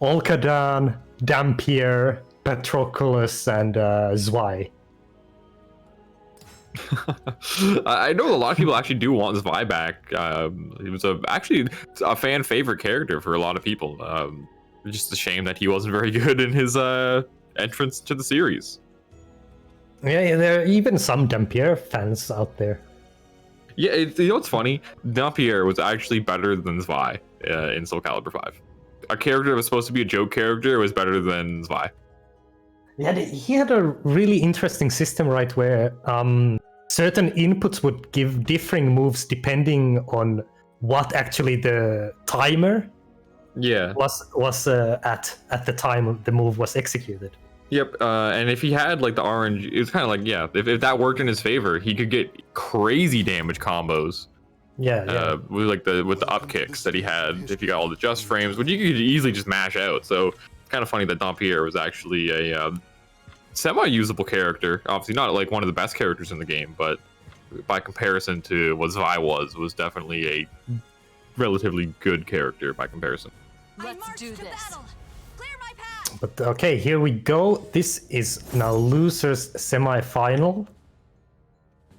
Olkadan, Dampier, Patroclus, and Zwei. I know a lot of people actually do want Zwei back. He was actually a fan favorite character for a lot of people. Just a shame that he wasn't very good in his entrance to the series. Yeah, there are even some Dampier fans out there. Yeah, you know what's funny? Dampier was actually better than Zwei in Soul Calibur 5. A character that was supposed to be a joke character was better than Zwei. Yeah, he had a really interesting system, right, where certain inputs would give differing moves depending on what actually the timer was at the time the move was executed. Yep, and if he had like the orange, it was kind of like if that worked in his favor, he could get crazy damage combos. With the up kicks that he had, if you got all the just frames, which you could easily just mash out. So it's kind of funny that Dampier was actually a semi-usable character. Obviously not like one of the best characters in the game, but by comparison to what Zwei was definitely a relatively good character by comparison. Let's do this. But okay, here we go. This is now losers semi-final.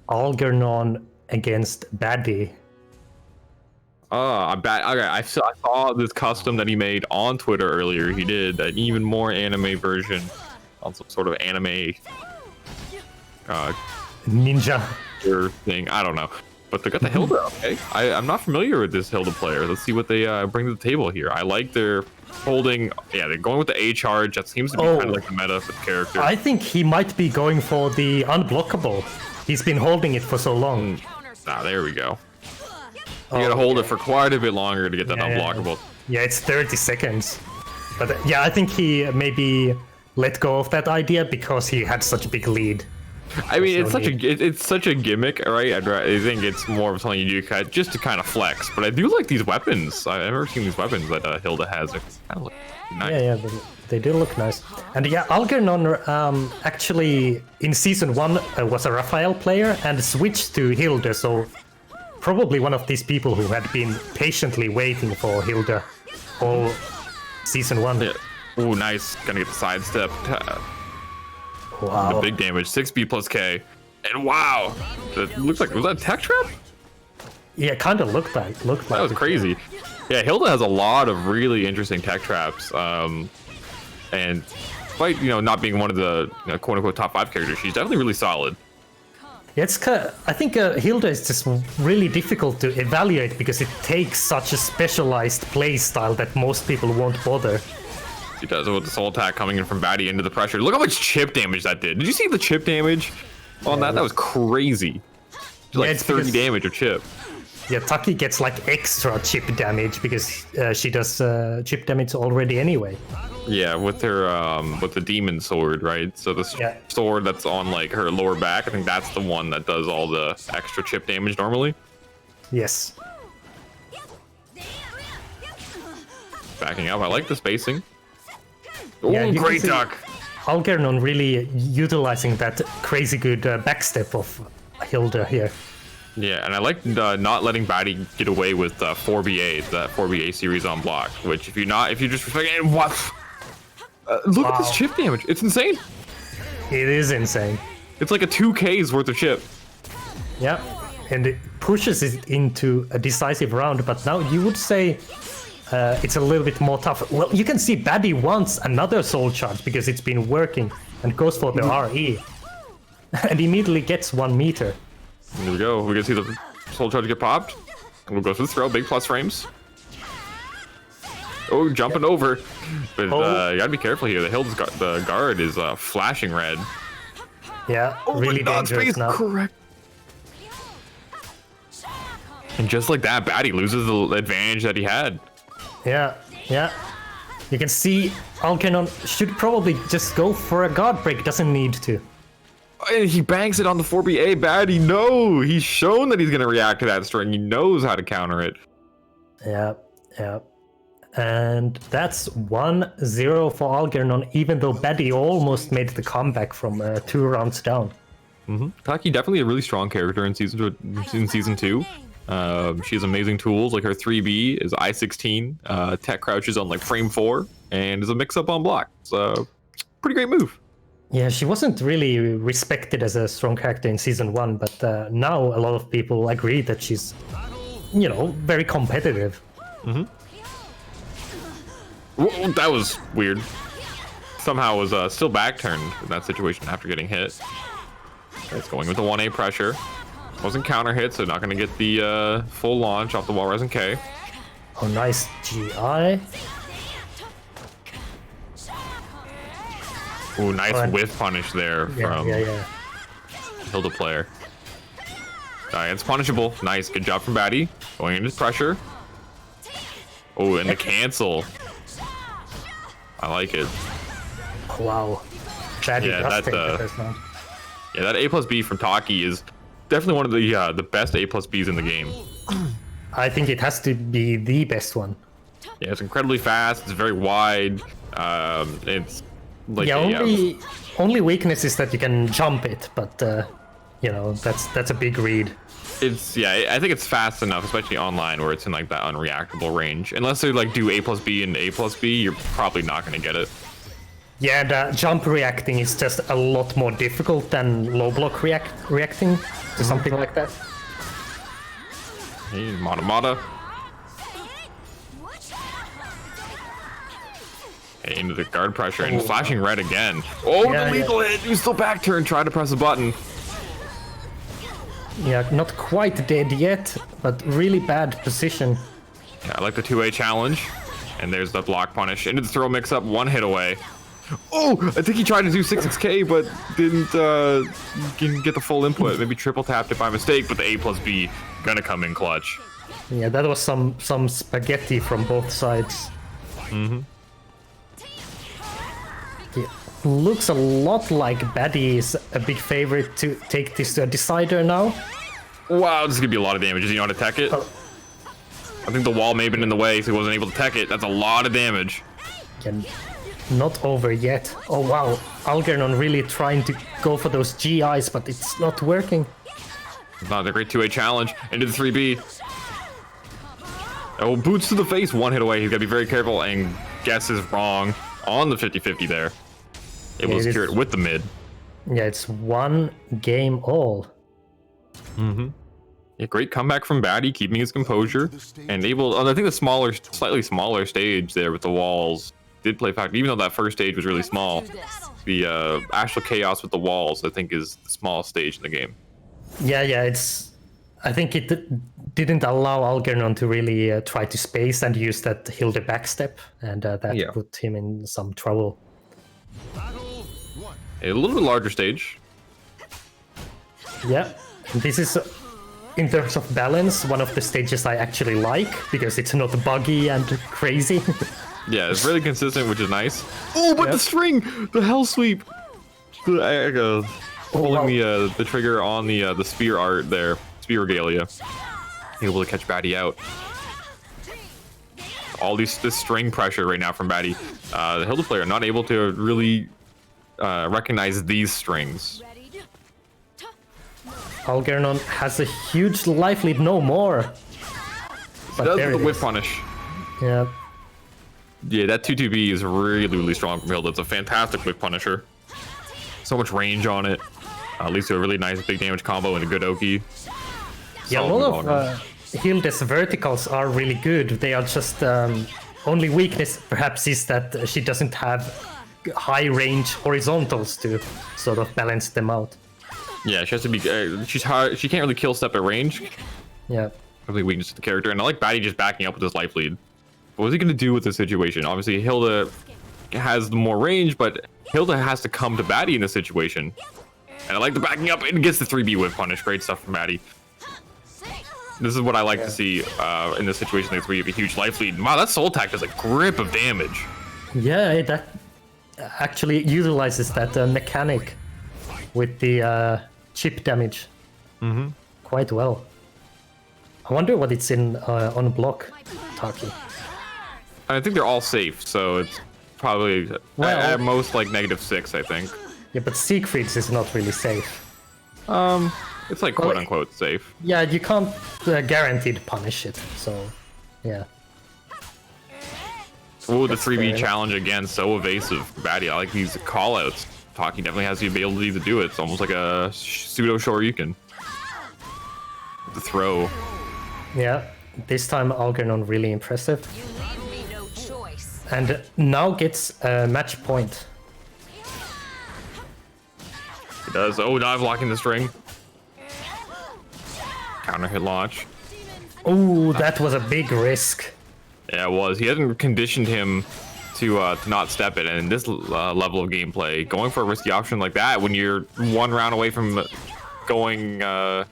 Algernon against Baddie. I saw this custom that he made on Twitter earlier. He did an even more anime version on some sort of anime ninja thing. I don't know. But they got the Hilda, okay? I'm not familiar with this Hilda player. Let's see what they bring to the table here. I like their holding. Yeah, they're going with the A charge. That seems to be kind of like the meta for the character. I think he might be going for the unblockable. He's been holding it for so long. There we go. You gotta hold it for quite a bit longer to get that unblockable. Yeah, it's 30 seconds. But yeah, I think he maybe let go of that idea because he had such a big lead. I mean, it's such a gimmick, right? I think it's more of something you do just to kind of flex. But I do like these weapons. I've never seen these weapons that Hilda has. They kind of look nice. Yeah, they do look nice. And yeah, Algernon actually in season 1 was a Raphael player and switched to Hilda. So probably one of these people who had been patiently waiting for Hilda all season 1. Yeah. Ooh, nice. Gonna get the sidestep. Wow. The big damage, 6B plus K. And wow! That looks like, was that a tech trap? Yeah, kind of looked like. That was it. crazy. Yeah, Hilda has a lot of really interesting tech traps. And despite, not being one of the quote unquote top 5 characters, she's definitely really solid. Yeah, I think Hilda is just really difficult to evaluate because it takes such a specialized play style that most people won't bother. She does it with the soul attack coming in from Batty into the pressure. Look how much chip damage that did. Did you see the chip damage on that? That was crazy. Like it's 30 because- damage of chip. Yeah, Taki gets like extra chip damage because she does chip damage already anyway. Yeah, with her with the demon sword, right? So the Yeah. sword that's on like her lower back, I think that's the one that does all the extra chip damage normally. Yes. Backing up, I like the spacing. Oh, Yeah, you can great see- duck! Algernon really utilizing that crazy good backstep of Hilda here. Yeah, and I like not letting Batty get away with 4BA, that 4BA series on block. Which if you just respect it, what? Look at this Wow. chip damage. It's insane. It is insane. It's like a 2K's worth of chip. Yeah, and it pushes it into a decisive round, but now you would say it's a little bit more tough. Well, you can see Batty wants another soul charge because it's been working and goes for the RE. And immediately gets 1 meter. Here we go. We can see the soul charge get popped. And we'll go for the throw. Big plus frames. Oh, jumping over. But you gotta be careful here. The guard is flashing red. Yeah, really dangerous now. Correct. And just like that, Batty loses the advantage that he had. Yeah, yeah. You can see Algernon should probably just go for a guard break, doesn't need to. And he banks it on the 4BA. Batty, no! He's shown that he's gonna react to that string. He knows how to counter it. Yeah, yeah. And that's 1-0 for Algernon, even though Batty almost made the comeback from 2 rounds down. Taki definitely a really strong character in season 2. She has amazing tools, like her 3B is I-16, tech crouches on like frame 4, and is a mix-up on block. So, pretty great move. Yeah, she wasn't really respected as a strong character in season 1, but now a lot of people agree that she's, very competitive. Whoa, that was weird. Somehow was still back turned in that situation after getting hit. It's going with the 1A pressure. Wasn't counter hit, so not going to get the full launch off the wall res and K. Oh, nice GI. Ooh, nice Oh, and- whiff punish there Yeah, from yeah. Hilda player. It's punishable. Nice, good job from Batty. Going into pressure. Oh, and the cancel. I like it. Wow. Batty Yeah, does that, take the first round. Yeah, that A plus B from Taki is definitely one of the best A plus Bs in the game. I think it has to be the best one. Yeah, it's incredibly fast. It's very wide. It's like Yeah, only weakness is that you can jump it, but that's a big read. I think it's fast enough, especially online where it's in like that unreactable range. Unless they like do A plus B and A plus B, you're probably not going to get it. Yeah, the jump reacting is just a lot more difficult than low block reacting to something like that. Hey, Mata. Hey, into the guard pressure and flashing red again. Oh, Yeah, the lethal hit! He was still back turn, trying to press a button. Yeah, not quite dead yet, but really bad position. Yeah, I like the 2A challenge. And there's the block punish. Into the throw mix up, 1 hit away. Oh, I think he tried to do 6K, but didn't get the full input. Maybe triple tapped it by mistake, but the A plus B gonna come in clutch. Yeah, that was some spaghetti from both sides. Yeah. Looks a lot like Batty is a big favorite to take this to a decider now. Wow, this is gonna be a lot of damage. Does he know how to tech it? I think the wall may have been in the way, so he wasn't able to tech it. That's a lot of damage. And not over yet. Oh wow, Algernon really trying to go for those GIs, but it's not working. Not a great 2A challenge into the 3B. Oh, boots to the face, one hit away. He's got to be very careful, and guesses wrong on the 50-50 there. Able to secure it with the mid. Yeah, it's 1 game all. Yeah, great comeback from Batty, keeping his composure, and able. I think the slightly smaller stage there with the walls did play factor. Even though that first stage was really small, the Astral Chaos with the walls, I think, is the smallest stage in the game. Yeah, it's. I think it didn't allow Algernon to really try to space and use that Hilde backstep, and that put him in some trouble. Battle 1. A little bit larger stage. Yeah, this is, in terms of balance, one of the stages I actually like, because it's not buggy and crazy. Yeah, it's really consistent, which is nice. Oh, but the string! The hell sweep! Holding the trigger on the spear art there. Spear regalia. Able to catch Batty out. All this string pressure right now from Batty. The Hilda player not able to really recognize these strings. Algernon has a huge life lead, no more. But Does there the it whip is. punish. Yeah. Yeah, that 2-2B is really, really strong from Hilda. It's a fantastic whip punisher. So much range on it. Leads to a really nice big damage combo and a good Oki. Yeah, a lot of Hilde's verticals are really good. They are just only weakness perhaps is that she doesn't have high range horizontals to sort of balance them out. Yeah, she has to be. She's hard. She can't really kill step at range. Yeah. Probably weakness to the character, and I like Batty just backing up with his life lead. What is he gonna do with this situation? Obviously, Hilda has the more range, but Hilda has to come to Batty in this situation. And I like the backing up and gets the 3B whip punish. Great stuff from Batty. This is what I like to see in this situation where you have a huge life lead. Wow, that soul attack does a grip of damage. Yeah, that actually utilizes that mechanic with the chip damage quite well. I wonder what it's in on block, Taki. I think they're all safe, so it's probably at most like -6, I think. Yeah, but Siegfried's is not really safe. It's like quote unquote safe. Yeah, you can't guaranteed punish it, so yeah. Oh, the 3B challenge again, so evasive. Batty, I like these callouts. Taki definitely has the ability to do it. It's almost like a pseudo Shoryuken. The throw. Yeah, this time Algernon really impressive. You leave me no choice. And now gets a match point. He does. Oh, dive locking the string. Counter hit launch. Oh, that was a big risk. Yeah, it was. He hasn't conditioned him to not step it, and in this level of gameplay, going for a risky option like that when you're one round away from going or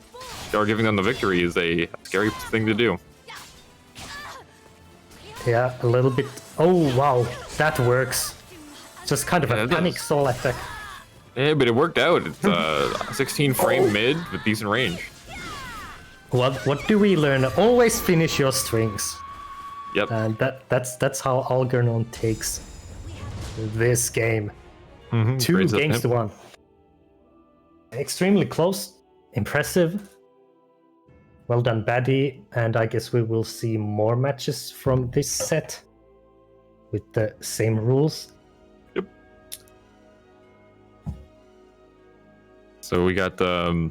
giving them the victory is a scary thing to do. Yeah, a little bit. Oh wow, that works. Just kind of a it panic does. soul effect. Yeah, but it worked out. It's 16 frame mid with decent range. What do we learn? Always finish your strings. Yep. And that's how Algernon takes this game. 2 Great stuff, games yep. to 1. Extremely close. Impressive. Well done, Batty. And I guess we will see more matches from this set with the same rules. Yep. So we got the.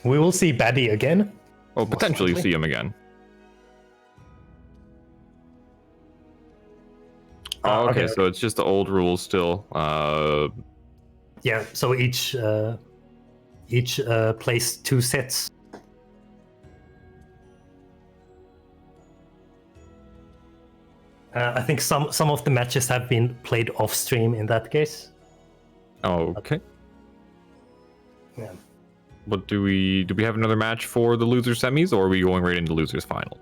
We will see Batty again. Oh, potentially likely. see him again. Ah, Oh, okay, okay. so it's just the old rules still. Yeah, so each plays 2 sets. I think some of the matches have been played off stream in that case. Oh, okay. Yeah. But do we have another match for the loser semis, or are we going right into losers final?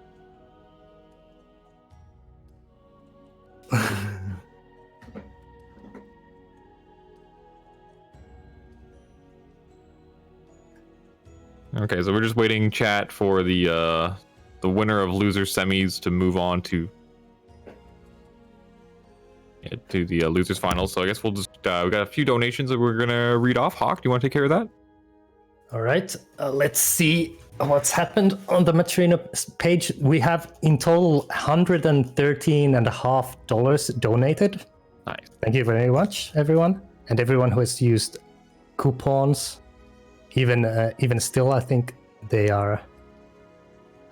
Okay, so we're just waiting chat for the winner of loser semis to move on to the losers finals. So I guess we'll just we got a few donations that we're gonna read off. Hawk, do you want to take care of that? All right, let's see what's happened on the Matrina page. We have in total $113.50 donated. Nice. Thank you very much, everyone, and everyone who has used coupons. Even still, I think they are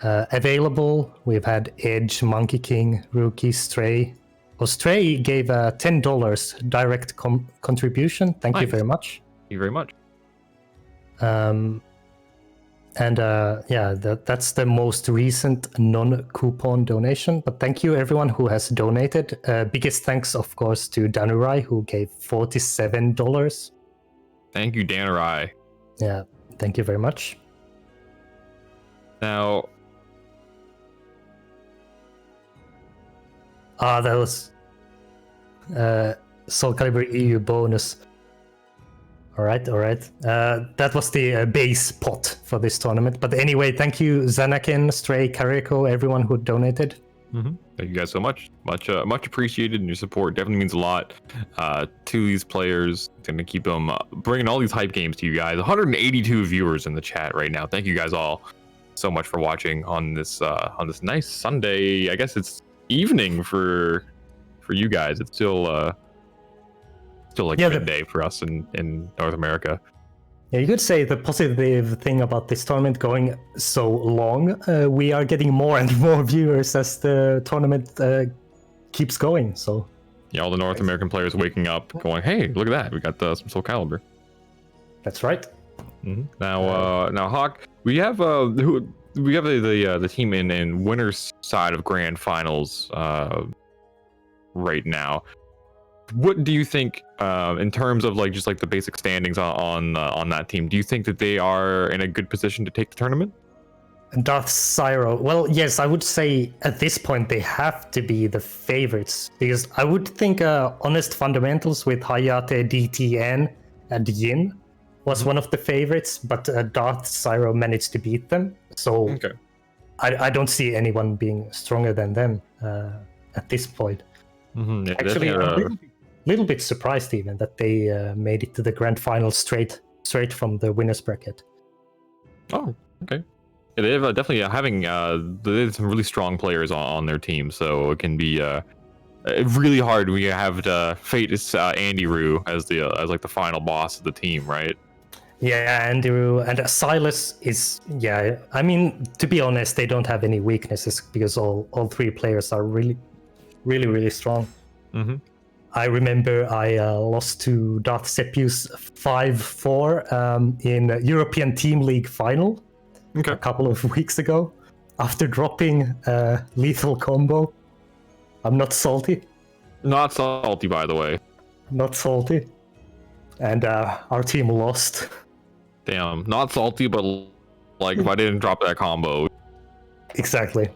available. We've had Edge, Monkey King, Rookie, Stray. Well, Stray gave a $10 direct contribution. Thank you Nice. very much. Thank you very much. That's the most recent non-coupon donation. But thank you everyone who has donated. Biggest thanks, of course, to Danurai who gave $47. Thank you, Danurai. Yeah, thank you very much. Now, That was Soul Calibur EU bonus. All right. That was the base pot for this tournament. But anyway, thank you, Zanakin, Stray, Kariko, everyone who donated. thank you guys so much. Much appreciated, and your support definitely means a lot to these players. It's gonna keep them bringing all these hype games to you guys. 182 viewers in the chat right now. Thank you guys all so much for watching on this nice Sunday. I guess it's evening for you guys. It's still like midday for us in North America. Yeah, you could say the positive thing about this tournament going so long, we are getting more and more viewers as the tournament keeps going. So Yeah, all the North American players waking up, going, "Hey, look at that! We got some Soul Calibur." that's right. Now Hawk, we have the team in winners side of grand finals right now. What do you think in terms of just the basic standings on that team? Do you think that they are in a good position to take the tournament? And Darth Syro. Well, yes, I would say at this point they have to be the favorites because I would think Honest Fundamentals with Hayate, DTN, and Yin was one of the favorites, but Darth Syro managed to beat them. So Okay. I don't see anyone being stronger than them at this point. Yeah, Actually, definitely, I'm a little bit surprised even that they made it to the grand final straight from the winners bracket. oh, okay. Yeah, they have definitely having they have some really strong players on their team, so it can be really hard when you have fate is Andy Roo as the final boss of the team, right? Yeah, Andy Roo and Silas is, yeah, I mean, to be honest, they don't have any weaknesses because all three players are really, really, really strong. Mm-hmm. I remember I lost to Darth Sepius 5-4 in European Team League final Okay. a couple of weeks ago after dropping Lethal Combo. I'm not salty. Not salty, by the way. Not salty. And our team lost. Damn, not salty, but if I didn't drop that combo. Exactly.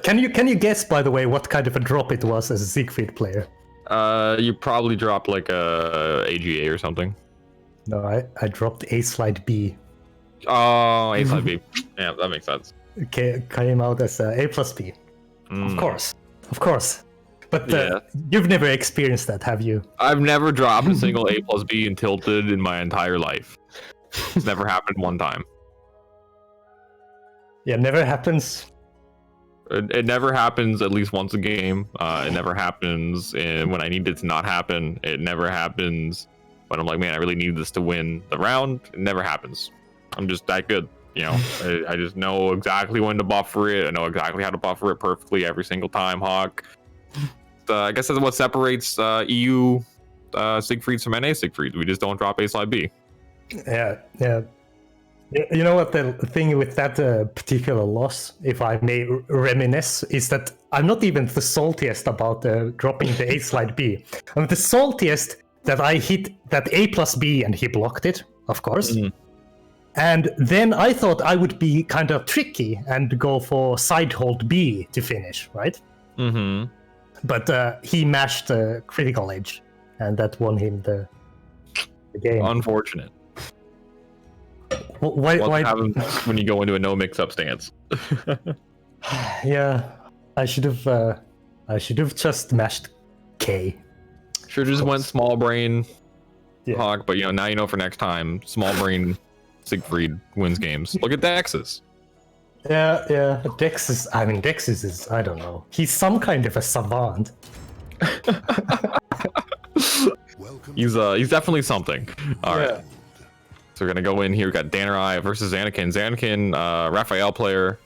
Can you guess, by the way, what kind of a drop it was as a Siegfried player? You probably dropped a AGA or something. No, I dropped A Slide B. Oh, A side B. Yeah, that makes sense. Came out as A plus B. Of course. But Yeah. you've never experienced that, have you? I've never dropped a single A plus B in Tilted in my entire life. It's never happened one time. Yeah, never happens. It never happens at least once a game. It never happens when I need it to not happen. It never happens when I'm like, man, I really need this to win the round. It never happens. I'm just that good. I just know exactly when to buffer it. I know exactly how to buffer it perfectly every single time, Hawk. I guess that's what separates EU Siegfrieds from NA Siegfrieds. We just don't drop A slide B. Yeah. You know what the thing with that particular loss, if I may reminisce, is that I'm not even the saltiest about dropping the A slide B. I'm the saltiest that I hit that A plus B and he blocked it, of course. And then I thought I would be kind of tricky and go for side hold B to finish, right? Mm-hmm. But he mashed critical edge, and that won him the game. Unfortunate. Why? What happens when you go into a no mix-up stance? Yeah, I should have just mashed K. Sure, just went small brain, Yeah. Hawk, but now you know for next time. Small brain Siegfried wins games. Look at Daxus. Yeah. Dexys is, I don't know. He's some kind of a savant. He's definitely something. All right. So we're gonna go in here. We got Danerai versus Zanakin. Zanakin, Raphael player,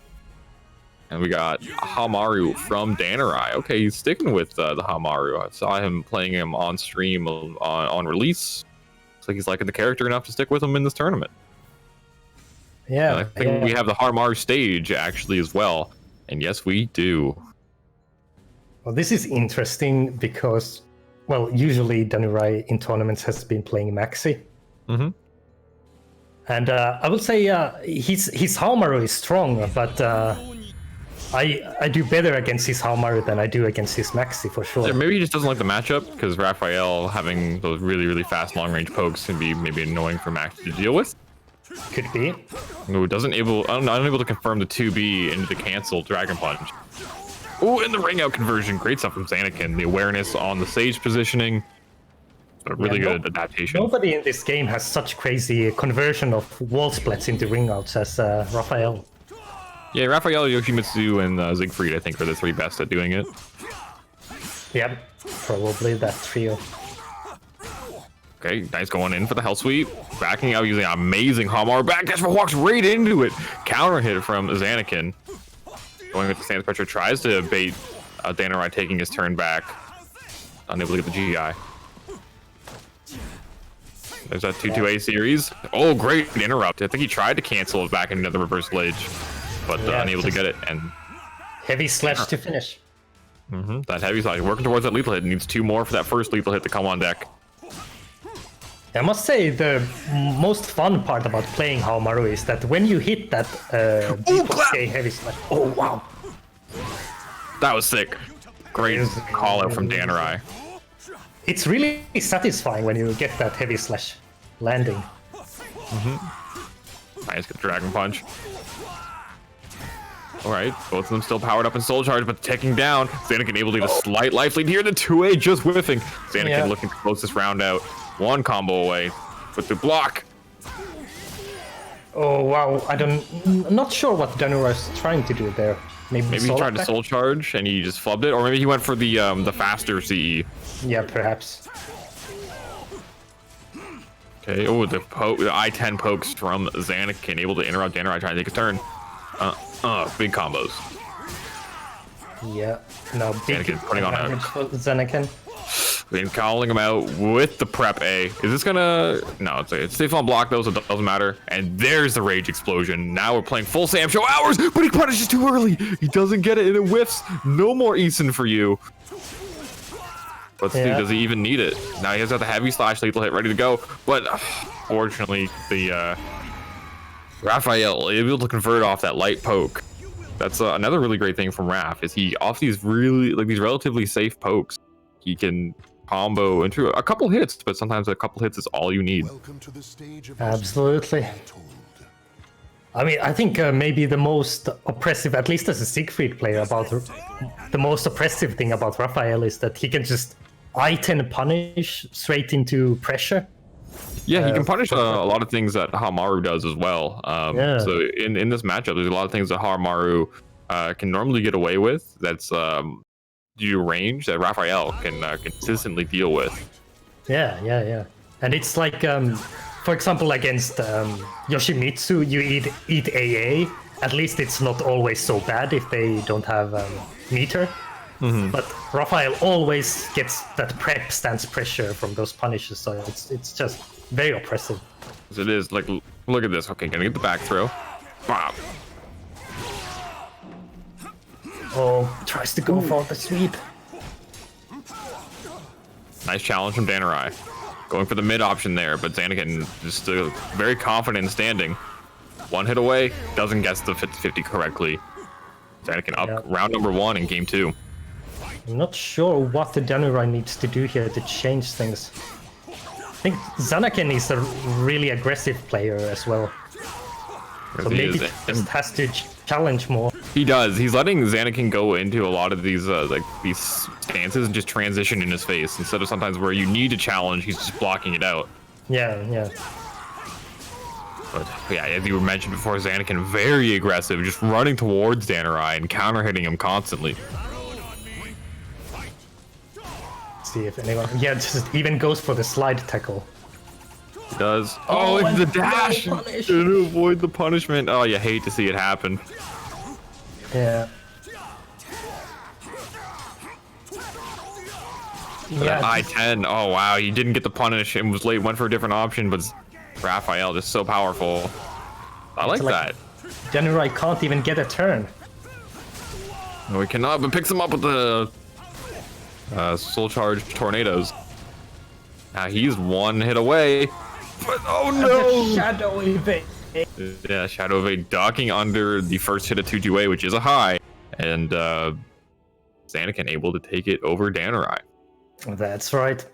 and we got Hamaru from Danerai. Okay, he's sticking with the Hamaru. I saw him playing him on stream on release. Looks like he's liking the character enough to stick with him in this tournament. Yeah, And I think we have the Hamaru stage actually as well. And yes, we do. Well, this is interesting because, well, usually Danurai in tournaments has been playing Maxi. Mm-hmm. And I will say his Hamaru is strong, but I do better against his Hamaru than I do against his Maxi for sure. Yeah, maybe he just doesn't like the matchup because Raphael having those really fast long range pokes can be maybe annoying for Maxi to deal with. Could be. Who doesn't unable to confirm the 2B into the cancel Dragon Punch. Ooh, and the ring out conversion. Great stuff from Zanakin. The awareness on the stage positioning. A really good adaptation. Nobody in this game has such crazy conversion of wall splits into ring outs as Raphael. Yeah, Raphael, Yoshimitsu, and Siegfried, I think, are the three best at doing it. Yep, probably that trio. Okay, nice going in for the Hell Sweep. Backing out using an amazing Hamaru backdash, but walks right into it. Counter hit from Zanakin. Going with the stance pressure, tries to bait Danerai taking his turn back. Unable to get the GI. There's that 2-2A series. Oh, great interrupt. I think he tried to cancel it back into the reverse ledge, but unable to get it. And heavy slash to finish. That heavy slash, working towards that lethal hit. Needs 2 more for that first lethal hit to come on deck. I must say the most fun part about playing Hamaru is that when you hit that heavy slash. Oh wow, that was sick. Great call out from Danerai. It's really satisfying when you get that heavy slash landing. Nice, good Dragon Punch. Alright, both of them still powered up in Soul Charge, but taking down. Zanakin able to get a slight life lead here. The 2A just whiffing. Zanakin looking to close this round out. One combo away with the block. Oh wow, I'm not sure what Danurai is trying to do there. Maybe he tried to Soul Charge and he just flubbed it, or maybe he went for the faster CE. Yeah, perhaps. Okay, oh, the I-10 pokes from Zanakin, able to interrupt Danerai trying to take a turn. Big combos. Yeah, no, big Zanakin putting on damage for Zanakin. Been calling him out with the prep A. Is this gonna... No, it's safe on block though, so it doesn't matter. And there's the rage explosion. Now we're playing full Sam Show hours, but he punishes too early. He doesn't get it and it whiffs. No more Eason for you. Let's see, does he even need it? Now he has got the heavy slash lethal hit ready to go, but fortunately the Raphael able to convert off that light poke. That's another really great thing from Raph is he off these these relatively safe pokes, he can combo into a couple hits, but sometimes a couple hits is all you need. Absolutely. I mean, I think maybe the most oppressive, at least as a Siegfried player, the most oppressive thing about Raphael is that he can just I-10 punish straight into pressure. Yeah, he can punish a lot of things that Hamaru does as well. So in this matchup, there's a lot of things that Hamaru can normally get away with. That's due to range that Raphael can consistently deal with. Yeah. And it's like, for example, against Yoshimitsu, you eat AA. At least it's not always so bad if they don't have meter. But Raphael always gets that prep stance pressure from those punishes, so it's just very oppressive. It is. Like, look at this. Okay, gonna get the back throw. Wow. Oh, tries to go for the sweep. Nice challenge from Danerai. Going for the mid option there, but Zanakin just very confident in standing. One hit away, doesn't guess the 50-50 correctly. Zanakin up round number 1 in game 2. I'm not sure what the Danurai needs to do here to change things. I think Zanakin is a really aggressive player as well. So maybe he just has to challenge more. He does. He's letting Zanakin go into a lot of these these stances and just transition in his face instead of sometimes where you need to challenge, he's just blocking it out. Yeah. But yeah, as you mentioned before, Zanarkand very aggressive, just running towards Danurai and counter hitting him constantly. See if anyone. Yeah, just even goes for the slide tackle. He does. Oh, it's and the dash no punish. to avoid the punishment. Oh, you hate to see it happen. Yeah. That I-10. Oh wow, he didn't get the punish and was late. Went for a different option, but Raphael just so powerful. I like that. Danurai can't even get a turn. No, he cannot, but picks him up with the soul charge tornadoes. Now he's one hit away. But oh no! Shadow evade. Yeah, Shadow Evade docking under the first hit of 2-2A, which is a high, and Zanarkand able to take it over Danurai. That's right.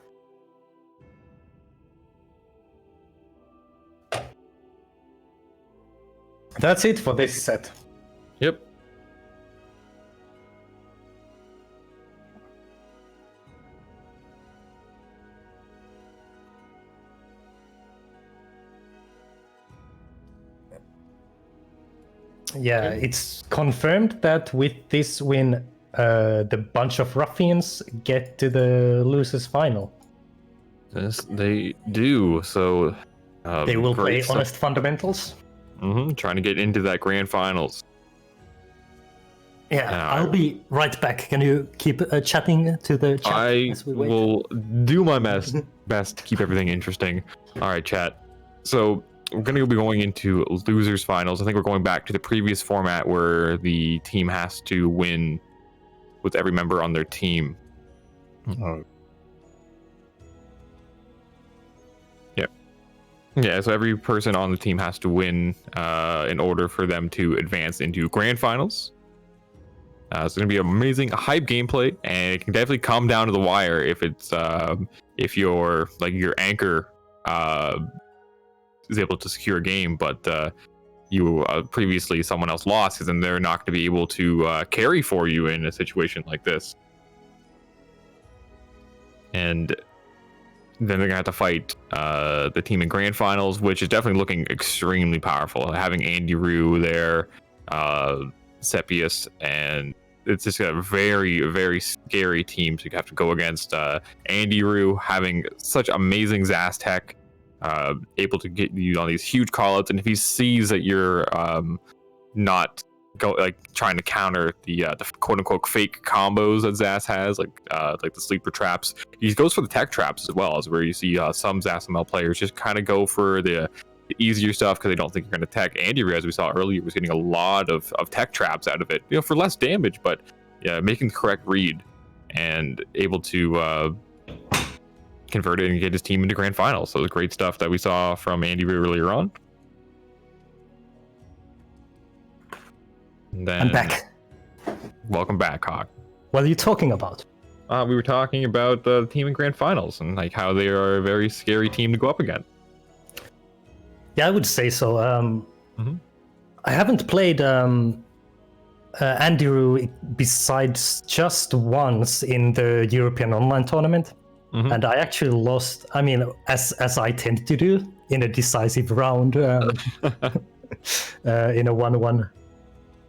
That's it for this set. Yep. Yeah, it's confirmed that with this win, the bunch of ruffians get to the losers final. Yes, they do. So They will play great stuff. Honest Fundamentals. Trying to get into that grand finals. Yeah, Now- I'll be right back. Can you keep chatting to the chat I as we wait? will do my best to keep everything interesting. All right, chat. So we're going to be going into losers finals. I think we're going back to the previous format where the team has to win with every member on their team. Yeah, so every person on the team has to win in order for them to advance into grand finals. It's going to be amazing, hype gameplay, and it can definitely come down to the wire if your anchor is able to secure a game, but you previously someone else lost, because then they're not going to be able to carry for you in a situation like this. And then they're gonna have to fight the team in grand finals, which is definitely looking extremely powerful. Having Andy Rue there, Sepius, and it's just a very, very scary team. So you have to go against Andy Rue, having such amazing Zaz tech, able to get you on these huge callouts. And if he sees that you're not trying to counter the quote unquote fake combos that Zaz has, like the sleeper traps, he goes for the tech traps as well, as where you see some ZazML players just kind of go for the easier stuff because they don't think you're going to tech. Andy Rue, as we saw earlier, was getting a lot of tech traps out of it, for less damage, but yeah, making the correct read and able to convert it and get his team into grand finals. So the great stuff that we saw from Andy Rue earlier on. And then, I'm back. Welcome back, Hawk. What are you talking about? We were talking about the team in grand finals and how they are a very scary team to go up against. Yeah, I would say so. Mhm. I haven't played Andy Rue besides just once in the European Online Tournament, and I actually lost. I mean, as I tend to do in a decisive round, in a 1-1,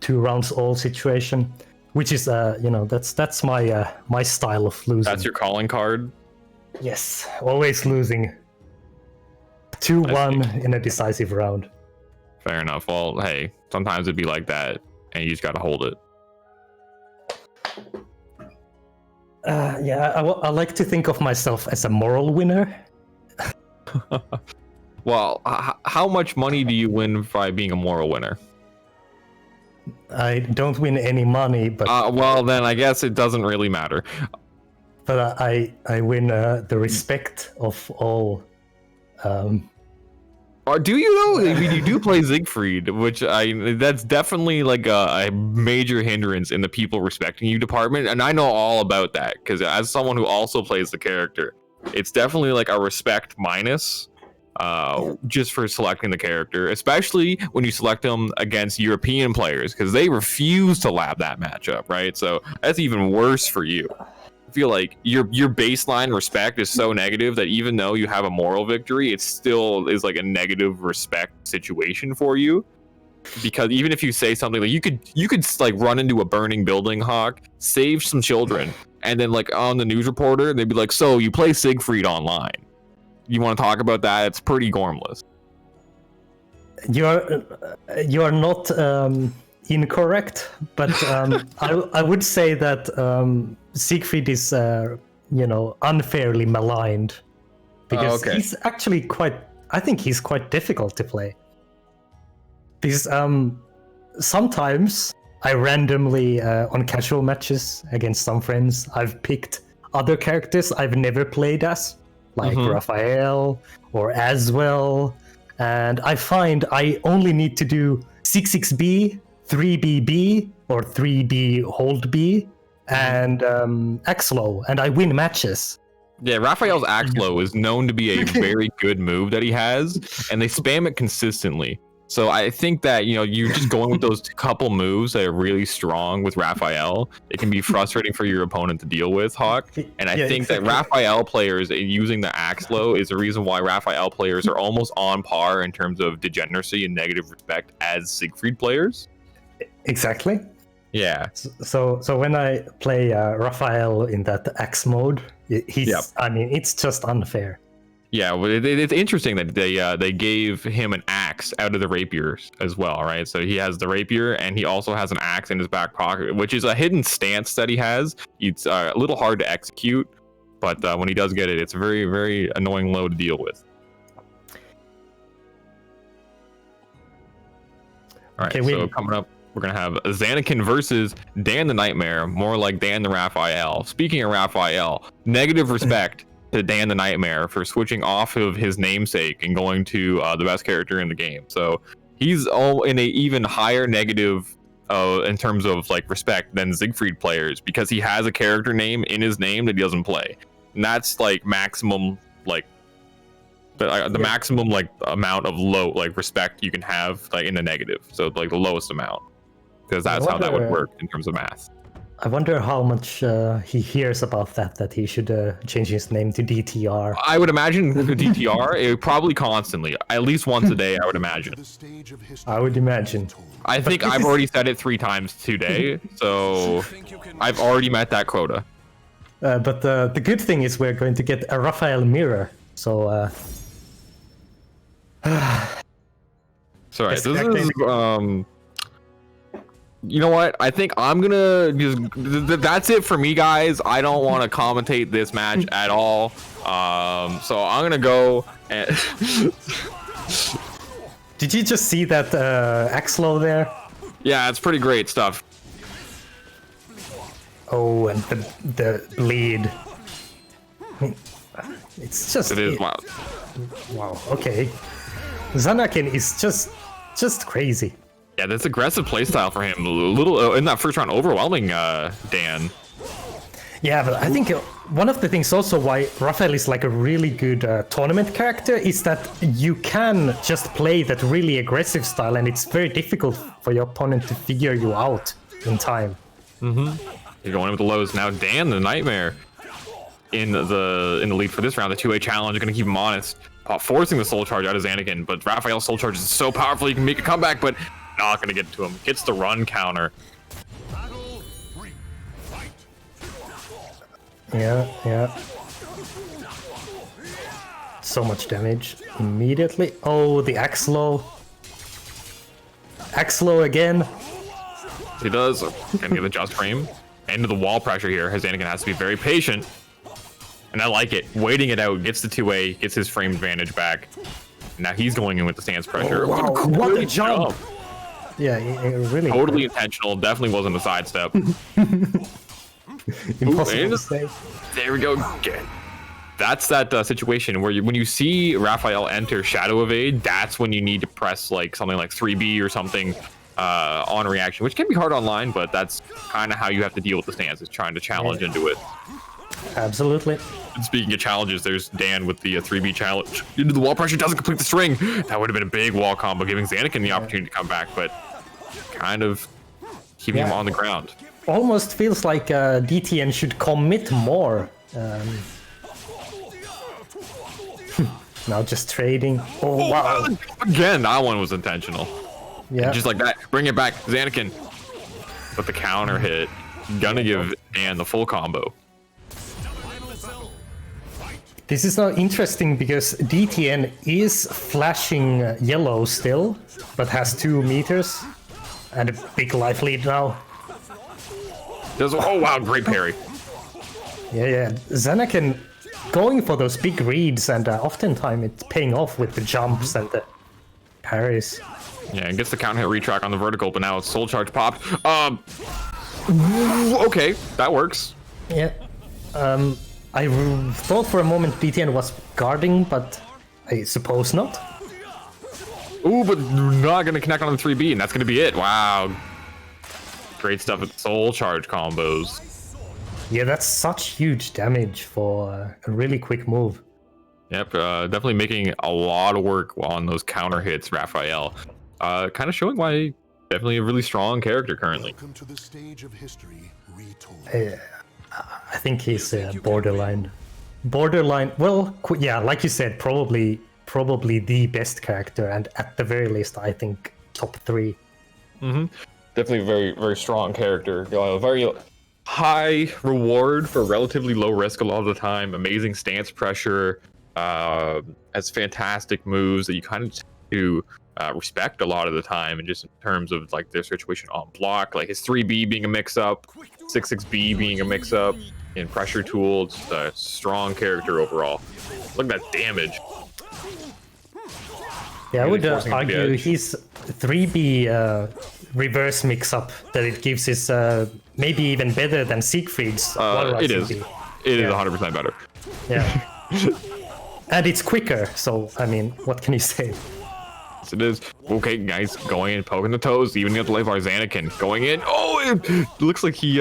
2 rounds all situation, which is that's my my style of losing. That's your calling card. Yes, always losing. 2-1 in a decisive round. Fair enough. Well, hey, sometimes it'd be like that, and you just gotta hold it. Yeah, I like to think of myself as a moral winner. Well, how much money do you win by being a moral winner? I don't win any money, but Well, then I guess it doesn't really matter. but I win the respect of all. Do you though? I mean, you do play Siegfried, which that's definitely like a major hindrance in the people respecting you department, and I know all about that because as someone who also plays the character, it's definitely like a respect minus, just for selecting the character, especially when you select them against European players because they refuse to lab that matchup, right? So that's even worse for you. feel like your baseline respect is so negative that even though you have a moral victory, it still is like a negative respect situation for you. Because even if you say something like you could like run into a burning building, Hawk, save some children, and then like on the news reporter, they'd be like, "So you play Siegfried online? You want to talk about that?" It's pretty gormless. You are not incorrect, but I would say that Siegfried is unfairly maligned because he's actually I think he's quite difficult to play. Because sometimes I randomly on casual matches against some friends, I've picked other characters I've never played as, like Raphael or Aswell, and I find I only need to do 6-6B, 3BB, or 3B hold B, and Axlow, and I win matches. Yeah, Raphael's Axlow is known to be a very good move that he has, and they spam it consistently. So I think that, you're just going with those couple moves that are really strong with Raphael. It can be frustrating for your opponent to deal with, Hawk. And I think that Raphael players using the Axlow is the reason why Raphael players are almost on par in terms of degeneracy and negative respect as Siegfried players. Exactly. Yeah. So when I play Raphael in that Axe mode, it's just unfair. Yeah, well, it's interesting that they gave him an axe out of the rapiers as well, right? So he has the rapier, and he also has an axe in his back pocket, which is a hidden stance that he has. It's a little hard to execute, but when he does get it, it's a very, very annoying low to deal with. All right, so coming up, we're going to have Zanarkand versus Dan the Nightmare, more like Dan the Raphael. Speaking of Raphael, negative respect to Dan the Nightmare for switching off of his namesake and going to the best character in the game. So he's all in a even higher negative in terms of like respect than Siegfried players because he has a character name in his name that he doesn't play. And that's like maximum like the maximum like amount of low like respect you can have like in the negative. So like the lowest amount, because that's how that would work in terms of math. I wonder how much he hears about that he should change his name to DTR. I would imagine DTR, probably constantly, at least once a day, I would imagine. I would imagine. I think I've already said it 3 times today, so I've already met that quota. But the good thing is we're going to get a Raphael mirror, so... Sorry, this is... You know what? I think I'm gonna just. That's it for me, guys. I don't want to commentate this match at all. So I'm gonna go. And Did you just see that Axlow there? Yeah, it's pretty great stuff. Oh, and the bleed. It's just. It is wild. Wow. Okay. Zanarkand is just crazy. Yeah, that's aggressive playstyle for him. A little in that first round, overwhelming Dan. Yeah, but I think one of the things also why Raphael is like a really good tournament character is that you can just play that really aggressive style, and it's very difficult for your opponent to figure you out in time. You're going in with the lows now. Dan the Nightmare in the lead for this round. The 2A challenge going to keep him honest, forcing the soul charge out of Zanarkand. But Raphael's soul charge is so powerful, you can make a comeback, but not going to get to him. Gets the run counter. Battle 3, fight. Yeah. So much damage immediately. Oh, the Axlow. Axlow again. He does. Gonna get the just frame. Into the wall pressure here. Zanarkand has to be very patient. And I like it. Waiting it out. Gets the 2A. Gets his frame advantage back. Now he's going in with the stance pressure. Oh, wow. What a jump. Yeah, it really totally intentional. Definitely wasn't a sidestep. Impossible to say. There we go. Again. That's that situation where when you see Raphael enter Shadow Evade, that's when you need to press like something like 3B or something on reaction, which can be hard online, but that's kind of how you have to deal with the stance, is trying to challenge into it. Absolutely. And speaking of challenges, there's Dan with the 3B challenge. Into the wall pressure, doesn't complete the string. That would have been a big wall combo, giving Zanarkand the opportunity to come back, but kind of keeping him on the ground. almost feels like DTN should commit more. Now just trading. Oh wow! Again, that one was intentional. Yeah. Just like that. Bring it back, Zanakin. With the counter hit, gonna give Dan the full combo. This is now interesting because DTN is flashing yellow still, but has 2 meters and a big life lead now. Oh wow, great parry. Yeah. Zanakin going for those big reads, and oftentimes it's paying off with the jumps and the parries. Yeah, and gets the counter hit retrack on the vertical, but now it's soul charge pop. Okay, that works. Yeah. I thought for a moment DTN was guarding, but I suppose not. Ooh, but not gonna connect on the 3B, and that's gonna be it. Wow. Great stuff with soul charge combos. Yeah, that's such huge damage for a really quick move. Yep, definitely making a lot of work on those counter hits, Raphael. Kind of showing why definitely a really strong character currently. Welcome to the stage of history retold. I think he's borderline. Well, yeah, like you said, probably the best character, and at the very least, I think top 3. Definitely a very, very strong character. Very high reward for relatively low risk a lot of the time. Amazing stance pressure. Has fantastic moves that you kind of to respect a lot of the time, and just in terms of like their situation on block, like his 3B being a mix-up, 6-6B being a mix-up, and pressure tool. Just a strong character overall. Look at that damage. Yeah, I would forcing him to the argue edge. his 3B reverse mix-up that it gives is maybe even better than Siegfried's. It is. 3B. It is Yeah. 100% better. Yeah. And it's quicker, so I mean, what can you say? Yes, it is. Okay, guys, going in, poking the toes, evening up the life bar. Zanakin going in. Oh, it looks like he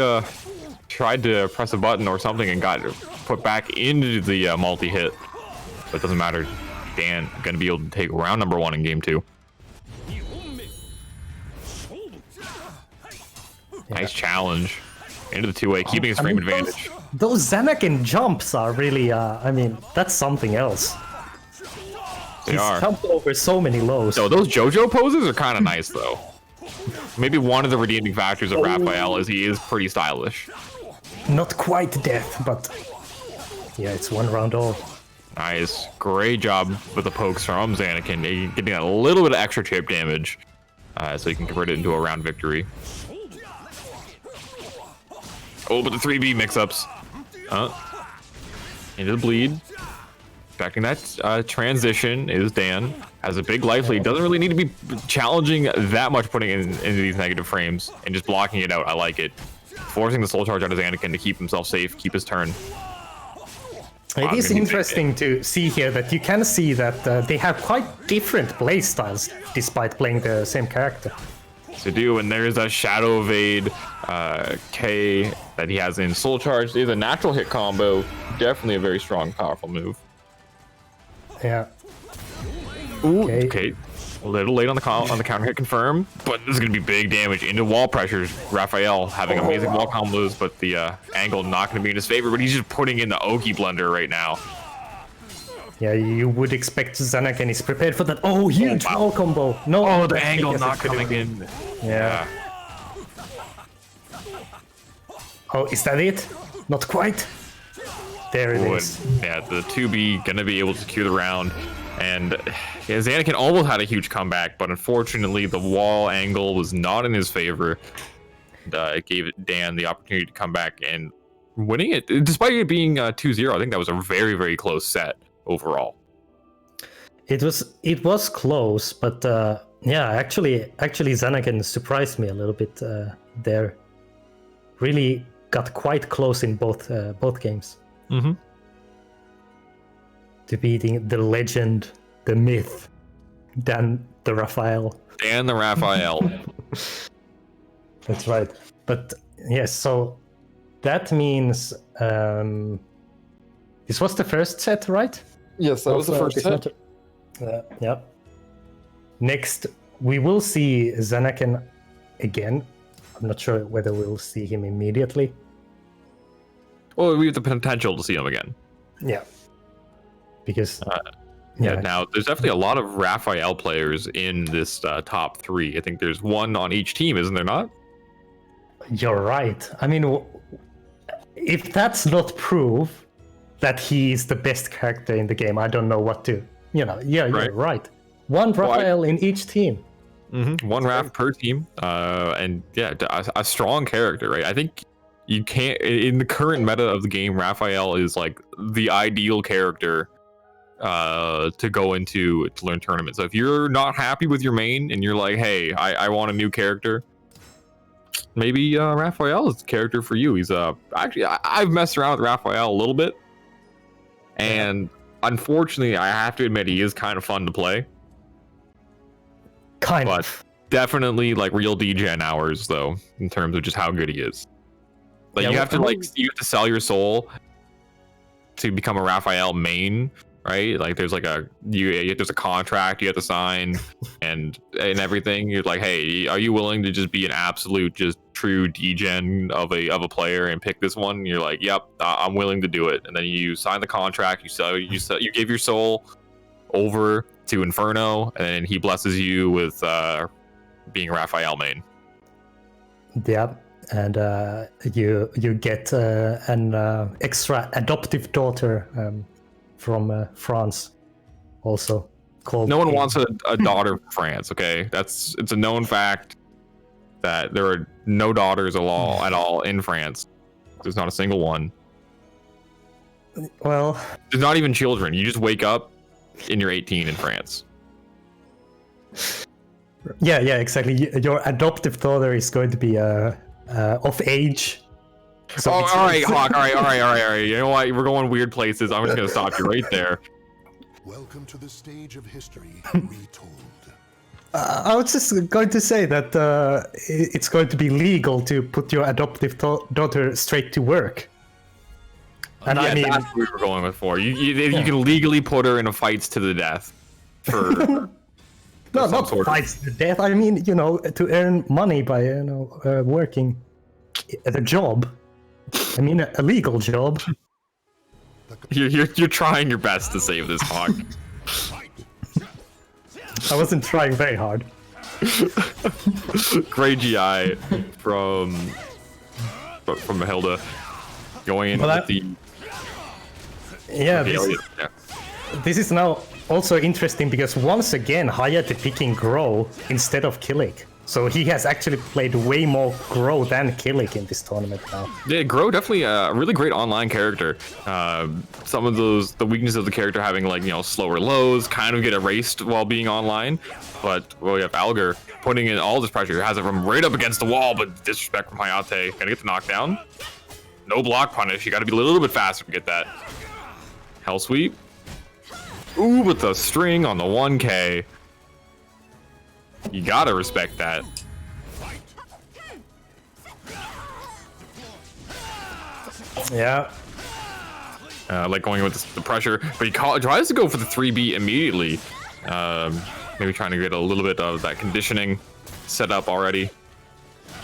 tried to press a button or something and got put back into the multi-hit. But it doesn't matter. Dan gonna be able to take round number 1 in game 2. Nice challenge into the 2-way, keeping his frame advantage. Those Zanakin jumps are really, I mean, that's something else. They He's are. jumped over so many lows. So those JoJo poses are kind of nice though. Maybe one of the redeeming factors of Raphael is he is pretty stylish. Not quite death, but yeah, it's 1 round all. Nice, great job with the pokes from Zanakin, getting a little bit of extra chip damage, so you can convert it into a round victory. Oh, but the 3B mix-ups. Into the bleed. Expecting that transition is Dan. Has a big life lead. Doesn't really need to be challenging that much, putting it into these negative frames and just blocking it out. I like it. Forcing the soul charge out of Anakin to keep himself safe, keep his turn. It is interesting to see here that you can see that they have quite different play styles despite playing the same character. To do, and there's a Shadow Evade K that he has in Soul Charge. There's a natural hit combo. Definitely a very strong, powerful move. Yeah. Ooh, Okay. okay. A little late on the counter hit confirm, but this is gonna be big damage into wall pressures. Raphael having amazing wall combos, but the angle not gonna be in his favor. But he's just putting in the Oki blender right now. Yeah, you would expect Zanakin is prepared for that. Oh, huge wow. wall combo. No, Oh, the that's angle because not it couldn't coming be. in. Yeah. Oh, is that it? Not quite. There it Ooh, is. and, yeah, the 2B gonna be able to secure the round. And yeah, Zanakin almost had a huge comeback, but unfortunately the wall angle was not in his favor. And, it gave Dan the opportunity to come back and winning it. Despite it being 2-0, I think that was a very, very close set overall. It was close, but yeah, actually Zanakin surprised me a little bit there. Really got quite close in both games. Mm-hmm. To beating the legend, the myth, Dan the Raphael. Dan the Raphael. That's right. But yes, so that means this was the first set, right? Yes, that was the first set. Yeah. Next, we will see Zanakin again. I'm not sure whether we'll see him immediately. Well, we have the potential to see him again. Yeah. Because Yeah, now there's definitely a lot of Raphael players in this top 3. I think there's one on each team, isn't there not? you're right. I mean, if that's not proof that he is the best character in the game, I don't know what to. Yeah, you're right. One Raphael in each team. One Raph per team, and yeah, a strong character, right? I think you can't in the current meta of the game. Raphael is like the ideal character to go into to learn tournaments. So if you're not happy with your main and you're like, hey, I want a new character, maybe Raphael is the character for you. He's actually I've messed around with Raphael a little bit, and unfortunately, I have to admit he is kind of fun to play. But definitely like real DGen hours though, in terms of just how good he is. Like you have to sell your soul to become a Raphael main, right? Like there's like there's a contract you have to sign and everything. You're like, hey, are you willing to just be an absolute, just true DGen of a player and pick this one? And you're like, yep, I'm willing to do it. And then you sign the contract. You give your soul over to Inferno, and then he blesses you with being Raphael main. Yeah, and you get an extra adoptive daughter from France, also called. No one wants a daughter from France. Okay, it's a known fact that there are no daughters at all in France. There's not a single one. Well, there's not even children. You just wake up and you're 18 in France. Yeah, exactly. Your adoptive daughter is going to be of age. So all right, Hawk. All right. You know what? We're going weird places. I'm just gonna stop you right there. Welcome to the stage of history retold. I was just going to say that it's going to be legal to put your adoptive daughter straight to work. And yeah, I mean, that's what we were going with for. You can legally put her in a fights to the death for no, not fights to the death. I mean, to earn money by working at a job. I mean, a legal job. You're trying your best to save this, Hawk. I wasn't trying very hard. Great GI from Hilda going in with the. Yeah, this is now also interesting because once again Hayate picking Grow instead of Killik. So he has actually played way more Grow than Killik in this tournament now. Yeah, Grow definitely a really great online character. Some of the weaknesses of the character having slower lows kind of get erased while being online. But we have Alger putting in all this pressure, has it from right up against the wall, but disrespect from Hayate. Gonna get the knockdown. No block punish. You got to be a little bit faster to get that. Hell sweep. Ooh, with the string on the 1K. You gotta respect that. Yeah. Like going with the pressure, but he tries to go for the 3B immediately. Maybe trying to get a little bit of that conditioning set up already.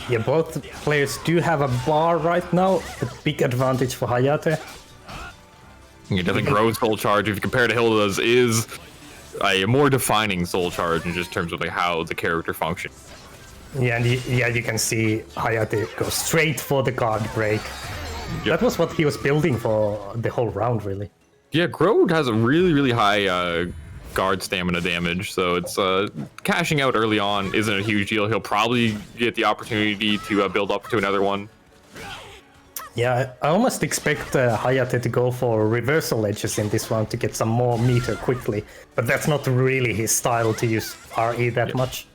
Yeah, both players do have a bar right now. A big advantage for Hayate. He doesn't grow soul charge. If you compare to Hilda's, is a more defining soul charge in just terms of how the character functions. Yeah, and you can see Hayate go straight for the guard break. Yep. That was what he was building for the whole round, really. Yeah, Grow has a really, really high guard stamina damage, so it's cashing out early on isn't a huge deal. He'll probably get the opportunity to build up to another one. Yeah, I almost expect Hayate to go for reversal edges in this one to get some more meter quickly, but that's not really his style to use RE that much.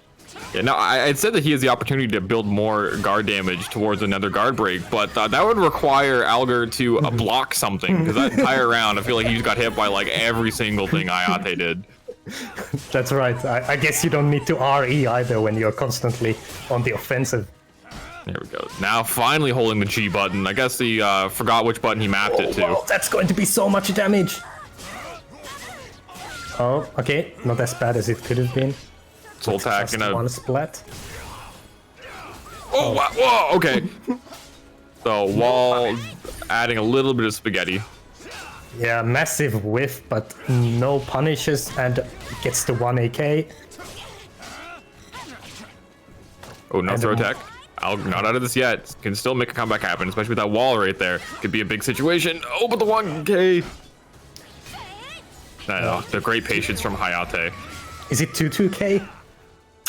Yeah, no, I said that he has the opportunity to build more guard damage towards another guard break, but that would require Alger to block something, because that entire round, I feel like he got hit by every single thing Hayate did. That's right. I guess you don't need to RE either when you're constantly on the offensive. There we go. Now finally holding the G button. I guess he forgot which button he mapped it to. Wow, that's going to be so much damage. Oh, okay. Not as bad as it could have been. Soul Tack in a... one splat. Oh, wow, whoa, okay. So wall, adding a little bit of spaghetti. Yeah, massive whiff, but no punishes and gets the 1 AK. Oh, no And throw a- tech. I'll not out of this yet. Can still make a comeback happen, especially with that wall right there. Could be a big situation. Oh, but the 1K. The great patience from Hayate. Is it 2-2K?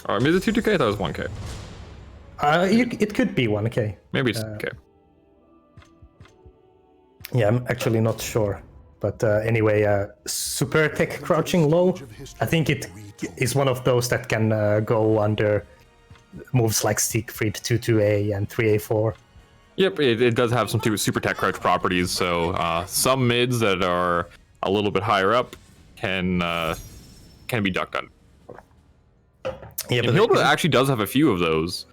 Or maybe it's a 2K? I thought it was 1K. It could be 1K. Maybe it's 2K. Yeah, I'm actually not sure. But anyway, super tech crouching low. I think it is one of those that can go under moves like Siegfried 2-2A and 3A4. Yep, it does have some super tech crouch properties. So some mids that are a little bit higher up can be ducked under. Yeah, And Hilda actually does have a few of those.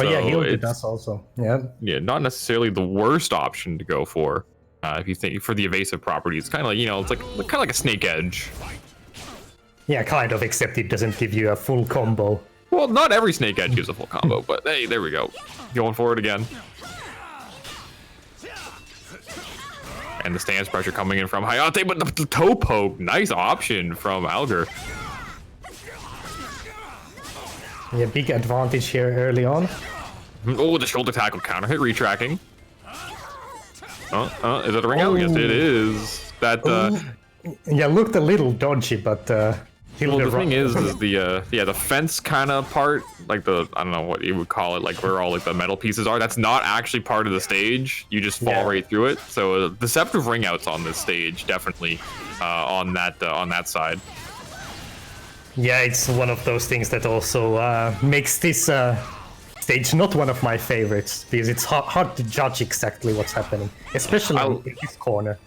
Oh yeah, So Hilda it's- does also. Yeah. Yeah, not necessarily the worst option to go for. If you think for the evasive properties, kind of like, it's like kind of like a snake edge. Yeah, kind of, except it doesn't give you a full combo. Well, not every snake edge gives a full combo, but hey, there we go. Going for it again. And the stance pressure coming in from Hayate, but the toe poke, nice option from Alger. Yeah, big advantage here early on. Oh, the shoulder tackle counter hit retracking. Is that a ring out? Yes, it is. That Yeah, looked a little dodgy, but well, Hilda the thing is the fence kind of part, like I don't know what you would call it, like where all like the metal pieces are. That's not actually part of the stage. You just fall Yeah. right through it. So deceptive ring outs on this stage, definitely on that side. yeah, it's one of those things that also makes this stage not one of my favorites, because it's hard to judge exactly what's happening, especially in this corner.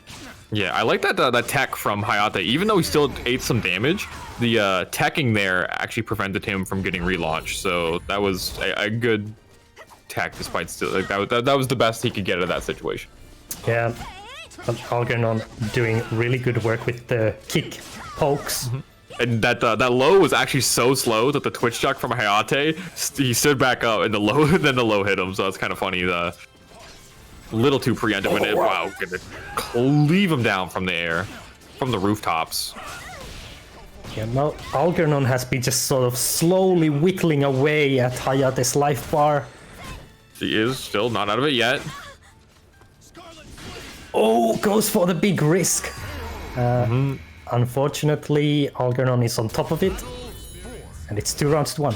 Yeah, I like that tech from Hayate. Even though he still ate some damage, the teching there actually prevented him from getting relaunched. So that was a good tech, despite still like, that was the best he could get out of that situation. Yeah, but Algernon doing really good work with the kick pokes. And that low was actually so slow that the twitch chuck from Hayate, he stood back up and then the low hit him. So that's kind of funny. The little too preemptive, and wow, gonna cleave him down from the air, from the rooftops. Yeah, now Algernon has been just sort of slowly whittling away at Hayate's life bar. He is still not out of it yet. Oh, goes for the big risk. Unfortunately, Algernon is on top of it, and it's 2 rounds to 1.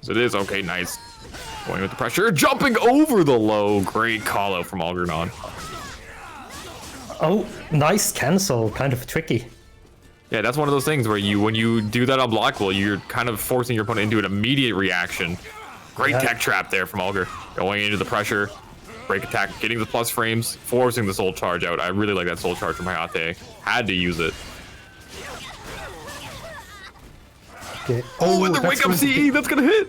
So it is okay, nice. Going with the pressure, jumping over the low. Great call out from Algernon. Oh, nice cancel, kind of tricky. Yeah, that's one of those things where when you do that unblockable, you're kind of forcing your opponent into an immediate reaction. Great Yeah. tech trap there from Alger. Going into the pressure, break attack, getting the plus frames, forcing the soul charge out. I really like that soul charge from Hayate. Had to use it. Okay. Oh, and the that's wake up going to CE, that's gonna hit.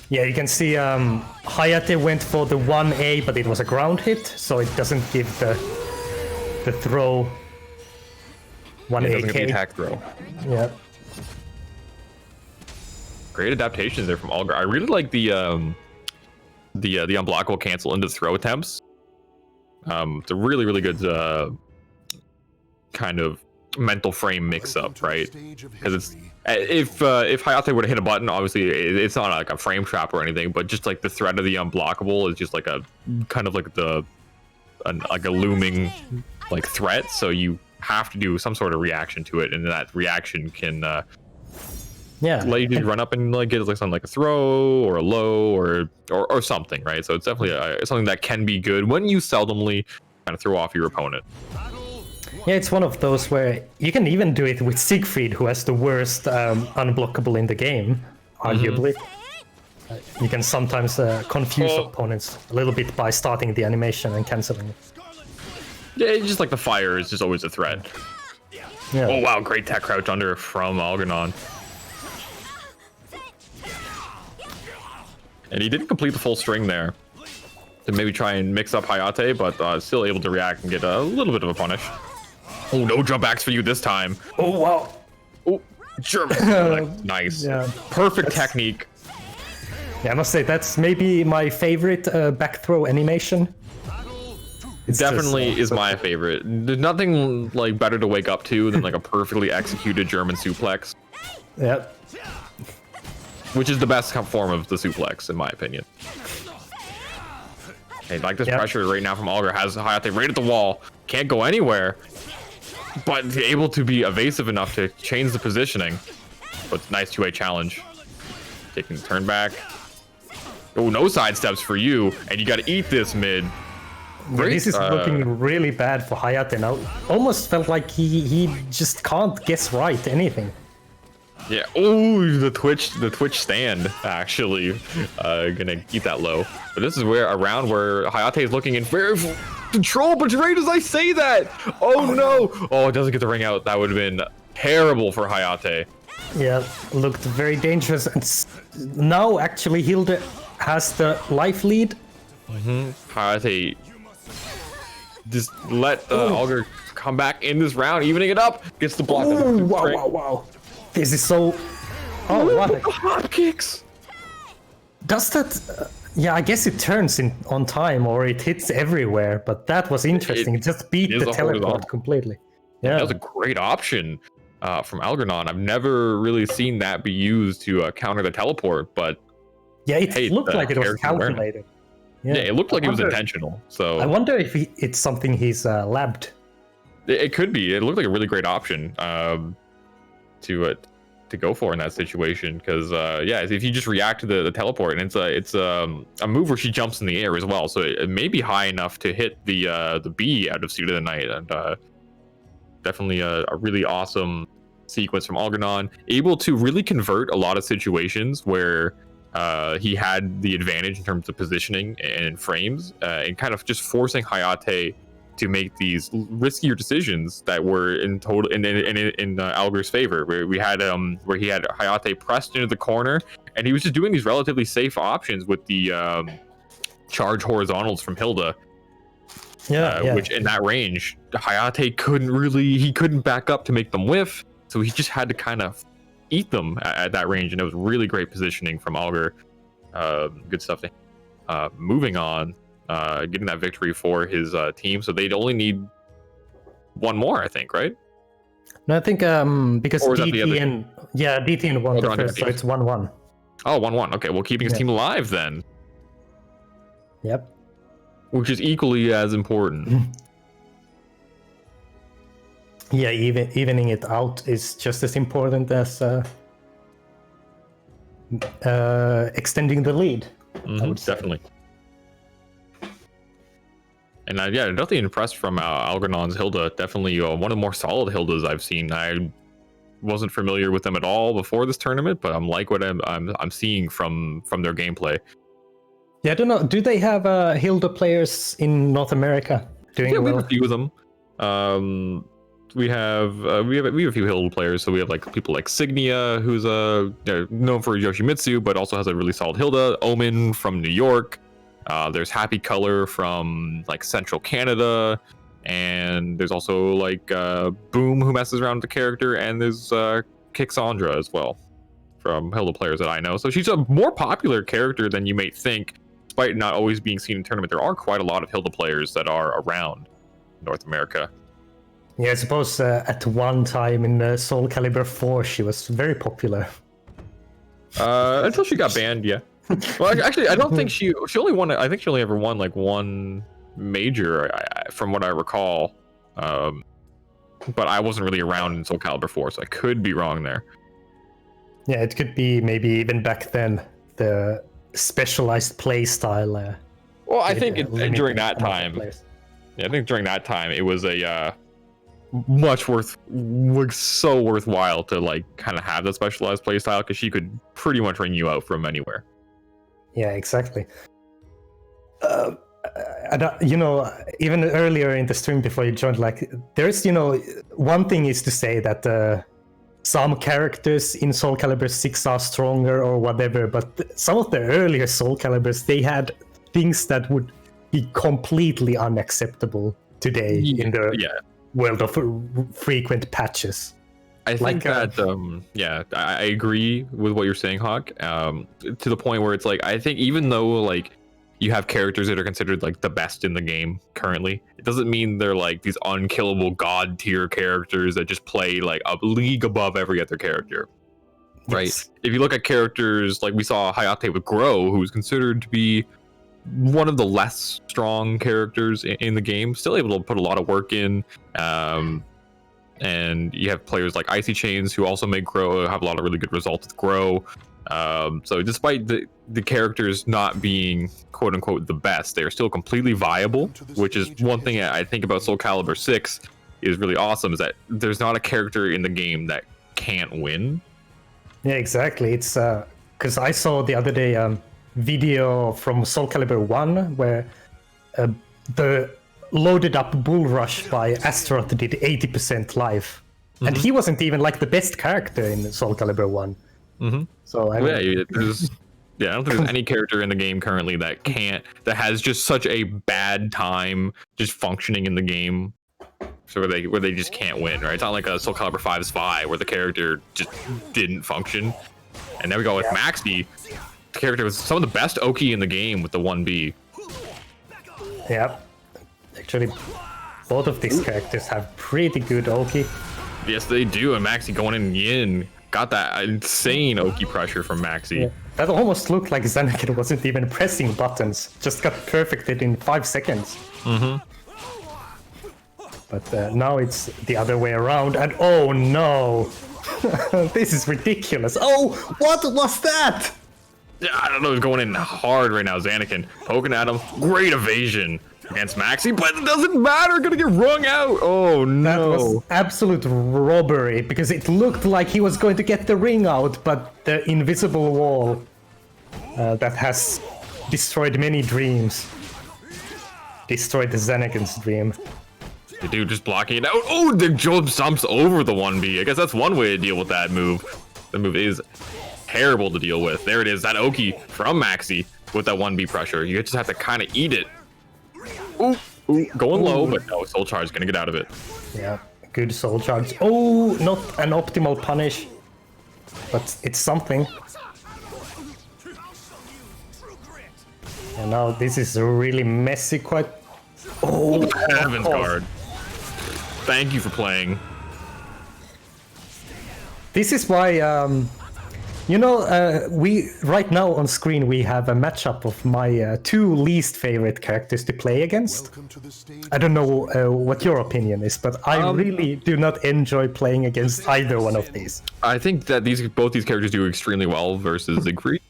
Yeah, you can see Hayate went for the 1A, but it was a ground hit, so it doesn't give the throw 1 It doesn't get the AK. attack throw. Yeah. Great adaptations there from Alger. I really like the unblockable cancel into throw attempts. It's a really, really good kind of mental frame mix up, right? Because it's if Hayate were to hit a button, obviously it's not like a frame trap or anything, but just like the threat of the unblockable is just like a kind of like like a looming like threat. So you have to do some sort of reaction to it, and that reaction can Yeah. let you run up and like get like something like a throw or a low or something, right? So it's definitely something that can be good when you seldomly kind of throw off your opponent. Yeah, it's one of those where you can even do it with Siegfried, who has the worst unblockable in the game, arguably. You can sometimes confuse opponents a little bit by starting the animation and canceling it. Yeah, it's just like the fire is just always a threat. Yeah. Oh wow, great tech crouch under from Algernon. And he didn't complete the full string there to maybe try and mix up Hayate, but still able to react and get a little bit of a punish. Oh, no jump backs for you this time. Oh, wow. Oh, German. Nice. Yeah. Perfect technique. Yeah, I must say that's maybe my favorite back throw animation. It's Definitely just, is my favorite. There's nothing like better to wake up to than like a perfectly executed German suplex, Yeah. which is the best form of the suplex in my opinion. Hey, like this Yep. pressure right now from Alger has Hayate right at the wall, can't go anywhere, but able to be evasive enough to change the positioning. But nice 2-way challenge. Taking the turn back. Oh, no side steps for you, and you got to eat this mid. Great, This is looking really bad for Hayate now. Almost felt like he just can't guess right anything. Yeah. Oh, the Twitch stand actually gonna keep that low. But this is where a round where Hayate is looking in very control. But right as I say that, oh no! Oh, it doesn't get the ring out. That would have been terrible for Hayate. Yeah, looked very dangerous. And now actually Hilde has the life lead. Hayate just let Alger come back in this round, evening it up. Gets the block. Ooh, wow. This is so... Oh, what? Hot kicks. Does that... yeah, I guess it turns on time or it hits everywhere, but that was interesting. It just beat is the a horizontal. teleport completely. Yeah. That was a great option from Algernon. I've never really seen that be used to counter the teleport, but Yeah, it Hey, looked like it was character awareness. calculated. yeah, it looked like it was wonder- intentional. So I wonder if it's something he's labbed. it could be. It looked like a really great option to go for in that situation. Because yeah, if you just react to the teleport, and it's a move where she jumps in the air as well, so it may be high enough to hit the B out of Suit of the Night, and definitely a really awesome sequence from Algernon, able to really convert a lot of situations where he had the advantage in terms of positioning and frames, and kind of just forcing Hayate to make these riskier decisions that were in Alger's favor. Where we had where he had Hayate pressed into the corner, and he was just doing these relatively safe options with the charge horizontals from Hilda. Yeah. Which in that range, Hayate couldn't back up to make them whiff, so he just had to kind of eat them at that range, and it was really great positioning from Alger. Good stuff. Moving on, getting that victory for his team, so they'd only need one more, I think, right? No, I think because Or was that the DT other- and DT won Oh, the they're on first, so different it's 1-1. Oh, 1-1. Okay, well, keeping his Yeah. team alive then, Yep. which is equally as important. Yeah, evening it out is just as important as extending the lead. I would say. Definitely. And yeah, definitely impressed from Algernon's Hilda. Definitely one of the more solid Hildas I've seen. I wasn't familiar with them at all before this tournament, but I'm like what I'm seeing from their gameplay. Yeah, I don't know. Do they have Hilda players in North America doing Yeah, we well? have a few of them. We have a few Hilda players. So we have like people like Signia, who's known for Yoshimitsu, but also has a really solid Hilda. Omen from New York. There's Happy Color from like Central Canada, and there's also like Boom, who messes around with the character, and there's Kixandra as well from Hilda players that I know. So she's a more popular character than you may think, despite not always being seen in tournament. There are quite a lot of Hilda players that are around North America. Yeah, I suppose at one time in Soul Calibur 4 she was very popular. Until she got banned, yeah. Well, actually, I don't think she only won. I think she only ever won like one major, from what I recall. But I wasn't really around in Soul Calibur 4, so I could be wrong there. Yeah, it could be maybe even back then the specialized play style. Well, I think limited during that amount of time, players. yeah, I think during that time it was a so worthwhile to like kind of have that specialized play style, because she could pretty much ring you out from anywhere. Yeah, exactly. Even earlier in the stream before you joined, like, there's, one thing is to say that some characters in Soul Calibur 6 are stronger or whatever, but some of the earlier Soul Caliburs, they had things that would be completely unacceptable today in the world of frequent patches. I think that yeah, I agree with what you're saying, Hawk. To the point where it's like, I think even though like you have characters that are considered like the best in the game currently, it doesn't mean they're like these unkillable god tier characters that just play like a league above every other character. Right. Yes. If you look at characters like we saw Hayate with Grow, who's considered to be one of the less strong characters in the game, still able to put a lot of work in. And you have players like Icy Chains who also make Grow, have a lot of really good results with Grow. So despite the characters not being quote unquote the best, they are still completely viable, which is one thing I think about Soul Calibur 6 is really awesome, is that there's not a character in the game that can't win. Yeah, exactly. It's because I saw the other day video from Soul Calibur 1 where the loaded up Bull Rush by Astaroth did 80% life. And he wasn't even like the best character in Soul Calibur 1. So I mean, I don't think there's any character in the game currently that has just such a bad time just functioning in the game. So where they just can't win, right? It's not like a Soul Calibur 5's Vi where the character just didn't function. And then we go with Maxi, the character with some of the best Oki in the game with the 1B. yeah. Actually, both of these characters have pretty good Oki. Yes, they do. And Maxi going in Yin got that insane Oki pressure from Maxi. Yeah. That almost looked like Zanakin wasn't even pressing buttons, just got perfected in 5 seconds. But now it's the other way around, and oh no! This is ridiculous. Oh, what was that? Yeah, I don't know, he's going in hard right now, Zanakin. Poking at him. Great evasion against Maxi, but it doesn't matter, gonna get wrung out. Oh That no. was absolute robbery, because it looked like he was going to get the ring out, but the invisible wall that has destroyed many dreams destroyed the Zanakin's dream. The dude just blocking it out. Oh, the jump stomps over the 1B. I guess that's one way to deal with that move. The move is terrible to deal with. There it is, that Oki from Maxi with that 1B pressure. You just have to kind of eat it. Ooh, going low, but no, Soul Charge is gonna get out of it. Yeah, good soul charge. Oh, not an optimal punish, but it's something. And now this is really messy, quite. Oh, Heaven's Guard. Thank you for playing. This is why, we right now on screen we have a matchup of my 2 least favorite characters to play against. I don't know what your opinion is, but I really do not enjoy playing against either one of these. I think that both these characters do extremely well versus Siegfried.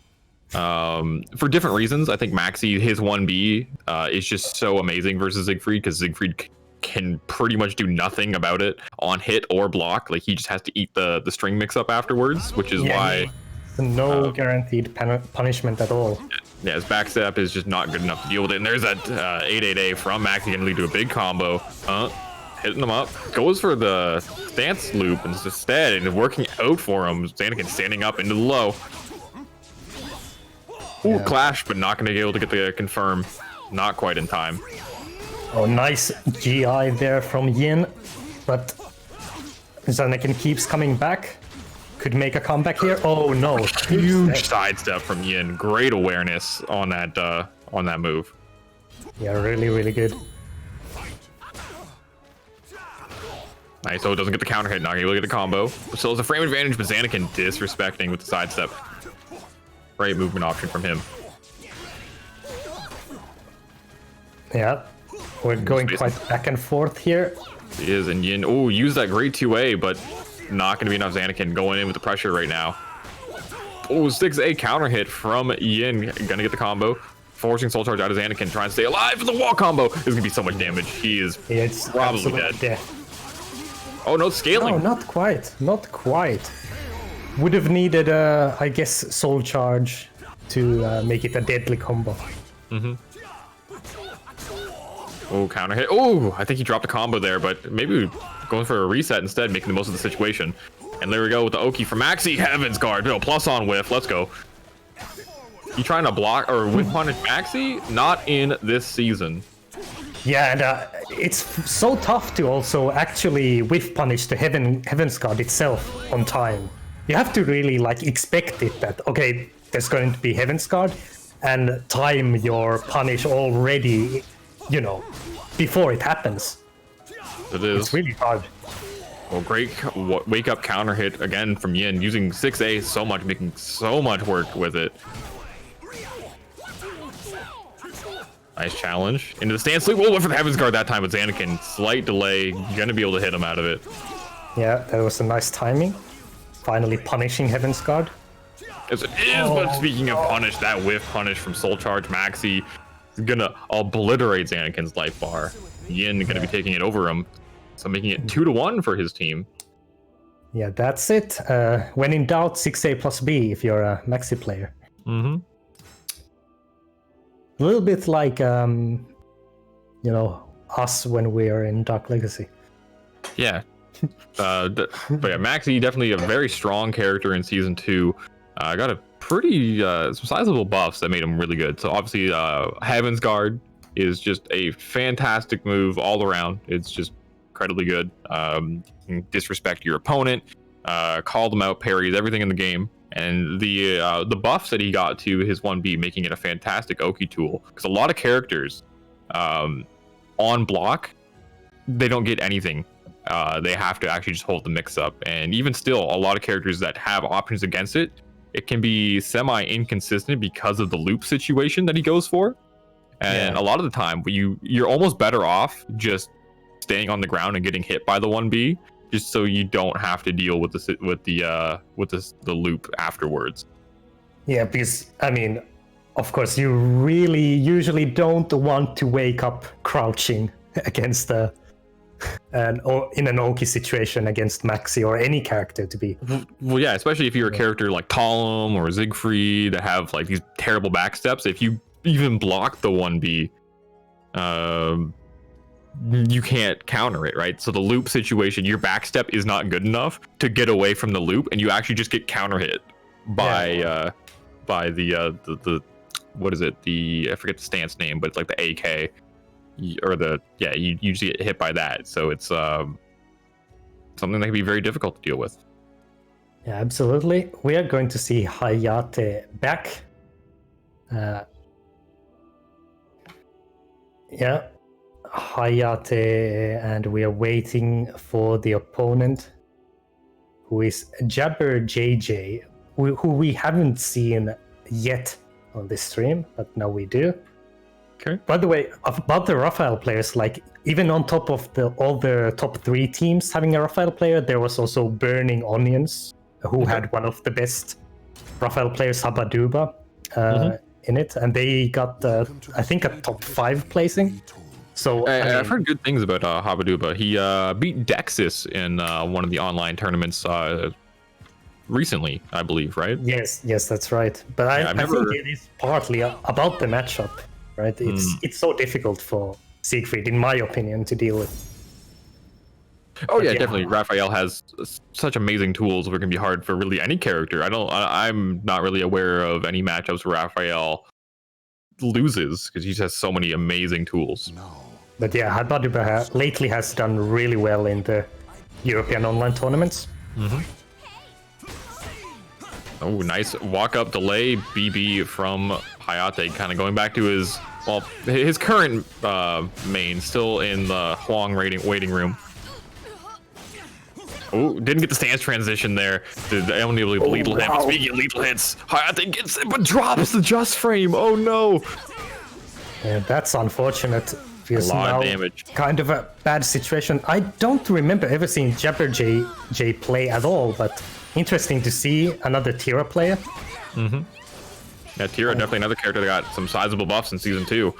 For different reasons. I think Maxi, his 1B, is just so amazing versus Siegfried, because Siegfried can pretty much do nothing about it on hit or block. Like, he just has to eat the string mix up afterwards, which is why no guaranteed punishment at all. yeah, his backstep is just not good enough to deal with it. And there's that 888 from Maxi, gonna lead to a big combo. Hitting him up, goes for the stance loop instead, and working out for him. Zanakin standing up into the low. Ooh, clash, but not going to be able to get the confirm. Not quite in time. Oh, nice GI there from Yin, but Zanakin keeps coming back. Could make a comeback here. Oh no! Huge sidestep from Yin. Great awareness on that move. Yeah, really good. Nice. So it doesn't get the counter hit. Not gonna be able to get the combo. Still has a frame advantage, but Zanakin disrespecting with the sidestep. Great movement option from him. Yeah, we're going quite back and forth here. He is, and Yin, oh, use that great 2A, but not going to be enough. Zanakin going in with the pressure right now. Oh, 6A counter hit from Yin, going to get the combo. Forcing Soul Charge out of Zanakin, trying to stay alive for the wall combo. This is going to be so much damage. He is probably dead. Death. Oh, no, scaling. No, not quite. Not quite. Would have needed, I guess, Soul Charge to make it a deadly combo. Oh, counter hit. Oh, I think he dropped a combo there, but maybe going for a reset instead, making the most of the situation. And there we go with the Oki from Maxi. Heaven's Guard. No, plus on whiff. Let's go. You trying to block or whiff punish Maxi? Not in this season. Yeah, and it's so tough to also actually whiff punish the Heaven's Guard itself on time. You have to really like expect it that, okay, there's going to be Heaven's Guard, and time your punish already, you know, before it happens. It is. It's really hard. Well, great wake up counter hit again from Yin, using 6A so much, making so much work with it. Nice challenge. Into the stance sleep. Went for the Heaven's Guard that time with Zanarkand. Slight delay. Gonna be able to hit him out of it. Yeah, that was a nice timing. Finally punishing Heaven's Guard. Yes, it is, but speaking of punish, that whiff punish from Soul Charge Maxi is gonna obliterate Zanarkand's life bar. Yin gonna be taking it over him. So making it 2-1 for his team. Yeah, that's it. When in doubt, 6A plus B if you're a Maxi player. Mm-hmm. A little bit like, you know, us when we are in Dark Legacy. Yeah. But yeah, Maxi definitely a very strong character in season 2. Got a pretty some sizable buffs that made him really good. So obviously, Heaven's Guard is just a fantastic move all around. It's just incredibly good. You can disrespect your opponent, call them out, parries everything in the game. And the buffs that he got to his 1B, making it a fantastic Oki tool. Because a lot of characters on block, they don't get anything. They have to actually just hold the mix up. And even still, a lot of characters that have options against it, it can be semi-inconsistent because of the loop situation that he goes for. And a lot of the time, you're almost better off just staying on the ground and getting hit by the 1B, just so you don't have to deal with the loop afterwards. Yeah, because I mean, of course, you really usually don't want to wake up crouching against or in an Oki situation against Maxi or any character to be. Well, yeah, especially if you're a character like Talum or Siegfried that have like these terrible backsteps. If you even block the 1B, you can't counter it, right? So the loop situation, your backstep is not good enough to get away from the loop, and you actually just get counter hit by the what is it? I forget the stance name, but it's like the AK or you usually get hit by that. So it's something that can be very difficult to deal with. Yeah, absolutely. We are going to see Hayate back. Yeah, Hayate, and we are waiting for the opponent, who is Jabber JJ, who we haven't seen yet on this stream, but now we do. Okay. By the way, about the Raphael players, like even on top of all the top 3 teams having a Raphael player, there was also Burning Onions, who had one of the best Raphael players, Habaduba, in it, and they got I think a top 5 placing. So I've heard good things about Habaduba. He beat Dexys in one of the online tournaments recently, I believe, right? Yes, that's right. But I think it is partly about the matchup, right? It's so difficult for Siegfried, in my opinion, to deal with. Oh yeah, definitely. Raphael has such amazing tools where it can be hard for really any character. I'm not really aware of any matchups where Raphael loses, because he just has so many amazing tools. But yeah, Habaduba lately has done really well in the European online tournaments. Oh, nice walk up delay BB from Hayate, kind of going back to his current main, still in the Huang waiting room. Oh, didn't get the stance transition there. I only able to lethal hit. Speaking of lethal hits, Hayate gets it, but drops the just frame. Oh no! Yeah, that's unfortunate. A lot of damage. Kind of a bad situation. I don't remember ever seeing Jabber J play at all, but interesting to see another Tira player. Yeah, Tira definitely another character that got some sizable buffs in season 2.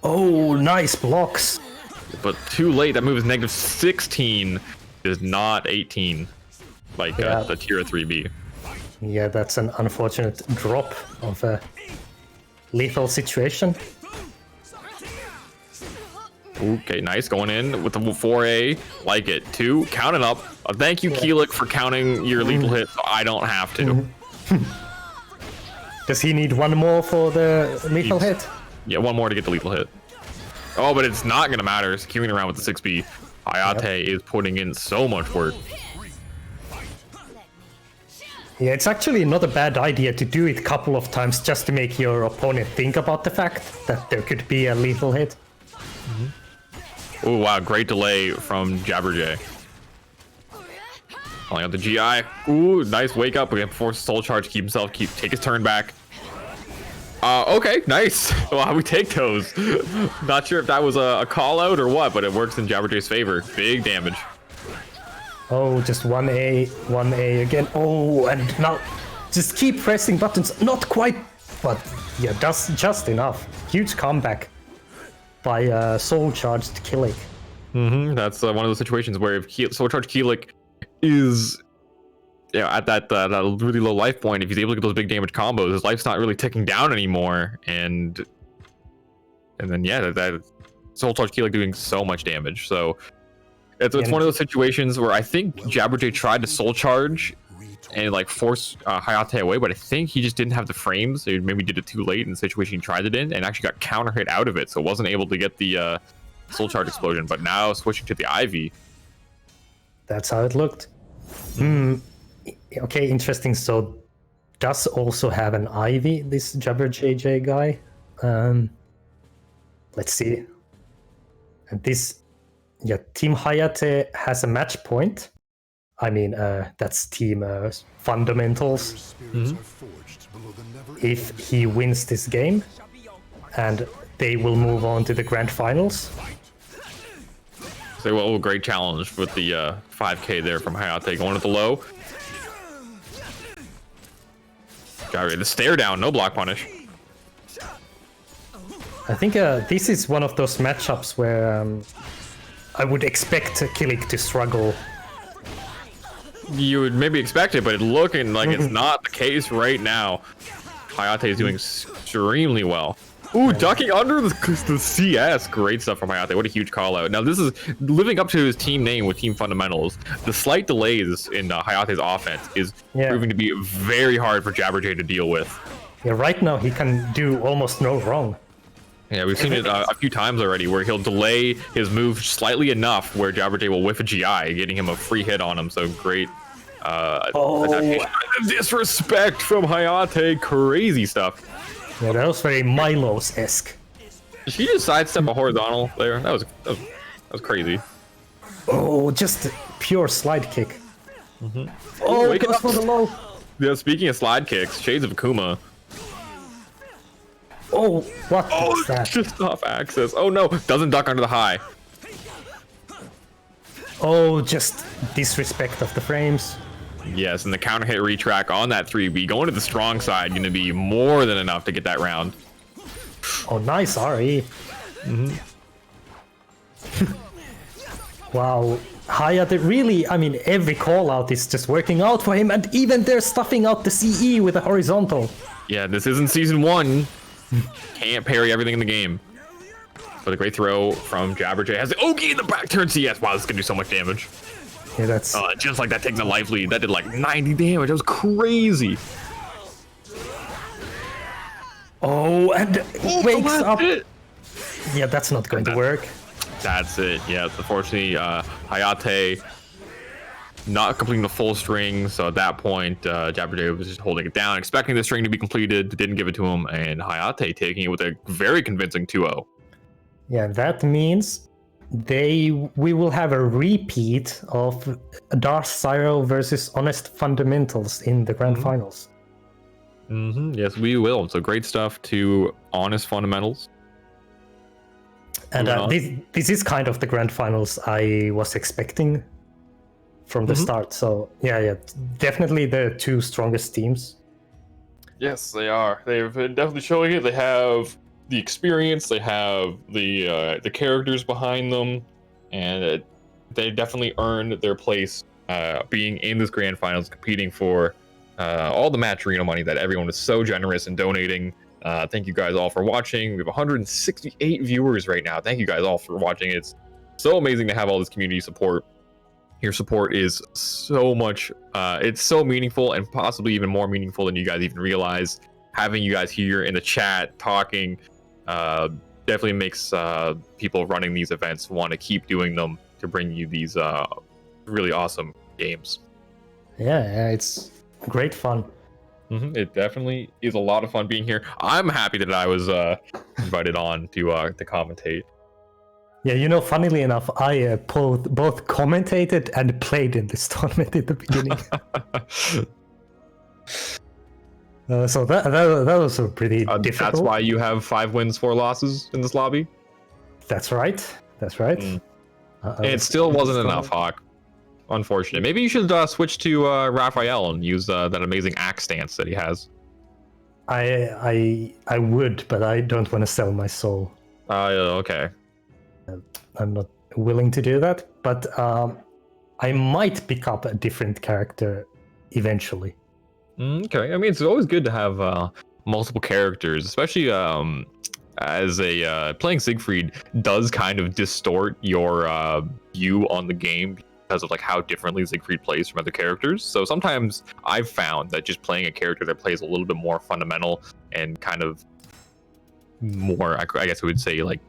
Oh, nice blocks. But too late. That move is negative 16. Is not 18 like the Tira 3B. Yeah, that's an unfortunate drop of a lethal situation. Okay, nice. Going in with the 4A. Like it. 2. Count it up. Thank you, Keelik, for counting your lethal hit, so I don't have to. Does he need one more for the lethal hit? Yeah, one more to get the lethal hit. Oh, but it's not gonna matter. Securing around with the 6B. Hayate is putting in so much work. Yeah, it's actually not a bad idea to do it a couple of times just to make your opponent think about the fact that there could be a lethal hit. Oh wow, great delay from Jabberjay. Calling out the GI. Ooh, nice wake up again before soul charge. Keep take his turn back. Okay, nice. Well, how we take those? Not sure if that was a call out or what, but it works in Jabberjay's favor. Big damage. Oh, just 1A again. Oh, and now just keep pressing buttons. Not quite, but yeah, just enough. Huge comeback by soul charged Kilik. That's one of those situations where if soul charge Kilik is at that really low life point, if he's able to get those big damage combos, his life's not really ticking down anymore, and then yeah, that soul charge Kilik doing so much damage. So it's one of those situations where I think Jabberjay tried to soul charge and like force Hayate away, but I think he just didn't have the frames. He maybe did it too late in the situation he tried it in, and actually got counter hit out of it, so wasn't able to get the soul charge explosion. But now switching to the Ivy. That's how it looked. Okay, interesting. So does also have an Ivy, this Jabberjay guy. Let's see. And this, yeah, Team Hayate has a match point. I mean, that's Team Fundamentals. If he wins this game, and they will move on to the grand finals. So, well, great challenge with the 5K there from Hayate going at the low. The stare down, no block punish. I think this is one of those matchups where I would expect Kilik to struggle. You would maybe expect it, but it's looking like it's not the case right now. Hayate is doing extremely well. Ooh, ducking under the CS. Great stuff from Hayate. What a huge call out. Now, this is living up to his team name with Team Fundamentals. The slight delays in Hayate's offense is proving to be very hard for Jabberjay to deal with. Yeah, right now he can do almost no wrong. Yeah, we've seen it a few times already where he'll delay his move slightly enough where Jabberjay will whiff a GI, getting him a free hit on him. So great adaptation. Disrespect from Hayate. Crazy stuff. Yeah, that was very Milos-esque. Did she just sidestep a horizontal there? That was crazy. Oh, just pure slide kick. Oh, it goes for the low. Yeah, speaking of slide kicks, Shades of Akuma. Oh, what was that? Just off access. Oh no, doesn't duck under the high. Oh, just disrespect of the frames. Yes, and the counter hit retrack on that 3B going to the strong side, going to be more than enough to get that round. Oh, nice RE. Wow, Hayate really, I mean, every call out is just working out for him, and even they're stuffing out the CE with a horizontal. Yeah, this isn't season 1. Can't parry everything in the game. But a great throw from Jabberjay has the Oki in the back turn CS. Wow, this is gonna do so much damage. Yeah, that's just like that taking the life lead. That did like 90 damage. That was crazy. Oh, and wakes up. It. Yeah, that's not going to work. That's it. Yeah, unfortunately, Hayate not completing the full string. So at that point, Jabberjay was just holding it down, expecting the string to be completed. Didn't give it to him, and Hayate taking it with a very convincing 2-0. Yeah, that means we will have a repeat of Darth Zyro versus Honest Fundamentals in the grand finals. Yes, we will. So great stuff to Honest Fundamentals. And this is kind of the grand finals I was expecting from the start. So yeah, definitely the two strongest teams. Yes, they are. They've been definitely showing it. They have the experience, they have the characters behind them, and they definitely earned their place being in this grand finals, competing for all the match arena money that everyone was so generous in donating. Thank you guys all for watching. We have 168 viewers right now. Thank you guys all for watching. It's so amazing to have all this community support. Your support is so much, it's so meaningful, and possibly even more meaningful than you guys even realize. Having you guys here in the chat talking, definitely makes people running these events want to keep doing them to bring you these really awesome games. Yeah, it's great fun. It definitely is a lot of fun being here. I'm happy that I was invited on to commentate. Yeah, you know, funnily enough, I both commentated and played in this tournament in the beginning. So that was a pretty difficult. That's why you have 5 wins, 4 losses in this lobby. That's right. That's right. It still wasn't enough, Hawk. Unfortunate. Maybe you should switch to Raphael and use that amazing axe stance that he has. I would, but I don't want to sell my soul. Okay. I'm not willing to do that, but I might pick up a different character eventually. Okay. I mean, it's always good to have multiple characters, especially as a playing Siegfried does kind of distort your view on the game because of like how differently Siegfried plays from other characters. So sometimes I've found that just playing a character that plays a little bit more fundamental and kind of more, I guess I would say, like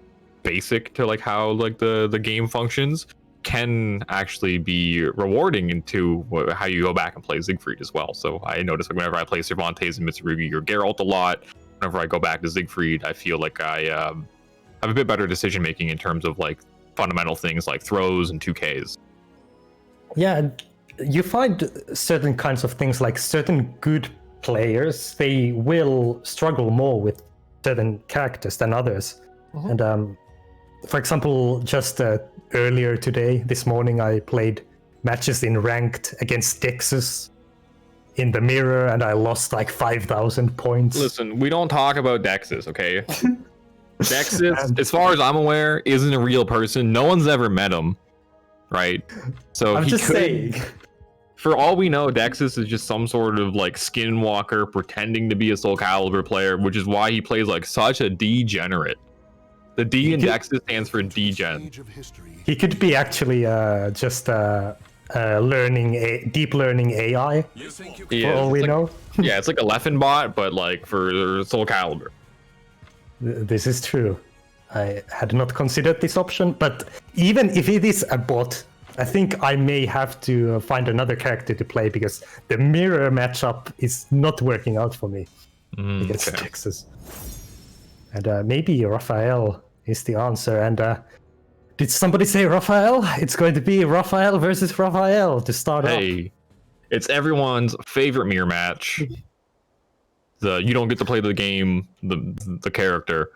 basic to like how like the game functions can actually be rewarding into how you go back and play Siegfried as well. So I notice like whenever I play Cervantes and Mitsurugi or Geralt a lot, whenever I go back to Siegfried, I feel like I have a bit better decision making in terms of like fundamental things like throws and 2Ks. Yeah, you find certain kinds of things, like certain good players, they will struggle more with certain characters than others. And for example, just earlier today, this morning, I played matches in ranked against Dexus in the mirror, and I lost like 5,000 points. Listen, we don't talk about Dexus, okay? Dexus, as far as I'm aware, isn't a real person. No one's ever met him, right? So I'm just saying. For all we know, Dexus is just some sort of like skinwalker pretending to be a Soul Calibur player, which is why he plays like such a degenerate. The D in Dexus stands for degen. He could be actually just deep learning AI, for all we know. Yeah, it's like a Leffen bot, but like for Soul Calibur. This is true. I had not considered this option, but even if it is a bot, I think I may have to find another character to play because the mirror matchup is not working out for me against Texas. And maybe Raphael is the answer. And did somebody say Raphael? It's going to be Raphael versus Raphael to start off. Hey, it's everyone's favorite mirror match. You don't get to play the game, the character.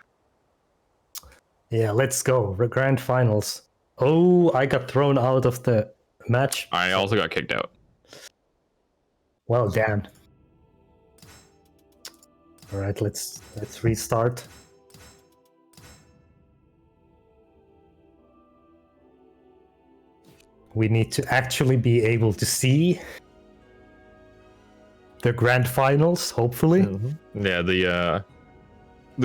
Yeah, let's go. Grand finals. Oh, I got thrown out of the match. I also got kicked out. Well, damn. All right, let's restart. We need to actually be able to see the grand finals, hopefully. Yeah, the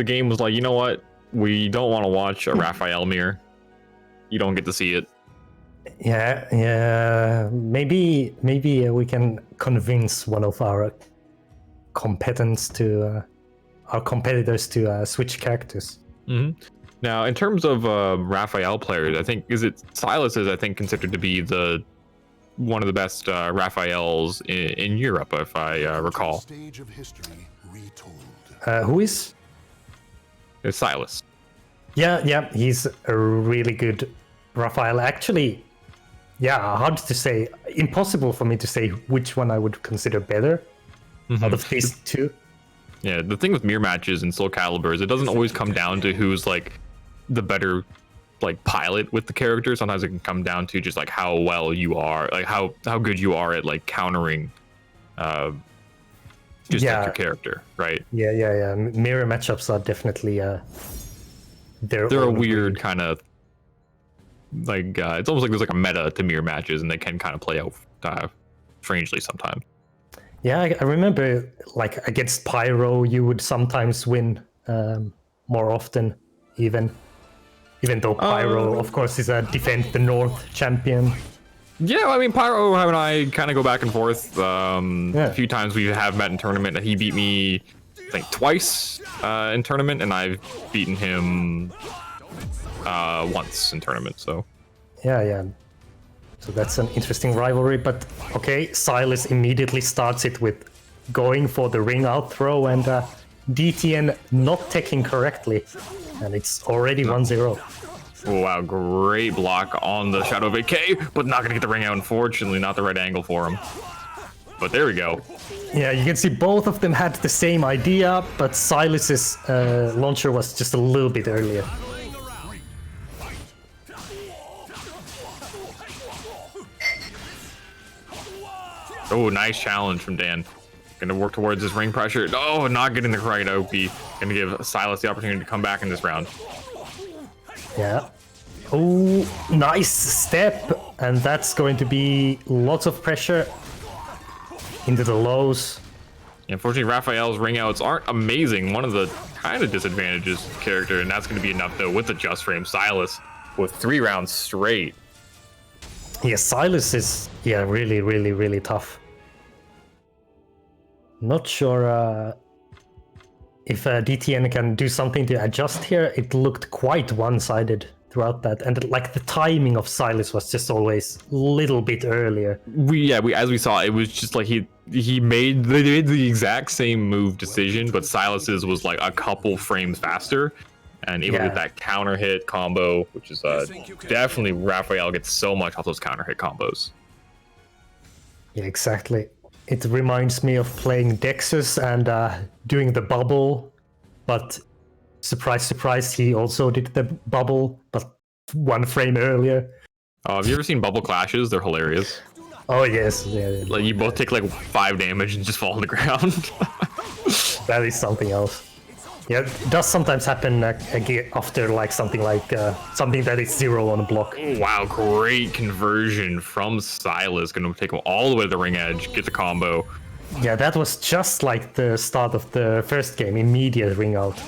game was like, you know what? We don't want to watch a Raphael mirror. You don't get to see it. Yeah. Maybe we can convince one of our competitors to switch characters. Now, in terms of Raphael players, I think Silas is considered to be one of the best Raphaels in Europe, if I recall. Stage of history retold. Who is? It's Silas. Yeah, he's a really good Raphael. Actually, yeah, hard to say. Impossible for me to say which one I would consider better out of these two. Yeah, the thing with mirror matches in Soul Calibur is it doesn't always come down to who's like the better like pilot with the character. Sometimes it can come down to just like how well you are, like how good you are at like countering like your character, right? Yeah. Mirror matchups are definitely they're a weird kind of like it's almost like there's like a meta to mirror matches, and they can kind of play out strangely sometimes. Yeah, I remember like against Pyro, you would sometimes win more often, even though Pyro, of course, is a Defend the North champion. Yeah, I mean, Pyro and I kind of go back and forth. A few times we have met in tournament. He beat me think twice in tournament, and I've beaten him once in tournament. So Yeah. So that's an interesting rivalry. But okay, Silas immediately starts it with going for the ring out throw, and DTN not taking correctly, and it's already 1-0. oh, wow, great block on the Shadow of AK, but not gonna get the ring out. Unfortunately, not the right angle for him. But there we go. Yeah, you can see both of them had the same idea, but Silas's launcher was just a little bit earlier. Oh, nice challenge from Dan. Gonna work towards his ring pressure. Oh, not getting the right OP. Gonna give Silas the opportunity to come back in this round. Yeah. Oh, nice step, and that's going to be lots of pressure into the lows. Unfortunately, Raphael's ring outs aren't amazing. One of the kind of disadvantages of the character, and that's going to be enough though with the just frame. Silas with 3 rounds straight. Yeah, Silas is really tough. Not sure if DTN can do something to adjust here. It looked quite one-sided throughout that, and like the timing of Silas was just always a little bit earlier. We as we saw, it was just like they made the exact same move decision, but Silas's was like a couple frames faster, and able to get that counter hit combo, which is definitely Raphael gets so much off those counter hit combos. Yeah, exactly. It reminds me of playing Dexus and doing the bubble, but surprise, he also did the bubble, but 1 frame earlier. Have you ever seen Bubble Clashes? They're hilarious. Oh yes, yeah. Like you both take like 5 damage and just fall on the ground. That is something else. Yeah, it does sometimes happen after like something that is 0 on a block. Wow, great conversion from Silas. Gonna take him all the way to the ring edge, get the combo. Yeah, that was just like the start of the first game, immediate ring out.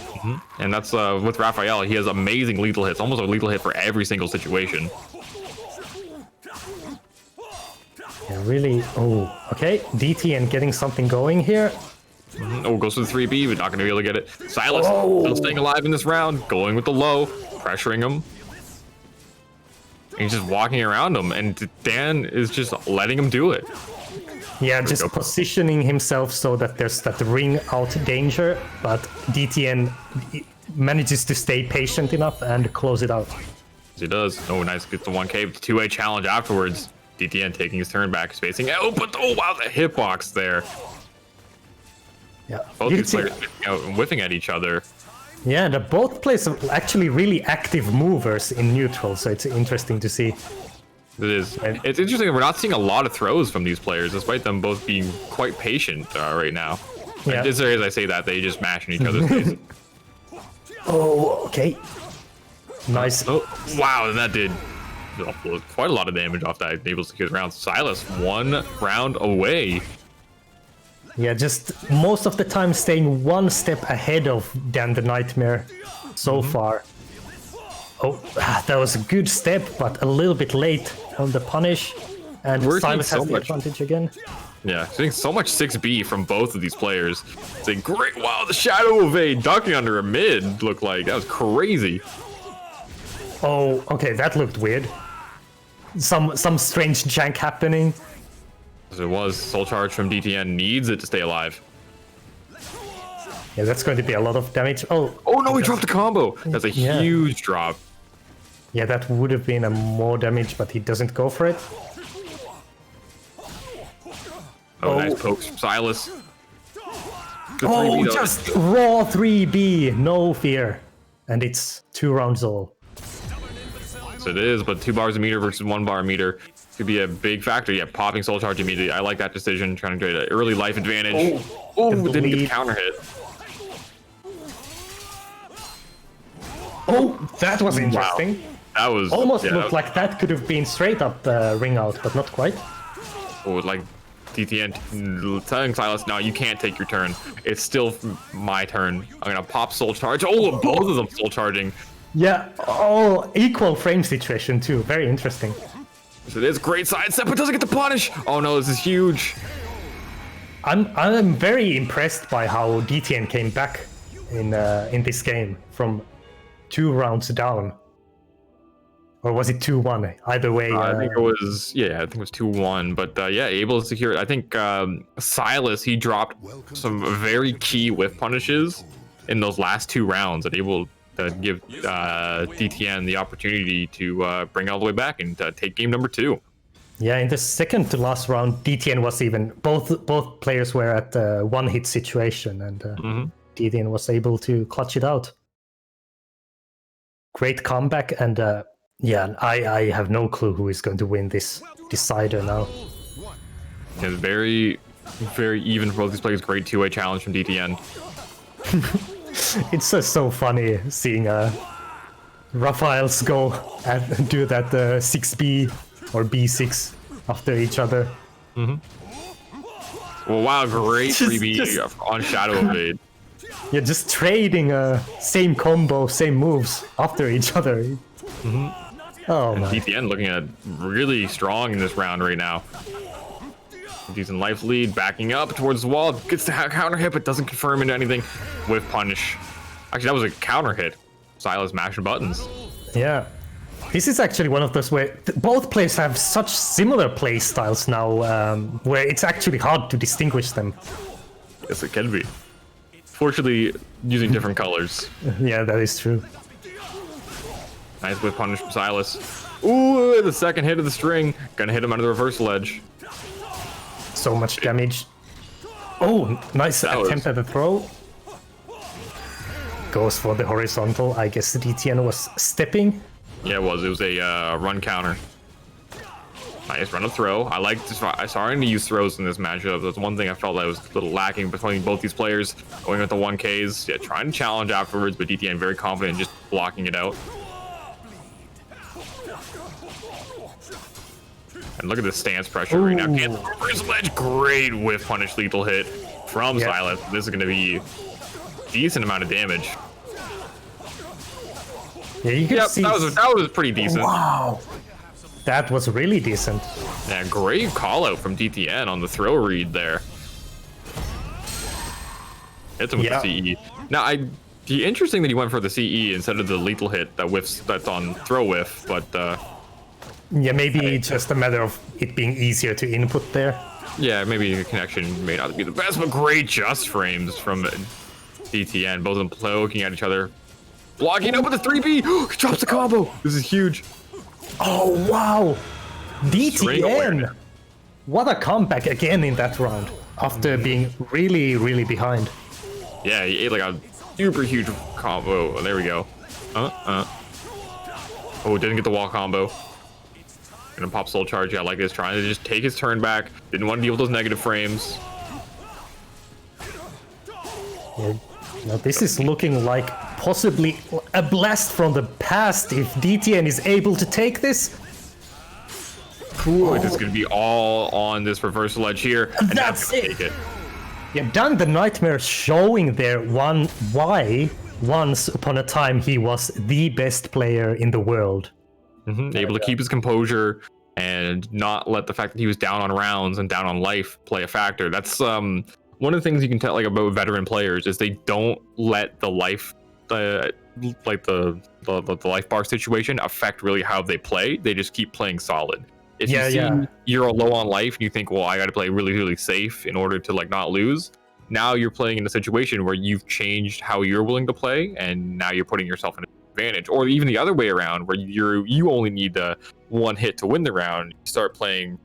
And that's with Raphael, he has amazing lethal hits, almost a lethal hit for every single situation. Yeah, really. Oh, okay. DTN getting something going here. Oh, goes for the 3B, but not going to be able to get it. Silas still staying alive in this round, going with the low, pressuring him. And he's just walking around him, and Dan is just letting him do it. Yeah, just positioning himself so that there's that ring out danger, but DTN manages to stay patient enough and close it out. Yes, he does. Oh, nice. Gets the 1K, the 2A challenge afterwards. DTN taking his turn back, spacing. Oh, but oh wow, the hitbox there. Yeah, Both these players whiffing at each other. Yeah, the both players are actually really active movers in neutral, so it's interesting to see. It is. It's interesting. We're not seeing a lot of throws from these players, despite them both being quite patient right now. Yeah. As I say that, they just mash in each other's faces. Oh, okay. Nice. Oh, wow, that did quite a lot of damage off that able to secure round. Silas 1 round away. Yeah, just most of the time staying 1 step ahead of Dan the Nightmare so far. Oh, that was a good step, but a little bit late on the punish. And Silas has the advantage again. Yeah, seeing so much 6B from both of these players. It's a great, wow, the Shadow of A ducking under a mid looked like. That was crazy. Oh, okay, that looked weird. Some strange jank happening. As it was, Soul Charge from DTN needs it to stay alive. Yeah, that's going to be a lot of damage. Oh No, he dropped a combo. That's a huge drop. Yeah, that would have been a more damage, but he doesn't go for it. Oh, nice pokes from Silas. Oh, just raw 3B, no fear. And it's 2 rounds all. So it is, but 2 bars a meter versus 1 bar a meter could be a big factor. Yeah, popping Soul Charge immediately. I like that decision, trying to get an early life advantage. Oh, didn't get the counter hit. Oh, that was interesting. Wow. That was almost looked like that could have been straight up ring out, but not quite. Oh, like DTN telling Silas, no, you can't take your turn. It's still my turn. I'm gonna pop Soul Charge. Oh, both of them Soul Charging. Yeah, oh, equal frame situation too. Very interesting. So it is great sidestep, but doesn't get the punish. Oh no, this is huge. I'm very impressed by how DTN came back in this game from 2 rounds down. Or was it 2-1? Either way. I think it was, I think it was 2-1. But yeah, able to secure it. I think Silas, he dropped some very key whiff punishes in those last 2 rounds and able to give DTN the opportunity to bring it all the way back and take game number 2. Yeah, in the second to last round, DTN was even both players were at a 1-hit situation, and DTN was able to clutch it out. Great comeback, and I have no clue who is going to win this decider now. It's very, very even for both these players. Great 2-way challenge from DTN. It's just so funny seeing Raphaels go and do that 6B or B6 after each other. Well, wow, great freebie on Shadow Evade. Yeah, just trading same combo, same moves after each other. Oh man. DTN looking at really strong in this round right now. Decent life lead, backing up towards the wall, gets the counter hit, but doesn't confirm into anything with punish. Actually, that was a counter hit. Silas mashing buttons. Yeah. This is actually one of those where both players have such similar play styles now, where it's actually hard to distinguish them. Yes, it can be. Fortunately, using different colors. Yeah, that is true. Nice whip punish from Silas. Ooh, the second hit of the string. Gonna hit him under the reversal edge. So much damage. Oh, nice attempt at the throw. Goes for the horizontal. I guess the DTN was stepping. Yeah, it was. It was a run counter. Nice run of throw. I started to use throws in this matchup. That's one thing I felt that was a little lacking between both these players. Going with the 1Ks. Yeah, trying to challenge afterwards, but DTN very confident just blocking it out. And look at the stance pressure right now. Reversal edge, great whiff punish lethal hit from Silas. This is going to be a decent amount of damage. Yeah, you can see. That was pretty decent. Wow, that was really decent. Yeah, great call out from DTN on the throw read there. Hits him with the CE. Now, interesting that he went for the CE instead of the lethal hit that's on throw whiff, but yeah, maybe just a matter of it being easier to input there. Yeah, maybe the connection may not be the best, but great just frames from DTN. Both of them poking at each other. Blocking up with a 3B. He drops the combo. This is huge. Oh, wow. DTN. What a comeback again in that round after being really, really behind. Yeah, he ate like a super huge combo. Oh, there we go. Oh, didn't get the wall combo. Gonna pop soul charge. Yeah, like this, trying to just take his turn back. Didn't want to deal with those negative frames. Yeah. Now this is looking like possibly a blast from the past if DTN is able to take this. Ooh, this is gonna be all on this reversal edge here, and that's it. Take it. Yeah, Dan the Nightmare showing there why once upon a time he was the best player in the world. Able to keep his composure and not let the fact that he was down on rounds and down on life play a factor. That's one of the things you can tell like about veteran players is they don't let the life like the life bar situation affect really how they play. They just keep playing solid. If you're low on life and you think, well, I got to play really, really safe in order to like not lose. Now you're playing in a situation where you've changed how you're willing to play, and now you're putting yourself in an advantage. Or even the other way around, where you only need the one hit to win the round. You start playing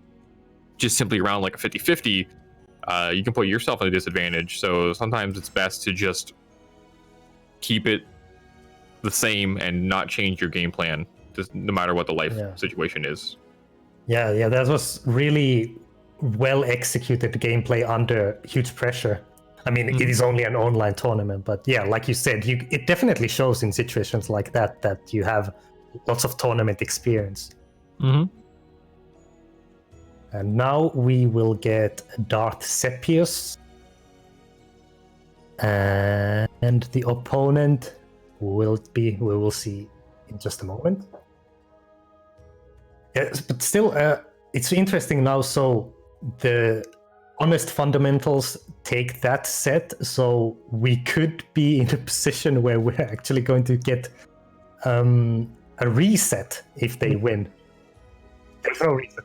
just simply around like a 50-50. You can put yourself at a disadvantage. So sometimes it's best to just keep it the same and not change your game plan, just no matter what the life situation is. Yeah, that was really well executed gameplay under huge pressure. I mean, it is only an online tournament, but yeah, like you said, it definitely shows in situations like that you have lots of tournament experience. And now we will get Darth Sepius. And the opponent we will see in just a moment. Yes, but still, it's interesting now. So the honest fundamentals take that set, so we could be in a position where we're actually going to get a reset if they win. There's no reset.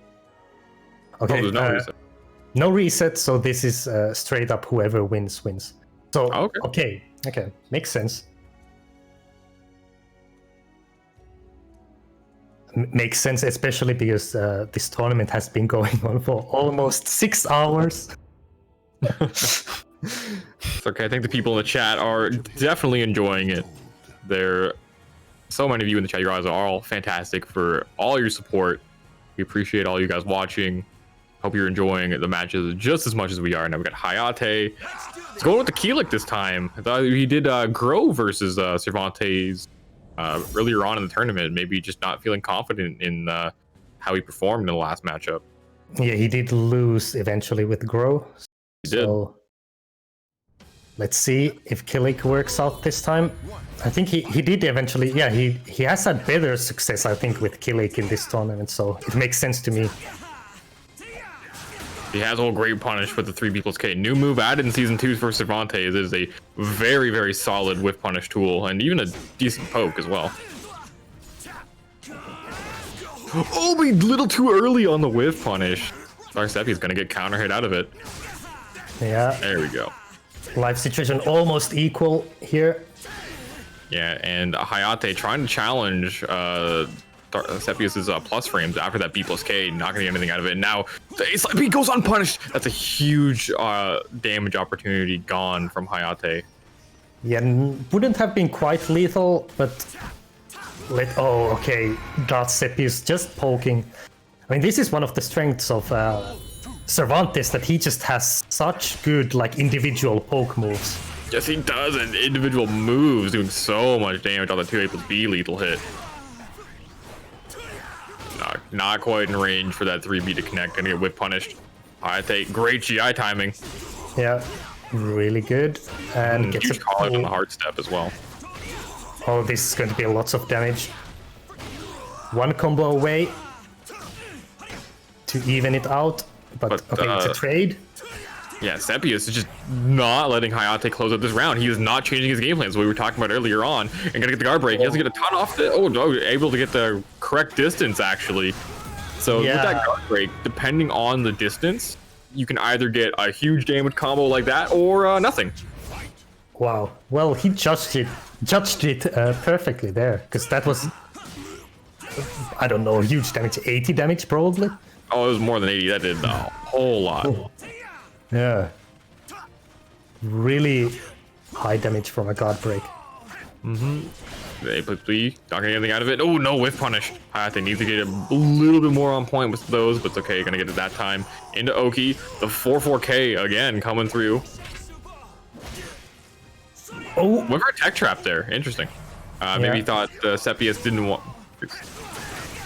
Okay, there's no reset. No reset, so this is straight up whoever wins. So, okay, makes sense. Makes sense, especially because this tournament has been going on for almost 6 hours. It's okay. I think the people in the chat are definitely enjoying it. There, so many of you in the chat. You guys are all fantastic for all your support. We appreciate all you guys watching. Hope you're enjoying the matches just as much as we are. Now we got Hayate. He's going with the Kilik this time. I thought he did Grow versus Cervantes earlier on in the tournament. Maybe just not feeling confident in how he performed in the last matchup. Yeah, he did lose eventually with Grow. He did. Let's see if Kilik works out this time. I think he did eventually. Yeah, he has had better success, I think, with Kilik in this tournament, so it makes sense to me. He has all great punish with the 3B+K. New move added in Season 2 for Cervantes is a very, very solid whiff punish tool, and even a decent poke as well. Oh, but a little too early on the whiff punish. Dark Seppi's gonna get counter hit out of it. Yeah. There we go. Life situation almost equal here. Yeah, and Hayate trying to challenge Seppius's plus frames after that B+K, not gonna get anything out of it. And now the A/B goes unpunished. That's a huge damage opportunity gone from Hayate. Yeah, wouldn't have been quite lethal, but oh, okay. Darth Seppius just poking. I mean, this is one of the strengths of Cervantes, that he just has such good individual poke moves. Yes, he does, and individual moves doing so much damage on the 2A+B lethal hit. Not quite in range for that 3B to connect and get whip punished. Hayate, great GI timing. Yeah, really good. And gets huge call out on the hard step as well. Oh, this is going to be lots of damage. One combo away to even it out, but okay, it's a trade. Yeah, Seppius is just not letting Hayate close out this round. He is not changing his game plan, as we were talking about earlier on, and gonna get the guard break. He doesn't get a ton off the. Oh no, able to get the correct distance actually. So with that guard break, depending on the distance, you can either get a huge damage combo like that or nothing. Wow. Well, he judged it perfectly there, because that was, I don't know, huge damage, 80 damage probably. Oh, it was more than 80. That did a whole lot. Yeah. Really high damage from a guard break. They put B, not gonna get anything out of it. Oh no, whiff punish. Hayate needs to get a little bit more on point with those, but it's okay, gonna get it that time. Into Oki, the 4-4K again coming through. Oh, Went for a tech trap there. Interesting. Maybe he thought Seppius didn't want.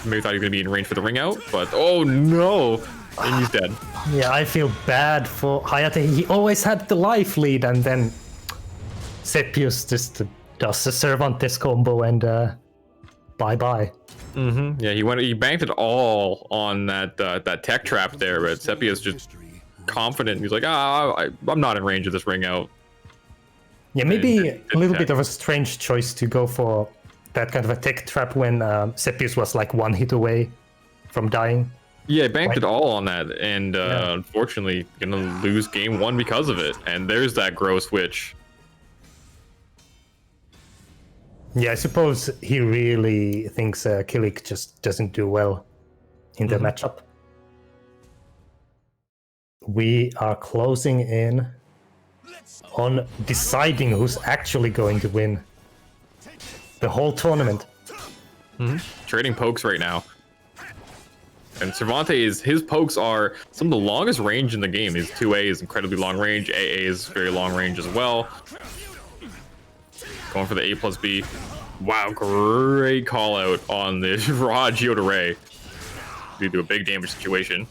Maybe thought he was gonna be in range for the ring out, but oh no, and he's dead. Yeah, I feel bad for Hayate. He always had the life lead, and then Seppius just does the Cervantes combo and bye-bye. Yeah, he banked it all on that tech trap there, but Seppius just confident. He's like, I'm not in range of this ring out. Yeah, maybe a little bit of a strange choice to go for that kind of a tech trap when Seppius was like one hit away from dying. Yeah, banked it all on that, and unfortunately gonna lose game one because of it. And there's that Grow switch. Yeah, I suppose he really thinks Kilik just doesn't do well in the matchup. We are closing in on deciding who's actually going to win the whole tournament. Trading pokes right now. And Cervantes, his pokes are some of the longest range in the game. His 2A is incredibly long range. AA is very long range as well. Going for the A+B. Wow, great call out on the raw Geoda Ray. Due to a big damage situation.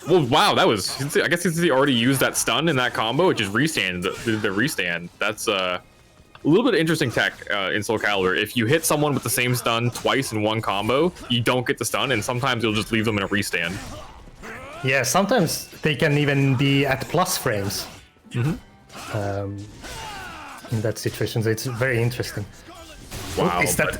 Well, wow, that was. I guess since he already used that stun in that combo, which is restand. The restand. That's a little bit of interesting tech in Soul Calibur. If you hit someone with the same stun twice in one combo, you don't get the stun, and sometimes you'll just leave them in a restand. Yeah, sometimes they can even be at plus frames. In that situation, so it's very interesting. Wow. Is that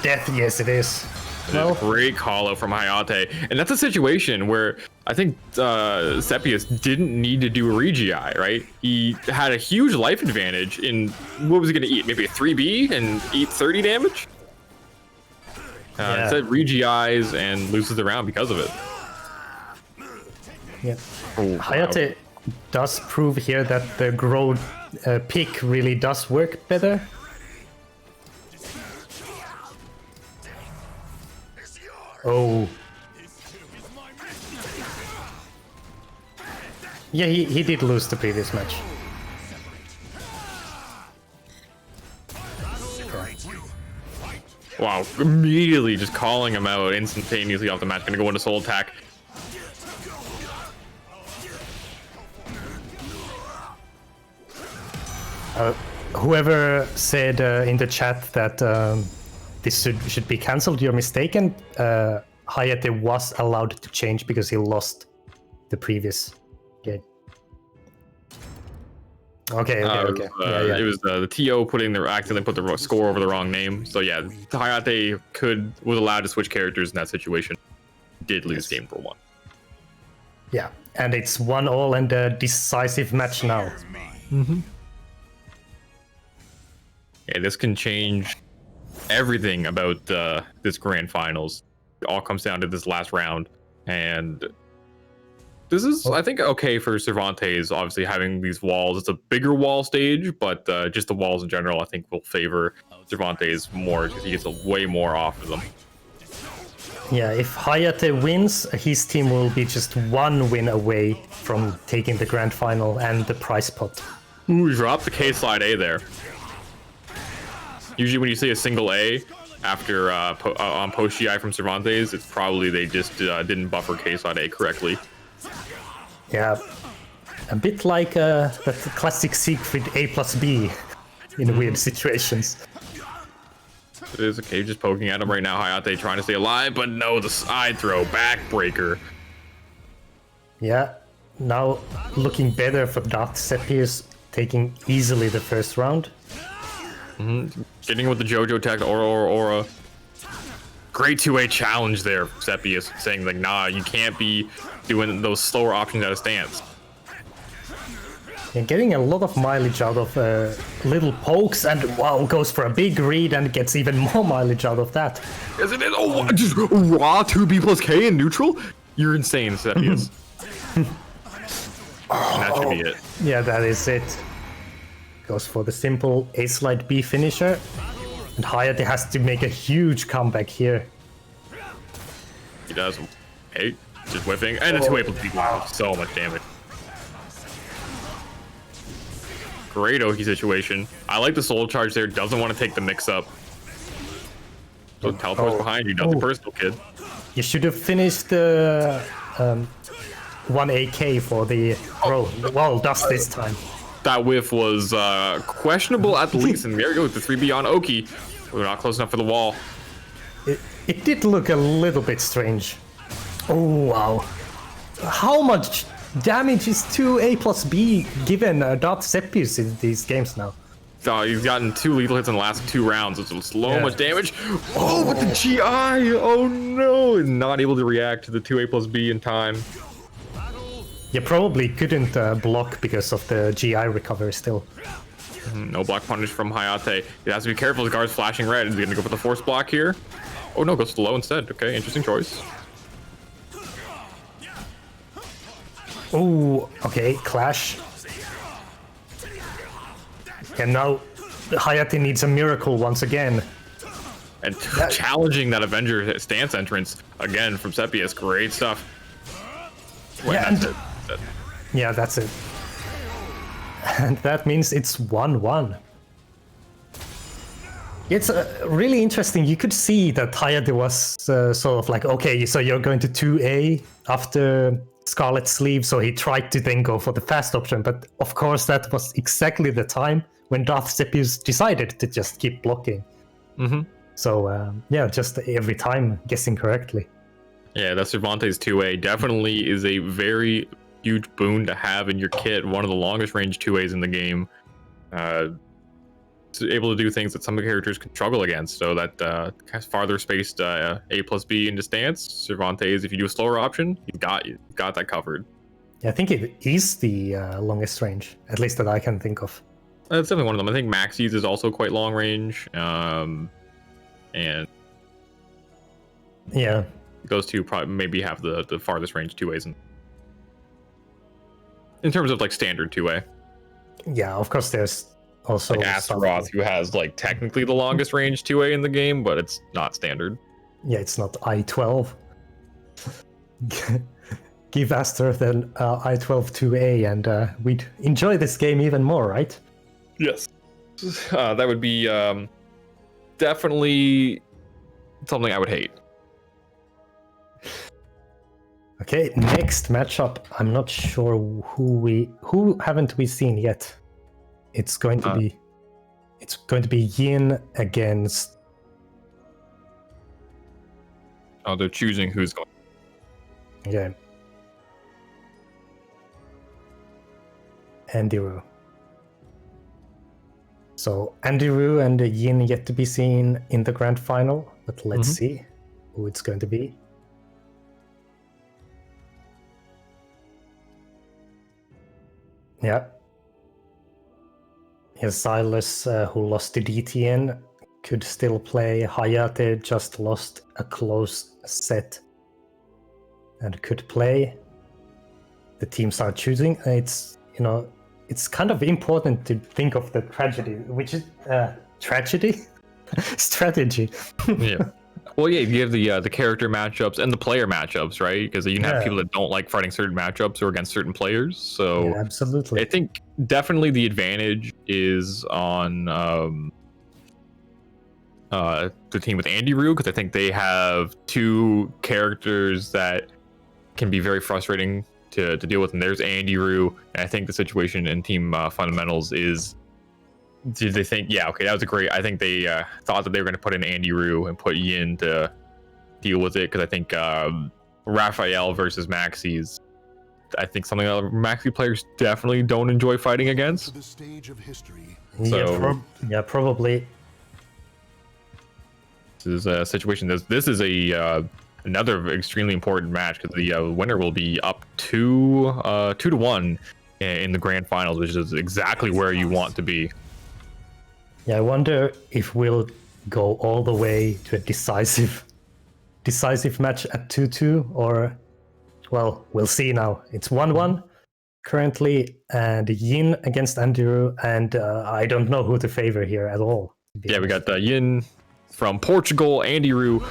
death? Yes, it is. Well, great call out from Hayate, and that's a situation where I think Sepius didn't need to do a Regii, right? He had a huge life advantage in what was he going to eat? Maybe a 3B and eat 30 damage? Instead, Regiis and loses the round because of it. Yeah. Oh, Hayate does prove here that the grow pick really does work better. Oh. Yeah, he did lose the previous match. Wow, immediately just calling him out instantaneously off the match. Gonna go into soul attack. Whoever said in the chat that this should be cancelled, you're mistaken. Hayate was allowed to change because he lost the previous game. Okay. It was the TO accidentally put the score over the wrong name. So yeah, Hayate was allowed to switch characters in that situation. Did lose game for 1. Yeah, and it's 1-1 and a decisive match now. Yeah, this can change everything about this grand finals. It all comes down to this last round, and this is, I think, okay for Cervantes. Obviously, having these walls, it's a bigger wall stage, but just the walls in general, I think, will favor Cervantes more because he gets way more off of them. Yeah, if Hayate wins, his team will be just 1 win away from taking the grand final and the prize pot. Ooh, drop the K-Slide A there. Usually when you see a single A after on post GI from Cervantes, it's probably they just didn't buffer K-Slide A correctly. Yeah, a bit like the classic Siegfried A+B in weird situations. It is okay, just poking at him right now. Hayate trying to stay alive, but no, the side throw, backbreaker. Yeah, now looking better for Darth Sepius, taking easily the first round. Getting with the JoJo tech, aura. Great 2A challenge there, Sepius, saying like, nah, you can't be doing those slower options out of stance. And getting a lot of mileage out of little pokes, and wow, goes for a big read and gets even more mileage out of that. Yes, it is. Oh, just raw 2B plus K in neutral? You're insane, Sepius. That should be it. Yeah, that is it. Goes for the simple A-Slide B finisher. And Hayate has to make a huge comeback here. He does. Hey, just whiffing. And a 2A plus B. Wow, so much damage. Great Oki situation. I like the soul charge there. Doesn't want to take the mix up. So teleports behind you. Does the personal kid. You should have finished the 1AK for the throw. Well, does this time. That whiff was questionable at the least. And there you go with the 3B on Oki. We're not close enough for the wall. It did look a little bit strange. Oh, wow. How much damage is 2A plus B given Darth Sepius in these games now? So he's gotten 2 lethal hits in the last 2 rounds. It's so much damage. Oh, with the GI. Oh no, not able to react to the 2A plus B in time. You probably couldn't block because of the GI recovery still. No block punish from Hayate. He has to be careful. His guard's flashing red. Is he gonna go for the force block here? Oh no, goes to low instead. Okay, interesting choice. Oh, okay, clash. And now Hayate needs a miracle once again. And challenging that Avenger stance entrance again from Sepius. Great stuff. Wait, Yeah, that's and- it. Yeah, that's it. And that means it's 1-1. It's really interesting. You could see that Hayate was sort of like, okay, so you're going to 2A after Scarlet Sleeve, so he tried to then go for the fast option, but of course that was exactly the time when Darth Sepius decided to just keep blocking. So yeah, just every time guessing correctly. Yeah, that Cervantes 2A definitely is a very huge boon to have in your kit. One of the longest range 2As in the game. It's able to do things that some characters can struggle against. So that has farther spaced A plus B into stance. Cervantes, if you do a slower option, you've got that covered. Yeah, I think it is the longest range, at least that I can think of. That's definitely one of them. I think Maxie's is also quite long range. And Yeah. those two probably maybe have the farthest range 2As in terms of like standard 2A. Yeah, of course there's also Like Astaroth, who has like technically the longest range 2A in the game, but it's not standard. Yeah, it's not I-12. Give Astaroth an I-12 2A and we'd enjoy this game even more, right? Yes. That would be definitely something I would hate. Okay, next matchup. I'm not sure who haven't we seen yet. It's going to be Yin against. Oh, they're choosing who's going. Yeah. Andiru. So Andiru and Yin yet to be seen in the grand final, but let's see who it's going to be. Yeah. Yes, Silas, who lost to DTN, could still play. Hayate just lost a close set and could play. The teams are choosing. It's kind of important to think of the tragedy, which is tragedy, strategy. Yeah. Well, yeah, you have the character matchups and the player matchups, right? Because you can have people that don't like fighting certain matchups or against certain players. So Yeah, absolutely. I think definitely the advantage is on the team with Andy Rue, because I think they have two characters that can be very frustrating to deal with. And there's Andy Rue, and I think the situation in Team Fundamentals is, did they think, yeah, okay, that was a great, I think they thought that they were going to put in Andy Rue and put Yin to deal with it, because I think Raphael versus Maxie's, I think something that Maxie players definitely don't enjoy fighting against. The stage of history. Yeah, probably. This is a situation, this is a another extremely important match, because the winner will be up 2-1 in the grand finals, which is exactly where you want to be. Yeah, I wonder if we'll go all the way to a decisive match at 2-2, or, well, we'll see now. It's 1-1 currently, and Yin against Andiru, and I don't know who to favor here at all. Yeah, we got Yin from Portugal, Andy Rue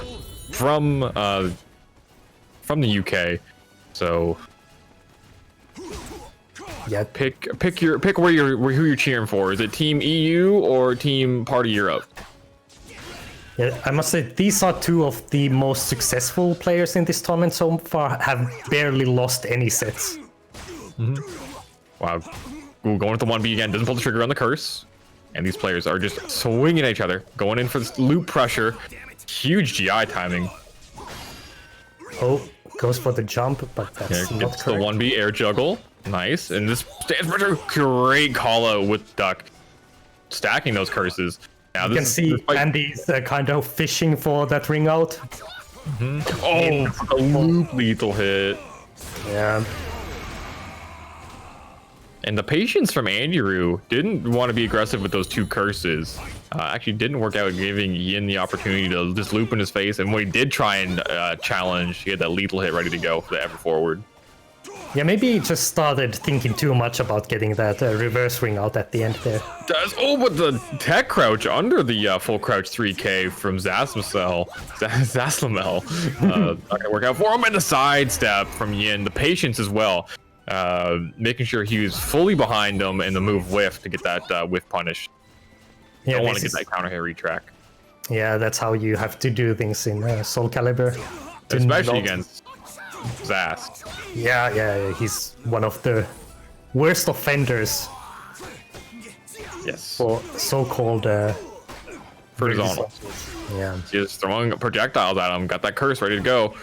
from the UK. So yeah, pick who you're cheering for. Is it Team EU or Team Party Europe? Yeah, I must say these are two of the most successful players in this tournament so far. Have barely lost any sets. Wow, ooh, going with the 1B again, doesn't pull the trigger on the curse, and these players are just swinging at each other, going in for this loop pressure. Huge GI timing. Oh, goes for the jump, but that's not Gets the correct. 1B air juggle. Nice. And this stance pressure, great call out with Duck. Stacking those curses. Now You can see Andy's kind of fishing for that ring out. Oh, a loop lethal hit. Yeah. And the patience from Andy Rue didn't want to be aggressive with those two curses. Actually didn't work out, giving Yin the opportunity to just loop in his face. And when he did try and challenge, he had that lethal hit ready to go for the ever forward. Yeah, maybe he just started thinking too much about getting that reverse ring out at the end there. But the tech crouch under the full crouch 3K from Zaslamel. Not gonna work out for him. And the sidestep from Yin. The patience as well. Making sure he was fully behind him in the move whiff to get that whiff punish. Yeah, Don't want to get that counter hit retrack. Yeah, that's how you have to do things in Soul Calibur. Especially against Zast. Yeah, he's one of the worst offenders Yes. for so-called For his own. Yeah. Just throwing projectiles at him. Got that curse ready to go.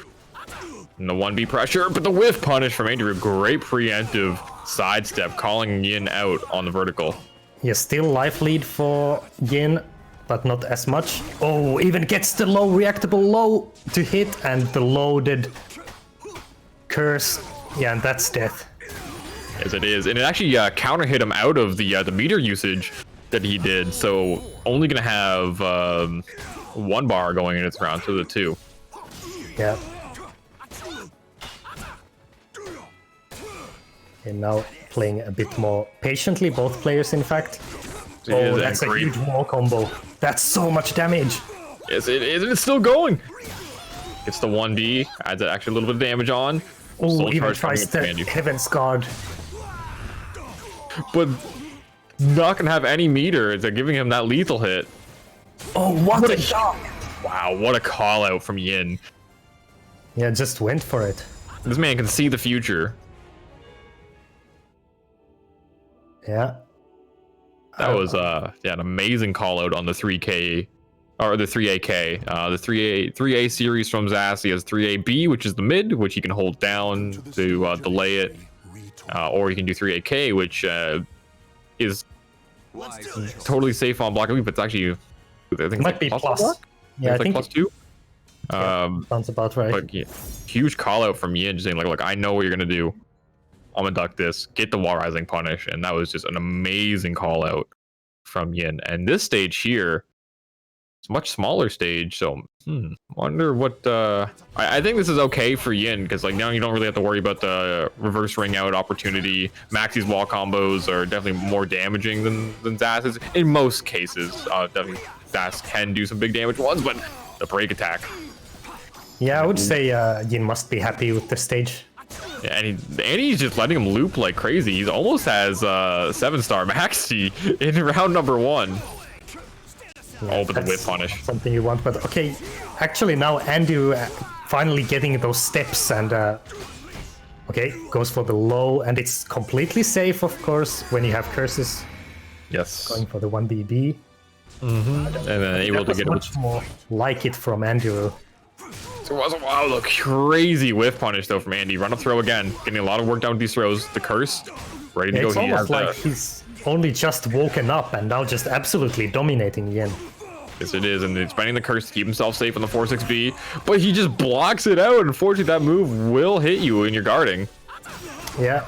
And the 1B pressure, but the whiff punish from Andrew. Great preemptive sidestep, calling Yin out on the vertical. Yeah, still life lead for Yin, but not as much. Oh, even gets the low reactable low to hit, and the loaded curse. Yeah, and that's death. As it is, and it actually counter hit him out of the meter usage that he did. So only gonna have 1 bar going in its round to the 2. Yeah. And now playing a bit more patiently, both players in fact. It Oh, is, that's and a great. huge wall combo. That's so much damage. Yes, it is, and it's still going. It's the 1D, adds actually a little bit of damage on. Oh, Soul even Charge coming tries up the behind you. Heaven's Guard. But not gonna have any meter. They're giving him that lethal hit. Oh, what a shot! Wow, what a call out from Yin. Yeah, just went for it. This man can see the future. Yeah. That was yeah, an amazing call out on the 3K or the 3AK. The 3A series from Zas. He has 3AB, which is the mid, which he can hold down to delay it, or he can do 3AK, which is totally safe on block. I believe it's actually, I think it's Might like be plus plus. block? Yeah, It's I like think +2. sounds about right. But yeah, huge call out from Yin, just saying like, look, I know what you're gonna do. I'm gonna duck this, get the wall rising punish, and that was just an amazing call out from Yin. And this stage here, it's a much smaller stage, so wonder what. I think this is okay for Yin because like now you don't really have to worry about the reverse ring out opportunity. Maxi's wall combos are definitely more damaging than Zaz's in most cases. Definitely Zaz can do some big damage ones, but the break attack. Yeah, I would say Yin must be happy with the stage. Yeah, and he's just letting him loop like crazy. He almost has 7-star Maxi in round number 1. Yeah, Oh, but the that's whip punish. something you want, but okay. Actually, now Andrew finally getting those steps and okay, goes for the low, and it's completely safe, of course, when you have curses. Yes. Going for the 1BB. And then able That to was get much more like it from Andrew. There was a wow, look, crazy whiff punish though from Andy. Run up throw again, getting a lot of work done with these throws. The curse, ready to Yeah, go. it's He almost has like he's only just woken up and now just absolutely dominating Yin. yes, it is, and he's spending the curse to keep himself safe on the 4-6B, but he just blocks it out. Unfortunately, that move will hit you when you're guarding. Yeah.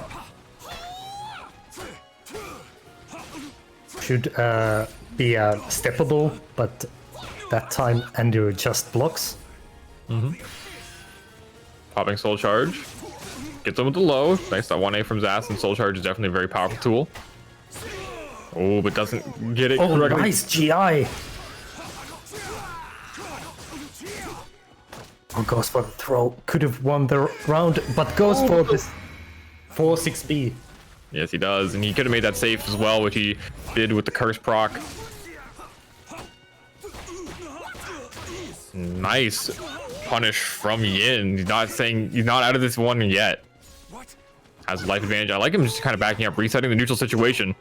Should be steppable, but that time Andrew just blocks. Popping soul charge, gets him with the low. Nice, that 1A from Zas, and soul charge is definitely a very powerful tool. Oh, but doesn't get it Oh, correctly. nice GI! Oh, goes for the throw. Could have won the round, but goes for this 4-6B. Yes, he does, and he could have made that safe as well, which he did with the curse proc. Nice punish from Yin. He's not saying he's not out of this one yet. Has life advantage. I like him just kind of backing up, resetting the neutral situation.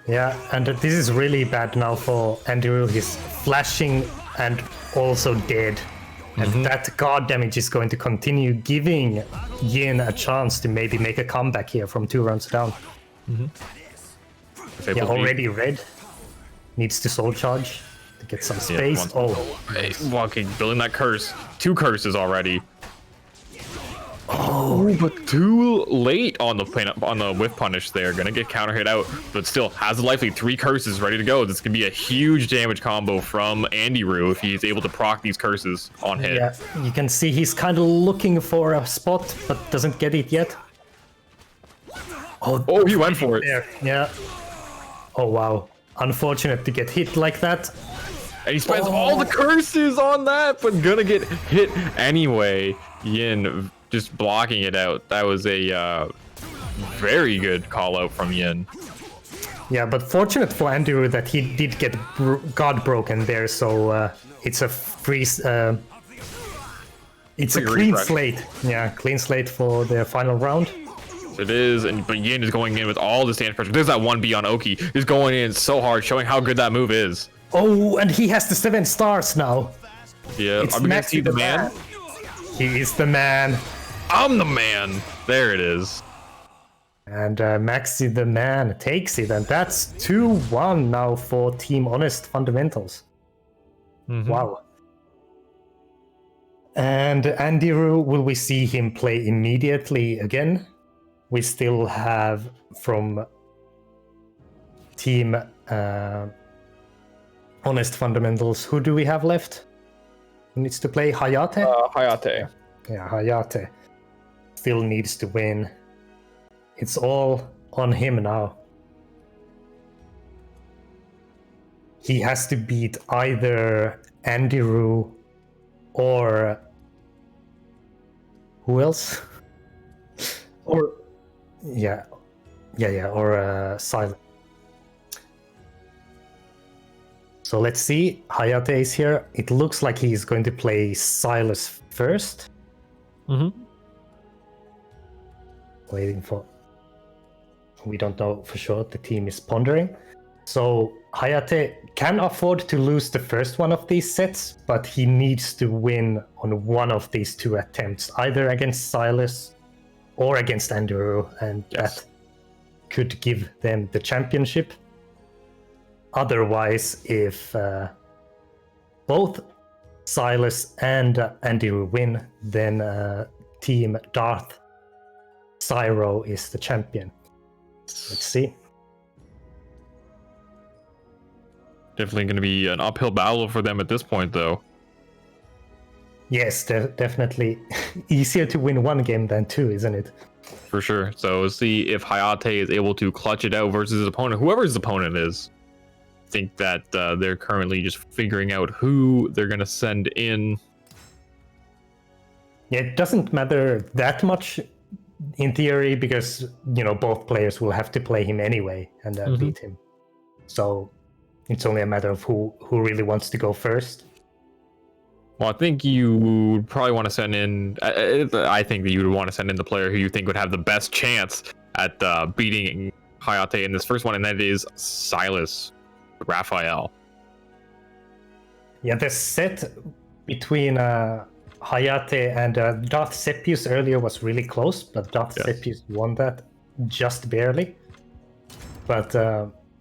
Yeah, and this is really bad now for Andrew. He's flashing and also dead. And that guard damage is going to continue giving Yin a chance to maybe make a comeback here from 2 rounds down. Yeah, already red. Needs to soul charge to get some space. Hey, walking, building that curse. 2 curses already. Oh, but too late on the whiff punish there. Gonna get counter hit out, but still has the life lead. 3 curses ready to go. This can be a huge damage combo from Andy Roo if he's able to proc these curses on hit. Yeah, you can see he's kind of looking for a spot, but doesn't get it yet. Oh, he went for it. There, yeah. Oh, wow. Unfortunate to get hit like that. And he spends all the curses on that, but gonna get hit anyway. Yin just blocking it out. That was a very good call out from Yin. Yeah, but fortunate for Andrew that he did get God broken there, so it's a free. It's a Free clean refresh. slate. Yeah, clean slate for the final round. It is, but Yin is going in with all the stance pressure. There's that 1B on Oki. He's going in so hard, showing how good that move is. Oh, and he has the 7 stars now. Yeah, It's are we gonna Maxi see the man? He is the man. I'm the man. There it is. And Maxi the man takes it, and that's 2-1 now for Team Honest Fundamentals. Wow. And Andiru, will we see him play immediately again? We still have from Team Honest Fundamentals. Who do we have left? Who needs to play? Hayate? Hayate. Yeah, Hayate still needs to win. It's all on him now. He has to beat either Andiru or who else? Or or Silent. So let's see. Hayate is here. It looks like he's going to play Silas first. Waiting for. We don't know for sure. The team is pondering. So Hayate can afford to lose the first one of these sets, but he needs to win on one of these two attempts, either against Silas or against Andrew, and that could give them the championship. Otherwise, if both Silas and Andrew win, then Team Darth Cyro is the champion. Let's see. Definitely going to be an uphill battle for them at this point, though. Yes, definitely easier to win one game than two, isn't it? For sure. So let's see if Hayate is able to clutch it out versus his opponent, whoever his opponent is. I think that they're currently just figuring out who they're going to send in. Yeah, it doesn't matter that much in theory because, you know, both players will have to play him anyway and beat him. So it's only a matter of who really wants to go first. Well, I think you would probably want to send in. I think that you would want to send in the player who you think would have the best chance at beating Hayate in this first one, and that is Silas Raphael. Yeah, the set between Hayate and Darth Sepius earlier was really close, but Darth Sepius won that just barely. But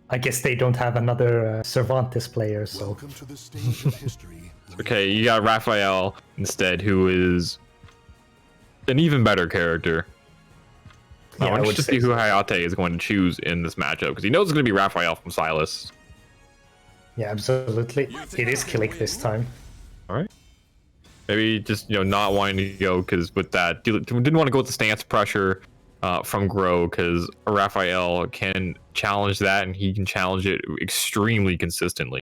I guess they don't have another Cervantes player, so. Welcome to the stage of history. Okay, you got Raphael instead, who is an even better character. I want to see who Hayate is going to choose in this matchup, because he knows it's going to be Raphael from Silas. Yeah, absolutely. It is Kilik this time. All right. Maybe just, not wanting to go, because with that, didn't want to go with the stance pressure from Grow, because Raphael can challenge that, and he can challenge it extremely consistently.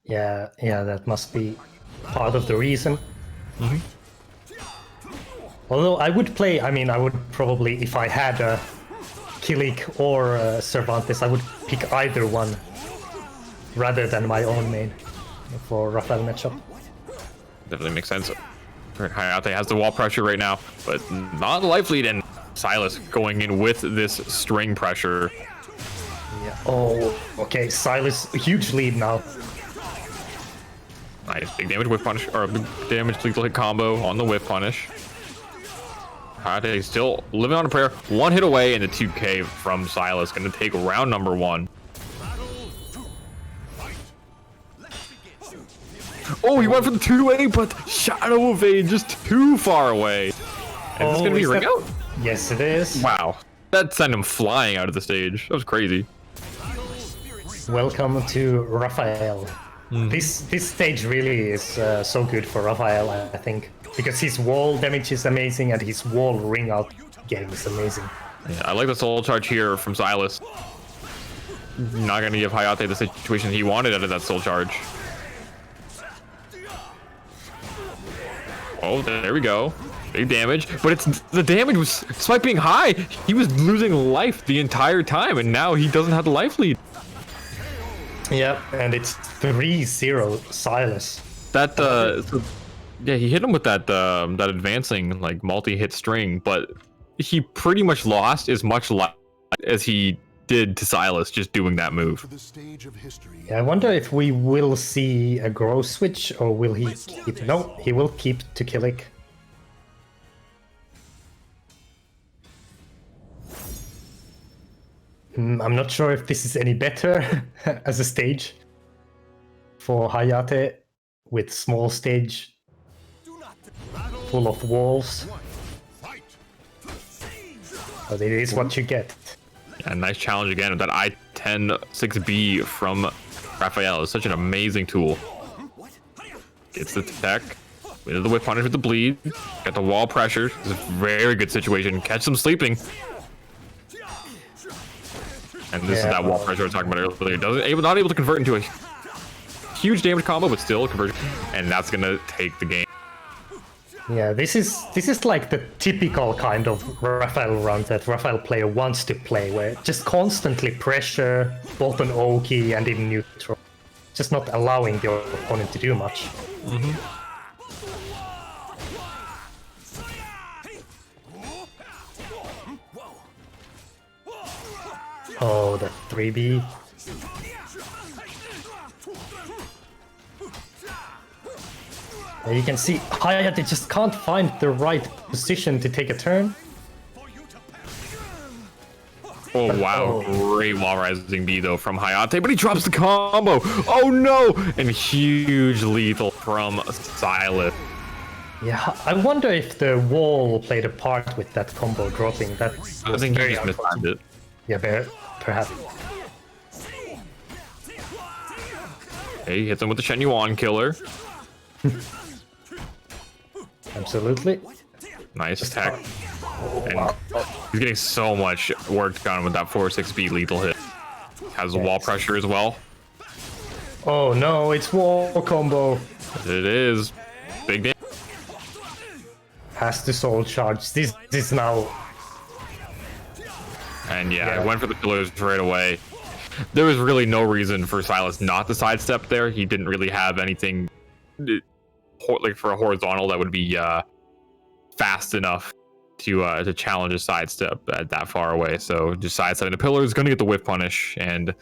Yeah, that must be part of the reason. Although I would probably, if I had a Kilik or Cervantes, I would pick either one rather than my own main for Raphael matchup. Definitely makes sense. Hayate has the wall pressure right now, but not the life lead, and Silas going in with this string pressure. Yeah. Oh, okay. Silas, huge lead now. Nice, big damage whiff punish, or big damage lethal hit combo on the whiff punish. Hayate still living on a prayer. One hit away, and the 2K from Silas going to take round number 1. Oh, he went for the 2-way, but Shadow Evade just too far away. Is this going to be a ring out? Yes, it is. Wow. That sent him flying out of the stage. That was crazy. Welcome to Raphael. This stage really is so good for Raphael, I think, because his wall damage is amazing and his wall ring out game is amazing. Yeah, I like the soul charge here from Silas. Not going to give Hayate the situation he wanted out of that soul charge. Oh, there we go. Big damage, but the damage was, despite being high, he was losing life the entire time, and now he doesn't have the life lead. Yeah, and it's 3-0 Silas. That yeah, he hit him with that that advancing like multi-hit string, but he pretty much lost as much life as he did to Silas just doing that move. To the stage of history. Yeah, I wonder if we will see a Grow switch, or will he keep? No, he will keep to Kilik. I'm not sure if this is any better as a stage for Hayate with small stage full of walls. Fight. But it is what you get. Yeah, nice challenge again with that I-10 6B from Raphael. It's such an amazing tool. Gets the tech. Into the whip punish with the bleed. Got the wall pressure. It's a very good situation. Catch them sleeping. And this is that wall pressure I was talking about earlier. Not able to convert into a huge damage combo, but still conversion. And that's gonna take the game. Yeah, this is like the typical kind of Raphael run that Raphael player wants to play, where just constantly pressure both on Oki and in neutral, just not allowing the opponent to do much. Oh, the 3B. You can see Hayate just can't find the right position to take a turn. Oh wow, great wall rising B though from Hayate, but he drops the combo. Oh no! And huge lethal from Sylas. Yeah, I wonder if the wall played a part with that combo dropping. That I think he just mistimed it. Yeah, perhaps. Hey, he hits him with the Shen Yuan killer. Absolutely. Nice attack. And he's getting so much work done with that 4-6B lethal hit. Has the wall pressure as well. Oh no, it's wall combo. It is. Big damage. Has to soul charge. This is now. And yeah, I went for the pillars right away. There was really no reason for Sylas not to sidestep there. He didn't really have anything like for a horizontal that would be fast enough to challenge a sidestep at that far away. So just sidestepping the pillars, going to get the whiff punish, and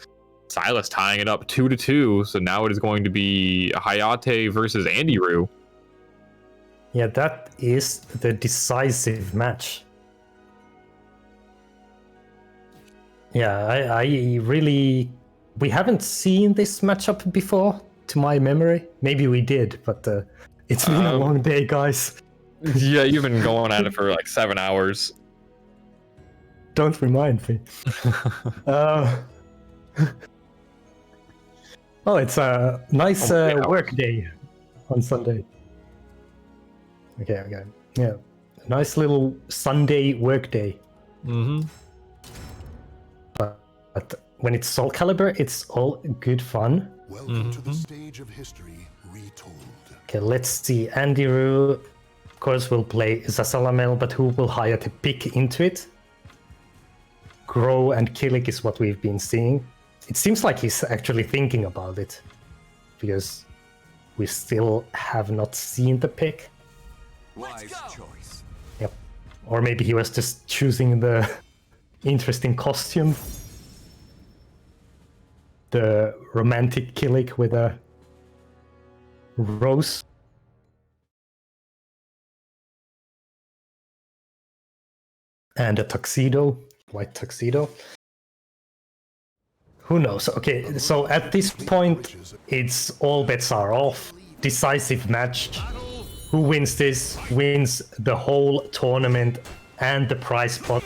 Sylas tying it up 2-2. So now it is going to be Hayate versus Andy Rue. Yeah, that is the decisive match. Yeah, I really... We haven't seen this matchup before, to my memory. Maybe we did, but it's been a long day, guys. Yeah, you've been going at it for like 7 hours. Don't remind me. Oh, it's a nice work day on Sunday. Okay. Yeah, nice little Sunday work day. But when it's Soul Calibur, it's all good fun. Welcome to the stage of history retold. Okay, let's see. Andy Rue, of course, will play Zasalamel, but who will Hayate pick into it? Grow and Kilik is what we've been seeing. It seems like he's actually thinking about it, because we still have not seen the pick. Wise choice. Yep. Or maybe he was just choosing the interesting costume. The romantic Kilik with a rose. And a tuxedo, white tuxedo. Who knows? Okay, so at this point, it's all bets are off. Decisive match. Who wins this wins the whole tournament and the prize pot.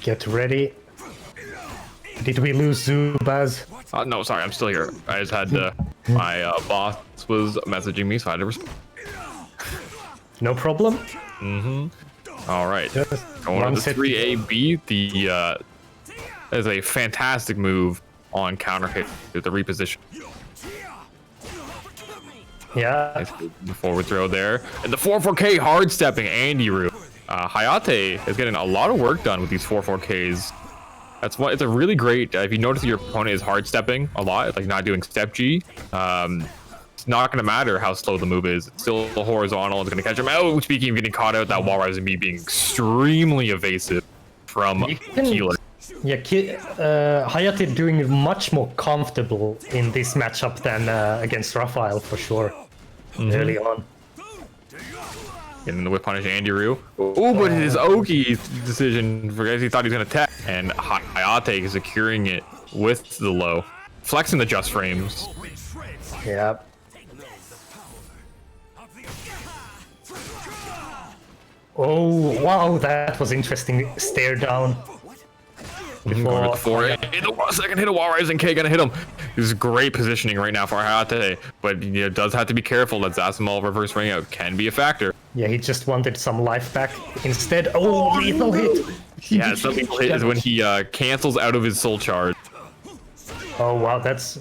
Get ready. Did we lose Zubaz? No, sorry, I'm still here. I just had my boss was messaging me, so I had to respond. No problem. All right, Just going one to the set 3AB. That is a fantastic move on counter hit with the reposition. Yeah. Nice the forward throw there, and the 4-4K hard stepping Andy Rue. Hayate is getting a lot of work done with these 4-4Ks. That's why it's a really great. If you notice that your opponent is hard stepping a lot, like not doing step G, it's not going to matter how slow the move is. It's still a horizontal. It's going to catch him out. Speaking of getting caught out, that wall rising B being extremely evasive from Keeler. Yeah, Hayate doing much more comfortable in this matchup than against Raphael for sure. Early on. Getting the whip punish Andy Ryu. Oh, but it is Oki's decision because he thought he was gonna attack, and Hayate is securing it with the low, flexing the just frames. Yeah. Oh wow, that was interesting. Stare down. Going with the 4 second hit of Wall Rising K gonna hit him. This is great positioning right now for Hayate, but does have to be careful that Zasamal reverse ring out can be a factor. Yeah, he just wanted some life back. Instead, oh, lethal hit. Yeah, the lethal hit is when he cancels out of his soul charge. Oh wow, that's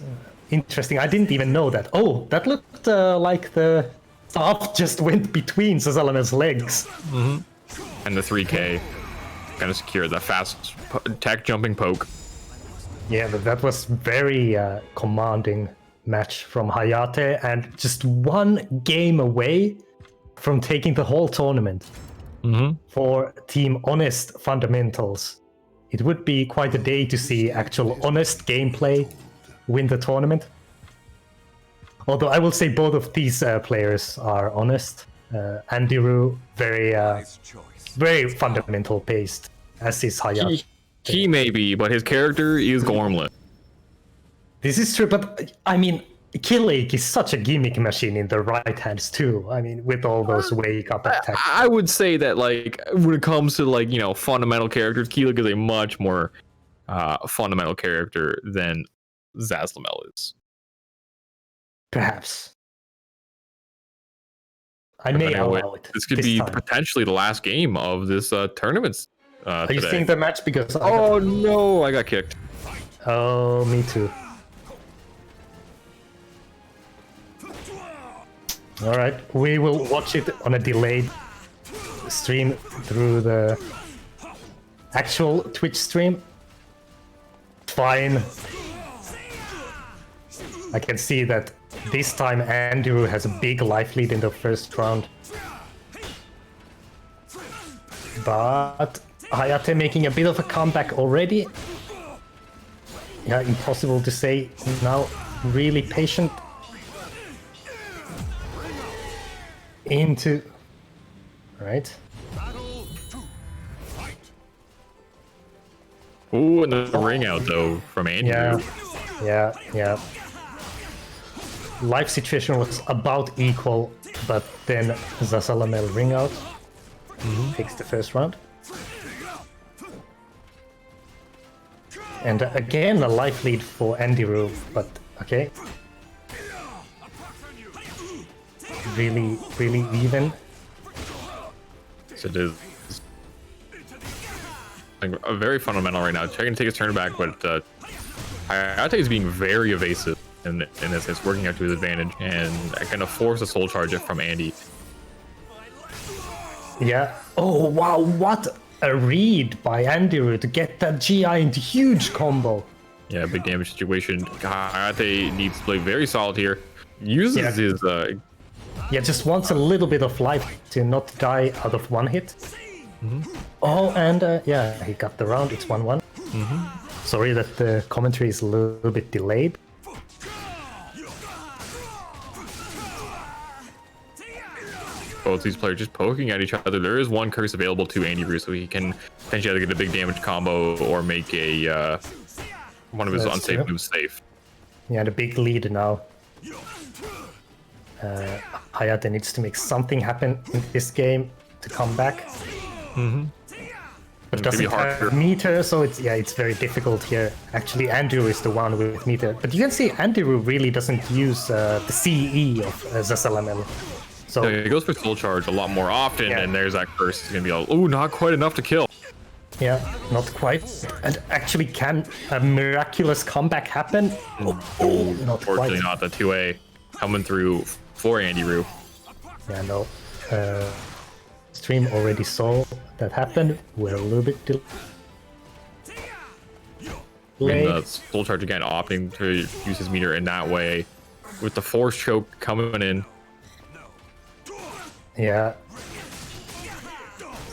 interesting. I didn't even know that. Oh, that looked like the staff just went between Zazalamel's legs. And the 3K gonna secure the fast tech jumping poke. Yeah, but that was very commanding match from Hayate, and just one game away from taking the whole tournament. For Team Honest Fundamentals. It would be quite a day to see actual honest gameplay win the tournament. Although I will say both of these players are honest. Andiru, very fundamental based, as is Hayate. He may be, but his character is Gormless. This is true, but I mean, Killake is such a gimmick machine in the right hands too. I mean, with all those wake up attacks. I would say that, like, when it comes to, like, fundamental characters, Killake is a much more fundamental character than Zaslamel is. Perhaps. I may allow it. This could be potentially the last game of this tournament. Are you seeing the match? Because no, I got kicked. Oh, me too. All right, we will watch it on a delayed stream through the actual Twitch stream. Fine. I can see that this time Andrew has a big life lead in the first round. But Hayate making a bit of a comeback already. Yeah, impossible to say now. Really patient. Into... Right. Ooh, and the ring out though from Andrew. Yeah. Life situation was about equal, but then Zasalamel ring out. Takes the first round. And again a life lead for Andiru, but okay. Really even. So it is like a very fundamental right now. Trying to take his turn back, but Hayate is being very evasive in this. It's working out to his advantage, and I kind of force a soul charge from Andy. Yeah. Oh wow! What a read by Andiru to get that GI into huge combo. Yeah, big damage situation. Hayate needs to play very solid here. Uses his yeah, just wants a little bit of life to not die out of one hit. Oh, and yeah, he got the round. It's 1-1. Sorry that the commentary is a little bit delayed. Both these players just poking at each other. There is one curse available to Andy Ryu, so he can potentially either get a big damage combo or make a one of his unsafe moves safe. Yeah, the big lead now. Hayate needs to make something happen in this game to come back. But it doesn't have meter, so it's very difficult here. Actually, Andrew is the one with meter. But you can see Andrew really doesn't use the CE of Zasalamel. So he goes for soul charge a lot more often, and there's that curse. It's gonna be like, ooh, not quite enough to kill. Yeah, not quite. And actually, can a miraculous comeback happen? Oh, not Unfortunately, quite. not. The 2A coming through for Andy Ryu. Yeah, no. Stream already saw that happen. We're a little bit delayed. And the soul charge again, opting to use his meter in that way, with the force choke coming in. Yeah.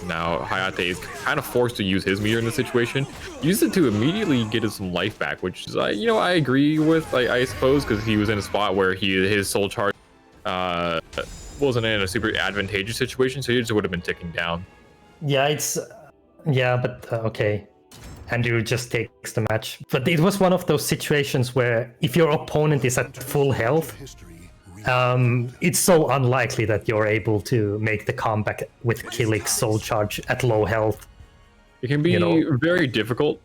Now Hayate is kind of forced to use his meter in this situation. Use it to immediately get his some life back, which is I agree with, I suppose, because he was in a spot where his soul charge wasn't in a super advantageous situation, so he just would have been ticking down. Yeah, it's but okay. Andrew just takes the match. But it was one of those situations where if your opponent is at full health, it's so unlikely that you're able to make the comeback with Killik's Soul Charge at low health. It can be very difficult,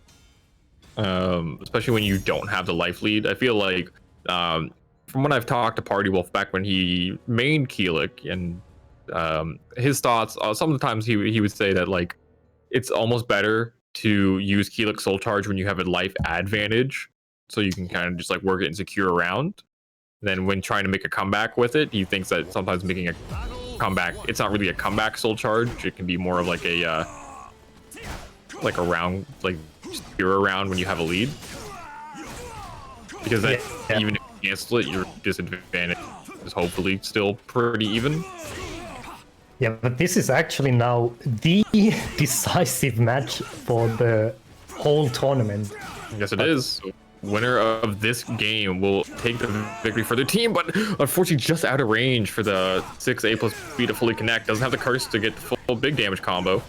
especially when you don't have the life lead. I feel like from when I've talked to Party Wolf back when he mained Keelik, and his thoughts, sometimes he would say that like it's almost better to use Keelik's Soul Charge when you have a life advantage, so you can kind of just like work it and secure around. Then when trying to make a comeback with it, he thinks that sometimes making a comeback, it's not really a comeback Soul Charge. It can be more of like a round, like secure around when you have a lead. Because that even if you cancel it, your disadvantage is hopefully still pretty even. Yeah, but this is actually now the decisive match for the whole tournament. Yes, it is. Winner of this game will take the victory for their team, but unfortunately just out of range for the 6A+B to fully connect. Doesn't have the curse to get the full big damage combo.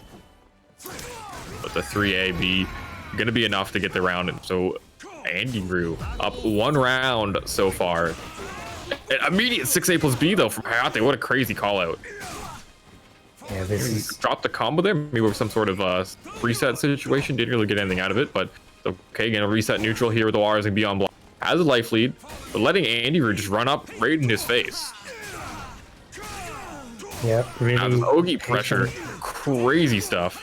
But the 3AB gonna be enough to get the round. So Andy Rue up 1 round so far. An immediate 6A+B though from Hayate. What a crazy call out. Yeah, this is... Dropped the combo there, maybe with some sort of reset situation. Didn't really get anything out of it, but okay, gonna reset neutral here with the Wars and Beyond Block. Has a life lead, but letting Andy Rue just run up right in his face. Yeah, really. Ogi pressure, crazy stuff.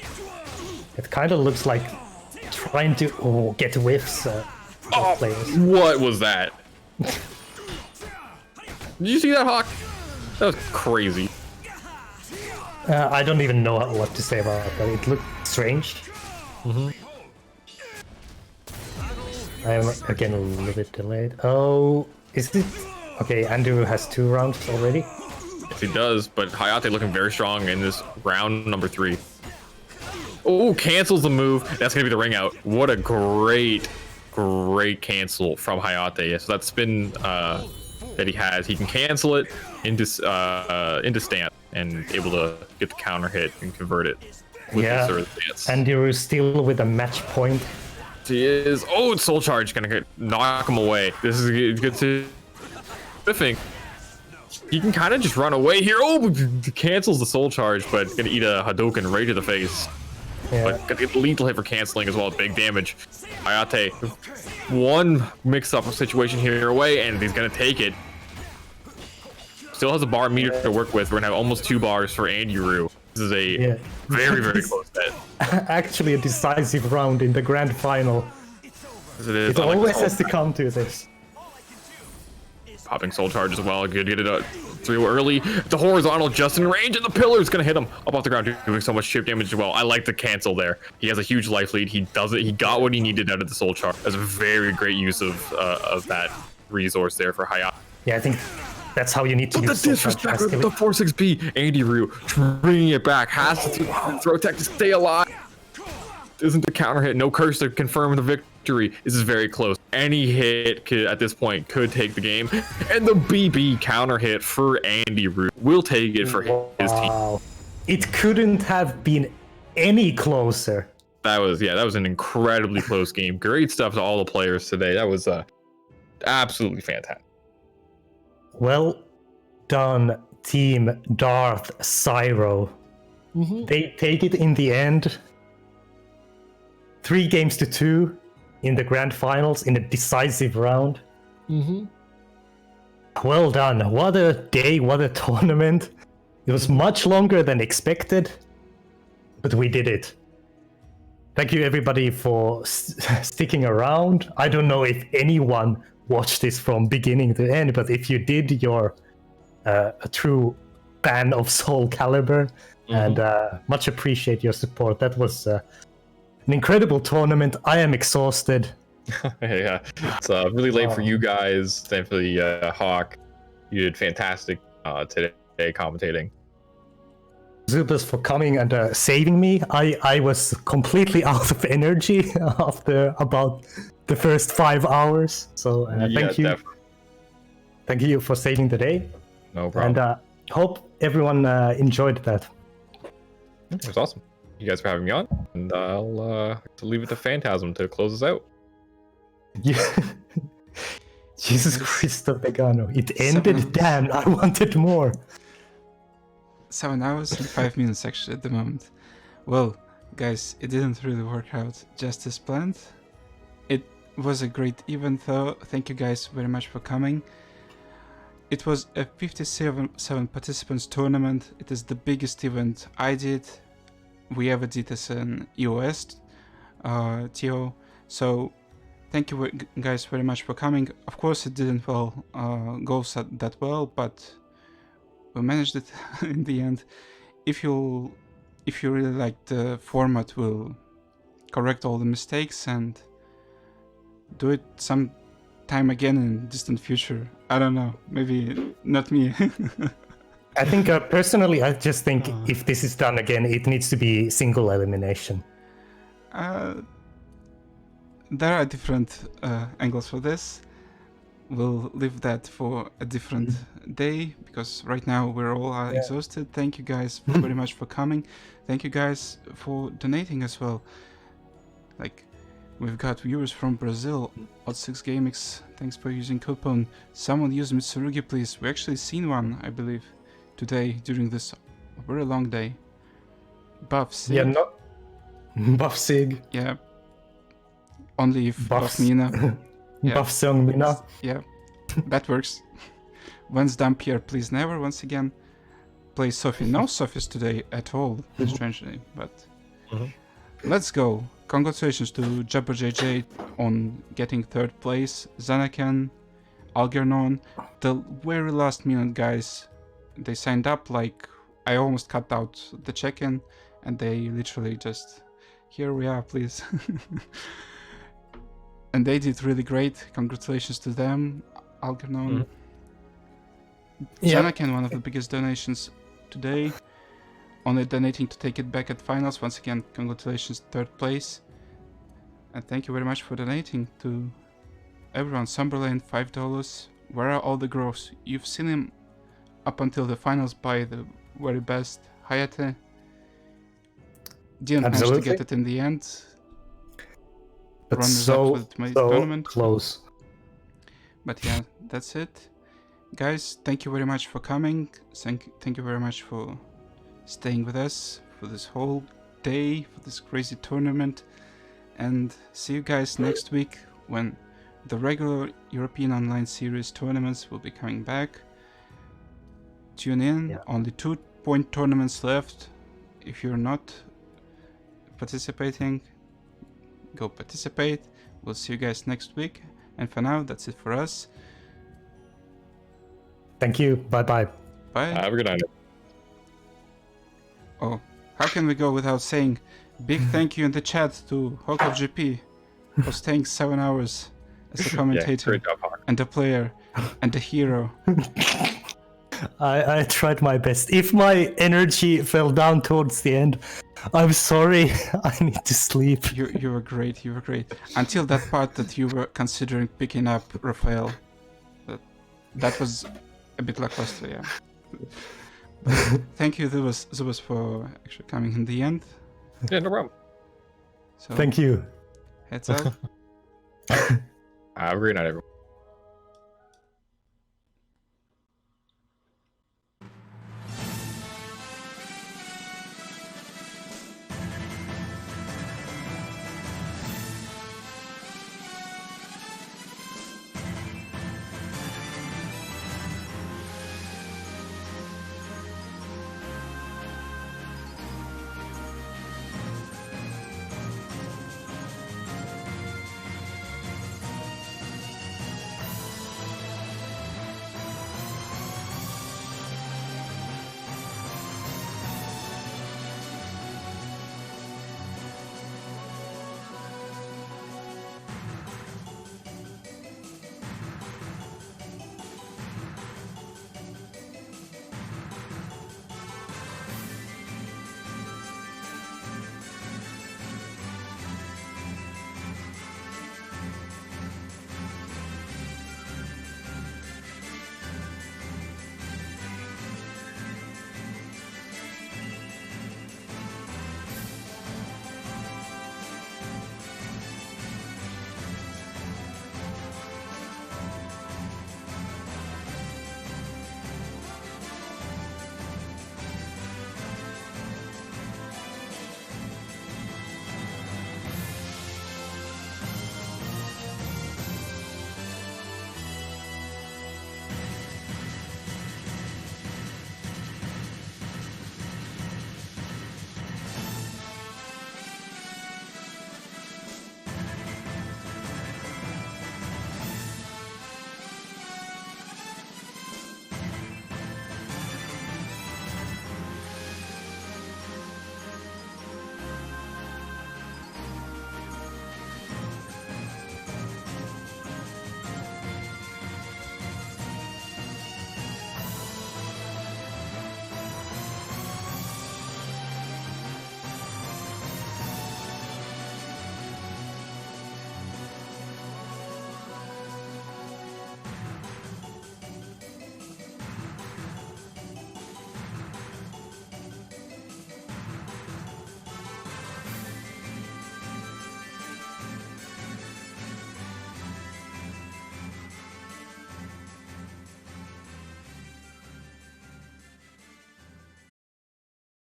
It kind of looks like trying to get whiffs. Players. What was that? Did you see that, Hawk? That was crazy. I don't even know what to say about that. It looked strange. I'm again a little bit delayed. Oh, is it? Okay, Andrew has 2 rounds already. Yes, he does, but Hayate looking very strong in this round number 3. Oh, cancels the move. That's gonna be the ring out. What a great cancel from Hayate. So that spin that he has, he can cancel it into stance and able to get the counter hit and convert it with the sort of stance. Andrew is still with a match point. He is. Oh, it's Soul Charge gonna knock him away. This is good to think. He can kind of just run away here. Oh, cancels the Soul Charge, but gonna eat a Hadouken right to the face. Yeah. But gonna get lethal hit for canceling as well. Big damage. Hayate, 1 mix-up situation here away, and he's gonna take it. Still has a bar meter to work with. We're gonna have almost 2 bars for Andy Rue. This is a very close bet. Actually, a decisive round in the grand final. It always has to come to this. Popping Soul Charge as well. Good, get it through early. The horizontal just in range, and the pillar's gonna hit him up off the ground, doing so much chip damage as well. I like the cancel there. He has a huge life lead. He does it. He got what he needed out of the Soul Charge. That's a very great use of that resource there for Hayate. Yeah, I think that's how you need to use the disrespect with the 4-6B. Andy Rue bringing it back. Has to throw tech to stay alive. Isn't the counter hit? No curse to confirm the victory. This is very close. Any hit at this point could take the game. And the BB counter hit for Andy Rue will take it for his team. It couldn't have been any closer. That was an incredibly close game. Great stuff to all the players today. That was absolutely fantastic. Well done, Team Darth Cyro. They take it in the end. 3-2 in the grand finals in a decisive round. Well done. What a day, what a tournament. It was much longer than expected, but we did it. Thank you everybody for sticking around. I don't know if anyone watched this from beginning to end, but if you did, you're a true fan of Soul Calibur, and much appreciate your support. That was an incredible tournament. I am exhausted. Yeah, it's really late for you guys. Thankfully, Hawk, you did fantastic today commentating. Zubas for coming and saving me. I was completely out of energy after about the first 5 hours. So thank you. Definitely. Thank you for saving the day. No problem. And hope everyone enjoyed that. It was awesome. You guys for having me on, and I'll leave it to Phantasm to close us out. Yeah. Jesus Christo Vegano. It ended. 7 hours. Damn, I wanted more. 7 hours and 5 minutes actually at the moment. Well, guys, it didn't really work out just as planned. It was a great event though. Thank you guys very much for coming. It was a 57 participants tournament. It is the biggest event I did. We ever did as an EOS TO. So thank you guys very much for coming. Of course it didn't go that well, but we managed it in the end. If you really like the format, we'll correct all the mistakes and do it some time again in distant future. I don't know, maybe not me. I think personally, I just think if this is done again, it needs to be single elimination. There are different angles for this. We'll leave that for a different day, because right now we're all exhausted. Thank you guys very much for coming. Thank you guys for donating as well. Like, we've got viewers from Brazil, Odd6 Gamix, thanks for using coupon. Someone use Mitsurugi please. We actually seen one, I believe, today during this very long day. Buff Sig. Yeah, not Buff Sig. Yeah. Only if Buff Buff Mina. Yeah. Buff Song Mina. Yeah, that works. Once Dampier, please never. Once again, play Sophie. No Sophies today at all, strangely. But let's go. Congratulations to Jabber JJ on getting 3rd place. Zanakan, Algernon, the very last minute guys. They signed up like I almost cut out the check-in, and they literally just, here we are, please. And they did really great. Congratulations to them. Algernon. Zanakan, one of the biggest donations today. Only donating to take it back at finals. Once again, congratulations, 3rd place. And thank you very much for donating to everyone. Sumberlane, $5. Where are all the girls? You've seen him up until the finals by the very best. Hayate didn't manage to get it in the end. But Runners up so with my tournament. close. But yeah, that's it. Guys, thank you very much for coming. Thank you very much for staying with us for this whole day, for this crazy tournament. And see you guys next week when the regular European Online Series tournaments will be coming back. Tune in. Yeah. Only 2-point tournaments left. If you're not participating, go participate. We'll see you guys next week. And for now, that's it for us. Thank you. Bye-bye. Bye. Have a good night. Oh, how can we go without saying big thank you in the chat to Hawk of GP for staying 7 hours as a commentator great job, Hawk. and a player and a hero. I tried my best. If my energy fell down towards the end, I'm sorry. I need to sleep. You were great. You were great until that part that you were considering picking up Raphael. That was a bit lackluster, yeah. But thank you, Zubas, for actually coming in the end. Yeah, no problem. So Thank you. heads up. Have a great night, everyone.